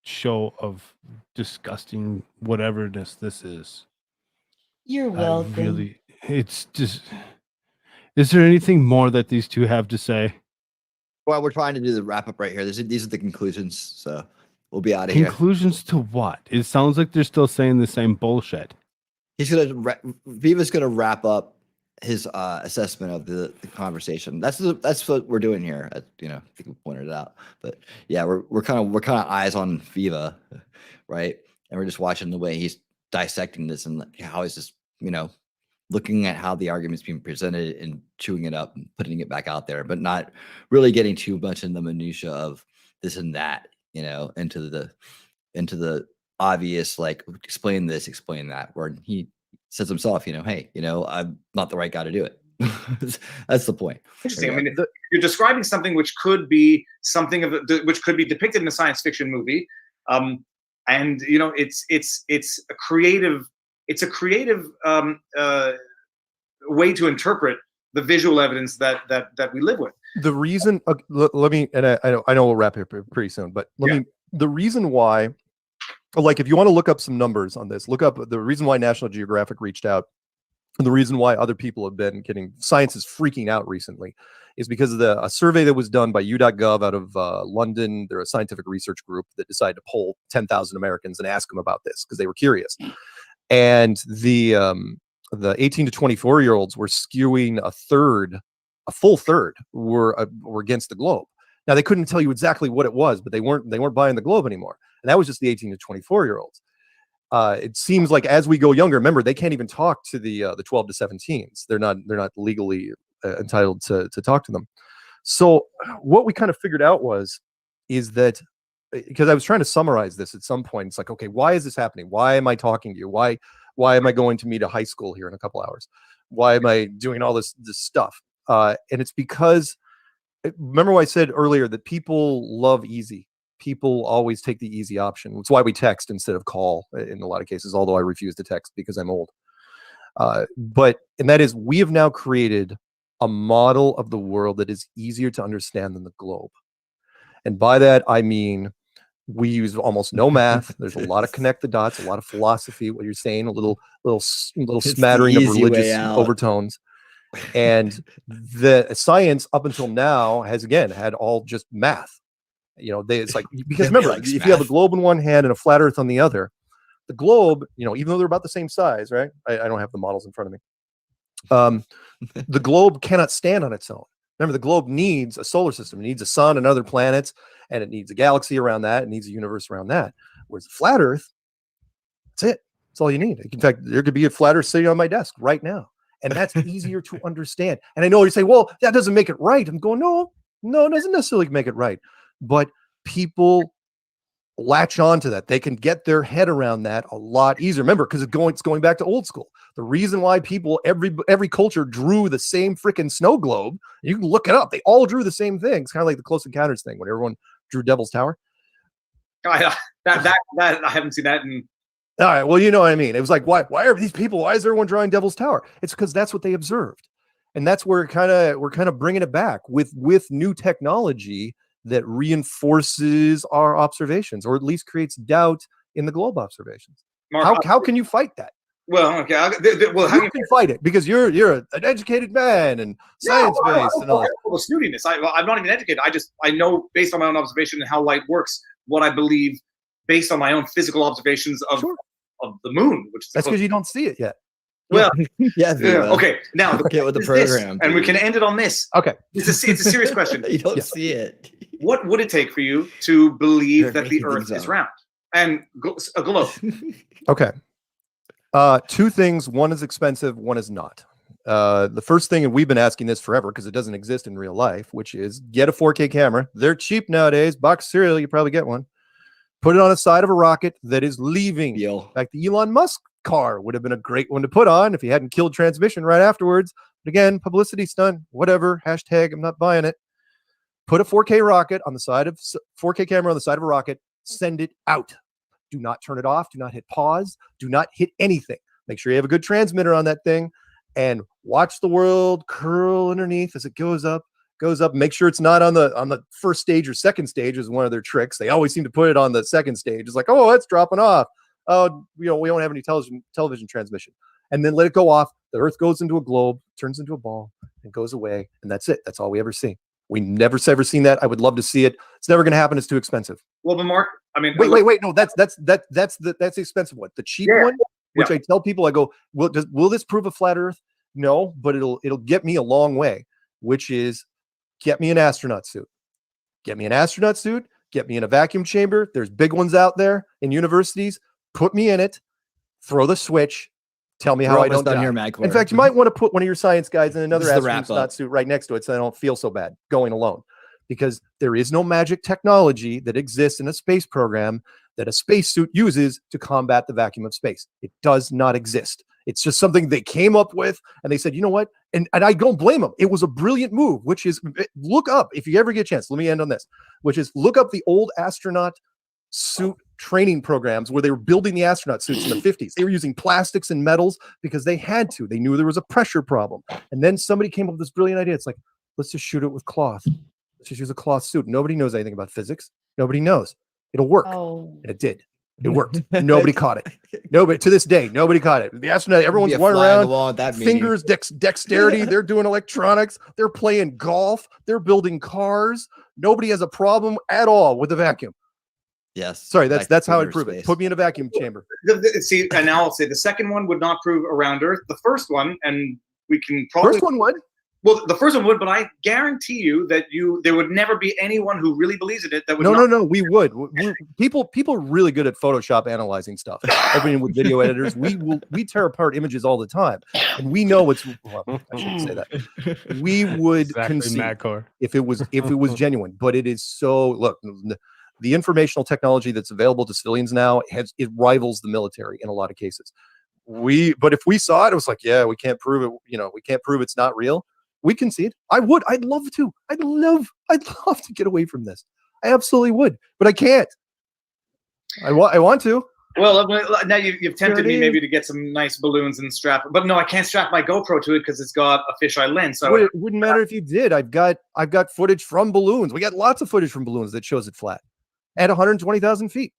show of disgusting whateverness this is. You're welcome. It's Is there anything more that these two have to say? Well, we're trying to do the wrap up right here. These are the conclusions, so we'll be out of here. Conclusions to what? It sounds like they're still saying the same bullshit. Viva's gonna wrap up his assessment of the conversation. That's what we're doing here. I think we pointed it out, but yeah, we're kind of eyes on Viva, right? And we're just watching the way he's dissecting this and how he's just looking at how the argument's being presented and chewing it up and putting it back out there, but not really getting too much in the minutia of this and that, into the obvious, like explain this, explain that, where he says himself, hey, I'm not the right guy to do it. That's the point. Interesting. I mean, you're describing something which could be which could be depicted in a science fiction movie, and it's a creative way to interpret the visual evidence that we live with. The reason, let me, and I know we'll wrap here pretty soon, but the reason why, like, if you want to look up some numbers on this, look up the reason why National Geographic reached out, and the reason why other people have been getting, science is freaking out recently, is because of a survey that was done by u.gov out of London. They're a scientific research group that decided to poll 10,000 Americans and ask them about this because they were curious. And the 18 to 24-year-olds were skewing a full third were against the globe. Now, they couldn't tell you exactly what it was, but they weren't buying the globe anymore. And that was just the 18 to 24-year-olds. It seems like as we go younger, remember, they can't even talk to the 12 to 17s. They're not legally entitled to talk to them. So what we kind of figured out is that, because I was trying to summarize this at some point, it's like, okay, why is this happening? Why am I talking to you? Why am I going to meet a high school here in a couple hours? Why am I doing all this stuff? And it's because, remember what I said earlier, that people love easy. People always take the easy option. It's why we text instead of call in a lot of cases, although I refuse to text because I'm old. And that is, we have now created a model of the world that is easier to understand than the globe. And by that, I mean, we use almost no math. There's a lot of connect the dots, a lot of philosophy, what you're saying, a little smattering of religious overtones. And the science up until now has, again, had all just math. It's like, because remember, if you have a globe in one hand and a flat earth on the other, the globe, even though they're about the same size, right? I don't have the models in front of me. The globe cannot stand on its own. Remember, the globe needs a solar system. It needs a sun and other planets, and it needs a galaxy around that. It needs a universe around that. Whereas the flat earth, that's it. That's all you need. In fact, there could be a flat earth sitting on my desk right now. And that's easier to understand. And I know you say, well, that doesn't make it right. I'm going, no, it doesn't necessarily make it right. But people latch on to that. They can get their head around that a lot easier. Remember, because it's going back to old school. The reason why people, every culture drew the same freaking snow globe, you can look it up. They all drew the same thing. It's kind of like the Close Encounters thing when everyone drew Devil's Tower. I haven't seen that in. All right, well, you know what I mean. It was like, why are these people? Why is everyone drawing Devil's Tower? It's because that's what they observed, and that's where we're kind of bringing it back with new technology that reinforces our observations, or at least creates doubt in the globe observations. Mark, how can you fight that? Well, okay. You can fight it because you're an educated man and science-based and all. The snootiness. I'm not even educated. I know based on my own observation and how light works, what I believe based on my own physical observations of the moon, which is that's because you don't see it yet. Well, yeah. Okay. Now get with the program, and we can end it on this. Okay. It's a serious question. You don't see it. What would it take for you to believe that the Earth is round and a globe? Okay. Two things. One is expensive. One is not. The first thing, and we've been asking this forever because it doesn't exist in real life, which is get a 4K camera. They're cheap nowadays. Box of cereal, you probably get one. Put it on the side of a rocket that is leaving. In fact, the Elon Musk car would have been a great one to put on if he hadn't killed transmission right afterwards. But again, publicity stunt, whatever. Hashtag, I'm not buying it. Put a 4K rocket on the side of 4K camera on the side of a rocket. Send it out. Do not turn it off. Do not hit pause. Do not hit anything. Make sure you have a good transmitter on that thing, and watch the world curl underneath as it goes up. Make sure it's not on the first stage or second stage is one of their tricks. They always seem to put it on the second stage. It's like, oh, it's dropping off. Oh, we don't have any television transmission. and then let it go off. The Earth goes into a globe, turns into a ball, and goes away, and that's it. That's all we ever see. We never ever seen that. I would love to see it. It's never going to happen. It's too expensive. Well, but Mark, I mean, wait. No, that's the expensive one. The cheap one, which I tell people, I go, will this prove a flat Earth? No, but it'll get me a long way. Which is, get me an astronaut suit. Get me an astronaut suit. Get me in a vacuum chamber. There's big ones out there in universities. Put me in it. Throw the switch. Tell me how I don't die. In fact, you might want to put one of your science guys in another astronaut suit right next to it so I don't feel so bad going alone. Because there is no magic technology that exists in a space program that a spacesuit uses to combat the vacuum of space. It does not exist. It's just something they came up with, and they said, you know what? And I don't blame them. It was a brilliant move, which is, look up, if you ever get a chance, let me end on this, which is look up the old astronaut suit training programs where they were building the astronaut suits in the 50s. They were using plastics and metals because they had to. They knew there was a pressure problem. And then somebody came up with this brilliant idea. It's like, let's just shoot it with cloth. Let's just use a cloth suit. Nobody knows anything about physics. Nobody knows. It'll work. And it did. It worked. Nobody caught it. Nobody, to this day, nobody caught it. The astronaut, everyone's running around, fingers, dexterity. They're doing electronics. They're playing golf. They're building cars. Nobody has a problem at all with the vacuum. Yes. Sorry, that's how I prove it. Put me in a vacuum chamber. See, and now I'll say the second one would not prove around Earth. The first one, and we can probably... First one would. Well, the first one would, but I guarantee you that there would never be anyone who really believes in it that would No, we would. People are really good at Photoshop analyzing stuff. Everything with video editors, we tear apart images all the time, and we know what's. Well, I shouldn't say that. We would concede if it was genuine, but it is so. Look, the informational technology that's available to civilians now it rivals the military in a lot of cases. But if we saw it, it was like, yeah, we can't prove it. We can't prove it's not real. We concede. I would. I'd love to. I'd love to get away from this. I absolutely would, but I can't. I want to. Well, now you've tempted me maybe to get some nice balloons and strap. But no, I can't strap my GoPro to it because it's got a fisheye lens. So it wouldn't matter if you did. I've got footage from balloons. We got lots of footage from balloons that shows it flat at 120,000 feet.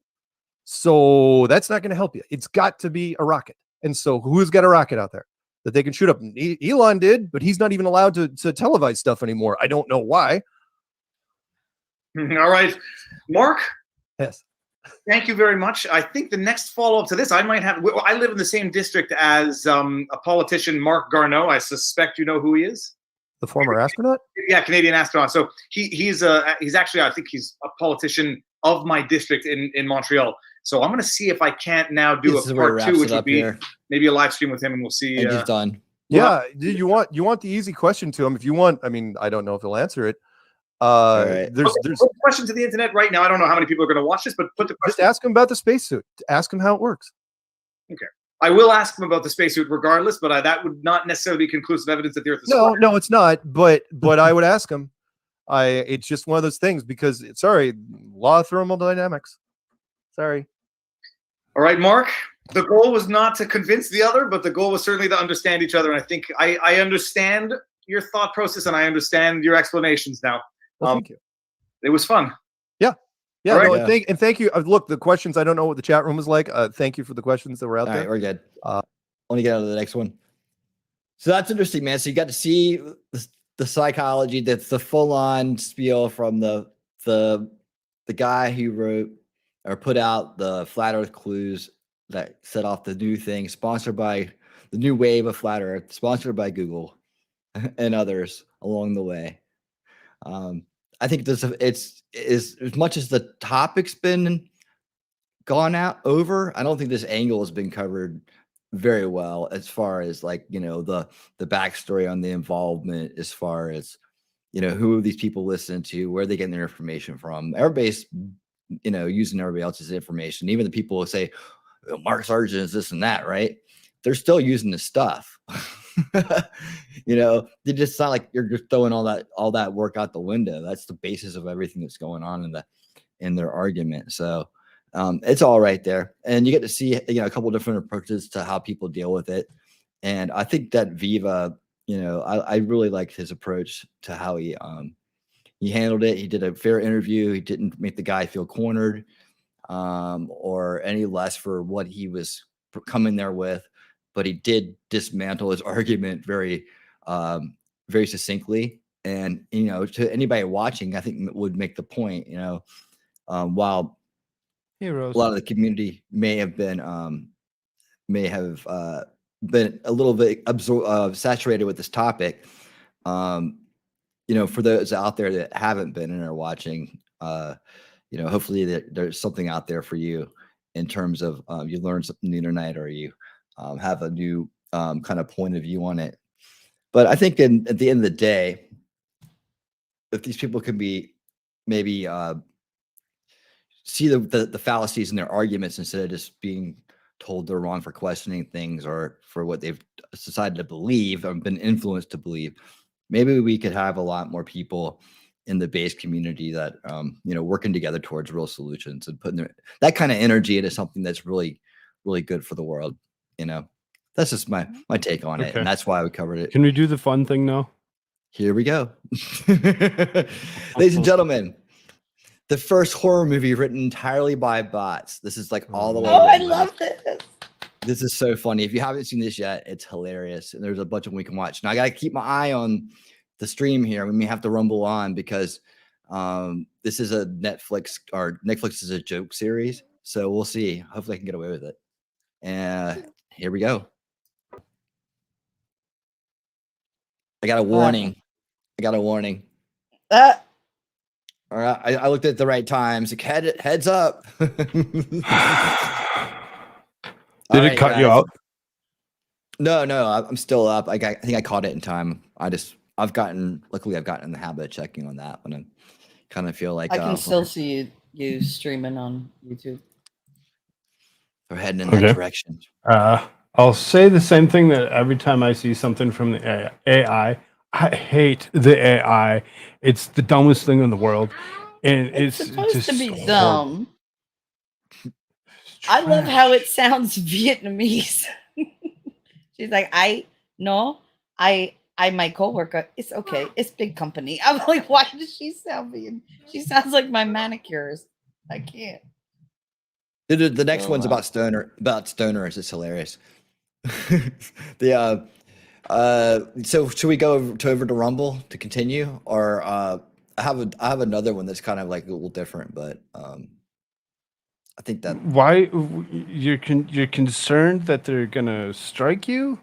So that's not going to help you. It's got to be a rocket. And so who's got a rocket out there that they can shoot up? Elon did, but he's not even allowed to televise stuff anymore. I don't know why. All right, Mark. Yes. Thank you very much. I think the next follow-up to this, I might have. I live in the same district as a politician, Mark Garneau. I suspect you know who he is. The former astronaut. Yeah, Canadian astronaut. So he's actually, I think he's a politician of my district in Montreal. So I'm going to see if I can't now do a part two, which would be maybe a live stream with him, and we'll see. And he's done. Yeah, you want the easy question to him if you want. I mean, I don't know if he'll answer it. There's a question to the internet right now. I don't know how many people are going to watch this, but put the question. Just ask him about the spacesuit. Ask him how it works. Okay, I will ask him about the spacesuit regardless, but that would not necessarily be conclusive evidence that the Earth is flat. No, it's not. But I would ask him. It's just one of those things because law of thermodynamics. Sorry. All right, Mark. The goal was not to convince the other, but the goal was certainly to understand each other. And I think I understand your thought process and I understand your explanations now. Well, thank you. It was fun. Yeah. Yeah. Right. No, thank you. Look, the questions, I don't know what the chat room was like. Thank you for the questions that were out there. All right, we're good. Let me get on to the next one. So that's interesting, man. So you got to see the psychology. That's the full-on spiel from the guy who wrote or put out the Flat Earth Clues that set off the new thing, sponsored by the new wave of Flat Earth, sponsored by Google and others along the way. I think it's as much as the topic's been gone over, I don't think this angle has been covered very well as far as the backstory on the involvement, as far as who these people listen to, where they get their information from. Everybody's using everybody else's information. Even the people who say Mark Sargent is this and that, right? They're still using this stuff. They just sound like you're just throwing all that work out the window. That's the basis of everything that's going on in their argument. So it's all right there, and you get to see a couple different approaches to how people deal with it. And I think that Viva, I really liked his approach to how he handled it. He did a fair interview. He didn't make the guy feel cornered or any less for what he was coming there with. but he did dismantle his argument very succinctly. And to anybody watching, I think would make the point. While Heroes. a lot of the community may have been a little bit saturated with this topic. For those out there that haven't been and are watching, hopefully there's something out there for you in terms of you learn something new tonight, or you have a new kind of point of view on it. But I think at the end of the day, if these people can be maybe see the fallacies in their arguments instead of just being told they're wrong for questioning things or for what they've decided to believe or been influenced to believe, maybe we could have a lot more people in the base community that working together towards real solutions and putting that kind of energy into something that's really, really good for the world. That's just my take on it, and that's why we covered it. Can we do the fun thing now? Here we go. Ladies and gentlemen, the first horror movie written entirely by bots. This is like all the way. Oh, I love this. This is so funny. If you haven't seen this yet, it's hilarious. And there's a bunch of them we can watch. Now I got to keep my eye on the stream here. We may have to rumble on because this is a Netflix is a joke series. So we'll see. Hopefully I can get away with it. And here we go. I got a warning. All right, I looked at the right times. Like, heads up. Did it cut you out? No, I'm still up. I think I caught it in time. Luckily I've gotten in the habit of checking on that when I kind of feel like I can still see you streaming on YouTube. We're heading in that direction. I'll say the same thing that every time I see something from the AI. I hate the AI. It's the dumbest thing in the world, and it's supposed just to be dumb. I love how it sounds Vietnamese. She's like, my coworker. It's okay. It's big company. I'm like, why does she sound Vietnamese? She sounds like my manicurist. I can't. The next one's about stoners. It's hilarious. So should we go over to Rumble to continue, or I have another one that's kind of like a little different, but I think that why you're concerned that they're gonna strike you?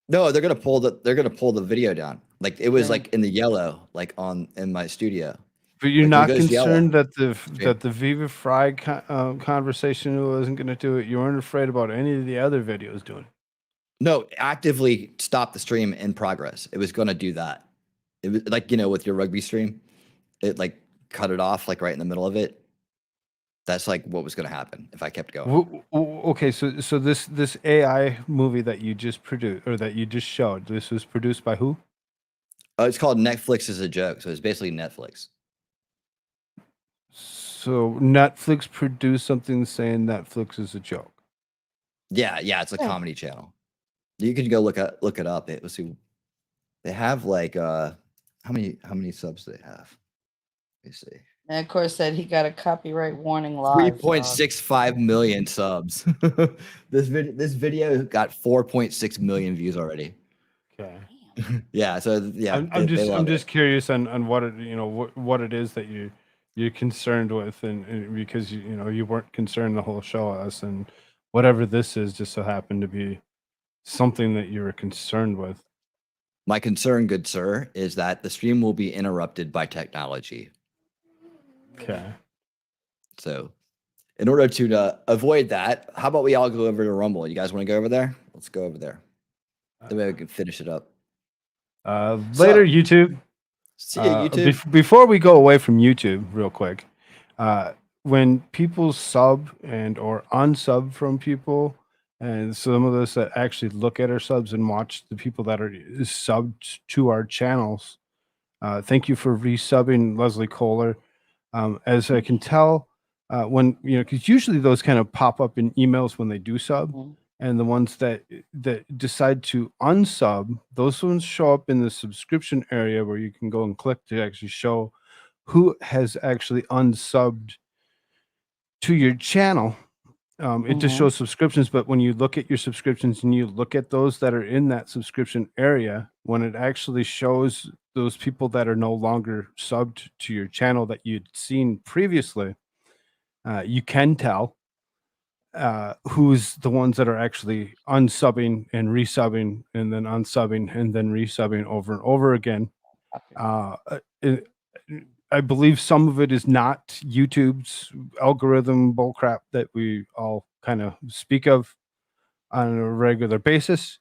No, they're gonna pull the video down. Like it was like in the yellow, like in my studio. But you're Like, not it goes concerned yellow. that the Viva Fry conversation wasn't going to do it. You weren't afraid about any of the other videos doing it. No, actively stop the stream in progress. It was going to do that. It was like, with your rugby stream, it like cut it off like right in the middle of it. That's like what was going to happen if I kept going. Okay, so this AI movie that you just produced or that you just showed, this was produced by who? It's called Netflix is a Joke. So it's basically Netflix. So Netflix produced something saying Netflix is a joke. Yeah, it's a comedy channel. You can go look it up. Let's see. They have like how many subs do they have? Let me see. And of course, said he got a copyright warning live. 3.65 million subs. This video got 4.6 million views already. Okay. Yeah. So yeah, I'm just curious on what it what it is that you're concerned with, and because you weren't concerned the whole show us, and whatever this is just so happened to be something that you were concerned with. My concern, good sir, is that the stream will be interrupted by technology. Okay. So in order to avoid that, how about we all go over to Rumble? You guys want to go over there? Let's go over there. That way we can finish it up. Later, YouTube. See you, YouTube. Before we go away from YouTube, real quick, when people sub and or unsub from people, and some of us that actually look at our subs and watch the people that are subbed to our channels, thank you for resubbing Leslie Kohler. As I can tell, when because usually those kind of pop up in emails when they do sub. And the ones that decide to unsub, those ones show up in the subscription area where you can go and click to actually show who has actually unsubbed to your channel. It just shows subscriptions, but when you look at your subscriptions and you look at those that are in that subscription area, when it actually shows those people that are no longer subbed to your channel that you'd seen previously, you can tell who's the ones that are actually unsubbing and resubbing and then unsubbing and then resubbing over and over again. I believe some of it is not YouTube's algorithm bullcrap that we all kind of speak of on a regular basis.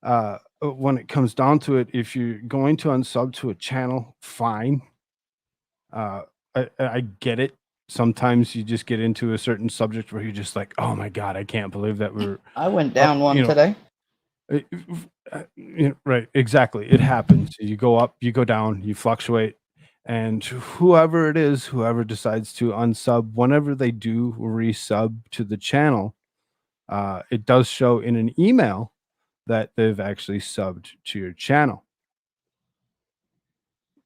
When it comes down to it, if you're going to unsub to a channel, fine. I get it. Sometimes you just get into a certain subject where you're just like, oh my God, I can't believe that we're. I went down one today. Right, exactly. It happens. You go up, you go down, you fluctuate. And whoever it is, whoever decides to unsub, whenever they do resub to the channel, it does show in an email that they've actually subbed to your channel.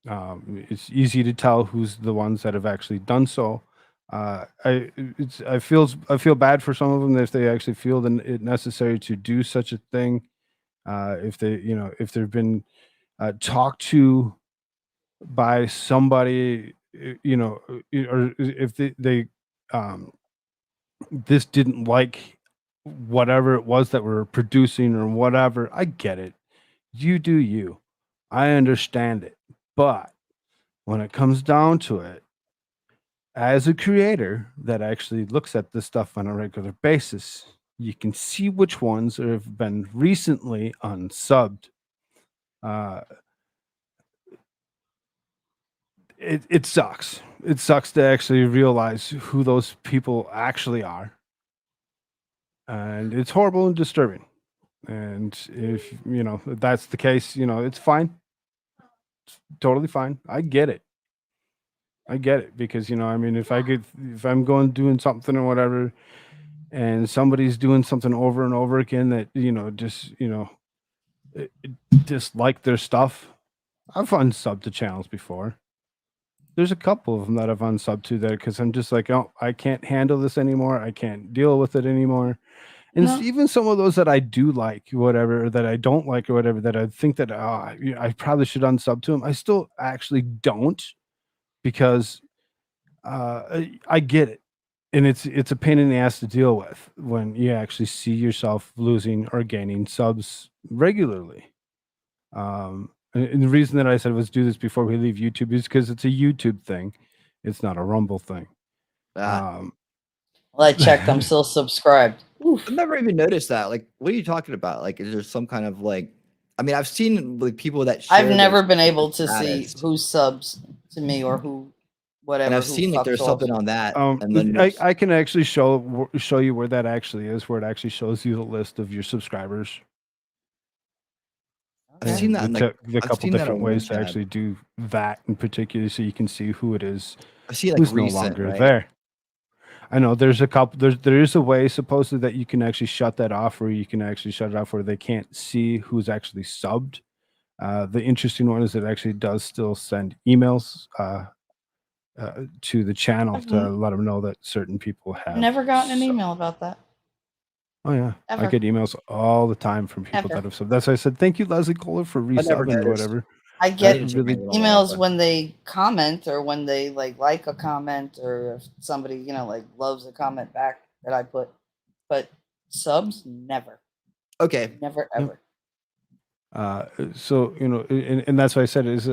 It's easy to tell who's the ones that have actually done so. I feel bad for some of them if they actually feel it necessary to do such a thing. If if they've been talked to by somebody, or if they this didn't like whatever it was that we're producing or whatever, I get it. You do you. I understand it. But when it comes down to it, as a creator that actually looks at this stuff on a regular basis, you can see which ones have been recently unsubbed. It sucks. It sucks to actually realize who those people actually are. And it's horrible and disturbing. And if, if that's the case, it's fine. It's totally fine. I get it. Because, if I'm going doing something or whatever, and somebody's doing something over and over again that, dislike their stuff. I've unsubbed to channels before. There's a couple of them that I've unsubbed to that because I'm just like, oh, I can't handle this anymore. I can't deal with it anymore. And even some of those that I do like, whatever, or that I don't like, or whatever, that I think that I probably should unsub to them. I still actually don't, because I get it, and it's a pain in the ass to deal with when you actually see yourself losing or gaining subs regularly. And the reason that I said let's do this before we leave YouTube is because it's a YouTube thing. It's not a Rumble thing. Well, I checked. I'm still subscribed. I've never even noticed that. Like, what are you talking about? Like, is there some kind of like? I mean, I've seen like people that share I've never their been able to see status, who subs to me or who, whatever. and I've who seen like fucks there's off. something on that, and then I can actually show you where that actually is, where it actually shows you the list of your subscribers. I've seen that. The I've couple seen that different on ways to chat. actually do that in particular, so you can see who it is. I see like who's no recent, longer right? there. I know there's a couple. There is a way supposedly that you can actually shut that off, where you can actually shut it off where they can't see who's actually subbed. The interesting one is it actually does still send emails to the channel to let them know that certain people have. I've never gotten an email about that. Oh yeah, Ever. I get emails all the time from people Ever. that have subbed. That's why I said thank you, Leslie Kohler, for never resubbing or noticed. whatever. I get really emails when they comment or when they like a comment, or if somebody like loves a comment back that I put, but subs never. Okay. Never ever. So and that's why I said is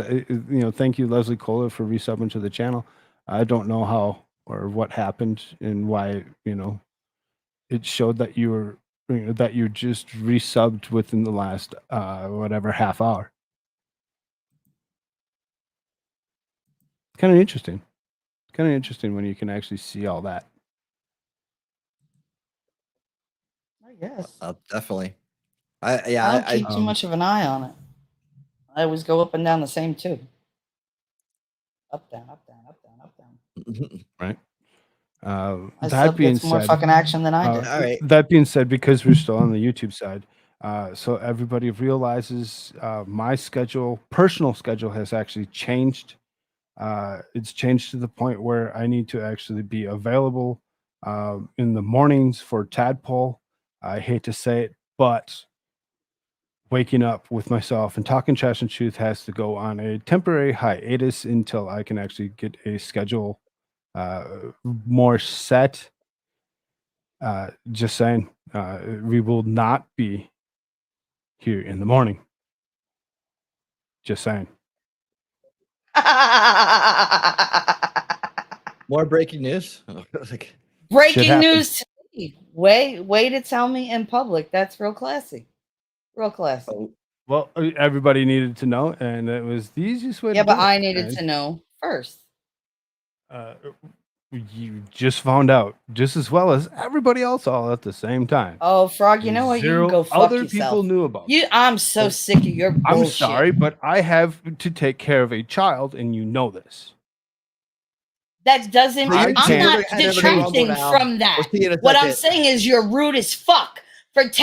thank you, Leslie Kohler, for resubbing to the channel. I don't know how or what happened and why it showed that you were that you just resubbed within the last whatever half hour. Kind of interesting. Kind of interesting when you can actually see all that. I guess. Definitely. I don't keep too much of an eye on it. I always go up and down the same tube. Up, down, up, down, up, down, up, down. Right. My That sub being gets more said, fucking action than I do. All right. That being said, because we're still on the YouTube side, so everybody realizes my schedule, personal schedule, has actually changed. It's changed to the point where I need to actually be available in the mornings for tadpole. I hate to say it, but waking up with myself and talking trash and truth has to go on a temporary hiatus until I can actually get a schedule more set. Just saying, we will not be here in the morning. Just saying. More breaking news. Like, Breaking news to me. Way to tell me in public. That's real classy. Real classy. Well, everybody needed to know, and it was the easiest way Yeah, to but do it. I needed And, to know first. you just found out just as well as everybody else all at the same time. Oh, Frog, you know what? You can go fuck other yourself. people knew about you. I'm so sick of your bullshit. I'm sorry, but I have to take care of a child, and you know this. That doesn't. I I'm can't- not detracting from that. We'll see you in a What I'm second. saying is you're rude as fuck for telling.